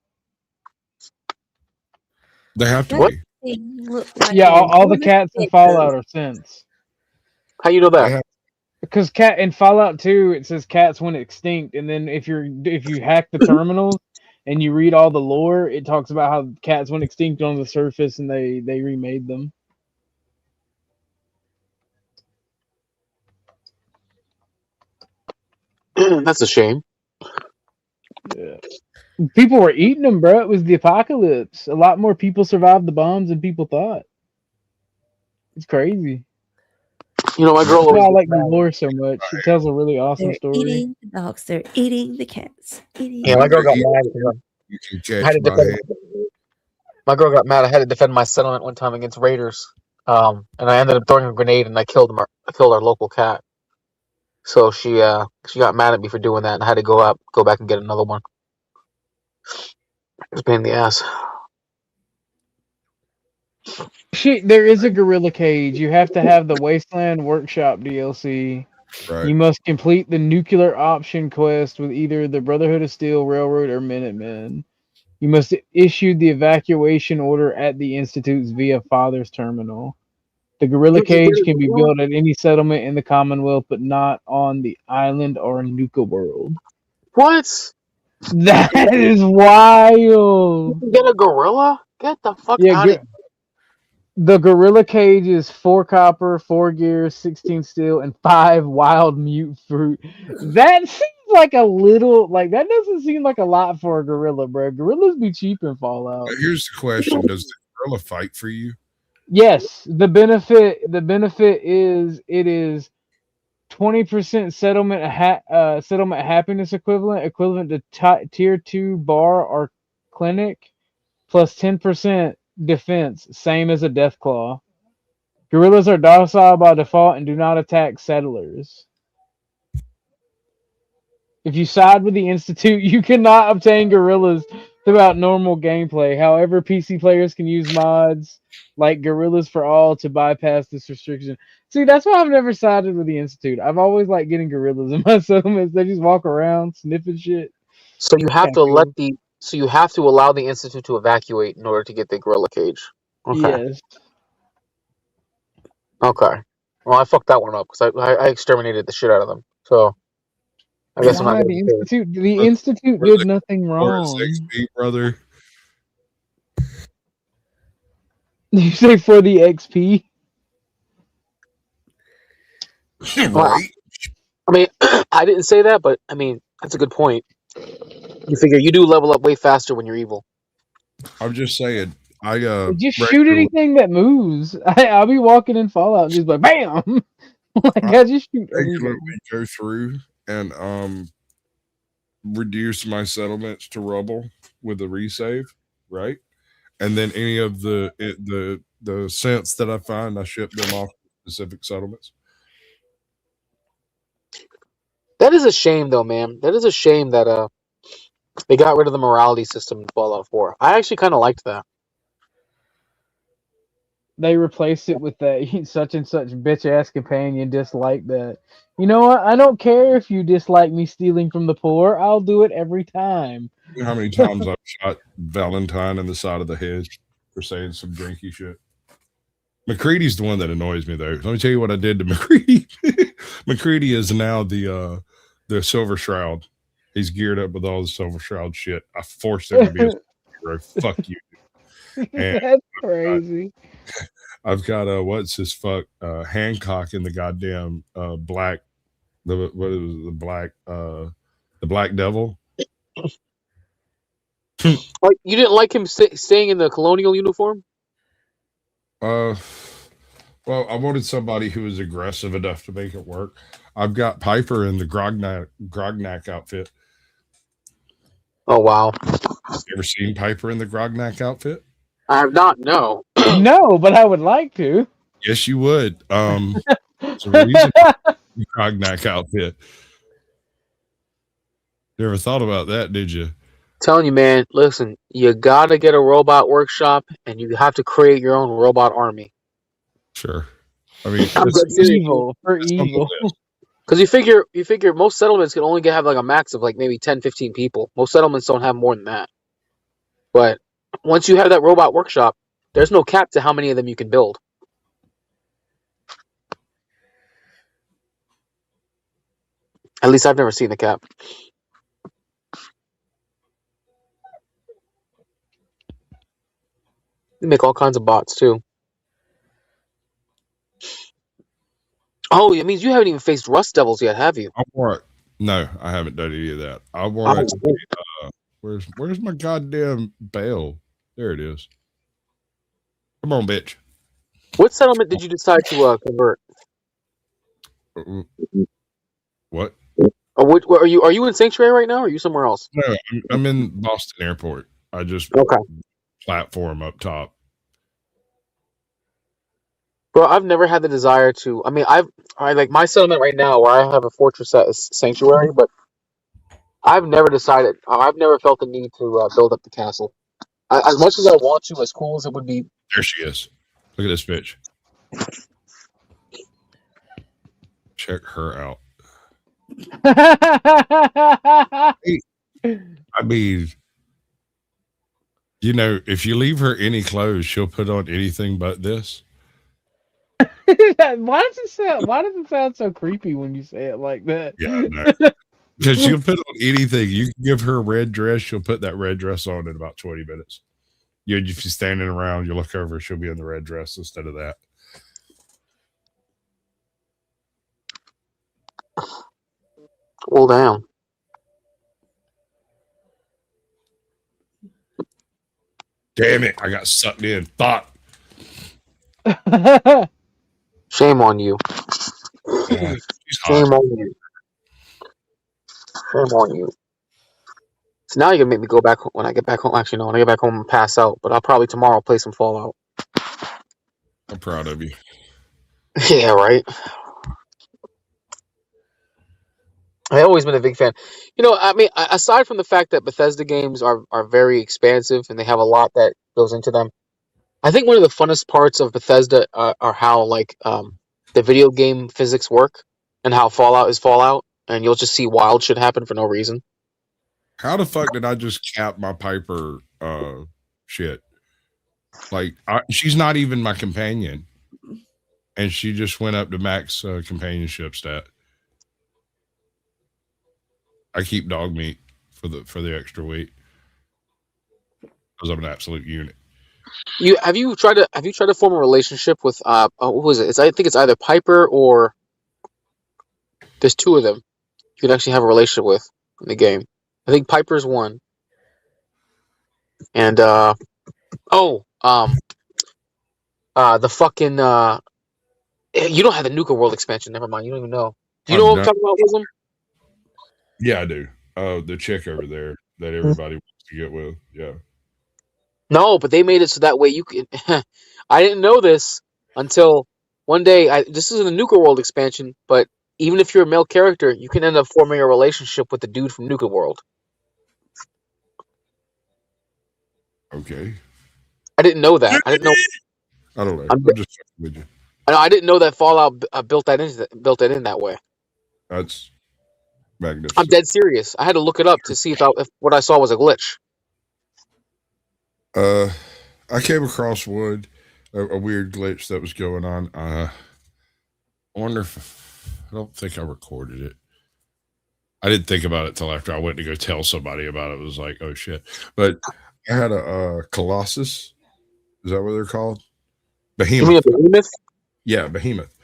[SPEAKER 3] They have to be.
[SPEAKER 15] Yeah, all the cats in Fallout are synths.
[SPEAKER 14] How you know that?
[SPEAKER 15] Because cat in Fallout 2, it says cats went extinct, and then if you hack the terminals and you read all the lore, it talks about how cats went extinct on the surface and they remade them.
[SPEAKER 14] That's a shame.
[SPEAKER 15] Yeah. People were eating them, bro. It was the apocalypse. A lot more people survived the bombs than people thought. It's crazy.
[SPEAKER 14] You know, my girl.
[SPEAKER 15] That's why I like the lore so much. It tells a really awesome
[SPEAKER 8] They're
[SPEAKER 15] story.
[SPEAKER 8] eating the dogs. They're eating the cats.
[SPEAKER 14] Yeah, my girl got mad.
[SPEAKER 3] You can
[SPEAKER 14] I had to
[SPEAKER 3] catch my
[SPEAKER 14] defend, my girl got mad. I had to defend my settlement one time against raiders, and I ended up throwing a grenade and I killed our local cat. So she got mad at me for doing that, and I had to go back and get another one. It's a pain in the ass.
[SPEAKER 15] Shit, there is a gorilla cage. You have to have the Wasteland Workshop DLC.
[SPEAKER 3] Right.
[SPEAKER 15] You must complete the nuclear option quest with either the Brotherhood of Steel, Railroad, or Minutemen. You must issue the evacuation order at the Institute's via Father's Terminal. The gorilla cage can be built at any settlement in the Commonwealth, but not on the island or Nuka World.
[SPEAKER 14] What?
[SPEAKER 15] That is wild.
[SPEAKER 14] You get a gorilla? Get the fuck
[SPEAKER 15] Yeah,
[SPEAKER 14] out of here.
[SPEAKER 15] the gorilla cage is 4 copper, 4 gear, 16 steel, and 5 wild mute fruit. That seems like a little, like, that doesn't seem like a lot for a gorilla, bro. Gorillas be cheap in Fallout.
[SPEAKER 3] Here's the question: does the gorilla fight for you?
[SPEAKER 15] Yes, the benefit is it is 20% settlement happiness equivalent to tier 2 bar or clinic, plus 10% defense, same as a death claw. Gorillas are docile by default and do not attack settlers. If you side with the Institute, you cannot obtain gorillas throughout normal gameplay. However, PC players can use mods like Gorillas for All to bypass this restriction. See, that's why I've never sided with the Institute. I've always liked getting gorillas in my settlements. They just walk around sniffing shit.
[SPEAKER 14] So you have to you have to allow the Institute to evacuate in order to get the gorilla cage. Okay.
[SPEAKER 15] Yes.
[SPEAKER 14] Okay. Well, I fucked that one up because I exterminated the shit out of them. So I guess I'm not
[SPEAKER 15] Why?
[SPEAKER 14] gonna
[SPEAKER 15] The Institute did nothing wrong.
[SPEAKER 3] XP, brother.
[SPEAKER 15] You say for the XP?
[SPEAKER 14] Well, I mean, I didn't say that, but I mean, that's a good point. You figure you do level up way faster when you're evil.
[SPEAKER 3] I'm just saying.
[SPEAKER 15] Just shoot anything that moves. I'll be walking in Fallout and just like bam. Like I just shoot everything.
[SPEAKER 3] regularly go through and reduce my settlements to rubble with a resave, right? And then any of the the cents that I find, I ship them off to specific settlements.
[SPEAKER 14] That is a shame, though, man. That is a shame that they got rid of the morality system in Fallout 4. I actually kind of liked that.
[SPEAKER 15] They replaced it with that such and such bitch ass companion dislike that. You know what? I don't care if you dislike me stealing from the poor. I'll do it every time.
[SPEAKER 3] You know how many times I've shot Valentine in the side of the head for saying some drinky shit? McCready's the one that annoys me, though. Let me tell you what I did to McCready. McCready is now the Silver Shroud. He's geared up with all the Silver Shroud shit. I forced him to be a hero. Fuck you. And
[SPEAKER 15] That's crazy.
[SPEAKER 3] I've got what's his fuck Hancock in the goddamn black the Black Devil.
[SPEAKER 14] Like, you didn't like him staying in the colonial uniform?
[SPEAKER 3] Well, I wanted somebody who was aggressive enough to make it work. I've got Piper in the Grognak outfit.
[SPEAKER 14] Oh wow!
[SPEAKER 3] You ever seen Piper in the Grognak outfit?
[SPEAKER 14] I have not. No.
[SPEAKER 15] No, but I would like to.
[SPEAKER 3] Yes, you would. It's a reason the Grognak outfit. You ever thought about that? Did you?
[SPEAKER 14] Telling you, man. Listen, you gotta get a robot workshop, and you have to create your own robot army.
[SPEAKER 3] Sure. I mean,
[SPEAKER 15] For evil.
[SPEAKER 14] Because you figure most settlements can only have like a max of like maybe 10, 15 people. Most settlements don't have more than that. But once you have that robot workshop, there's no cap to how many of them you can build. At least I've never seen the cap. They make all kinds of bots too. Oh, it means you haven't even faced Rust Devils yet, have you?
[SPEAKER 3] No, I haven't done any of that. I want it to be, where's my goddamn bell? There it is. Come on, bitch.
[SPEAKER 14] What settlement did you decide to convert?
[SPEAKER 3] What?
[SPEAKER 14] Are you in Sanctuary right now, or are you somewhere else?
[SPEAKER 3] No, I'm in Boston Airport. I just platform up top.
[SPEAKER 14] Bro, I've never had the desire to. I mean, I like my settlement right now, where I have a fortress that is Sanctuary, but I've never decided. I've never felt the need to build up the castle. As much as I want to, as cool as it would be.
[SPEAKER 3] There she is. Look at this bitch. Check her out. I mean, you know, if you leave her any clothes, she'll put on anything but this.
[SPEAKER 15] Why does it sound so creepy when you say it like that?
[SPEAKER 3] Yeah, no. Because she'll put on anything. You can give her a red dress, she'll put that red dress on in about 20 minutes. If you're standing around, you look over, she'll be in the red dress instead of that.
[SPEAKER 14] Well, damn.
[SPEAKER 3] Damn it, I got sucked in. Thought.
[SPEAKER 14] Shame on you. Shame on you. Shame on you. So now you're gonna make me go back when I get back home. Actually, no, when I get back home and pass out. But I'll probably tomorrow play some Fallout.
[SPEAKER 3] I'm proud of you.
[SPEAKER 14] Yeah, right. I've always been a big fan. You know, I mean, aside from the fact that Bethesda games are very expansive and they have a lot that goes into them, I think one of the funnest parts of Bethesda are how like the video game physics work and how Fallout is Fallout, and you'll just see wild shit happen for no reason.
[SPEAKER 3] How the fuck did I just cap my Piper shit? Like, she's not even my companion, and she just went up to max companionship stat. I keep dog meat for the extra weight because I'm an absolute unit.
[SPEAKER 14] Have you tried to form a relationship with what was it? I think it's either Piper or there's two of them you can actually have a relationship with in the game. I think Piper's one, and the fucking you don't have the Nuka World expansion. Never mind. You don't even know. Do you know what I'm talking about, Wisdom?
[SPEAKER 3] Yeah, I do. The chick over there that everybody wants to get with. Yeah.
[SPEAKER 14] No, but they made it so that way you can. I didn't know this until one day. This is in the Nuka World expansion, but even if you're a male character, you can end up forming a relationship with the dude from Nuka World.
[SPEAKER 3] Okay.
[SPEAKER 14] I didn't know that. I didn't know.
[SPEAKER 3] I don't know.
[SPEAKER 14] I'm
[SPEAKER 3] I'm just fucking with you.
[SPEAKER 14] I didn't know that Fallout built that in that way.
[SPEAKER 3] That's magnificent.
[SPEAKER 14] I'm dead serious. I had to look it up to see if what I saw was a glitch.
[SPEAKER 3] I came across a weird glitch that was going on. I wonder if I don't think I recorded it. I didn't think about it till after I went to go tell somebody about it. It was like, oh shit! But I had a Colossus. Is that what they're called? Behemoth.
[SPEAKER 14] You mean a behemoth?
[SPEAKER 3] Yeah, behemoth.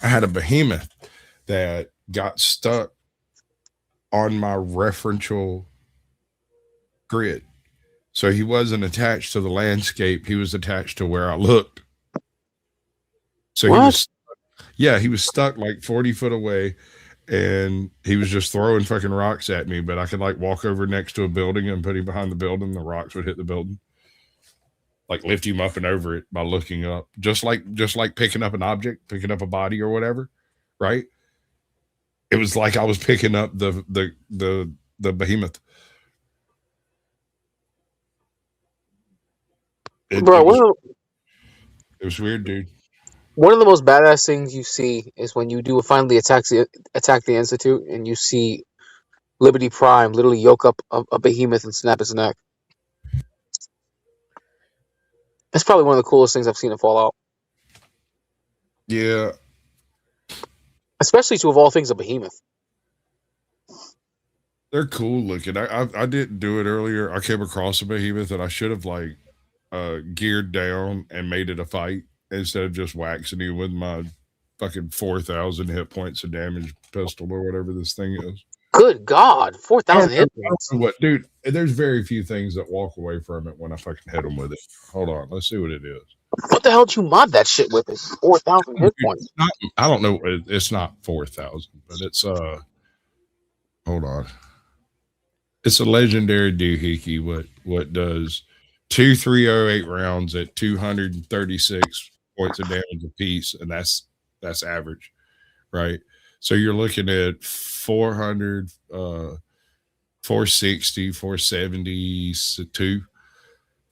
[SPEAKER 3] I had a behemoth that got stuck on my referential grid. So he wasn't attached to the landscape. He was attached to where I looked. So he was stuck like 40 foot away, and he was just throwing fucking rocks at me. But I could like walk over next to a building and put him behind the building. The rocks would hit the building. Like lift him up and over it by looking up, just like picking up an object, picking up a body or whatever, right? It was like I was picking up the behemoth. It was weird, dude.
[SPEAKER 14] One of the most badass things you see is when you do finally attack the Institute, and you see Liberty Prime literally yoke up a behemoth and snap its neck. That's probably one of the coolest things I've seen in Fallout.
[SPEAKER 3] Yeah.
[SPEAKER 14] Especially to, of all things, a behemoth.
[SPEAKER 3] They're cool looking. I didn't do it earlier. I came across a behemoth and I should have like geared down and made it a fight instead of just waxing you with my fucking 4,000 hit points of damage pistol or whatever this thing is.
[SPEAKER 14] Good God, 4,000 hit points.
[SPEAKER 3] What, dude? There's very few things that walk away from it when I fucking hit them with it. Hold on, let's see what it is.
[SPEAKER 14] What the hell did you mod that shit with? It's 4,000 hit points.
[SPEAKER 3] I don't know. It's not 4,000, but it's Hold on. It's a legendary doohickey. What does 2,308 rounds at 236 points of damage apiece, and that's average, right? So you're looking at 400, 460, 472,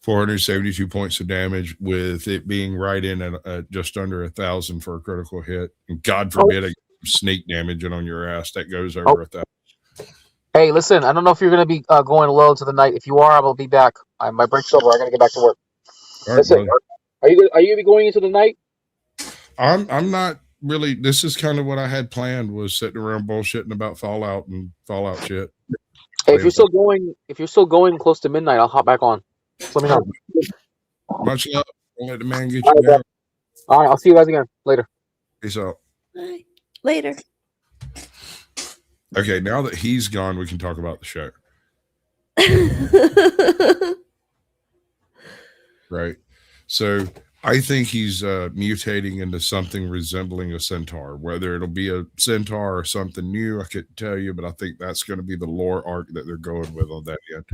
[SPEAKER 3] 472 points of damage, with it being right in at just under 1,000 for a critical hit. And God forbid a sneak damage on your ass that goes over 1,000.
[SPEAKER 14] Hey, listen, I don't know if you're going to be going low to the night. If you are, I will be back. My break's over. I got to get back to work.
[SPEAKER 3] All right,
[SPEAKER 14] listen, are you going to be going into the night?
[SPEAKER 3] I'm not really. This is kind of what I had planned, was sitting around bullshitting about Fallout and Fallout shit.
[SPEAKER 14] Hey, if you're still going close to midnight, I'll hop back on. Just let me know.
[SPEAKER 3] Much love. Don't let the man get you down.
[SPEAKER 14] All right, I'll see you guys again later.
[SPEAKER 3] Peace out.
[SPEAKER 8] Bye. Later.
[SPEAKER 3] Okay, now that he's gone, we can talk about the show. Right. So I think he's mutating into something resembling a centaur. Whether it'll be a centaur or something new, I couldn't tell you, but I think that's going to be the lore arc that they're going with on that end.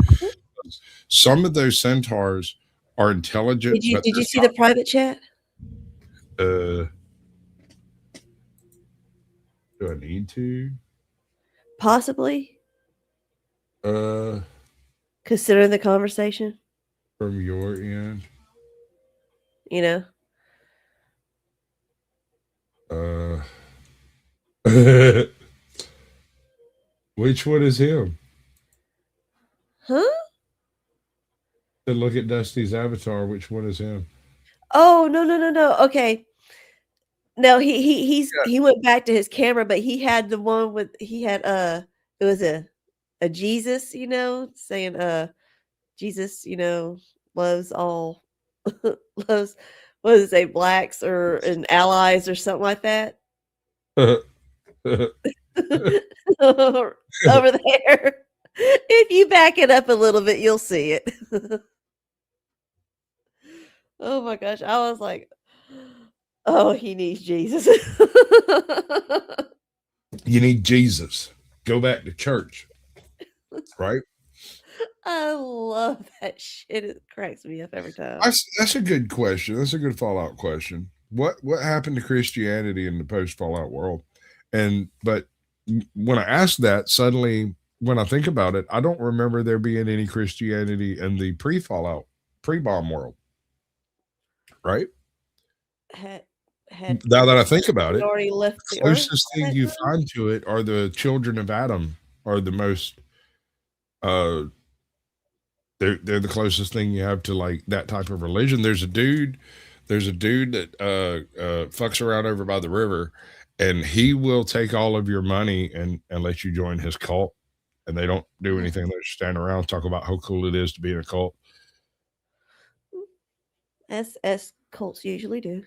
[SPEAKER 3] Some of those centaurs are intelligent.
[SPEAKER 8] Did you see the private chat?
[SPEAKER 3] Do I need to?
[SPEAKER 8] Possibly. Considering the conversation.
[SPEAKER 3] From your end.
[SPEAKER 8] You
[SPEAKER 3] know. Which one is him?
[SPEAKER 8] Huh?
[SPEAKER 3] To look at Dusty's avatar, which one is him?
[SPEAKER 8] Oh, no. Okay. No, he went back to his camera, but he had the one with it was a Jesus, saying Jesus, loves all loves, what does it say, blacks and allies or something like that. Over there. If you back it up a little bit, you'll see it. Oh my gosh. I was like, oh, he needs Jesus.
[SPEAKER 3] You need Jesus. Go back to church. Right?
[SPEAKER 8] I love that shit. It cracks me up every time.
[SPEAKER 3] That's a good question. That's a good Fallout question. What happened to Christianity in the post Fallout world? But when I ask that, suddenly when I think about it, I don't remember there being any Christianity in the pre-Fallout, pre-bomb world. Right?
[SPEAKER 8] Had
[SPEAKER 3] Now that I think about it,
[SPEAKER 8] already left
[SPEAKER 3] the
[SPEAKER 8] the earth
[SPEAKER 3] closest
[SPEAKER 8] by
[SPEAKER 3] thing
[SPEAKER 8] that
[SPEAKER 3] you
[SPEAKER 8] time?
[SPEAKER 3] find to it are the children of Adam, are the most they're the closest thing you have to like that type of religion. There's a dude that fucks around over by the river, and he will take all of your money and let you join his cult. And they don't do anything. They just stand around and talk about how cool it is to be in a cult.
[SPEAKER 8] As cults usually do.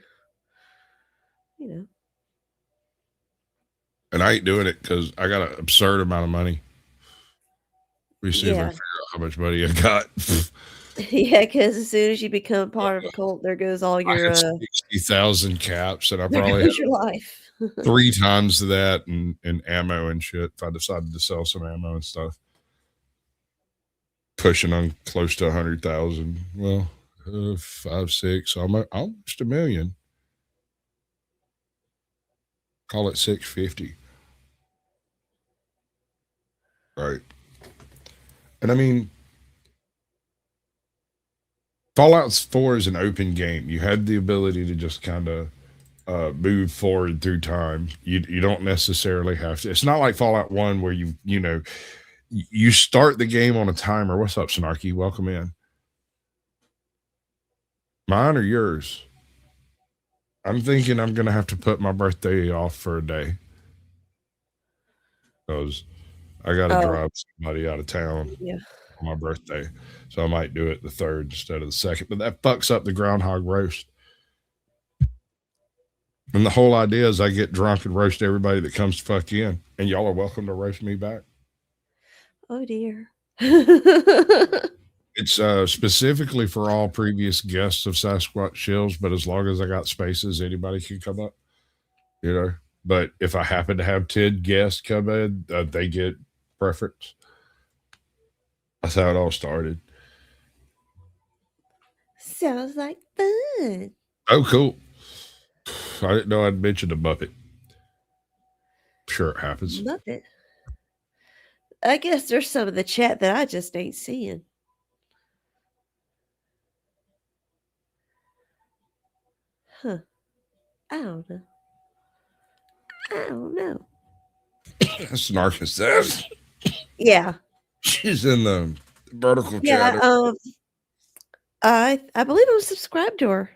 [SPEAKER 8] You know.
[SPEAKER 3] And I ain't doing it because I got an absurd amount of money. We see if I
[SPEAKER 8] Yeah.
[SPEAKER 3] can figure out how much money I got.
[SPEAKER 8] Yeah, because as soon as you become part of a cult, there goes all
[SPEAKER 3] I
[SPEAKER 8] your
[SPEAKER 3] had 60,000 caps, and I
[SPEAKER 8] there
[SPEAKER 3] probably
[SPEAKER 8] goes
[SPEAKER 3] had
[SPEAKER 8] your life.
[SPEAKER 3] 3 times that in ammo and shit if I decided to sell some ammo and stuff. Pushing on close to 100,000. Well, 5, 6, almost $1 million. Call it 650. Right. And I mean, Fallout 4 is an open game. You had the ability to just kind of move forward through time. You don't necessarily have to. It's not like Fallout 1 where you start the game on a timer. What's up, Snarky? Welcome in. Mine or yours? I'm thinking I'm going to have to put my birthday off for a day. Because I got to drive somebody out of town on my birthday. So I might do it the 3rd instead of the 2nd. But that fucks up the groundhog roast. And the whole idea is I get drunk and roast everybody that comes to fuck in. And y'all are welcome to roast me back.
[SPEAKER 8] Oh dear.
[SPEAKER 3] It's specifically for all previous guests of Sasquatch Chills, but as long as I got spaces, anybody can come up. You know, but if I happen to have 10 guests come in, they get preference. That's how it all started.
[SPEAKER 8] Sounds like fun.
[SPEAKER 3] Oh, cool. I didn't know I'd mentioned a Muppet. Sure, it happens.
[SPEAKER 8] Muppet. I guess there's some of the chat that I just ain't seeing. Huh. I don't know.
[SPEAKER 3] Snarkus says.
[SPEAKER 8] Yeah.
[SPEAKER 3] She's in the vertical
[SPEAKER 8] Yeah.
[SPEAKER 3] chat.
[SPEAKER 8] I believe I'm subscribed to her.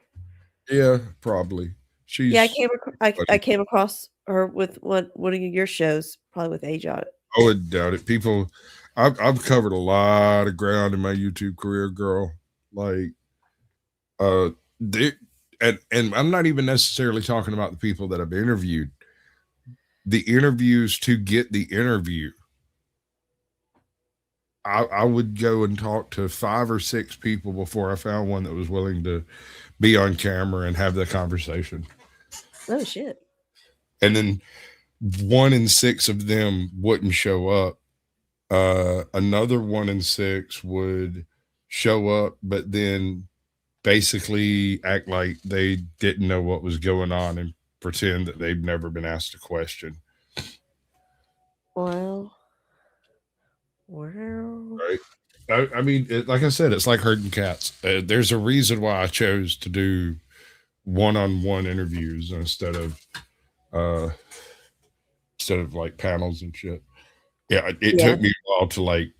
[SPEAKER 3] Yeah, probably. She's
[SPEAKER 8] Yeah, I came across her with one of your shows, probably with Ajot.
[SPEAKER 3] I would doubt it. People, I've covered a lot of ground in my YouTube career, girl. Like, and I'm not even necessarily talking about the people that I've interviewed. The interviews to get the interview. I would go and talk to 5 or 6 people before I found one that was willing to be on camera and have that conversation.
[SPEAKER 8] Oh shit.
[SPEAKER 3] And then 1 in 6 of them wouldn't show up. Another 1 in 6 would show up, but then basically act like they didn't know what was going on and pretend that they've never been asked a question.
[SPEAKER 8] Well.
[SPEAKER 3] Right. I mean, like I said, it's like herding cats. There's a reason why I chose to do one-on-one interviews instead of like panels and shit. Yeah, it took me a while to like.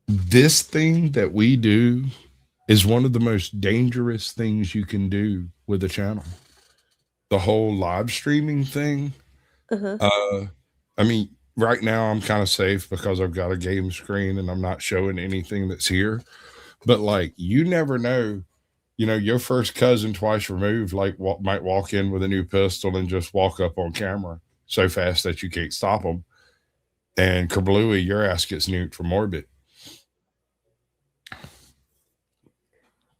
[SPEAKER 3] This thing that we do is one of the most dangerous things you can do with a channel. The whole live streaming thing. I mean, right now I'm kind of safe because I've got a game screen and I'm not showing anything that's here. But like, you never know, your first cousin twice removed, like might walk in with a new pistol and just walk up on camera so fast that you can't stop them. And kablooey, your ass gets nuked from orbit.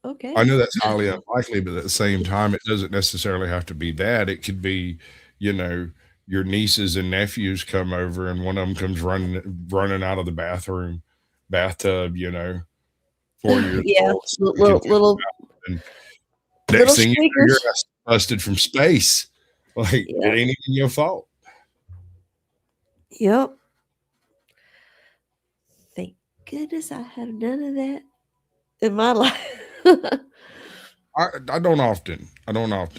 [SPEAKER 8] Okay.
[SPEAKER 3] I know that's highly unlikely, but at the same time, it doesn't necessarily have to be that. It could be, your nieces and nephews come over and one of them comes running out of the bathroom bathtub, 4 years
[SPEAKER 8] Yeah,
[SPEAKER 3] old.
[SPEAKER 8] little
[SPEAKER 3] And
[SPEAKER 8] little
[SPEAKER 3] next thing you know, you're
[SPEAKER 8] squeakers.
[SPEAKER 3] busted from space. Like, it
[SPEAKER 8] Yep.
[SPEAKER 3] ain't even your fault.
[SPEAKER 8] Yep. Thank goodness I have none of that in my life.
[SPEAKER 3] I don't often.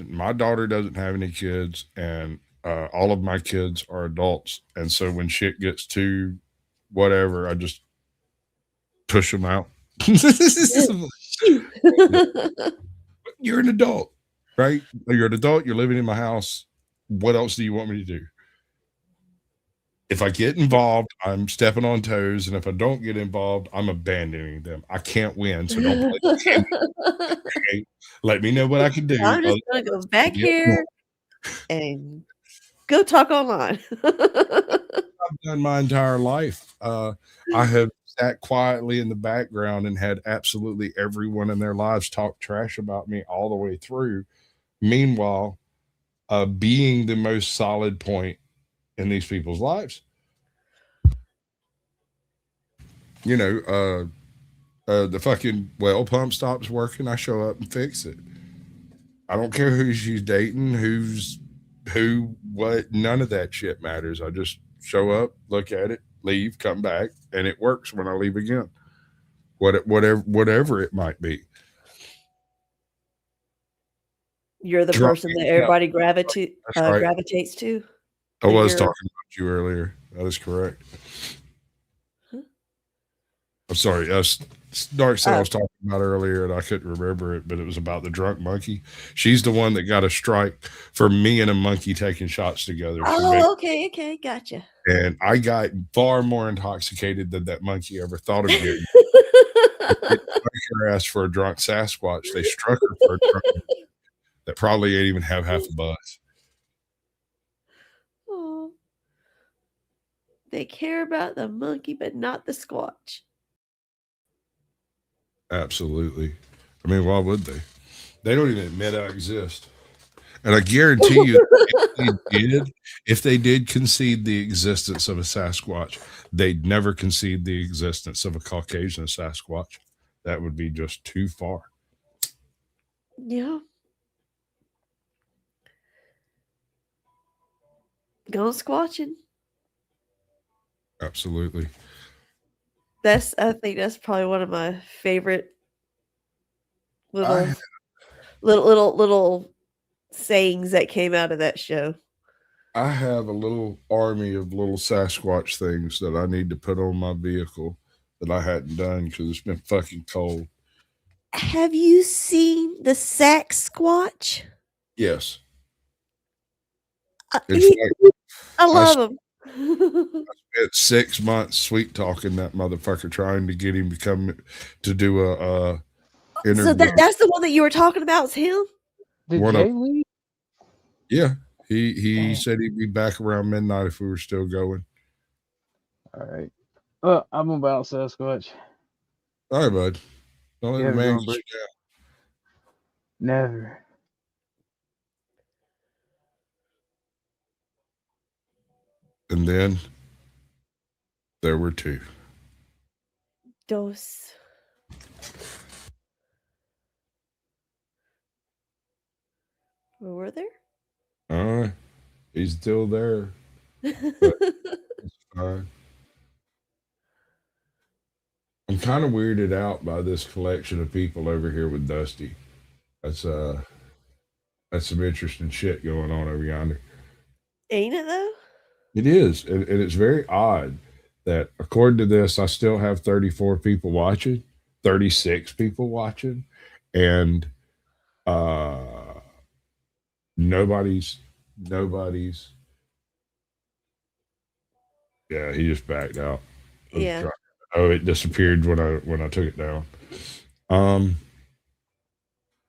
[SPEAKER 3] My daughter doesn't have any kids, and all of my kids are adults. And so when shit gets too whatever, I just push them out. You're an adult, right? You're an adult. You're living in my house. What else do you want me to do? If I get involved, I'm stepping on toes. And if I don't get involved, I'm abandoning them. I can't win. So don't play the game. Okay? Let me know what I can do.
[SPEAKER 8] I'm just going to go back here and go talk online.
[SPEAKER 3] I've done my entire life. I have sat quietly in the background and had absolutely everyone in their lives talk trash about me all the way through. Meanwhile, being the most solid point in these people's lives. The fucking well pump stops working, I show up and fix it. I don't care who she's dating, who, what, none of that shit matters. I just show up, look at it, leave, come back, and it works when I leave again. Whatever it might be.
[SPEAKER 8] You're the person that everybody gravitates to.
[SPEAKER 3] I was talking about you earlier. That is correct. I'm sorry. Dark said I was talking about earlier, and I couldn't remember it, but it was about the drunk monkey. She's the one that got a strike for me and a monkey taking shots together.
[SPEAKER 8] Oh, okay, gotcha.
[SPEAKER 3] And I got far more intoxicated than that monkey ever thought of getting. They struck her ass for a drunk Sasquatch. They struck her for a drunk that probably ain't even have half a buzz.
[SPEAKER 8] Oh, they care about the monkey, but not the Squatch.
[SPEAKER 3] Absolutely. I mean, why would they? They don't even admit I exist. And I guarantee you, if they did concede the existence of a Sasquatch, they'd never concede the existence of a Caucasian Sasquatch. That would be just too far.
[SPEAKER 8] Yeah. Go squatching.
[SPEAKER 3] Absolutely.
[SPEAKER 8] I think that's probably one of my favorite little sayings that came out of that show.
[SPEAKER 3] I have a little army of little Sasquatch things that I need to put on my vehicle that I hadn't done because it's been fucking cold.
[SPEAKER 8] Have you seen the Sack Squatch?
[SPEAKER 3] Yes.
[SPEAKER 8] I love him.
[SPEAKER 3] I spent 6 months sweet talking that motherfucker, trying to get him to do a interview.
[SPEAKER 8] So that's the one that you were talking about. Is him?
[SPEAKER 15] Did Jay leave?
[SPEAKER 3] Yeah, he said he'd be back around midnight if we were still going.
[SPEAKER 15] All right. I'm about Sasquatch.
[SPEAKER 3] All right, bud. Don't let the man get you down.
[SPEAKER 15] Never.
[SPEAKER 3] And then there were two.
[SPEAKER 8] Dos. Were there?
[SPEAKER 3] He's still there. It's fine. I'm kind of weirded out by this collection of people over here with Dusty. That's some interesting shit going on over yonder.
[SPEAKER 8] Ain't it though?
[SPEAKER 3] It is, and it's very odd that according to this, I still have 34 people watching, 36 people watching, and nobody's. Yeah, he just backed out.
[SPEAKER 8] Yeah.
[SPEAKER 3] Oh, it disappeared when I took it down.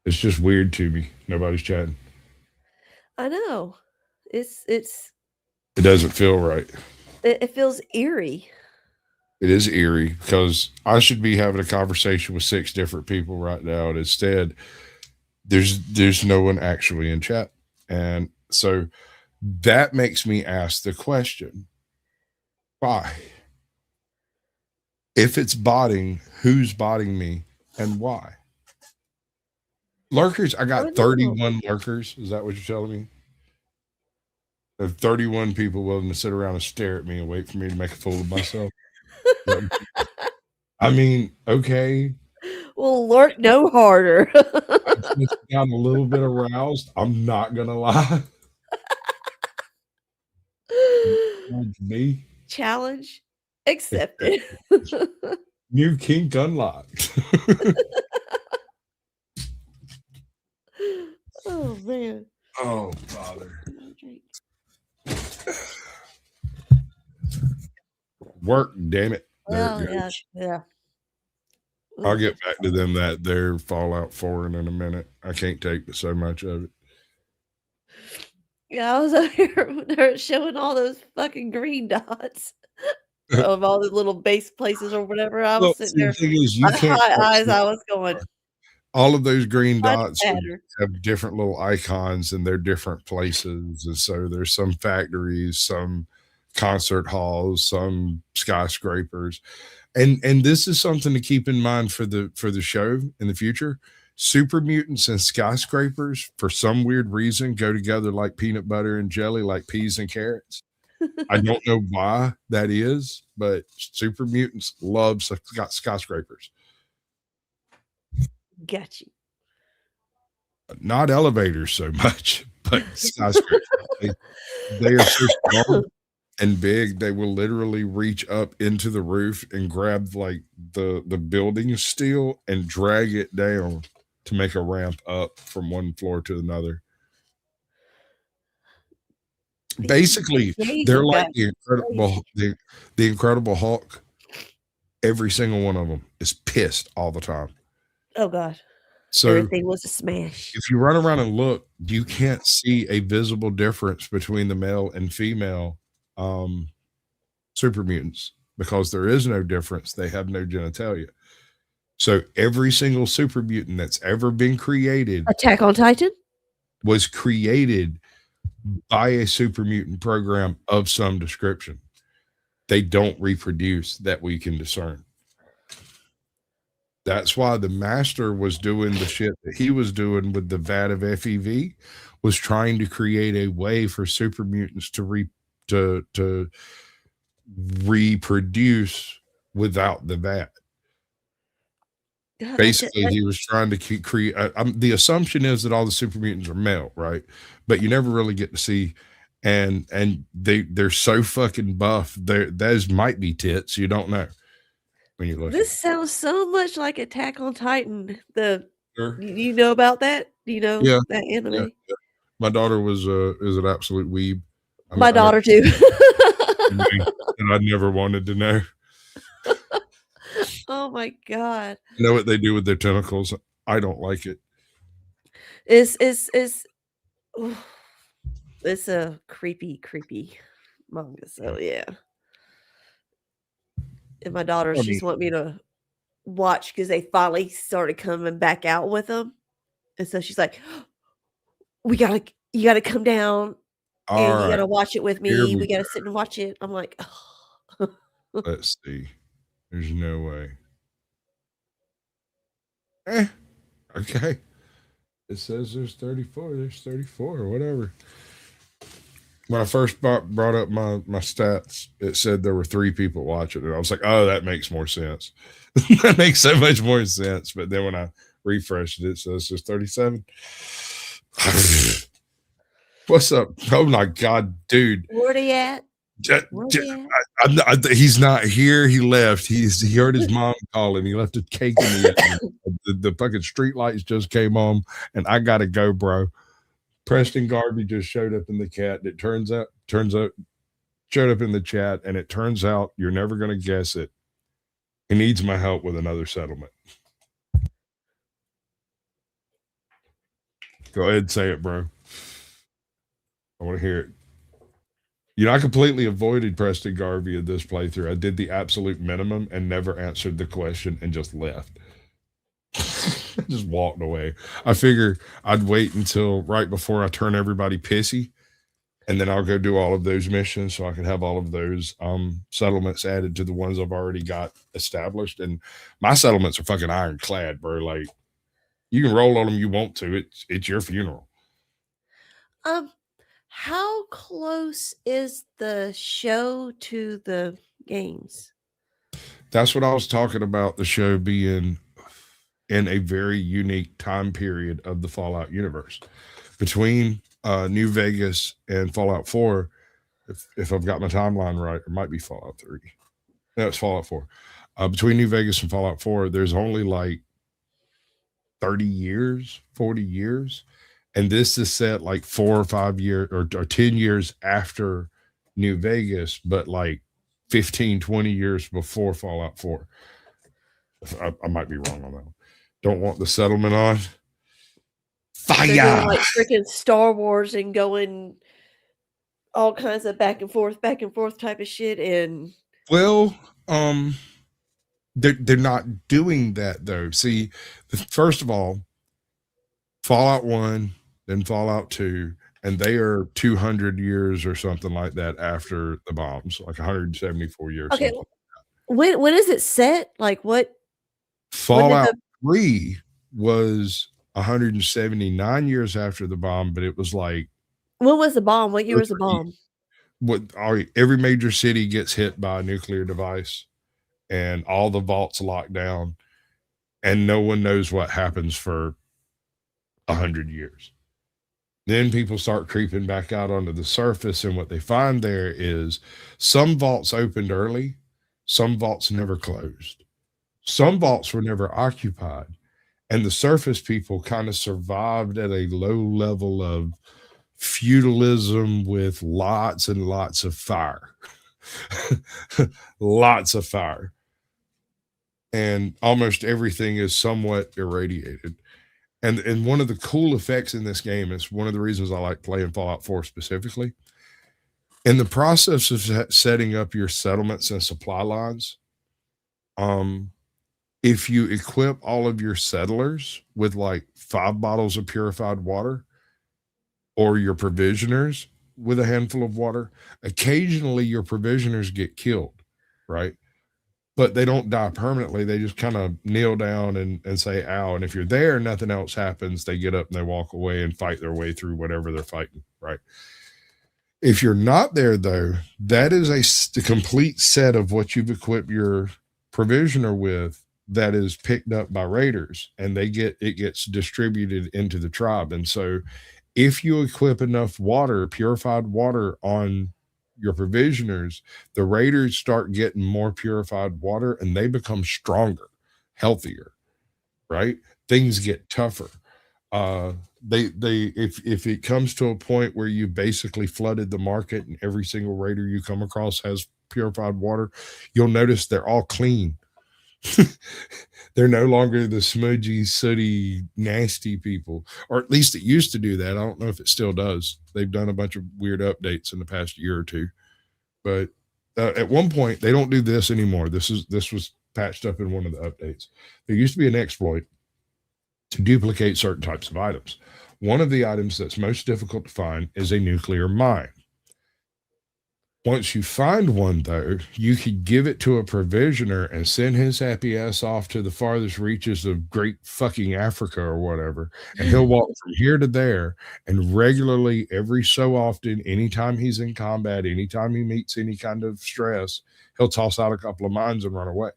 [SPEAKER 3] It's just weird to me. Nobody's chatting.
[SPEAKER 8] I know. It
[SPEAKER 3] doesn't feel right.
[SPEAKER 8] It feels eerie.
[SPEAKER 3] It is eerie because I should be having a conversation with 6 different people right now, and instead there's no one actually in chat. And so that makes me ask the question, why? If it's botting, who's botting me and why? Lurkers, I got 31 lurkers. Is that what you're telling me? There are 31 people willing to sit around and stare at me and wait for me to make a fool of myself. I mean, okay.
[SPEAKER 8] Well, lurk no harder.
[SPEAKER 3] I'm a little bit aroused. I'm not going to lie. Me.
[SPEAKER 8] Challenge accepted.
[SPEAKER 3] New kink unlocked.
[SPEAKER 8] Oh, man.
[SPEAKER 3] Oh, Father. Work, damn it. There
[SPEAKER 8] Well,
[SPEAKER 3] it goes.
[SPEAKER 8] yeah.
[SPEAKER 3] I'll get back to them that their Fallout 4 in a minute. I can't take so much of it.
[SPEAKER 8] Yeah, I was over here when they were showing all those fucking green dots of all the little base places or whatever. I was
[SPEAKER 3] Well,
[SPEAKER 8] sitting
[SPEAKER 3] see,
[SPEAKER 8] there.
[SPEAKER 3] the thing is, you
[SPEAKER 8] My
[SPEAKER 3] can't
[SPEAKER 8] high
[SPEAKER 3] touch
[SPEAKER 8] eyes,
[SPEAKER 3] that.
[SPEAKER 8] I was going.
[SPEAKER 3] All of those green
[SPEAKER 8] Much
[SPEAKER 3] dots
[SPEAKER 8] better.
[SPEAKER 3] have different little icons and they're different places. And so there's some factories, some concert halls, some skyscrapers. And this is something to keep in mind for the show in the future. Super mutants and skyscrapers, for some weird reason, go together like peanut butter and jelly, like peas and carrots. I don't know why that is, but super mutants love skyscrapers.
[SPEAKER 8] Got you.
[SPEAKER 3] Not elevators so much, but skyscrapers. They are so strong and big, they will literally reach up into the roof and grab like the building steel and drag it down to make a ramp up from one floor to another. Basically, they're like the Incredible Hulk. Every single one of them is pissed all the time.
[SPEAKER 8] Oh, God.
[SPEAKER 3] So
[SPEAKER 8] Everything was a smash.
[SPEAKER 3] if you run around and look, you can't see a visible difference between the male and female super mutants because there is no difference. They have no genitalia. So every single super mutant that's ever been created
[SPEAKER 8] Attack on Titan?
[SPEAKER 3] was created by a super mutant program of some description. They don't reproduce that we can discern. That's why the Master was doing the shit that he was doing with the vat of FEV, was trying to create a way for super mutants to reproduce without the vat.
[SPEAKER 8] God,
[SPEAKER 3] Basically, he was trying to create. The assumption is that all the super mutants are male, right? But you never really get to see, and they're so fucking buff. Those might be tits. You don't know when you look.
[SPEAKER 8] This sounds so much like Attack on Titan.
[SPEAKER 3] Sure.
[SPEAKER 8] You know about that? Do you know
[SPEAKER 3] Yeah,
[SPEAKER 8] that anime?
[SPEAKER 3] yeah. My daughter is an absolute weeb.
[SPEAKER 8] My daughter too.
[SPEAKER 3] And I never wanted to know.
[SPEAKER 8] Oh my God.
[SPEAKER 3] You know what they do with their tentacles? I don't like it.
[SPEAKER 8] It's a creepy manga. So yeah. And my daughter,
[SPEAKER 3] I
[SPEAKER 8] she's
[SPEAKER 3] mean-
[SPEAKER 8] want me to watch because they finally started coming back out with them. And so she's like, you gotta come down and
[SPEAKER 3] All
[SPEAKER 8] you gotta
[SPEAKER 3] right.
[SPEAKER 8] watch it with
[SPEAKER 3] Here
[SPEAKER 8] me.
[SPEAKER 3] we
[SPEAKER 8] We gotta sit and watch it. I'm like,
[SPEAKER 3] Let's see. There's no way. Okay. It says there's 34. There's 34 or whatever. When I first brought up my stats, it said there were 3 people watching it. I was like, oh, that makes more sense. That makes so much more sense. But then when I refreshed it, it says there's 37. What's up? Oh my God, dude.
[SPEAKER 8] where they at?
[SPEAKER 3] He's not here. He left. He heard his mom calling. He left a cake in the fucking street lights just came on, and I gotta go, bro. Preston Garvey just showed up in the cat. It turns out showed up in the chat, and it turns out you're never gonna guess it. He needs my help with another settlement. Go ahead and say it, bro. I want to hear it. You know, I completely avoided Preston Garvey in this playthrough. I did the absolute minimum and never answered the question and just left. Just walked away. I figure I'd wait until right before I turn everybody pissy And then I'll go do all of those missions so I can have all of those settlements added to the ones I've already got established. And my settlements are fucking ironclad, bro. Like, you can roll on them you want to. It's your funeral.
[SPEAKER 8] How close is the show to the games?
[SPEAKER 3] That's what I was talking about, the show being in a very unique time period of the Fallout universe. Between New Vegas and Fallout 4, if I've got my timeline right, it might be Fallout 3. No, it's Fallout 4. Between New Vegas and Fallout 4, there's only like 30 years, 40 years. And this is set like 4 or 5 years or 10 years after New Vegas, but like 15, 20 years before Fallout 4. I might be wrong on that one. Don't want the settlement on.
[SPEAKER 8] They're doing
[SPEAKER 3] Fire!
[SPEAKER 8] like freaking Star Wars and going all kinds of back and forth type of shit. And
[SPEAKER 3] Well, they're not doing that though. See, first of all, Fallout 1, then Fallout 2, and they are 200 years or something like that after the bombs, like 174 years.
[SPEAKER 8] okay,
[SPEAKER 3] something.
[SPEAKER 8] when is it set? Like what?
[SPEAKER 3] Fallout 3 was 179 years after the bomb, but it was like
[SPEAKER 8] When was the bomb? What year was the bomb?
[SPEAKER 3] every major city gets hit by a nuclear device and all the vaults locked down and no one knows what happens for 100 years. Then people start creeping back out onto the surface, and what they find there is some vaults opened early, some vaults never closed, some vaults were never occupied, and the surface people kind of survived at a low level of feudalism with lots and lots of fire. Lots of fire. And almost everything is somewhat irradiated. And one of the cool effects in this game is one of the reasons I like playing Fallout 4 specifically. In the process of setting up your settlements and supply lines, if you equip all of your settlers with like 5 bottles of purified water, or your provisioners with a handful of water, occasionally your provisioners get killed, right? But they don't die permanently. They just kind of kneel down and say, ow. And if you're there, nothing else happens. They get up and they walk away and fight their way through whatever they're fighting, right? If you're not there, though, that is a complete set of what you've equipped your provisioner with that is picked up by raiders, and it gets distributed into the tribe. And so if you equip enough water, purified water on your provisioners, the raiders start getting more purified water and they become stronger, healthier, right? Things get tougher. If it comes to a point where you basically flooded the market and every single raider you come across has purified water, you'll notice they're all clean. They're no longer the smudgy, sooty, nasty people, or at least it used to do that. I don't know if it still does. They've done a bunch of weird updates in the past year or two, but at one point they don't do this anymore. This was patched up in one of the updates. There used to be an exploit to duplicate certain types of items. One of the items that's most difficult to find is a nuclear mine. Once you find one, though, you could give it to a provisioner and send his happy ass off to the farthest reaches of great fucking Africa or whatever. And he'll walk from here to there. And regularly, every so often, anytime he's in combat, anytime he meets any kind of stress, he'll toss out a couple of mines and run away.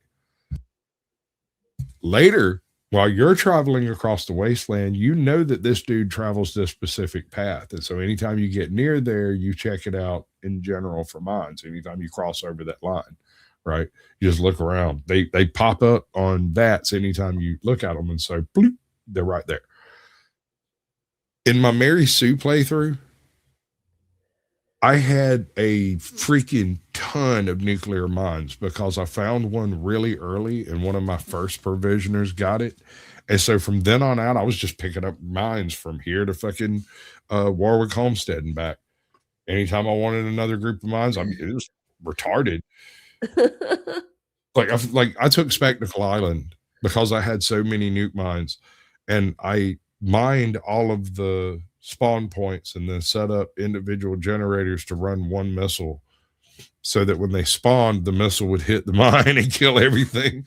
[SPEAKER 3] Later, while you're traveling across the wasteland, you know that this dude travels this specific path. And so anytime you get near there, you check it out in general for mines. Anytime you cross over that line, right? You just look around. They pop up on VATs anytime you look at them. And so bloop, they're right there. In my Mary Sue playthrough, I had a freaking ton of nuclear mines because I found one really early and one of my first provisioners got it. And so from then on out, I was just picking up mines from here to fucking Warwick Homestead and back. Anytime I wanted another group of mines, I mean, it was retarded. I took Spectacle Island because I had so many nuke mines, and I mined all of the spawn points and then set up individual generators to run one missile so that when they spawned, the missile would hit the mine and kill everything.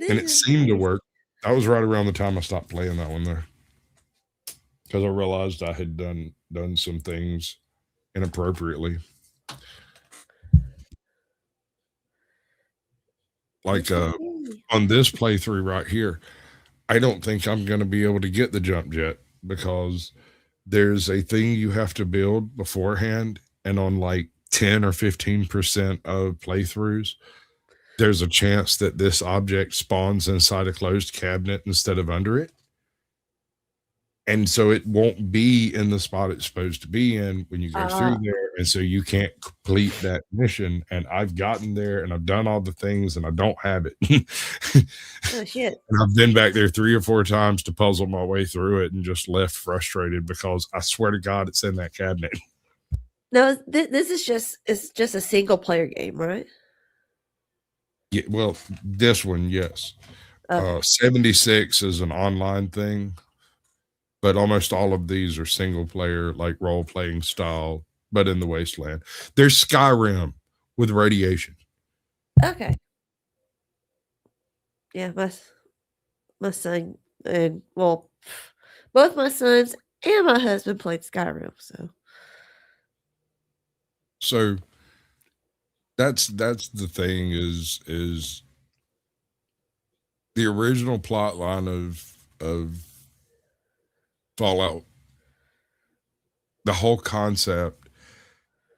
[SPEAKER 3] And it seemed to work. That was right around the time I stopped playing that one there, because I realized I had done some things inappropriately. Like on this playthrough right here, I don't think I'm going to be able to get the jump jet because there's a thing you have to build beforehand, and on like 10 or 15% of playthroughs, there's a chance that this object spawns inside a closed cabinet instead of under it. And so it won't be in the spot it's supposed to be in when you go through there. And so you can't complete that mission. And I've gotten there and I've done all the things and I don't have it.
[SPEAKER 8] Oh, shit.
[SPEAKER 3] And I've been back there 3 or 4 times to puzzle my way through it and just left frustrated because I swear to God, it's in that cabinet.
[SPEAKER 8] No, this is just a single player game, right?
[SPEAKER 3] Yeah, well, this one, yes.
[SPEAKER 8] Oh.
[SPEAKER 3] 76 is an online thing. But almost all of these are single player, like role playing style, but in the wasteland. There's Skyrim with radiation.
[SPEAKER 8] Okay. Yeah, my son and both my sons and my husband played Skyrim,
[SPEAKER 3] So that's the thing is the original plot line of Fallout, the whole concept,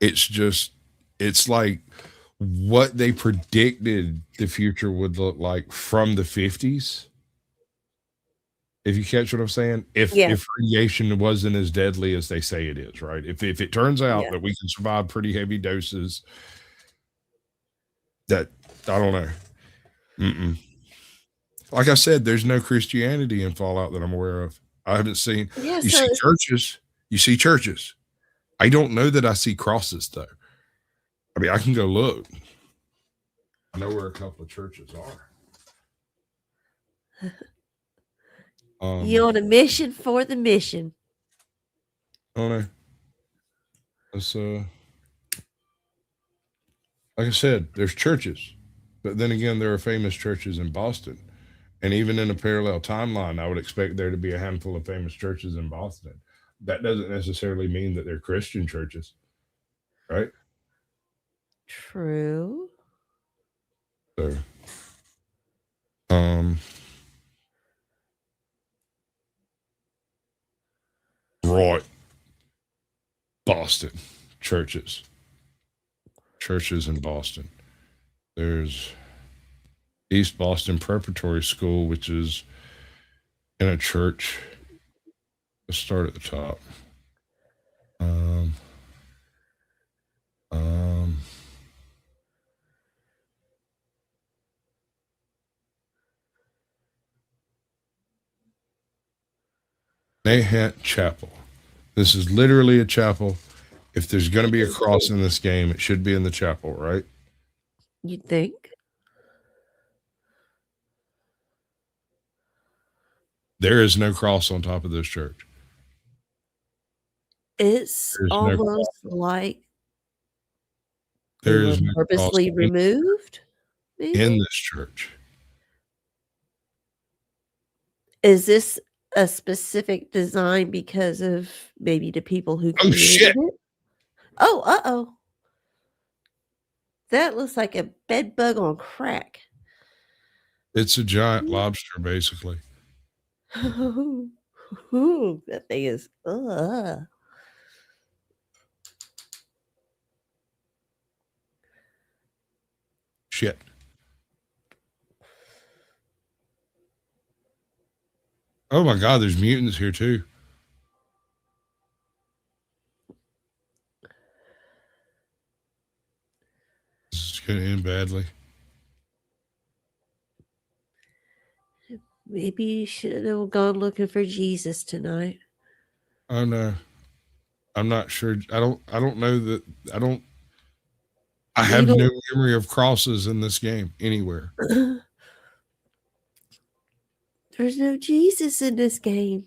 [SPEAKER 3] it's like what they predicted the future would look like from the 50s. If you catch what I'm saying, if radiation wasn't as deadly as they say it is, right? If it turns out that we can survive pretty heavy doses, that I don't know. Like I said, there's no Christianity in Fallout that I'm aware of. I haven't seen.
[SPEAKER 8] Yeah,
[SPEAKER 3] you see churches. You see churches. I don't know that I see crosses though. I mean, I can go look. I know where a couple of churches are.
[SPEAKER 8] you're on a mission for the mission.
[SPEAKER 3] Oh no. It's like I said, there's churches, but then again, there are famous churches in Boston. And even in a parallel timeline, I would expect there to be a handful of famous churches in Boston. That doesn't necessarily mean that they're Christian churches, right?
[SPEAKER 8] True.
[SPEAKER 3] So, right. Boston churches in Boston. There's East Boston Preparatory School, which is in a church. Let's start at the top. Nahant Chapel. This is literally a chapel. If there's going to be a cross in this game, it should be in the chapel, right?
[SPEAKER 8] You'd think.
[SPEAKER 3] There is no cross on top of this church.
[SPEAKER 8] It's
[SPEAKER 3] There's no
[SPEAKER 8] almost like
[SPEAKER 3] There
[SPEAKER 8] they
[SPEAKER 3] is
[SPEAKER 8] were
[SPEAKER 3] no
[SPEAKER 8] purposely
[SPEAKER 3] cross
[SPEAKER 8] removed. Maybe?
[SPEAKER 3] in this church.
[SPEAKER 8] Is this a specific design because of maybe the people who
[SPEAKER 3] Oh,
[SPEAKER 8] created
[SPEAKER 3] shit.
[SPEAKER 8] it? Oh, uh-oh. That looks like a bed bug on crack.
[SPEAKER 3] It's a giant lobster, basically.
[SPEAKER 8] Ooh, that thing is
[SPEAKER 3] Shit. Oh my God, there's mutants here too. This is going to end badly.
[SPEAKER 8] Maybe you should have gone looking for Jesus tonight.
[SPEAKER 3] Oh no. I'm not sure. I don't know that. I have no memory of crosses in this game anywhere.
[SPEAKER 8] There's no Jesus in this game.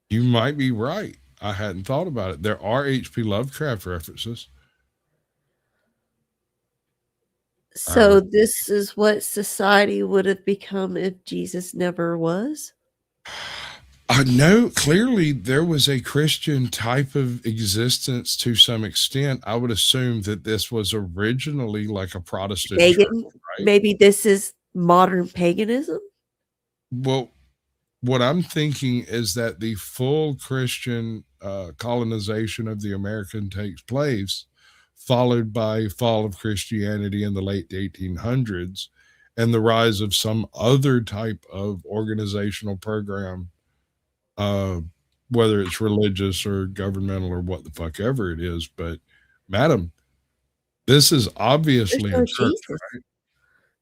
[SPEAKER 3] You might be right. I hadn't thought about it. There are H.P. Lovecraft references.
[SPEAKER 8] So this is what society would have become if Jesus never was?
[SPEAKER 3] I know clearly there was a Christian type of existence to some extent. I would assume that this was originally like a Protestant church,
[SPEAKER 8] Pagan?
[SPEAKER 3] right?
[SPEAKER 8] Maybe this is modern paganism?
[SPEAKER 3] Well, what I'm thinking is that the full Christian colonization of the American takes place, followed by fall of Christianity in the late 1800s and the rise of some other type of organizational program, whether it's religious or governmental or what the fuck ever it is. But madam, this is obviously
[SPEAKER 8] There's no
[SPEAKER 3] a church,
[SPEAKER 8] Jesus.
[SPEAKER 3] right?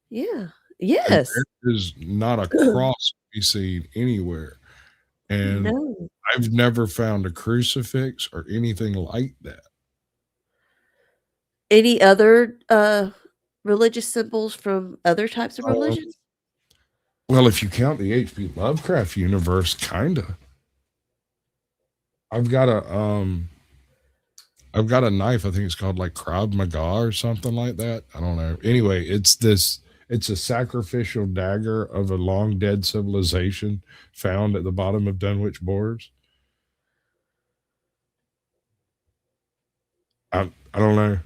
[SPEAKER 8] Yeah.
[SPEAKER 3] And
[SPEAKER 8] Yes.
[SPEAKER 3] there is not a cross to be seen anywhere. And
[SPEAKER 8] No.
[SPEAKER 3] I've never found a crucifix or anything like that.
[SPEAKER 8] Any other religious symbols from other types of religions?
[SPEAKER 3] Well, if you count the H.P. Lovecraft universe, kinda. I've got a knife. I think it's called like Krav Maga or something like that. I don't know. Anyway, it's a sacrificial dagger of a long dead civilization found at the bottom of Dunwich Borders. I don't know.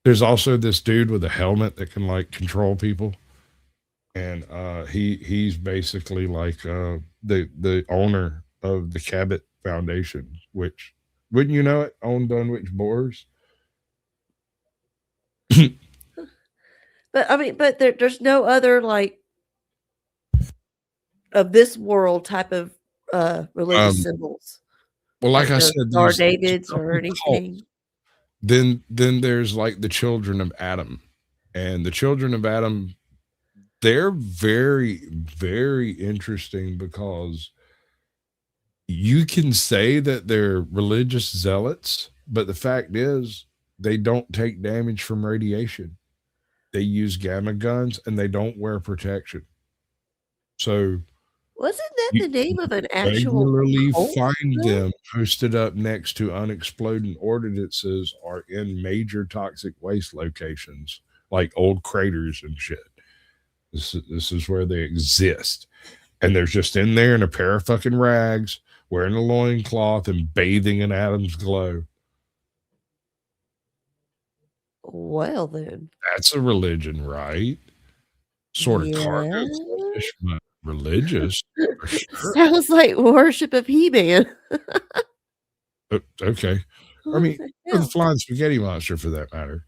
[SPEAKER 3] There's also this dude with a helmet that can like control people. And he's basically like the owner of the Cabot Foundation, which, wouldn't you know it, owned Dunwich Borders.
[SPEAKER 8] But I mean, but there's no other like of this world type of religious symbols.
[SPEAKER 3] Well, like I
[SPEAKER 8] no
[SPEAKER 3] said,
[SPEAKER 8] Star
[SPEAKER 3] there's
[SPEAKER 8] Davids
[SPEAKER 3] some
[SPEAKER 8] or
[SPEAKER 3] cults.
[SPEAKER 8] anything.
[SPEAKER 3] Then there's like the children of Adam, and the children of Adam, they're very, very interesting because you can say that they're religious zealots, but the fact is they don't take damage from radiation. They use gamma guns and they don't wear protection. So
[SPEAKER 8] Wasn't that
[SPEAKER 3] you
[SPEAKER 8] the name of an actual
[SPEAKER 3] regularly
[SPEAKER 8] cult?
[SPEAKER 3] find
[SPEAKER 8] though?
[SPEAKER 3] them posted up next to unexploded ordinances or in major toxic waste locations like old craters and shit. This is where they exist. And they're just in there in a pair of fucking rags, wearing a loincloth and bathing in Adam's glow.
[SPEAKER 8] Well, then.
[SPEAKER 3] That's a religion, right? Sort of cargo
[SPEAKER 8] Yeah.
[SPEAKER 3] cultish, but religious. For sure.
[SPEAKER 8] Sounds like worship of He-Man.
[SPEAKER 3] Okay. I
[SPEAKER 8] What
[SPEAKER 3] mean,
[SPEAKER 8] the
[SPEAKER 3] or the
[SPEAKER 8] hell?
[SPEAKER 3] flying spaghetti monster for that matter.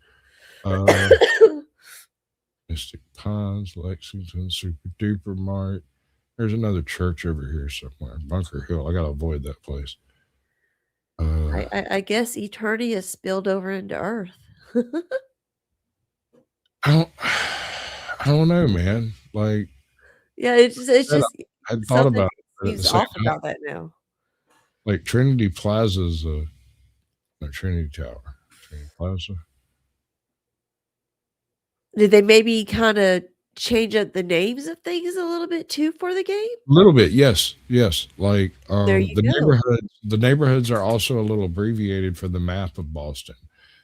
[SPEAKER 3] Mystic Pines, Lexington, Super Duper Mart. There's another church over here somewhere. Bunker Hill. I gotta avoid that place.
[SPEAKER 8] I guess eternity has spilled over into Earth.
[SPEAKER 3] I don't know, man. Like,
[SPEAKER 8] Yeah, it's just
[SPEAKER 3] I had thought
[SPEAKER 8] something
[SPEAKER 3] about it. But at the
[SPEAKER 8] seems
[SPEAKER 3] same
[SPEAKER 8] off
[SPEAKER 3] time,
[SPEAKER 8] about that now.
[SPEAKER 3] like Trinity Plaza's no, Trinity Tower. Trinity Plaza.
[SPEAKER 8] Did they maybe kind of change up the names of things a little bit too for the game?
[SPEAKER 3] A little bit, yes. Like
[SPEAKER 8] There you
[SPEAKER 3] the
[SPEAKER 8] go.
[SPEAKER 3] neighborhoods are also a little abbreviated for the map of Boston.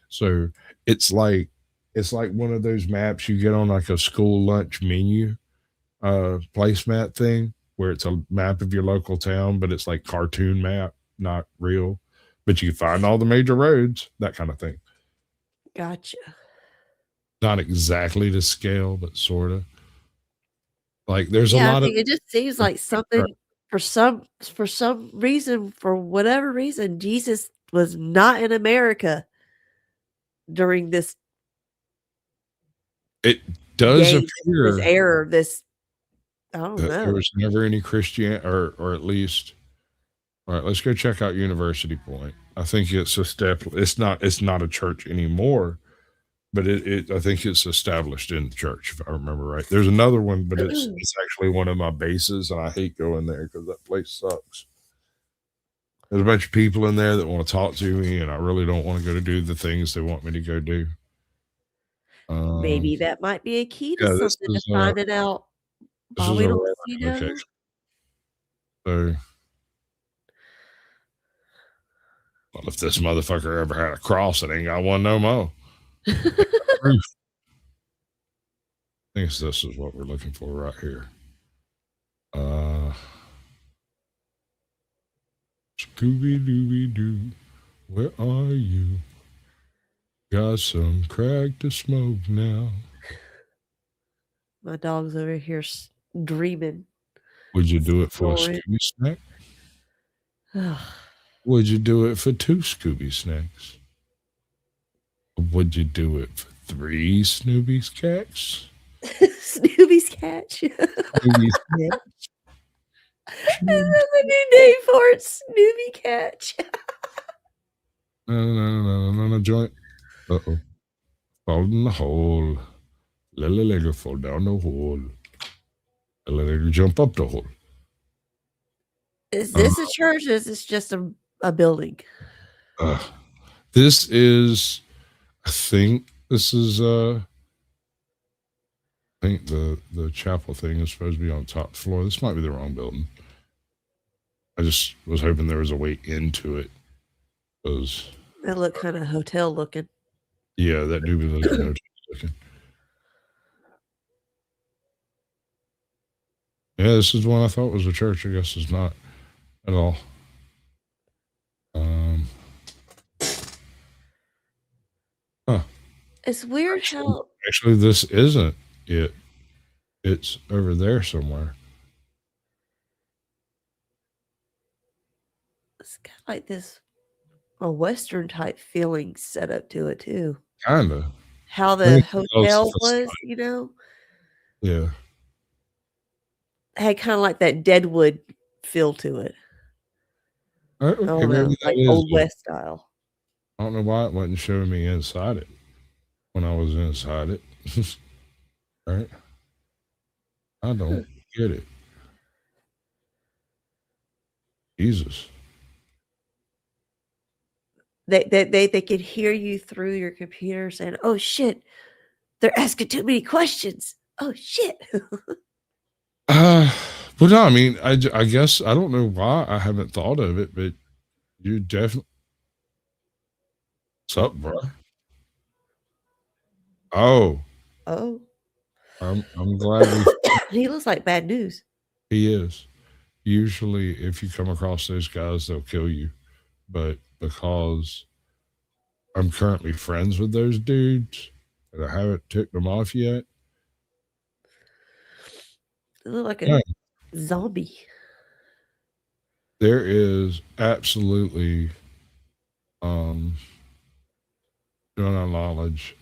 [SPEAKER 3] So it's like one of those maps you get on like a school lunch menu placemat thing where it's a map of your local town, but it's like cartoon map, not real. But you can find all the major roads, that kind of thing.
[SPEAKER 8] Gotcha.
[SPEAKER 3] Not exactly to scale, but sort of. Like there's a
[SPEAKER 8] Yeah, I
[SPEAKER 3] lot of
[SPEAKER 8] think it just seems like something for some reason, for whatever reason, Jesus was not in America during this
[SPEAKER 3] it does
[SPEAKER 8] game,
[SPEAKER 3] appear
[SPEAKER 8] this era, this I don't
[SPEAKER 3] that there
[SPEAKER 8] know.
[SPEAKER 3] was never any Christian, or at least, all right, let's go check out University Point. I think it's a step. It's not a church anymore, but I think it's established in the church, if I remember right. There's another one, but it's actually one of my bases, and I hate going there because that place sucks. There's a bunch of people in there that want to talk to me, and I really don't want to go to do the things they want me to go do.
[SPEAKER 8] Maybe that might be a key to
[SPEAKER 3] Yeah, this
[SPEAKER 8] something
[SPEAKER 3] is
[SPEAKER 8] to finding out
[SPEAKER 3] this
[SPEAKER 8] why
[SPEAKER 3] is
[SPEAKER 8] we
[SPEAKER 3] a
[SPEAKER 8] don't
[SPEAKER 3] random
[SPEAKER 8] see no
[SPEAKER 3] location. So, well, if this motherfucker ever had a cross, it ain't got one no more. I think this is what we're looking for right here. Scooby Dooby Doo, where are you? Got some crack to smoke now.
[SPEAKER 8] My dog's over here dreaming.
[SPEAKER 3] Would you do it for a
[SPEAKER 8] Snoring.
[SPEAKER 3] Scooby snack? Would you do it for 2 Scooby snacks? Would you do it for 3 Snoopy's cats?
[SPEAKER 8] Snoopy's catch.
[SPEAKER 3] Snoopy's cats?
[SPEAKER 8] That's a new name for it. Snoopy catch.
[SPEAKER 3] No, joint. Uh-oh. Fall in the hole. Little leg fall down the hole. Little leg jump up the hole.
[SPEAKER 8] Is this a church or is this just a building?
[SPEAKER 3] This is, I think the chapel thing is supposed to be on the top floor. This might be the wrong building. I just was hoping there was a way into it. Because
[SPEAKER 8] That look kind of hotel looking.
[SPEAKER 3] yeah, that do be looking. Yeah, this is one I thought was a church. I guess it's not at all.
[SPEAKER 8] It's weird how
[SPEAKER 3] Actually, this isn't it. It's over there somewhere.
[SPEAKER 8] it's got like this a Western type feeling set up to it too.
[SPEAKER 3] Kinda.
[SPEAKER 8] How the
[SPEAKER 3] Everything else
[SPEAKER 8] hotel
[SPEAKER 3] is
[SPEAKER 8] was,
[SPEAKER 3] like-
[SPEAKER 8] you know,
[SPEAKER 3] Yeah.
[SPEAKER 8] had kind of like that Deadwood feel to it.
[SPEAKER 3] Okay,
[SPEAKER 8] I don't
[SPEAKER 3] maybe
[SPEAKER 8] know,
[SPEAKER 3] that
[SPEAKER 8] like
[SPEAKER 3] is
[SPEAKER 8] Old
[SPEAKER 3] it.
[SPEAKER 8] West style.
[SPEAKER 3] I don't know why it wasn't showing me inside it when I was inside it. Right? I don't get it. Jesus.
[SPEAKER 8] They could hear you through your computer saying, "Oh shit, they're asking too many questions. Oh shit."
[SPEAKER 3] Well, no, I mean, I guess I don't know why I haven't thought of it, but you definitely. What's up, bro? Oh,
[SPEAKER 8] Oh,
[SPEAKER 3] I'm glad
[SPEAKER 8] he looks like bad news.
[SPEAKER 3] he is. Usually, if you come across those guys, they'll kill you. But because I'm currently friends with those dudes and I haven't ticked them off yet,
[SPEAKER 8] They look like a
[SPEAKER 3] Yeah.
[SPEAKER 8] zombie.
[SPEAKER 3] there is absolutely, to my knowledge,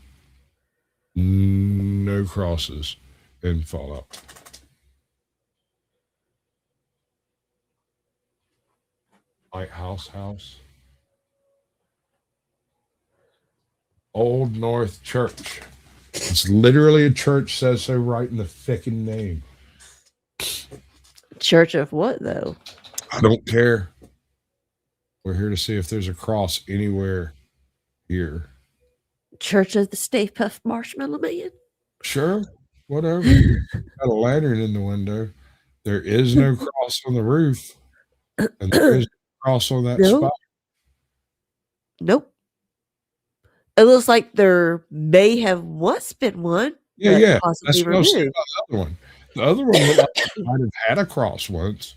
[SPEAKER 3] no crosses in Fallout. Lighthouse House. Old North Church. It's literally a church, says so right in the fucking name.
[SPEAKER 8] Church of what though?
[SPEAKER 3] I don't care. We're here to see if there's a cross anywhere here.
[SPEAKER 8] Church of the Stay Puft Marshmallow Man.
[SPEAKER 3] Sure, whatever. Got a lantern in the window. There is no cross on the roof, and there is no cross on that
[SPEAKER 8] No.
[SPEAKER 3] spot.
[SPEAKER 8] Nope. It looks like there may have once been one.
[SPEAKER 3] Yeah,
[SPEAKER 8] but
[SPEAKER 3] yeah.
[SPEAKER 8] possibly
[SPEAKER 3] That's what I was saying
[SPEAKER 8] removed.
[SPEAKER 3] about the other one. The other one looked like it might have had a cross once.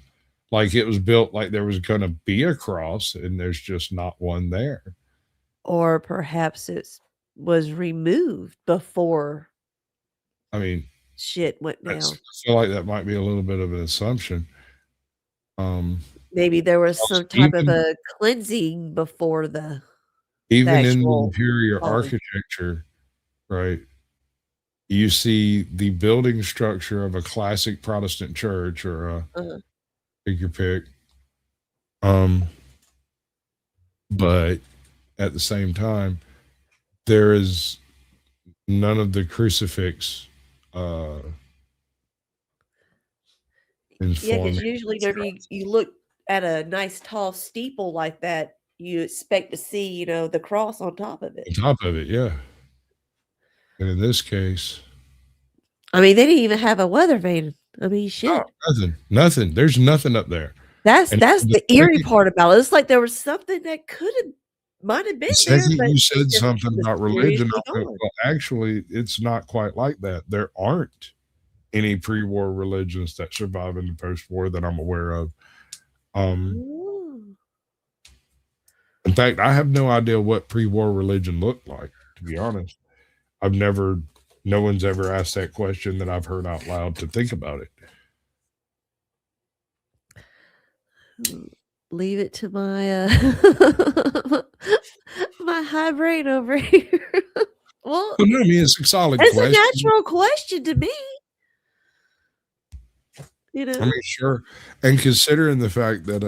[SPEAKER 3] Like it was built like there was going to be a cross, and there's just not one there.
[SPEAKER 8] Or perhaps it was removed before
[SPEAKER 3] I mean,
[SPEAKER 8] shit went down.
[SPEAKER 3] I feel like that might be a little bit of an assumption.
[SPEAKER 8] Maybe there was
[SPEAKER 3] Also,
[SPEAKER 8] some type of
[SPEAKER 3] even-
[SPEAKER 8] a cleansing before the
[SPEAKER 3] Even in the
[SPEAKER 8] actual
[SPEAKER 3] interior
[SPEAKER 8] building.
[SPEAKER 3] architecture, right? You see the building structure of a classic Protestant church or a
[SPEAKER 8] Uh-huh.
[SPEAKER 3] pick your pick. But at the same time, there is none of the crucifix in
[SPEAKER 8] Yeah, because
[SPEAKER 3] form.
[SPEAKER 8] usually whenever you look at a nice tall steeple like that, you expect to see, you know, the cross on top of it.
[SPEAKER 3] On top of it, yeah. And in this case,
[SPEAKER 8] I mean, they didn't even have a weather vane. I mean, shit.
[SPEAKER 3] nothing. There's nothing up there.
[SPEAKER 8] That's
[SPEAKER 3] And
[SPEAKER 8] that's
[SPEAKER 3] the
[SPEAKER 8] the eerie
[SPEAKER 3] second-
[SPEAKER 8] part about it. It's like there was something that could have might have been
[SPEAKER 3] The
[SPEAKER 8] there,
[SPEAKER 3] second
[SPEAKER 8] but
[SPEAKER 3] you
[SPEAKER 8] it
[SPEAKER 3] said
[SPEAKER 8] just
[SPEAKER 3] something about religion,
[SPEAKER 8] mysteriously
[SPEAKER 3] I went,
[SPEAKER 8] gone.
[SPEAKER 3] well, actually, it's not quite like that. There aren't any pre-war religions that survive in the post-war that I'm aware of.
[SPEAKER 8] Ooh.
[SPEAKER 3] In fact, I have no idea what pre-war religion looked like, to be honest. No one's ever asked that question that I've heard out loud to think about it.
[SPEAKER 8] Leave it to my my high brain over here. Well,
[SPEAKER 3] Well, no, I mean, it's a solid
[SPEAKER 8] it's a
[SPEAKER 3] question.
[SPEAKER 8] natural question to me. You
[SPEAKER 3] I
[SPEAKER 8] know,
[SPEAKER 3] mean, sure. And considering the fact that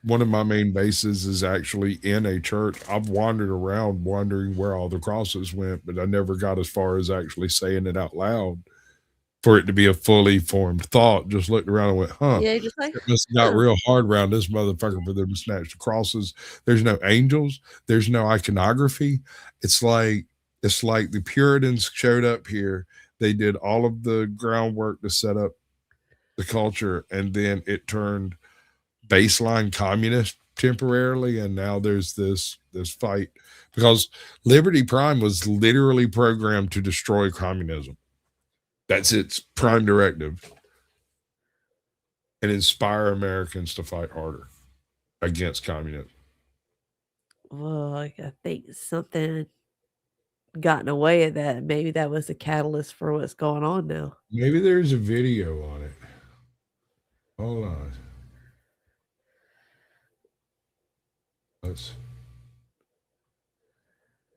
[SPEAKER 3] one of my main bases is actually in a church, I've wandered around wondering where all the crosses went, but I never got as far as actually saying it out loud for it to be a fully formed thought. Just looked around and went, huh.
[SPEAKER 8] yeah, just like
[SPEAKER 3] It must have got
[SPEAKER 8] huh.
[SPEAKER 3] real hard around this motherfucker for them to snatch the crosses. There's no angels. There's no iconography. It's like the Puritans showed up here. They did all of the groundwork to set up the culture, and then it turned baseline communist temporarily, and now there's this fight because Liberty Prime was literally programmed to destroy communism. That's its prime directive, and inspire Americans to fight harder against communism.
[SPEAKER 8] Well, I think something got in the way of that. Maybe that was the catalyst for what's going on now.
[SPEAKER 3] Maybe there's a video on it. Hold on. Let's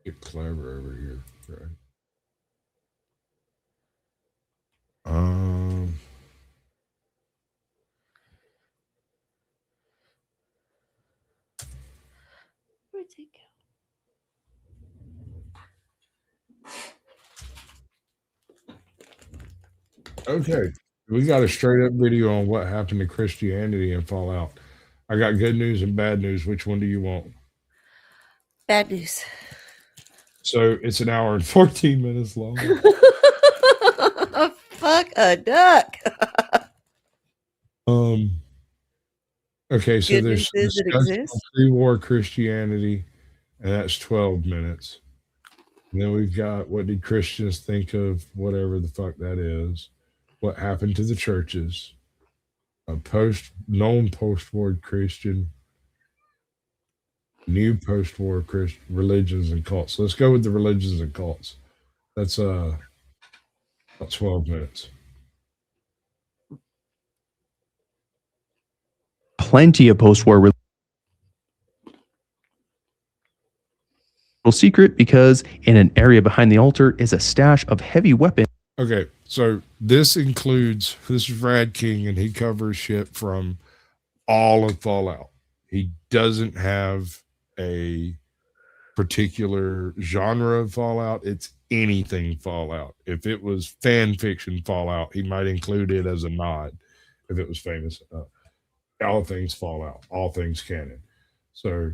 [SPEAKER 3] get clever over here, right?
[SPEAKER 8] Where'd it go?
[SPEAKER 3] Okay, we got a straight up video on what happened to Christianity in Fallout. I got good news and bad news. Which one do you want?
[SPEAKER 8] Bad news.
[SPEAKER 3] So it's an hour and 14 minutes long.
[SPEAKER 8] Fuck a duck.
[SPEAKER 3] Okay, so
[SPEAKER 8] Good
[SPEAKER 3] there's
[SPEAKER 8] news is it
[SPEAKER 3] discussion on
[SPEAKER 8] exists.
[SPEAKER 3] pre-war Christianity, and that's 12 minutes. And then we've got what did Christians think of whatever the fuck that is? What happened to the churches? A known post-war Christian, new post-war Christian religions and cults. So let's go with the religions and cults. That's about 12 minutes.
[SPEAKER 19] Plenty of post-war secret because in an area behind the altar is a stash of heavy weapons.
[SPEAKER 3] Okay, so this is Brad King, and he covers shit from all of Fallout. He doesn't have a particular genre of Fallout. It's anything Fallout. If it was fan fiction Fallout, he might include it as a nod if it was famous enough. All things Fallout, all things canon. So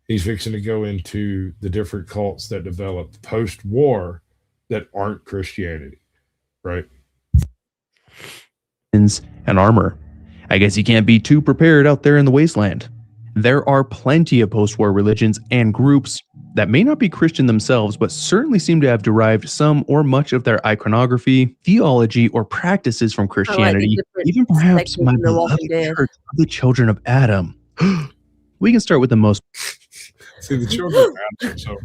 [SPEAKER 3] he's fixing to go into the different cults that developed post-war that aren't Christianity, right?
[SPEAKER 19] And armor. I guess you can't be too prepared out there in the wasteland. There are plenty of post-war religions and groups that may not be Christian themselves, but certainly seem to have derived some or much of their iconography, theology, or practices from Christianity, even perhaps my beloved Church of the Children of Adam. We can start with the most.
[SPEAKER 3] See, the Children of Adam are some of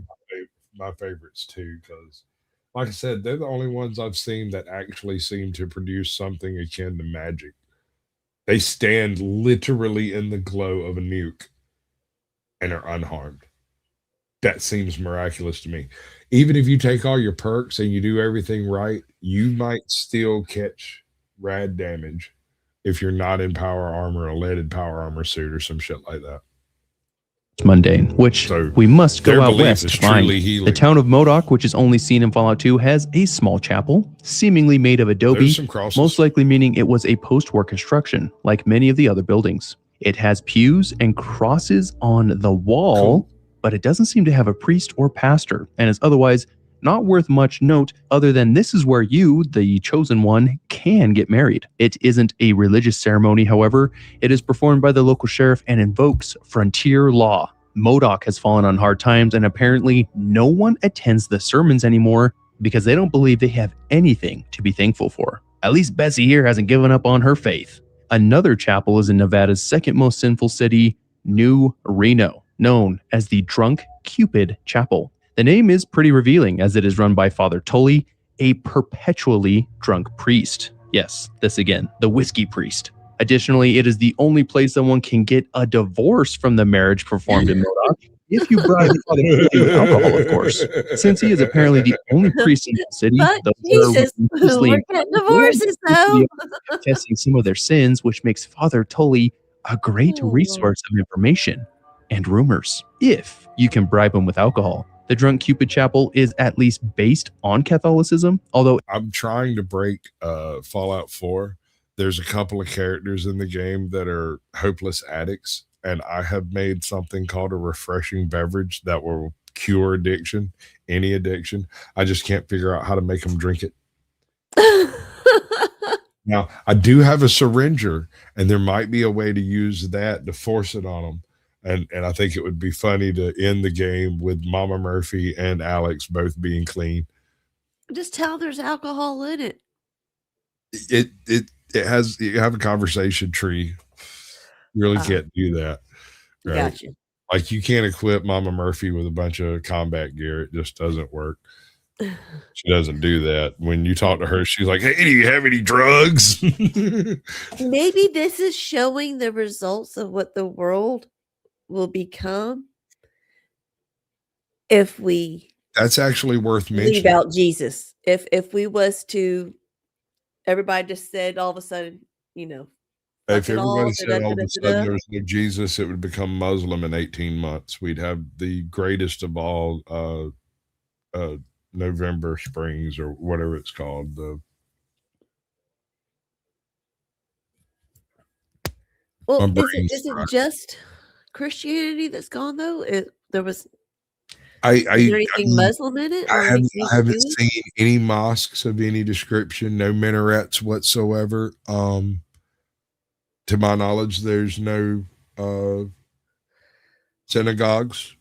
[SPEAKER 3] my favorites too, because like I said, they're the only ones I've seen that actually seem to produce something akin to magic. They stand literally in the glow of a nuke and are unharmed. That seems miraculous to me. Even if you take all your perks and you do everything right, you might still catch rad damage if you're not in power armor, a leaded power armor suit or some shit like that.
[SPEAKER 19] Mundane, which we must go
[SPEAKER 3] their
[SPEAKER 19] out
[SPEAKER 3] belief
[SPEAKER 19] west
[SPEAKER 3] is
[SPEAKER 19] to find.
[SPEAKER 3] truly healing.
[SPEAKER 19] The town of Modoc, which is only seen in Fallout 2, has a small chapel, seemingly made of adobe,
[SPEAKER 3] There's some crosses.
[SPEAKER 19] most likely meaning it was a post-war construction, like many of the other buildings. It has pews and crosses on the wall, but it doesn't seem to have a priest or pastor, and is otherwise not worth much note other than this is where you, the chosen one, can get married. It isn't a religious ceremony, however. It is performed by the local sheriff and invokes frontier law. Modoc has fallen on hard times, and apparently no one attends the sermons anymore because they don't believe they have anything to be thankful for. At least Bessie here hasn't given up on her faith. Another chapel is in Nevada's second most sinful city, New Reno, known as the Drunk Cupid Chapel. The name is pretty revealing, as it is run by Father Tully, a perpetually drunk priest. Yes, this again, the whiskey priest. Additionally, it is the only place someone can get a divorce from the marriage performed in Modoc, if you bribe Father Tully with alcohol, of course. Since he is apparently the only priest in the city,
[SPEAKER 8] But
[SPEAKER 19] those
[SPEAKER 8] Jesus,
[SPEAKER 19] that are
[SPEAKER 8] we're getting divorces though.
[SPEAKER 19] confessing some of their sins, which makes Father Tully a great resource of information and rumors, if you can bribe him with alcohol. The Drunk Cupid Chapel is at least based on Catholicism, although
[SPEAKER 3] I'm trying to break Fallout 4. There's a couple of characters in the game that are hopeless addicts, and I have made something called a refreshing beverage that will cure addiction, any addiction. I just can't figure out how to make them drink it. Now, I do have a syringer, and there might be a way to use that to force it on them. And I think it would be funny to end the game with Mama Murphy and Alex both being clean.
[SPEAKER 8] Just tell there's alcohol in it.
[SPEAKER 3] It has, you have a conversation tree. You really can't do that. Right?
[SPEAKER 8] Gotcha.
[SPEAKER 3] Like you can't equip Mama Murphy with a bunch of combat gear. It just doesn't work. She doesn't do that. When you talk to her, she's like, "Hey, do you have any drugs?"
[SPEAKER 8] Maybe this is showing the results of what the world will become if we
[SPEAKER 3] That's actually worth
[SPEAKER 8] leave
[SPEAKER 3] mentioning.
[SPEAKER 8] out Jesus. If we was to, everybody just said all of a sudden,
[SPEAKER 3] If
[SPEAKER 8] fuck it all,
[SPEAKER 3] everybody said all of a sudden
[SPEAKER 8] da-da-da-da-da.
[SPEAKER 3] there was no Jesus, it would become Muslim in 18 months. We'd have the greatest of all November Springs or whatever it's called.
[SPEAKER 8] Well,
[SPEAKER 3] My
[SPEAKER 8] is
[SPEAKER 3] brain's
[SPEAKER 8] it
[SPEAKER 3] fried.
[SPEAKER 8] just Christianity that's gone though? There was
[SPEAKER 3] Is
[SPEAKER 8] is there anything Muslim in it? Or
[SPEAKER 3] I
[SPEAKER 8] anything
[SPEAKER 3] haven't
[SPEAKER 8] Jewish?
[SPEAKER 3] seen any mosques of any description, no minarets whatsoever. To my knowledge, there's no synagogues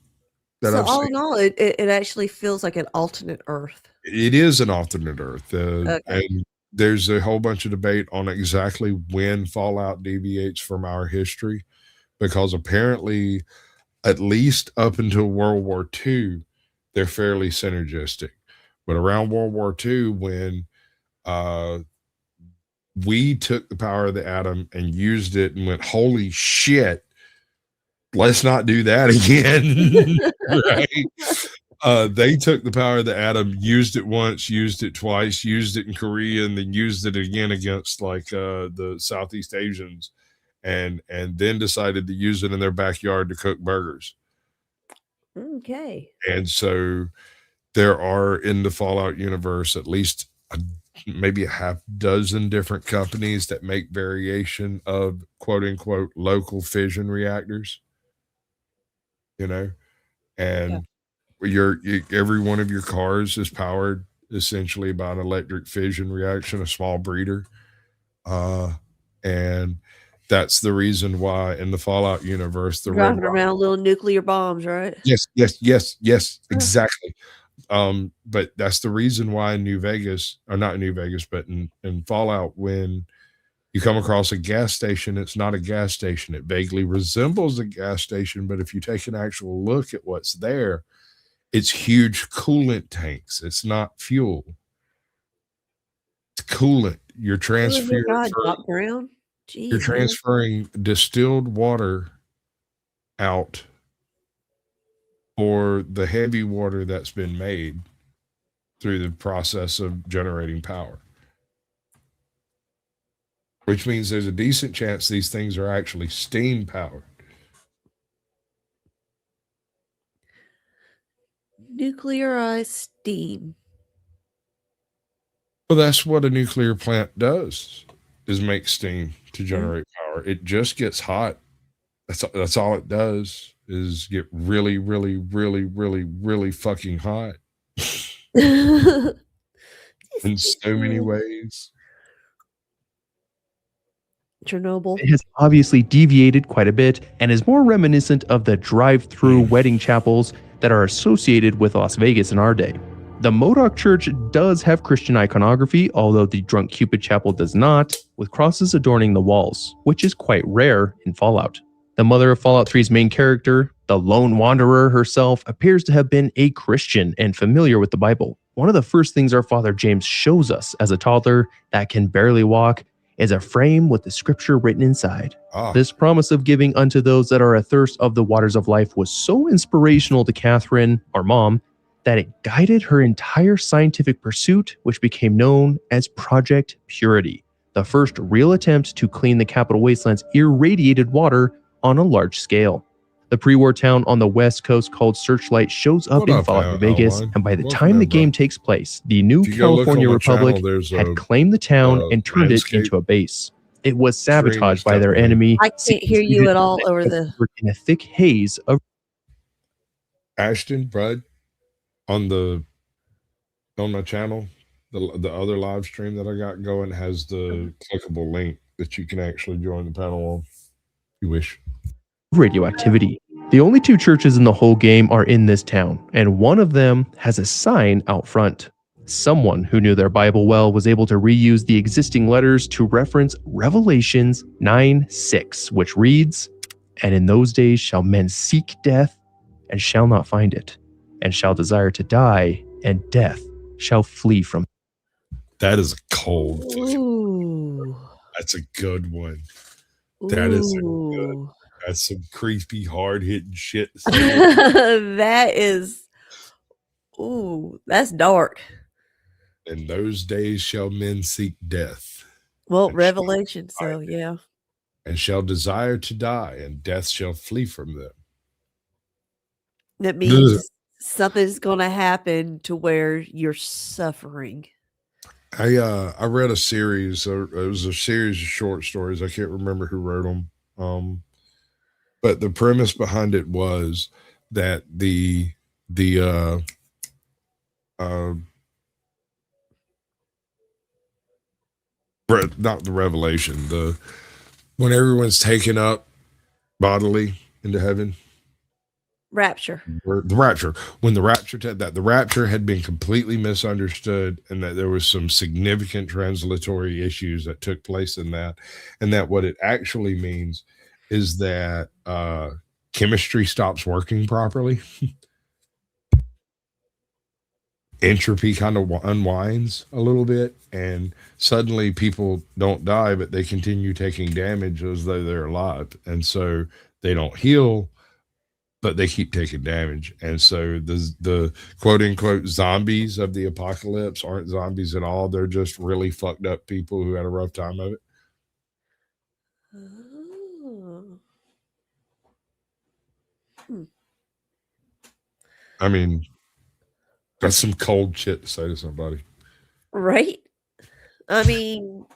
[SPEAKER 3] that
[SPEAKER 8] So
[SPEAKER 3] I've
[SPEAKER 8] all
[SPEAKER 3] seen.
[SPEAKER 8] in all, it actually feels like an alternate Earth.
[SPEAKER 3] It is an alternate Earth,
[SPEAKER 8] Okay.
[SPEAKER 3] and there's a whole bunch of debate on exactly when Fallout deviates from our history, because apparently, at least up until World War II, they're fairly synergistic. But around World War II, when we took the power of the atom and used it and went, "Holy shit, let's not do that again." Right? They took the power of the atom, used it once, used it twice, used it in Korea, and then used it again against like the Southeast Asians, and then decided to use it in their backyard to cook burgers.
[SPEAKER 8] Okay.
[SPEAKER 3] And so there are in the Fallout universe at least maybe a half dozen different companies that make variation of quote unquote local fission reactors. And every one of your cars is powered essentially by an electric fission reaction, a small breeder. And that's the reason why in the Fallout universe, the
[SPEAKER 8] Driving
[SPEAKER 3] Red
[SPEAKER 8] around little nuclear bombs, right?
[SPEAKER 3] Yes, exactly. But that's the reason why in New Vegas, or not in New Vegas, but in Fallout, when you come across a gas station, it's not a gas station. It vaguely resembles a gas station, but if you take an actual look at what's there, it's huge coolant tanks. It's not fuel. It's coolant. You're
[SPEAKER 8] Oh my
[SPEAKER 3] transferring
[SPEAKER 8] God, Doc Brown.
[SPEAKER 3] you're
[SPEAKER 8] Jeez, man.
[SPEAKER 3] transferring distilled water out for the heavy water that's been made through the process of generating power. Which means there's a decent chance these things are actually steam powered.
[SPEAKER 8] Nuclearized steam.
[SPEAKER 3] Well, that's what a nuclear plant does, is make steam to generate power. It just gets hot. That's all it does, is get really, really, really, really, really fucking hot. in so many ways.
[SPEAKER 8] Chernobyl.
[SPEAKER 19] It has obviously deviated quite a bit and is more reminiscent of the drive-through wedding chapels that are associated with Las Vegas in our day. The Modoc Church does have Christian iconography, although the Drunk Cupid Chapel does not, with crosses adorning the walls, which is quite rare in Fallout. The mother of Fallout 3's main character, the Lone Wanderer herself, appears to have been a Christian and familiar with the Bible. One of the first things our father James shows us as a toddler that can barely walk is a frame with the scripture written inside. This promise of giving unto those that are athirst of the waters of life was so inspirational to Catherine, our mom, that it guided her entire scientific pursuit, which became known as Project Purity, the first real attempt to clean the Capitol Wasteland's irradiated water on a large scale. The pre-war town on the west coast called Searchlight shows up
[SPEAKER 3] What
[SPEAKER 19] in
[SPEAKER 3] up,
[SPEAKER 19] Fallout New Vegas,
[SPEAKER 3] Outline?
[SPEAKER 19] and by the
[SPEAKER 3] Welcome
[SPEAKER 19] time the
[SPEAKER 3] in, bro.
[SPEAKER 19] game takes place, the new
[SPEAKER 3] If you go look
[SPEAKER 19] California
[SPEAKER 3] on my channel,
[SPEAKER 19] Republic
[SPEAKER 3] there's
[SPEAKER 19] had
[SPEAKER 3] a,
[SPEAKER 19] claimed the town and turned it
[SPEAKER 3] landscape
[SPEAKER 19] into a base. It was sabotaged by
[SPEAKER 3] stuff
[SPEAKER 19] their
[SPEAKER 3] on it.
[SPEAKER 19] enemy.
[SPEAKER 8] I can't hear you at all over the.
[SPEAKER 19] In a thick haze of
[SPEAKER 3] Ashton, Brad, on my channel, the other live stream that I got going has the clickable link that you can actually join the panel on. If you wish.
[SPEAKER 19] radioactivity. The only two churches in the whole game are in this town, and one of them has a sign out front. Someone who knew their Bible well was able to reuse the existing letters to reference Revelations 9:6, which reads, "And in those days shall men seek death, and shall not find it, and shall desire to die, and death shall flee from."
[SPEAKER 3] That is a cold.
[SPEAKER 8] Ooh.
[SPEAKER 3] That's a good one. That is a good.
[SPEAKER 8] Ooh.
[SPEAKER 3] That's some creepy, hard hitting shit.
[SPEAKER 8] That is. Ooh, that's dark.
[SPEAKER 3] In those days shall men seek death,
[SPEAKER 8] Well, Revelation. So yeah.
[SPEAKER 3] and shall desire to die, and death shall flee from them.
[SPEAKER 8] That means something's going to happen to where you're suffering.
[SPEAKER 3] I read a series. It was a series of short stories. I can't remember who wrote them. But the premise behind it was that not the revelation, when everyone's taken up bodily into heaven.
[SPEAKER 8] Rapture.
[SPEAKER 3] The rapture. When the rapture had been completely misunderstood, and that there was some significant translatory issues that took place in that, and that what it actually means is that chemistry stops working properly. Entropy kind of unwinds a little bit, and suddenly people don't die, but they continue taking damage as though they're alive, and so they don't heal, but they keep taking damage. And so the quote unquote zombies of the apocalypse aren't zombies at all. They're just really fucked up people who had a rough time of it.
[SPEAKER 8] Oh.
[SPEAKER 3] I mean, that's some cold shit to say to somebody.
[SPEAKER 8] Right? I mean,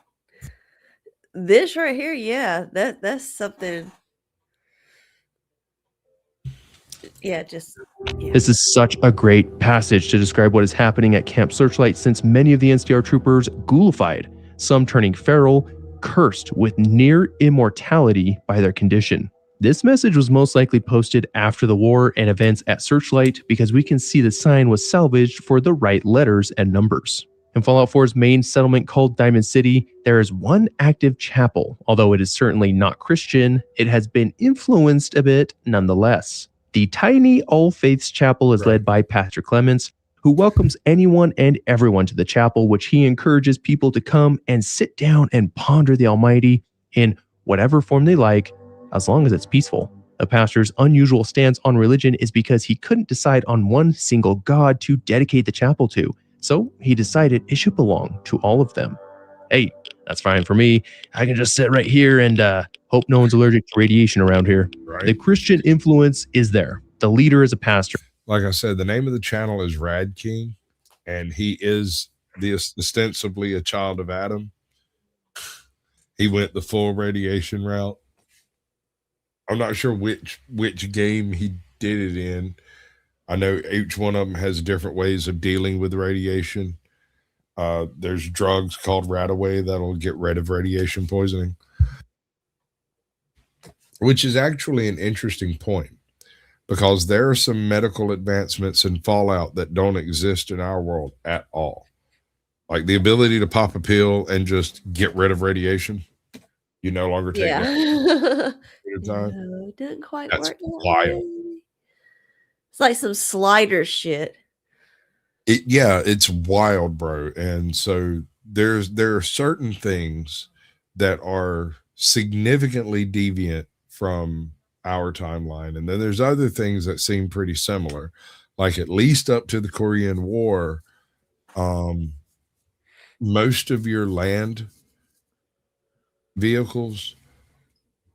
[SPEAKER 8] this right here, yeah, that's something. Yeah, just yeah.
[SPEAKER 19] This is such a great passage to describe what is happening at Camp Searchlight, since many of the NCR troopers ghoulified, some turning feral, cursed with near immortality by their condition. This message was most likely posted after the war and events at Searchlight, because we can see the sign was salvaged for the right letters and numbers. In Fallout 4's main settlement called Diamond City, there is one active chapel. Although it is certainly not Christian, it has been influenced a bit nonetheless. The tiny All Faiths Chapel is led by Pastor Clements, who welcomes anyone and everyone to the chapel, which he encourages people to come and sit down and ponder the Almighty in whatever form they like, as long as it's peaceful. The pastor's unusual stance on religion is because he couldn't decide on one single God to dedicate the chapel to, so he decided it should belong to all of them. Hey, that's fine for me. I can just sit right here and hope no one's allergic to radiation around here.
[SPEAKER 3] Right.
[SPEAKER 19] The Christian influence is there. The leader is a pastor.
[SPEAKER 3] Like I said, the name of the channel is Rad King, and he is ostensibly a child of Adam. He went the full radiation route. I'm not sure which game he did it in. I know each one of them has different ways of dealing with radiation. There's drugs called Radaway that'll get rid of radiation poisoning, which is actually an interesting point because there are some medical advancements in Fallout that don't exist in our world at all. Like the ability to pop a pill and just get rid of radiation. You no longer take that at a time.
[SPEAKER 8] No, it didn't quite
[SPEAKER 3] That's
[SPEAKER 8] work. that
[SPEAKER 3] wild.
[SPEAKER 8] way. It's like some slider shit.
[SPEAKER 3] It's wild, bro. And so there are certain things that are significantly deviant from our timeline, and then there's other things that seem pretty similar, like at least up to the Korean War. Most of your land vehicles,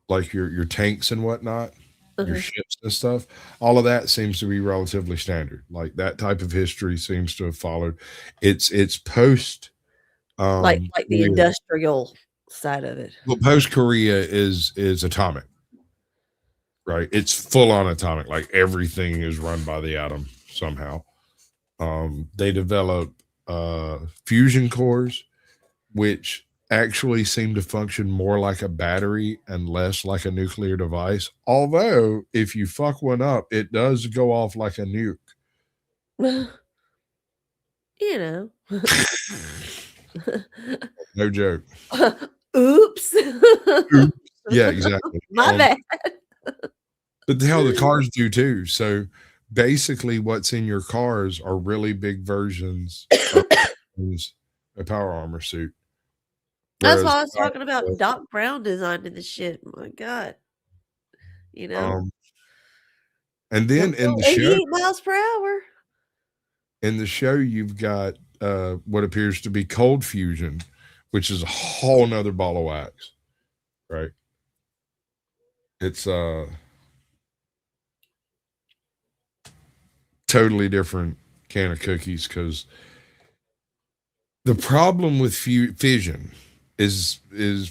[SPEAKER 3] like your tanks and whatnot, your ships and stuff, all of that seems to be relatively standard. Like that type of history seems to have followed. It's post
[SPEAKER 8] Like the
[SPEAKER 3] Korea.
[SPEAKER 8] industrial side of it.
[SPEAKER 3] Well, post Korea is atomic, right? It's full on atomic. Like everything is run by the atom somehow. They develop fusion cores, which actually seem to function more like a battery and less like a nuclear device. Although, if you fuck one up, it does go off like a nuke.
[SPEAKER 8] You know.
[SPEAKER 3] No joke.
[SPEAKER 8] Oops.
[SPEAKER 3] Yeah, exactly.
[SPEAKER 8] My bad.
[SPEAKER 3] But hell, the cars do too. So basically, what's in your cars are really big versions of a power armor suit.
[SPEAKER 8] That's
[SPEAKER 3] Whereas
[SPEAKER 8] why I was talking about Doc Brown designing the shit. My God. You know.
[SPEAKER 3] And then in the
[SPEAKER 8] 88
[SPEAKER 3] show,
[SPEAKER 8] miles per hour.
[SPEAKER 3] you've got what appears to be cold fusion, which is a whole nother ball of wax, right? It's totally different can of cookies, because the problem with fission is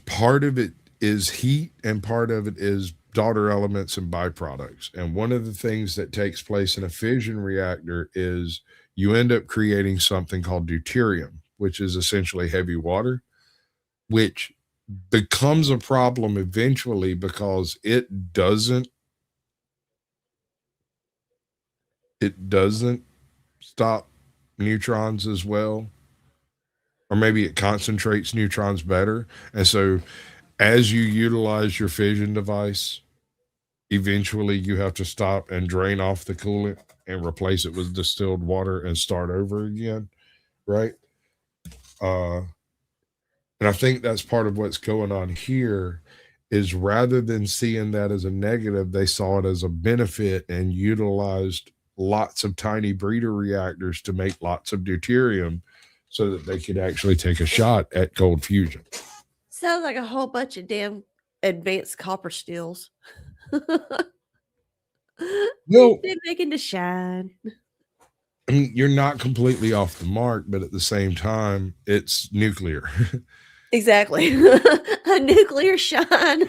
[SPEAKER 3] part of it is heat and part of it is daughter elements and byproducts. And one of the things that takes place in a fission reactor is you end up creating something called deuterium, which is essentially heavy water, which becomes a problem eventually because it doesn't stop neutrons as well, or maybe it concentrates neutrons better. And so as you utilize your fission device, eventually you have to stop and drain off the coolant and replace it with distilled water and start over again, right? And I think that's part of what's going on here, is rather than seeing that as a negative, they saw it as a benefit and utilized lots of tiny breeder reactors to make lots of deuterium so that they could actually take a shot at cold fusion.
[SPEAKER 8] Sounds like a whole bunch of damn advanced copper steels.
[SPEAKER 3] Well,
[SPEAKER 8] They're making the shine.
[SPEAKER 3] I mean, you're not completely off the mark, but at the same time, it's nuclear.
[SPEAKER 8] Exactly. A nuclear shine.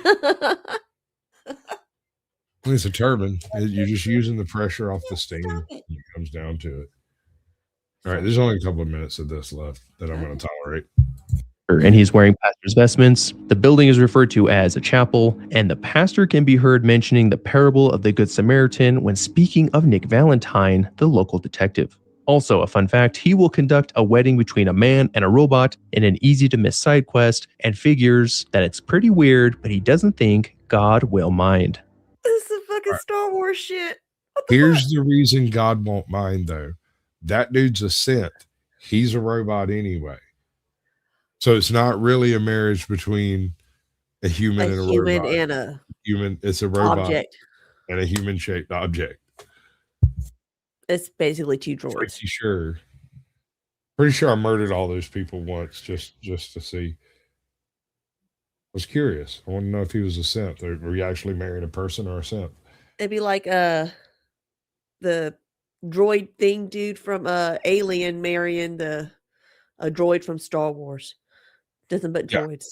[SPEAKER 3] It's a turbine. You're just using the pressure off the steam when it comes down to it. All right, there's only a couple of minutes of this left that I'm going to tolerate.
[SPEAKER 19] And he's wearing pastor's vestments. The building is referred to as a chapel, and the pastor can be heard mentioning the parable of the Good Samaritan when speaking of Nick Valentine, the local detective. Also, a fun fact, he will conduct a wedding between a man and a robot in an easy-to-miss side quest, and figures that it's pretty weird, but he doesn't think God will mind.
[SPEAKER 8] This is fucking Star Wars shit.
[SPEAKER 3] Here's the reason God won't mind, though. That dude's a synth. He's a robot anyway. So it's not really a marriage between a human and a
[SPEAKER 8] human
[SPEAKER 3] robot.
[SPEAKER 8] and a
[SPEAKER 3] Human, it's a robot
[SPEAKER 8] object.
[SPEAKER 3] and a human-shaped object.
[SPEAKER 8] It's basically two droids.
[SPEAKER 3] Pretty sure I murdered all those people once just to see. I was curious. I want to know if he was a synth, or were you actually marrying a person or a synth?
[SPEAKER 8] It'd be like the droid thing dude from Alien marrying a droid from Star Wars. Nothing but
[SPEAKER 3] Yeah.
[SPEAKER 8] droids.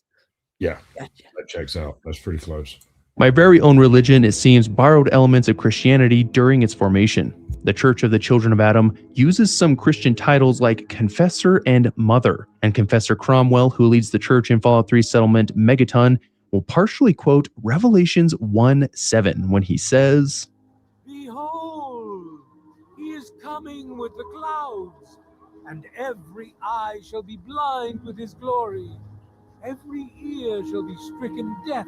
[SPEAKER 3] Yeah,
[SPEAKER 8] Gotcha.
[SPEAKER 3] that checks out. That's pretty close.
[SPEAKER 19] My very own religion, it seems, borrowed elements of Christianity during its formation. The Church of the Children of Adam uses some Christian titles like Confessor and Mother, and Confessor Cromwell, who leads the church in Fallout 3 settlement Megaton, will partially quote Revelations 1:7 when he says,
[SPEAKER 20] Behold, he is coming with the clouds, and every eye shall be blind with his glory. Every ear shall be stricken deaf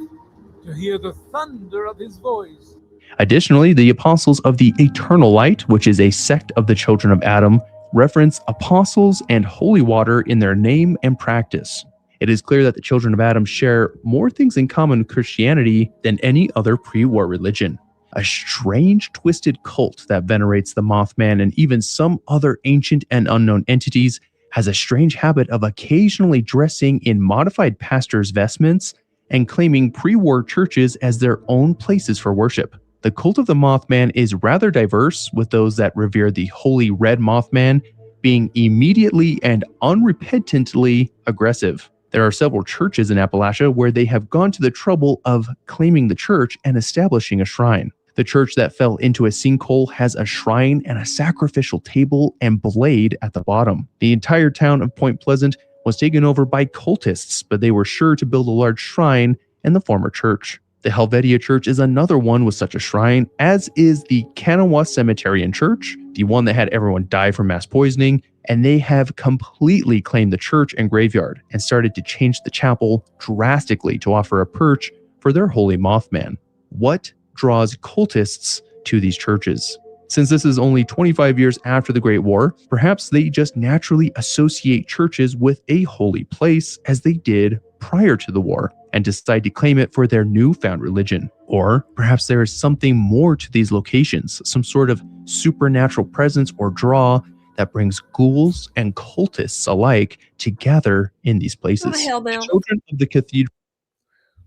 [SPEAKER 20] to hear the thunder of his voice.
[SPEAKER 19] Additionally, the Apostles of the Eternal Light, which is a sect of the Children of Adam, reference apostles and holy water in their name and practice. It is clear that the Children of Adam share more things in common with Christianity than any other pre-war religion. A strange, twisted cult that venerates the Mothman and even some other ancient and unknown entities has a strange habit of occasionally dressing in modified pastors' vestments and claiming pre-war churches as their own places for worship. The cult of the Mothman is rather diverse, with those that revere the holy red Mothman being immediately and unrepentantly aggressive. There are several churches in Appalachia where they have gone to the trouble of claiming the church and establishing a shrine. The church that fell into a sinkhole has a shrine and a sacrificial table and blade at the bottom. The entire town of Point Pleasant was taken over by cultists, but they were sure to build a large shrine in the former church. The Helvetia Church is another one with such a shrine, as is the Kanawha Cemetery Church, the one that had everyone die from mass poisoning, and they have completely claimed the church and graveyard and started to change the chapel drastically to offer a perch for their holy Mothman. What draws cultists to these churches? Since this is only 25 years after the Great War, perhaps they just naturally associate churches with a holy place as they did prior to the war and decide to claim it for their newfound religion. Or perhaps there is something more to these locations, some sort of supernatural presence or draw that brings ghouls and cultists alike together in these places.
[SPEAKER 8] On a hellmouth.
[SPEAKER 19] Children of the Cathedral.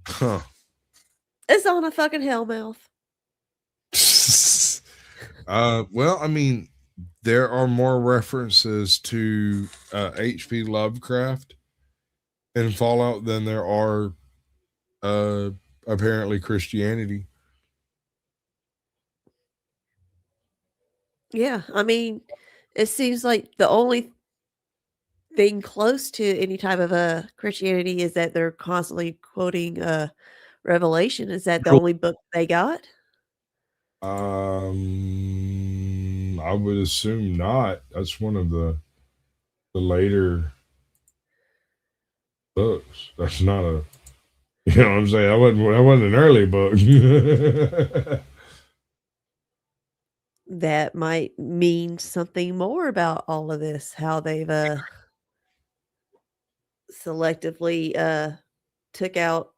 [SPEAKER 3] Huh.
[SPEAKER 8] It's on a fucking hellmouth.
[SPEAKER 3] Well, I mean, there are more references to H.P. Lovecraft in Fallout than there are apparently Christianity.
[SPEAKER 8] Yeah, I mean, it seems like the only thing close to any type of Christianity is that they're constantly quoting Revelation. Is that the only book they got?
[SPEAKER 3] I would assume not. That's one of the later books. That's not a, you know what I'm saying? That wasn't an early book.
[SPEAKER 8] That might mean something more about all of this, how they've selectively took out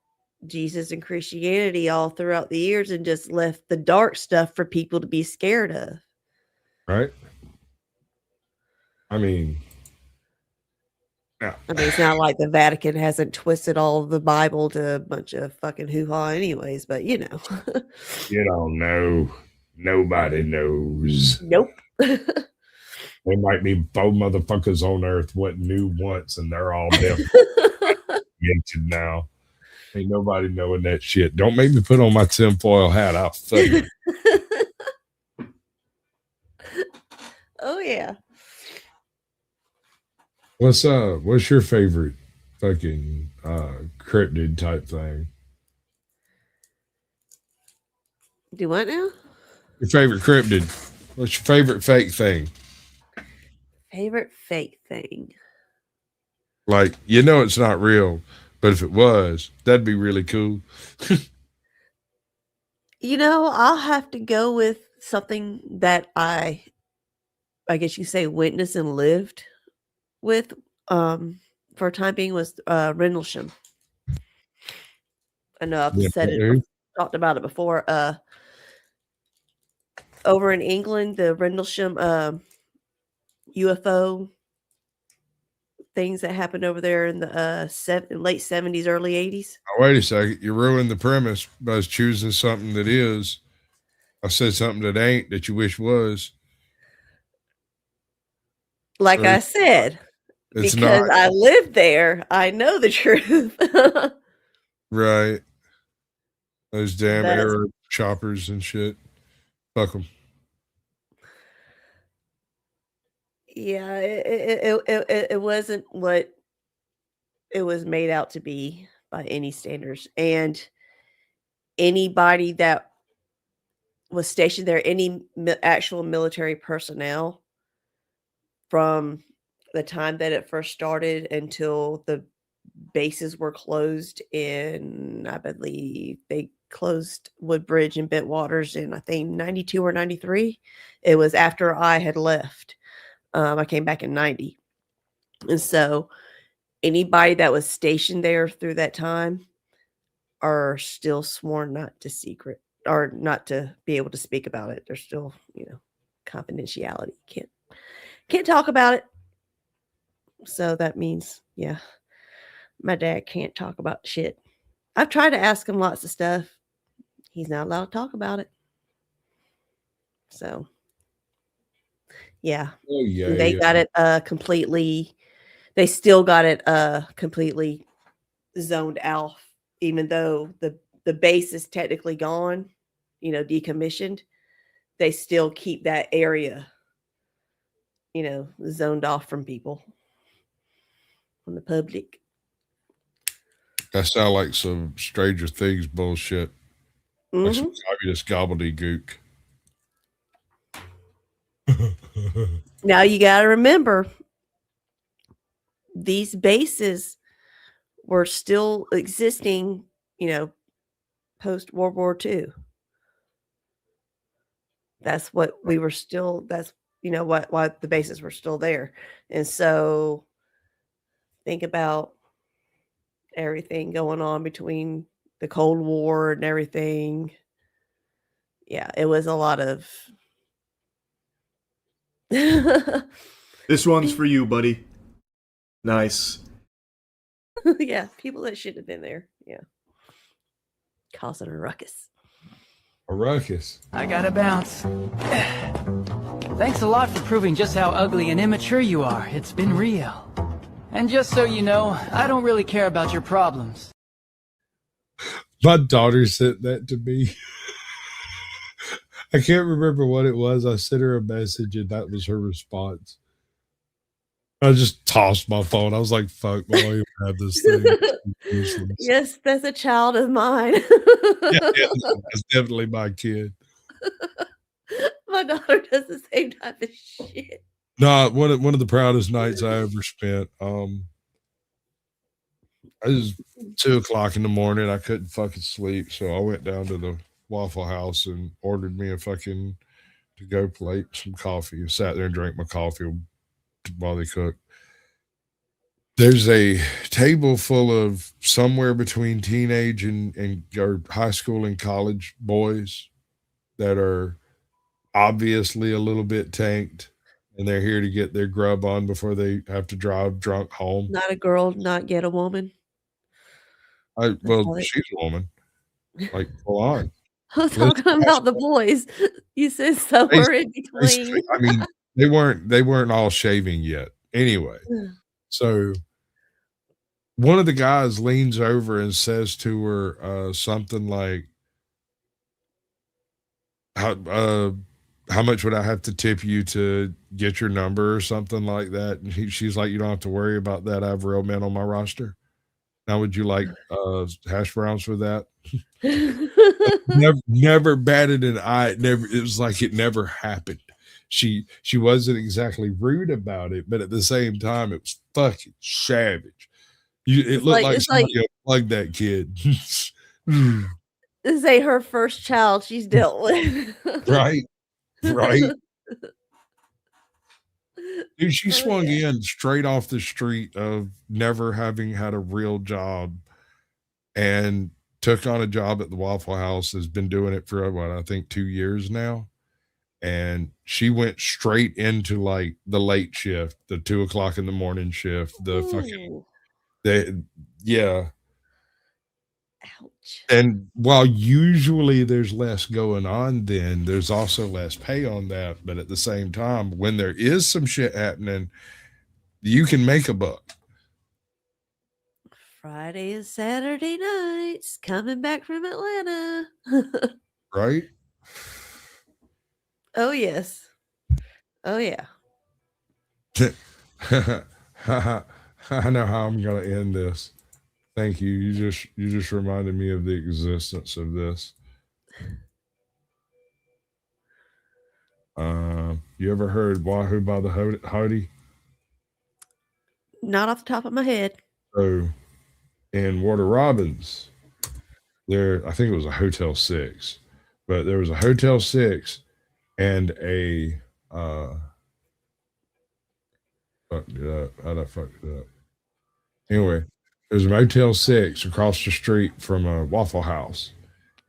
[SPEAKER 8] Jesus and Christianity all throughout the years and just left the dark stuff for people to be scared of.
[SPEAKER 3] Right? I mean, yeah.
[SPEAKER 8] I mean, it's not like the Vatican hasn't twisted all of the Bible to a bunch of fucking hoo-ha anyways, but you know.
[SPEAKER 3] You don't know. Nobody knows.
[SPEAKER 8] Nope.
[SPEAKER 3] There might be 4 motherfuckers on earth what knew once, and they're all different now. Ain't nobody knowing that shit. Don't make me put on my tinfoil hat. I'll fuck you.
[SPEAKER 8] Oh yeah.
[SPEAKER 3] What's your favorite fucking cryptid type thing?
[SPEAKER 8] Do what now?
[SPEAKER 3] Your favorite cryptid. What's your favorite fake thing?
[SPEAKER 8] Favorite fake thing.
[SPEAKER 3] Like, you know it's not real, but if it was, that'd be really cool.
[SPEAKER 8] You know, I'll have to go with something that I guess you say witnessed and lived with for a time being was Rendlesham. I know I've said it, talked about it before. Over in England, the Rendlesham UFO things that happened over there in the late 70s, early 80s.
[SPEAKER 3] Oh, wait a second. You ruined the premise by choosing something that is. I said something that ain't that you wish was.
[SPEAKER 8] Like I said,
[SPEAKER 3] it's
[SPEAKER 8] because
[SPEAKER 3] not.
[SPEAKER 8] I lived there, I know the truth.
[SPEAKER 3] Right. Those damn
[SPEAKER 8] That's-
[SPEAKER 3] arrow choppers and shit. Fuck them.
[SPEAKER 8] Yeah, it wasn't what it was made out to be by any standards. And anybody that was stationed there, any actual military personnel from the time that it first started until the bases were closed in, I believe they closed Woodbridge and Bentwaters in, I think, 92 or 93. It was after I had left. I came back in 90. And so anybody that was stationed there through that time are still sworn not to secret or not to be able to speak about it. There's still, confidentiality. Can't talk about it. So that means, yeah, my dad can't talk about shit. I've tried to ask him lots of stuff. He's not allowed to talk about it. So, yeah.
[SPEAKER 3] Oh, yeah.
[SPEAKER 8] They got it completely, they still got it completely zoned out, even though the base is technically gone, decommissioned. They still keep that area, zoned off from people, from the public.
[SPEAKER 3] That sounds like some Stranger Things bullshit. Like some
[SPEAKER 8] Mhm.
[SPEAKER 3] communist gobbledygook.
[SPEAKER 8] Now you got to remember, these bases were still existing, post World War II. That's what we were still. That's why the bases were still there. And so, think about everything going on between the Cold War and everything. Yeah, it was a lot of.
[SPEAKER 21] This one's for you, buddy. Nice.
[SPEAKER 8] Yeah, people that should have been there. Yeah, causing a ruckus.
[SPEAKER 3] A ruckus.
[SPEAKER 22] I gotta bounce. Thanks a lot for proving just how ugly and immature you are. It's been real. And just so you know, I don't really care about your problems.
[SPEAKER 4] My daughter sent that to me. I can't remember what it was. I sent her a message and that was her response. I just tossed my phone. I was like, fuck, I don't even have this thing. It's useless.
[SPEAKER 8] Yes, that's a child of mine.
[SPEAKER 4] Yeah, that's definitely my kid.
[SPEAKER 8] My daughter does the same type of shit.
[SPEAKER 4] No, one of the proudest nights I ever spent. It was 2:00 in the morning. I couldn't fucking sleep, so I went down to the Waffle House and ordered me a fucking to-go plate, some coffee. I sat there and drank my coffee while they cooked. There's a table full of somewhere between teenage and or high school and college boys that are obviously a little bit tanked, and they're here to get their grub on before they have to drive drunk home.
[SPEAKER 8] Not a girl, not yet a woman.
[SPEAKER 4] Well, she's a woman, like full on.
[SPEAKER 8] I'm talking about the boys. You said somewhere in
[SPEAKER 4] Basically,
[SPEAKER 8] between.
[SPEAKER 4] I mean, they weren't all shaving yet. Anyway, so one of the guys leans over and says to her something like, how much would I have to tip you to get your number or something like that? And she's like, you don't have to worry about that. I have real men on my roster. Now, would you like hash browns for that? never batted an eye. It was like it never happened. She wasn't exactly rude about it, but at the same time, it was fucking savage. It looked like somebody unplugged that kid.
[SPEAKER 8] This ain't her first child she's dealt with.
[SPEAKER 4] Right. Dude, she swung in straight off the street of never having had a real job and took on a job at the Waffle House, has been doing it for what, I think 2 years now. And she went straight into like the late shift, the 2:00 in the morning shift, the fucking yeah.
[SPEAKER 8] Ouch.
[SPEAKER 4] And while usually there's less going on, then there's also less pay on that. But at the same time, when there is some shit happening, you can make a buck.
[SPEAKER 8] Friday and Saturday nights, coming back from Atlanta.
[SPEAKER 4] Right?
[SPEAKER 8] Oh, yes. Oh, yeah.
[SPEAKER 4] I know how I'm gonna end this. Thank you. You just reminded me of the existence of this. You ever heard Wahoo by the Howdy?
[SPEAKER 8] Not off the top of my head.
[SPEAKER 4] So in Warner Robins, there, I think it was a Hotel 6, but there was a Hotel 6 and a fucked it up. How'd I fuck it up? Anyway, there's a Motel 6 across the street from a Waffle House,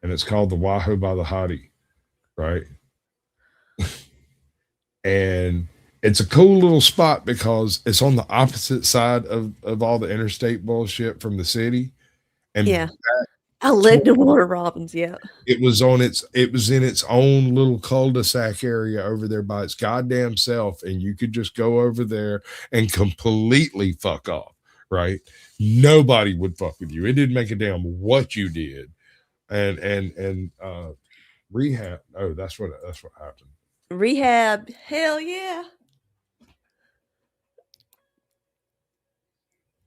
[SPEAKER 4] and it's called the Wahoo by the Hottie, right? And it's a cool little spot because it's on the opposite side of all the interstate bullshit from the city. And
[SPEAKER 8] Yeah. I lived in Warner Robins, yeah.
[SPEAKER 4] it was in its own little cul-de-sac area over there by its goddamn self, and you could just go over there and completely fuck off, right? Nobody would fuck with you. It didn't make a damn what you did. And rehab. Oh, that's what happened.
[SPEAKER 8] Rehab. Hell yeah.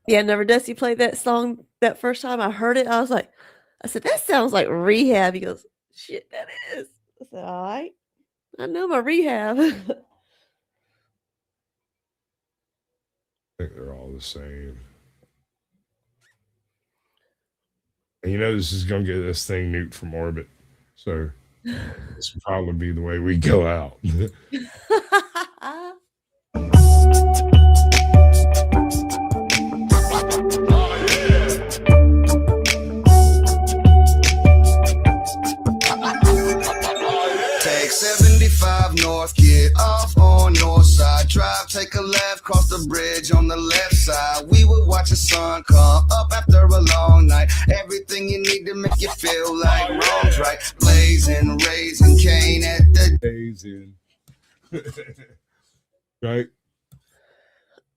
[SPEAKER 8] Yeah, Never Dusty played that song that first time I heard it. I said, that sounds like Rehab. He goes, shit, that is. I said, all right. I know my Rehab.
[SPEAKER 4] I think they're all the same. And you know this is gonna get this thing nuked from orbit. So this will probably be the way we go out.
[SPEAKER 2] Take 75 north, get off on north side. Drive, take a left, cross the bridge on the left side. We would watch the sun come up after a long night. Everything you need to make you feel like wrong's right. Blazing, raising Cain at the
[SPEAKER 4] days in. Right?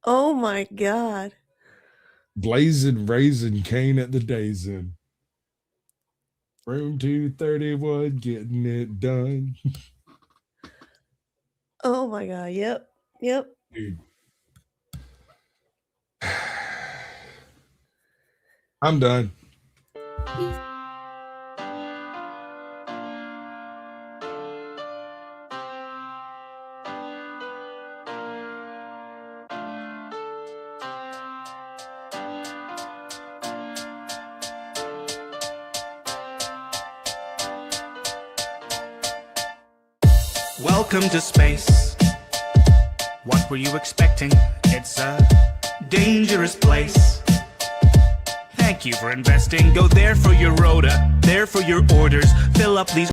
[SPEAKER 8] Oh my God.
[SPEAKER 4] Blazing, raising Cain at the days in. Room 231, getting it done.
[SPEAKER 8] Oh my God. Yep. Yep.
[SPEAKER 4] Dude. I'm done.
[SPEAKER 5] Welcome to space. What were you expecting? It's a dangerous place. Thank you for investing. Go there for your rota, there for your orders. Fill up these